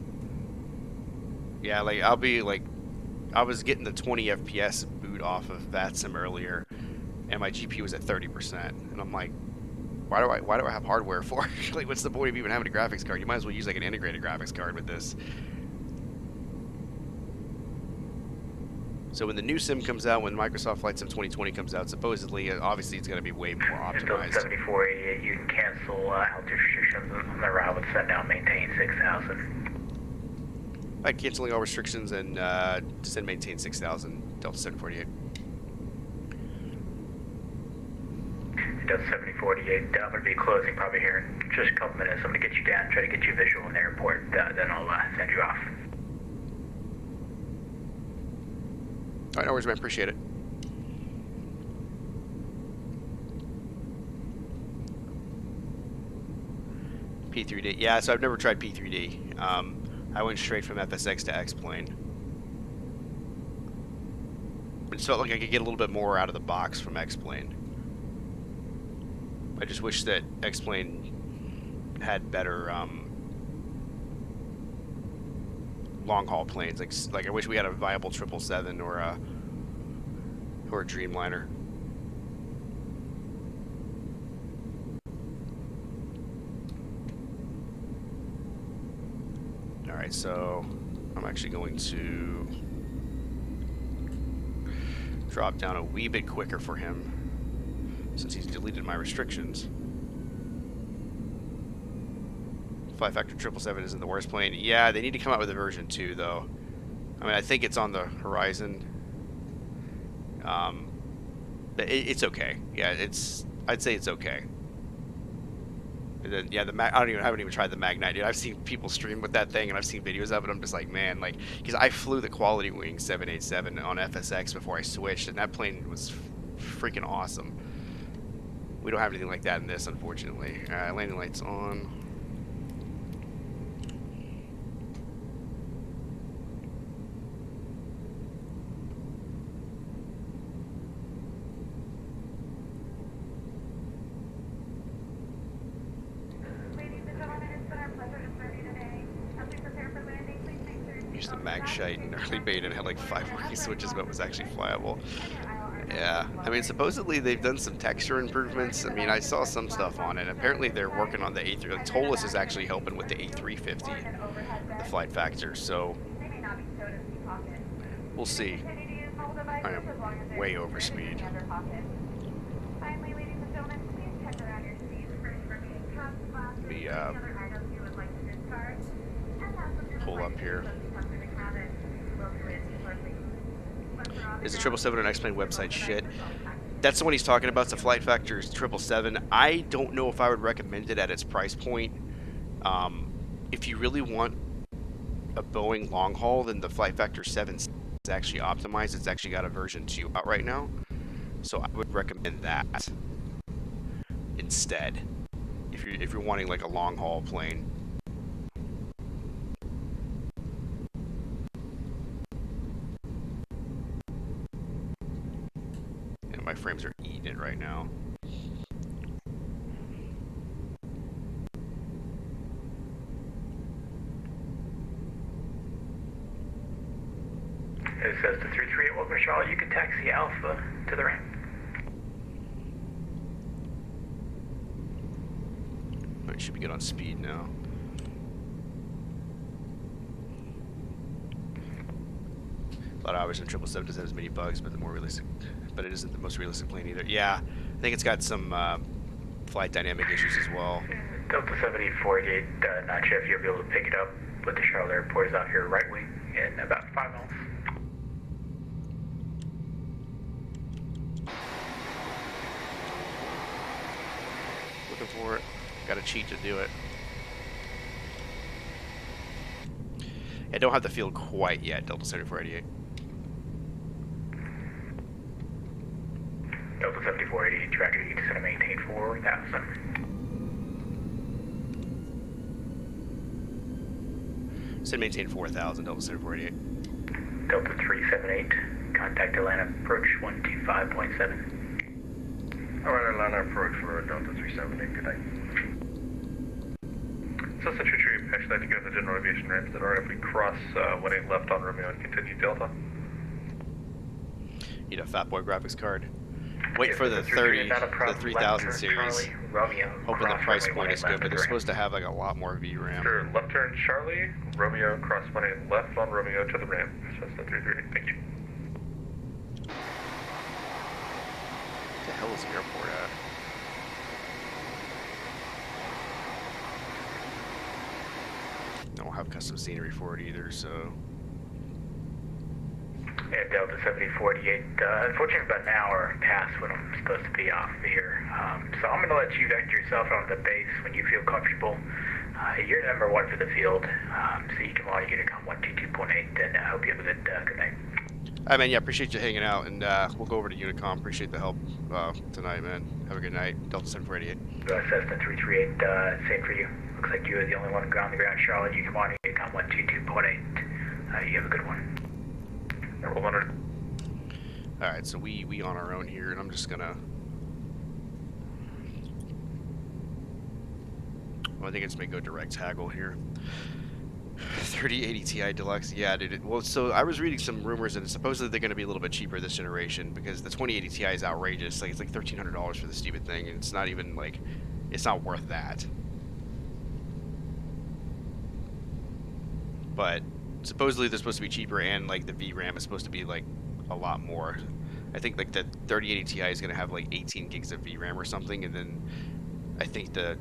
Yeah, like I was getting the 20 FPS boot off of Vatsim earlier, and my GPU was at 30%, and I'm like, why do I have hardware for? Like, what's the point of even having a graphics card? You might as well use like an integrated graphics card with this. So when the new sim comes out, when Microsoft Flight Sim 2020 comes out, supposedly, obviously, it's going to be way more optimized. 7488, you can cancel altitude restrictions on the route with set down, maintain 6,000. By canceling all restrictions and descend, maintain 6,000, Delta 748. Delta 7048, I'm going to be closing probably here in just a couple minutes. I'm going to get you down, try to get you visual in the airport, then I'll send you off. All right, no worries, man. Appreciate it. P3D. Yeah, so I've never tried P3D. I went straight from FSX to Xplane. I just felt like I could get a little bit more out of the box from Xplane. I just wish that Xplane had better long haul planes. Like I wish we had a viable 777 or a Dreamliner. All right, so I'm actually going to drop down a wee bit quicker for him since he's deleted my restrictions. Flight Factor 777 isn't the worst plane. Yeah, they need to come out with a version 2, though. I mean, I think it's on the horizon. But it's okay. Yeah, I'd say it's okay. And then, yeah, I haven't even tried the Magnite, dude. I've seen people stream with that thing, and I've seen videos of it. I'm just like, man, like, because I flew the Quality Wing 787 on FSX before I switched, and that plane was freaking awesome. We don't have anything like that in this, unfortunately. Landing lights on. Used the mag shite in early beta and had like 5 working switches, but was actually flyable. Yeah, I mean, supposedly they've done some texture improvements. I mean, I saw some stuff on it. Apparently they're working on the A3. Like, Tolus is actually helping with the A350, the flight factor. So we'll see. I am way over speed. Let me pull up here. Is the 777 on Xplane website shit? That's the one he's talking about. It's the Flight Factor 777. I don't know if I would recommend it at its price point. If you really want a Boeing long haul, then the Flight Factor 7 is actually optimized. It's actually got a version 2 out right now. So I would recommend that instead. If you're wanting like a long haul plane. And my frames are eating it right now. It says to 338 Wilbur Charlotte, you can taxi Alpha to the ramp. Alright, should be good on speed now. A lot of hours in 777 doesn't have as many bugs, but it isn't the most realistic plane either. Yeah, I think it's got some flight dynamic issues as well. Delta 7488, not sure if you'll be able to pick it up, but the Charlotte Airport is out here right wing in about 5 miles. Looking for it. Got to cheat to do it. I don't have the field quite yet, Delta 7488. Delta 7488, tracker, you just going to maintain 4,000. Said maintain 4,000, Delta 7488. Delta 378, contact Atlanta, approach 125.7. Alright, Atlanta, approach for Delta 378, good night. So since your tree, actually I think you have the general aviation ramps that are if we cross 18 left on Romeo and continue Delta. Need a Fat Boy graphics card. Wait for the 3000 series. Hoping the price point is good, but they're supposed to have like a lot more VRAM. Sure, left turn Charlie, Romeo, cross 18 left on Romeo to the ramp. Cessna 338, thank you. What the hell is the airport at? I don't have custom scenery for it either, so. Yeah, Delta 7048, unfortunately about an hour past when I'm supposed to be off of here. So I'm going to let you vector yourself onto the base when you feel comfortable. You're number 1 for the field, so you can monitor Unicom 122.8, and I hope you have a good night. Alright, man, yeah, appreciate you hanging out, and we'll go over to Unicom. Appreciate the help tonight, man. Have a good night. Delta 7488. Cessna 338, same for you. Looks like you are the only one on the ground, Charlotte. You can monitor Unicom 122.8. You have a good one. Alright, so we on our own here, and I'm just gonna Well, I think it's may go direct haggle here. 3080 Ti Deluxe, yeah, dude. Well, so I was reading some rumors and supposedly they're going to be a little bit cheaper this generation because the 2080 Ti is outrageous. Like it's like $1,300 for the stupid thing, and it's not even like, it's not worth that. But supposedly they're supposed to be cheaper, and like the VRAM is supposed to be like a lot more. I think like the 3080 Ti is going to have like 18 gigs of VRAM or something, and then I think the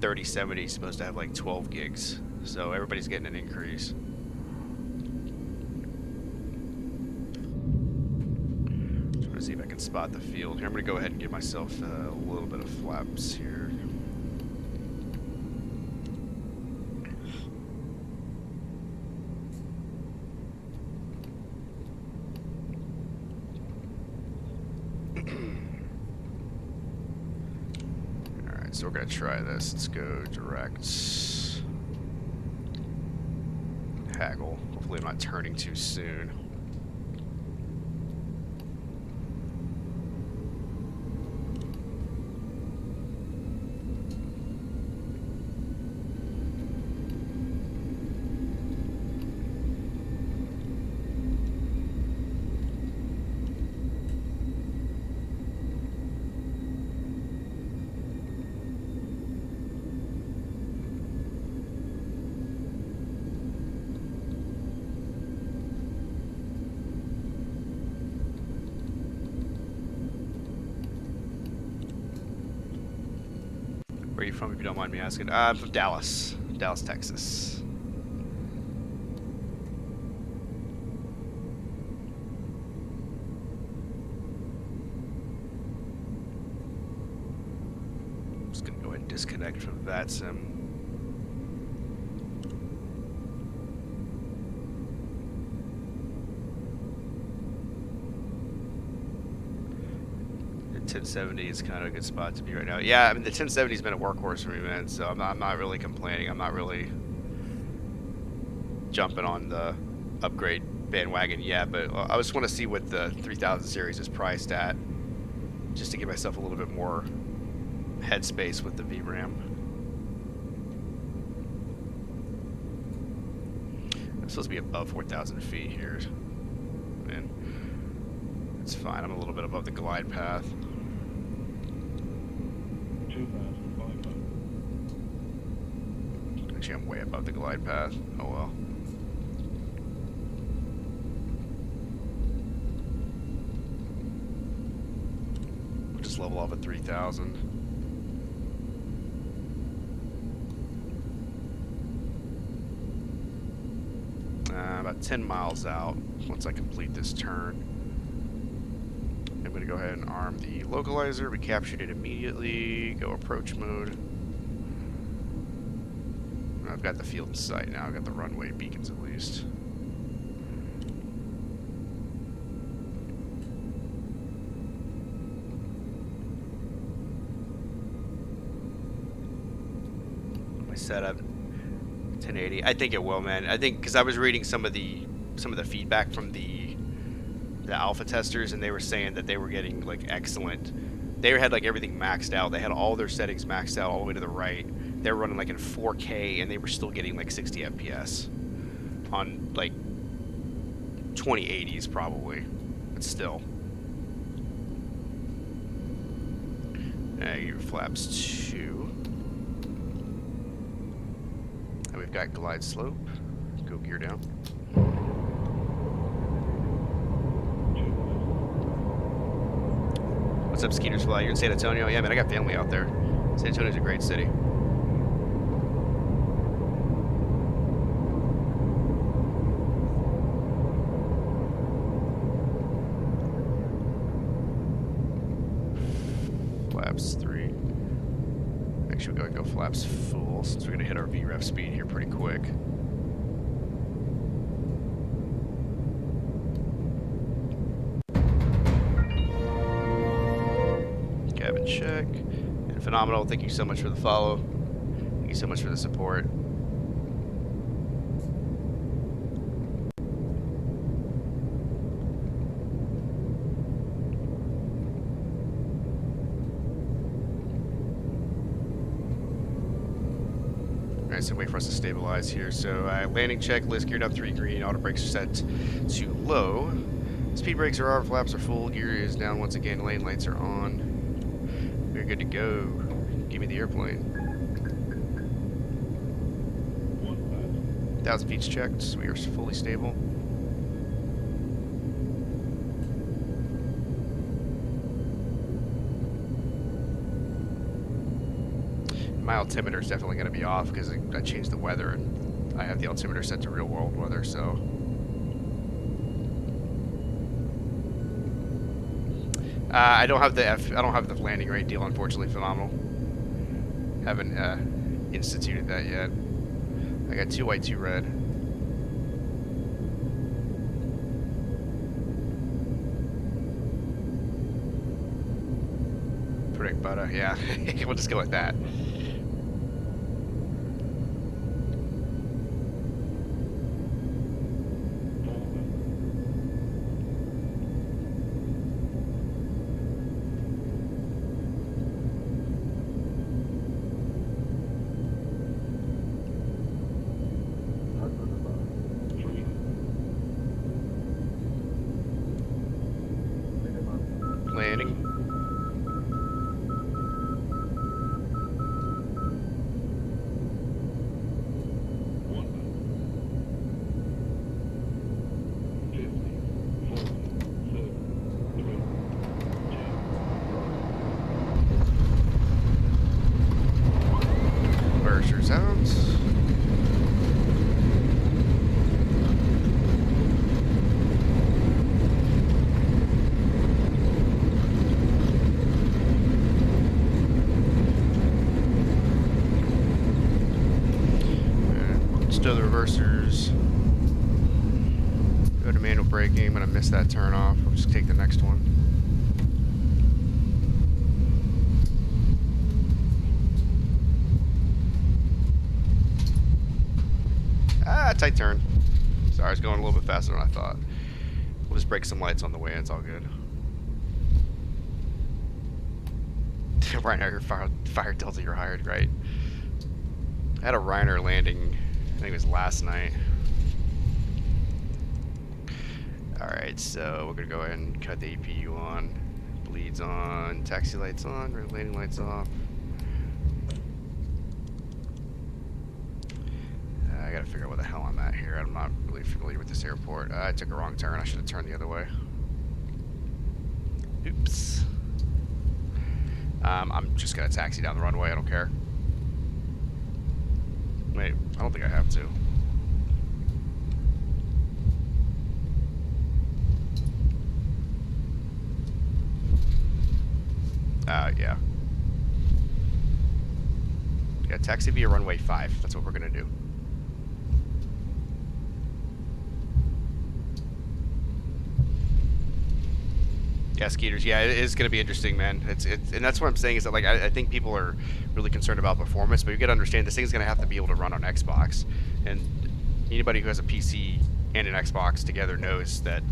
3070 is supposed to have like 12 gigs. So everybody's getting an increase. Trying to see if I can spot the field here. I'm going to go ahead and give myself a little bit of flaps here. Alright, so we're going to try this. Let's go direct haggle. Hopefully I'm not turning too soon. Where are you from, if you don't mind me asking? I'm from Dallas, Texas. I'm just gonna go ahead and disconnect from Vatsim. The 1070 is kind of a good spot to be right now. Yeah, I mean the 1070's been a workhorse for me, man. So I'm not really complaining. I'm not really jumping on the upgrade bandwagon yet, but I just want to see what the 3000 series is priced at, just to give myself a little bit more headspace with the VRAM. I'm supposed to be above 4,000 feet here, and it's fine. I'm a little bit above the glide path. 2,500. Actually, I'm way above the glide path. Oh well. We'll just level off at 3,000. About 10 miles out once I complete this turn. I'm going to go ahead and arm the localizer. We captured it immediately. Go approach mode. I've got the field in sight now. I've got the runway beacons at least. My setup 1080. I think it will, man. I think because I was reading some of the feedback from the alpha testers, and they were saying that they were getting like excellent. They had like everything maxed out. They had all their settings maxed out all the way to the right. They were running like in 4K, and they were still getting like 60 FPS on like 2080s probably, but still. Your flaps 2. And we've got glide slope. Go gear down. What's up, Skeeters Fly? You're in San Antonio? Yeah, man, I got family out there. San Antonio's a great city. Flaps 3. Actually, we'll go flaps full since we're going to hit our VREF speed here pretty quick. Cabin check. And phenomenal. Thank you so much for the follow. Thank you so much for the support. Alright, so wait for us to stabilize here. So landing checklist, geared up 3 green, auto brakes are set to low. Speed brakes are off, flaps are full, gear is down once again, lane lights are on. We're good to go. Give me the airplane. 1,000 feet's checked, so we are fully stable. My altimeter is definitely going to be off because I changed the weather and I have the altimeter set to real world weather, so. I don't have the landing rate deal, unfortunately. Phenomenal. Haven't instituted that yet. I got 2 white, 2 red. Predict butter, yeah. We'll just go with that. Landing. Reversers out. Stow the reversers. Go to manual braking. I'm gonna miss that turn off. We'll just take the next one. Ah, tight turn. Sorry, I was going a little bit faster than I thought. We'll just break some lights on the way. It's all good. Reiner, fire Delta, you're hired, right? I had a Reiner landing, I think it was last night. Alright, so we're gonna go ahead and cut the APU on. Bleeds on, taxi lights on, landing lights off. I gotta figure out where the hell I'm at here. I'm not really familiar with this airport. I took a wrong turn. I should have turned the other way. Oops. I'm just gonna taxi down the runway. I don't care. Wait, I don't think I have to. Yeah. Yeah, taxi via runway 5. That's what we're gonna do. Yeah, Skeeters. Yeah, it is going to be interesting, man. And that's what I'm saying is that, like, I think people are really concerned about performance, but you got to understand this thing is going to have to be able to run on Xbox, and anybody who has a PC and an Xbox together knows that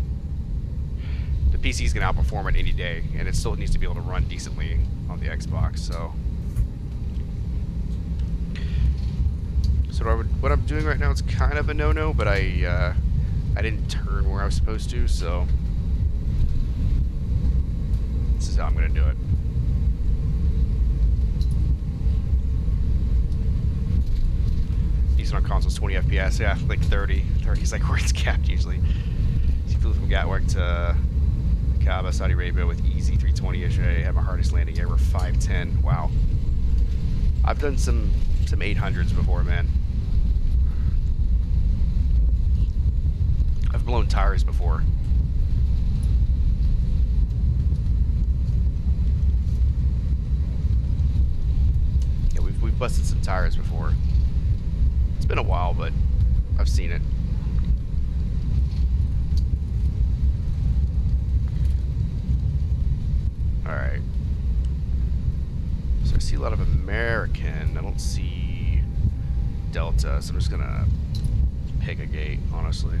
the PC is going to outperform it any day, and it still needs to be able to run decently on the Xbox. So what I'm doing right now is kind of a no-no, but I didn't turn where I was supposed to, so. This is how I'm going to do it. Decent on consoles, 20 FPS, yeah, like 30. 30 is like where it's capped usually. So flew from Gatwick to Kaaba, Saudi Arabia with easy 320 yesterday. I had my hardest landing ever, 510. Wow. I've done some 800s before, man. I've blown tires before. We've busted some tires before. It's been a while, but I've seen it. Alright. So I see a lot of American. I don't see Delta, so I'm just gonna pick a gate, honestly.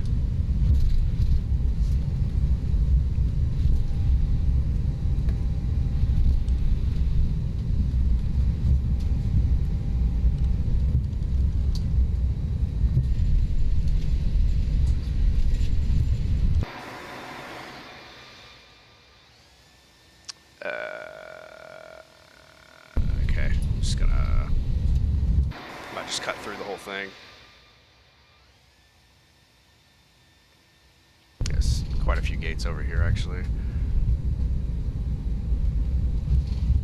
just gonna might just cut through the whole thing. Yes, quite a few gates over here actually.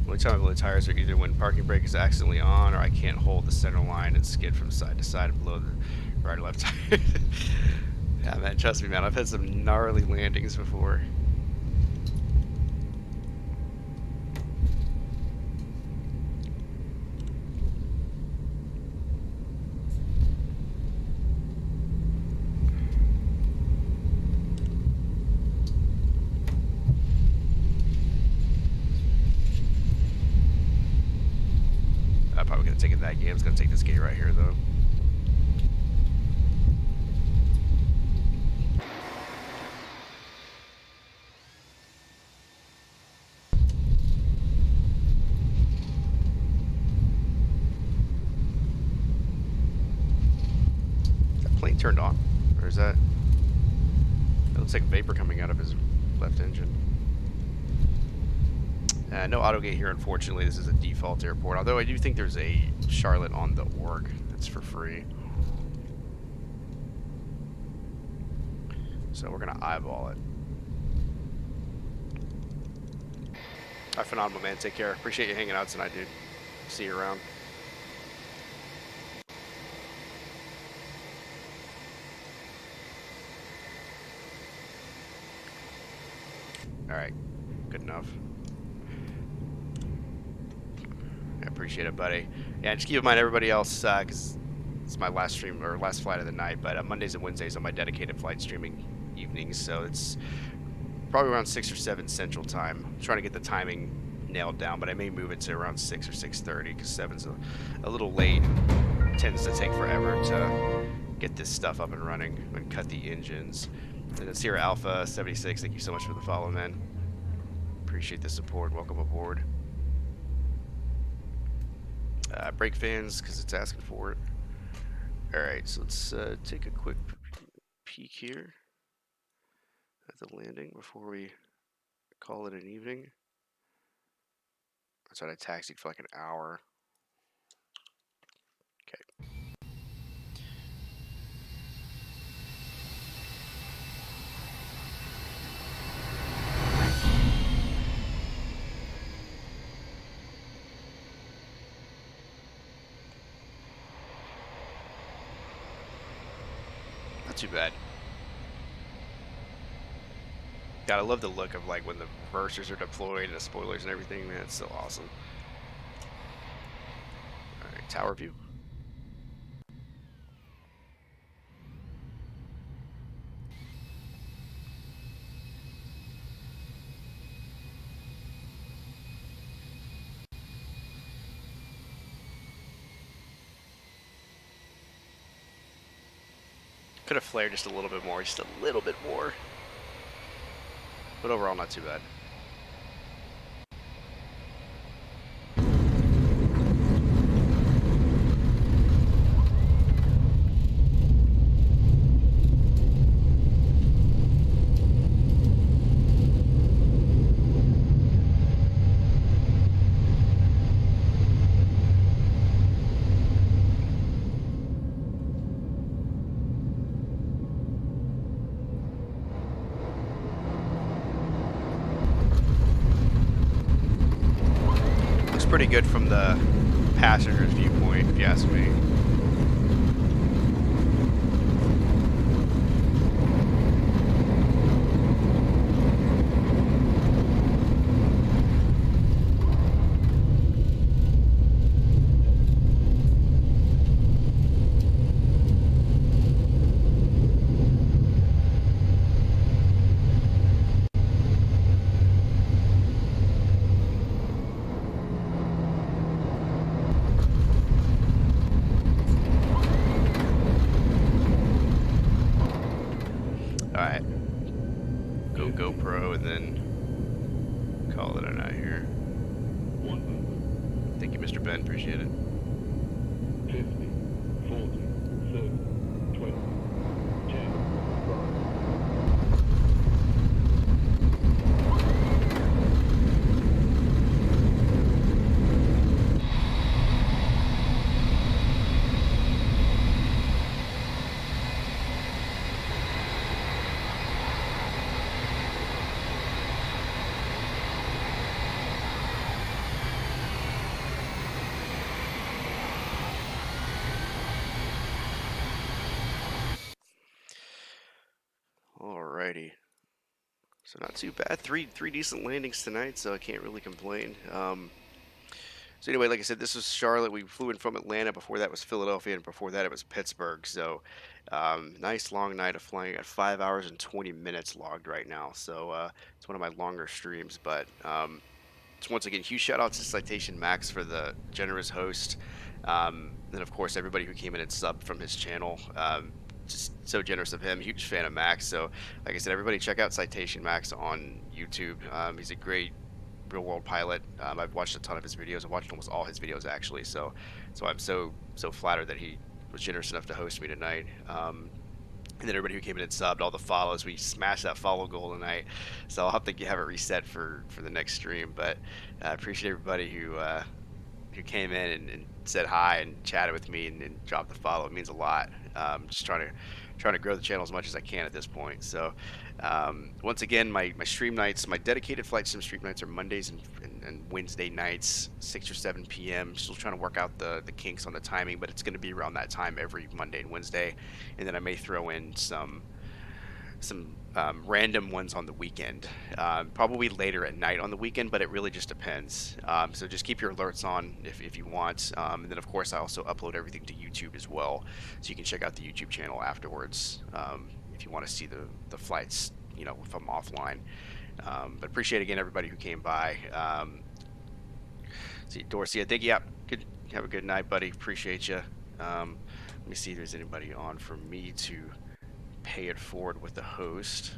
Only time I blow the tires are either when parking brake is accidentally on or I can't hold the center line and skid from side to side and blow the right or left tire. Yeah, man, trust me, man. I've had some gnarly landings before. I'm probably gonna take it that gate. I was gonna take this gate right here, though. Is that plane turned on? Or is that... It looks like vapor coming out of his left engine. No auto gate here, unfortunately. This is a default airport. Although I do think there's a Charlotte on the org that's for free. So we're gonna eyeball it. Alright, phenomenal, man. Take care. Appreciate you hanging out tonight, dude. See you around. Alright, good enough. I appreciate it, buddy. Yeah, just keep in mind everybody else, because it's my last stream, or last flight of the night, but Mondays and Wednesdays on my dedicated flight streaming evenings, so it's probably around 6 or 7 Central Time. I'm trying to get the timing nailed down, but I may move it to around 6 or 6:30, because 7's a little late. It tends to take forever to get this stuff up and running and cut the engines. And then Sierra Alpha 76, thank you so much for the follow, man. Appreciate the support. Welcome aboard. Brake fans, because it's asking for it. Alright, so let's take a quick peek here at the landing before we call it an evening. That's right, I taxied for like an hour. Okay. Not too bad. God, I love the look of like when the reversers are deployed and the spoilers and everything, man. It's so awesome. Alright, tower view. Could have flared just a little bit more, just a little bit more. But overall, not too bad. Pretty good from the passenger's viewpoint, if you ask me. Alright. Go GoPro and then call it a night here. Thank you, Mr. Ben. Appreciate it. 50, 40, 30, 20, 10, 5. 5 Alrighty. So not too bad. Three decent landings tonight, so I can't really complain. So anyway, like I said, this was Charlotte. We flew in from Atlanta. Before that was Philadelphia, and before that it was Pittsburgh. So nice long night of flying. At 5 hours and 20 minutes logged right now. So it's one of my longer streams. But so once again, huge shout out to Citation Max for the generous host. And of course, everybody who came in and subbed from his channel. Just so generous of him. Huge fan of Max. So like I said, everybody check out Citation Max on YouTube. He's a great real world pilot. I've watched a ton of his videos. I've watched almost all his videos actually. So I'm so flattered that he was generous enough to host me tonight. And then everybody who came in and subbed, all the follows, we smashed that follow goal tonight. So I'll have to have it reset for the next stream. But I appreciate everybody who came in and said hi and chatted with me and dropped the follow. It means a lot. Just trying to grow the channel as much as I can at this point. So once again, my stream nights, my dedicated flight sim stream nights are Mondays and Wednesday nights, 6 or 7 p.m. Still trying to work out the kinks on the timing, but it's going to be around that time every Monday and Wednesday. And then I may throw in some random ones on the weekend, probably later at night on the weekend, but it really just depends. So just keep your alerts on if you want. And then of course I also upload everything to YouTube as well, so you can check out the YouTube channel afterwards if you want to see the flights, if I'm offline. But appreciate again everybody who came by. See Dorsey, I think good. Have a good night, buddy. Appreciate you. Let me see if there's anybody on for me to pay it forward with the host.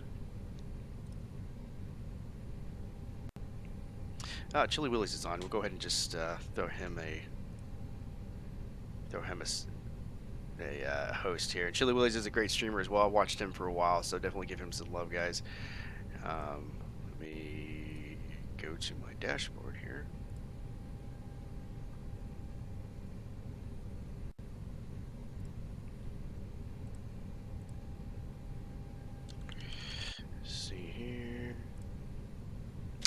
Chili Willies is on. We'll go ahead and just throw him a host here. And Chili Willies is a great streamer as well. I watched him for a while, so definitely give him some love, guys. Let me go to my dashboard here. Let's see here.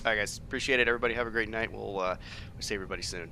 All right, guys. Appreciate it. Everybody have a great night. We'll see everybody soon.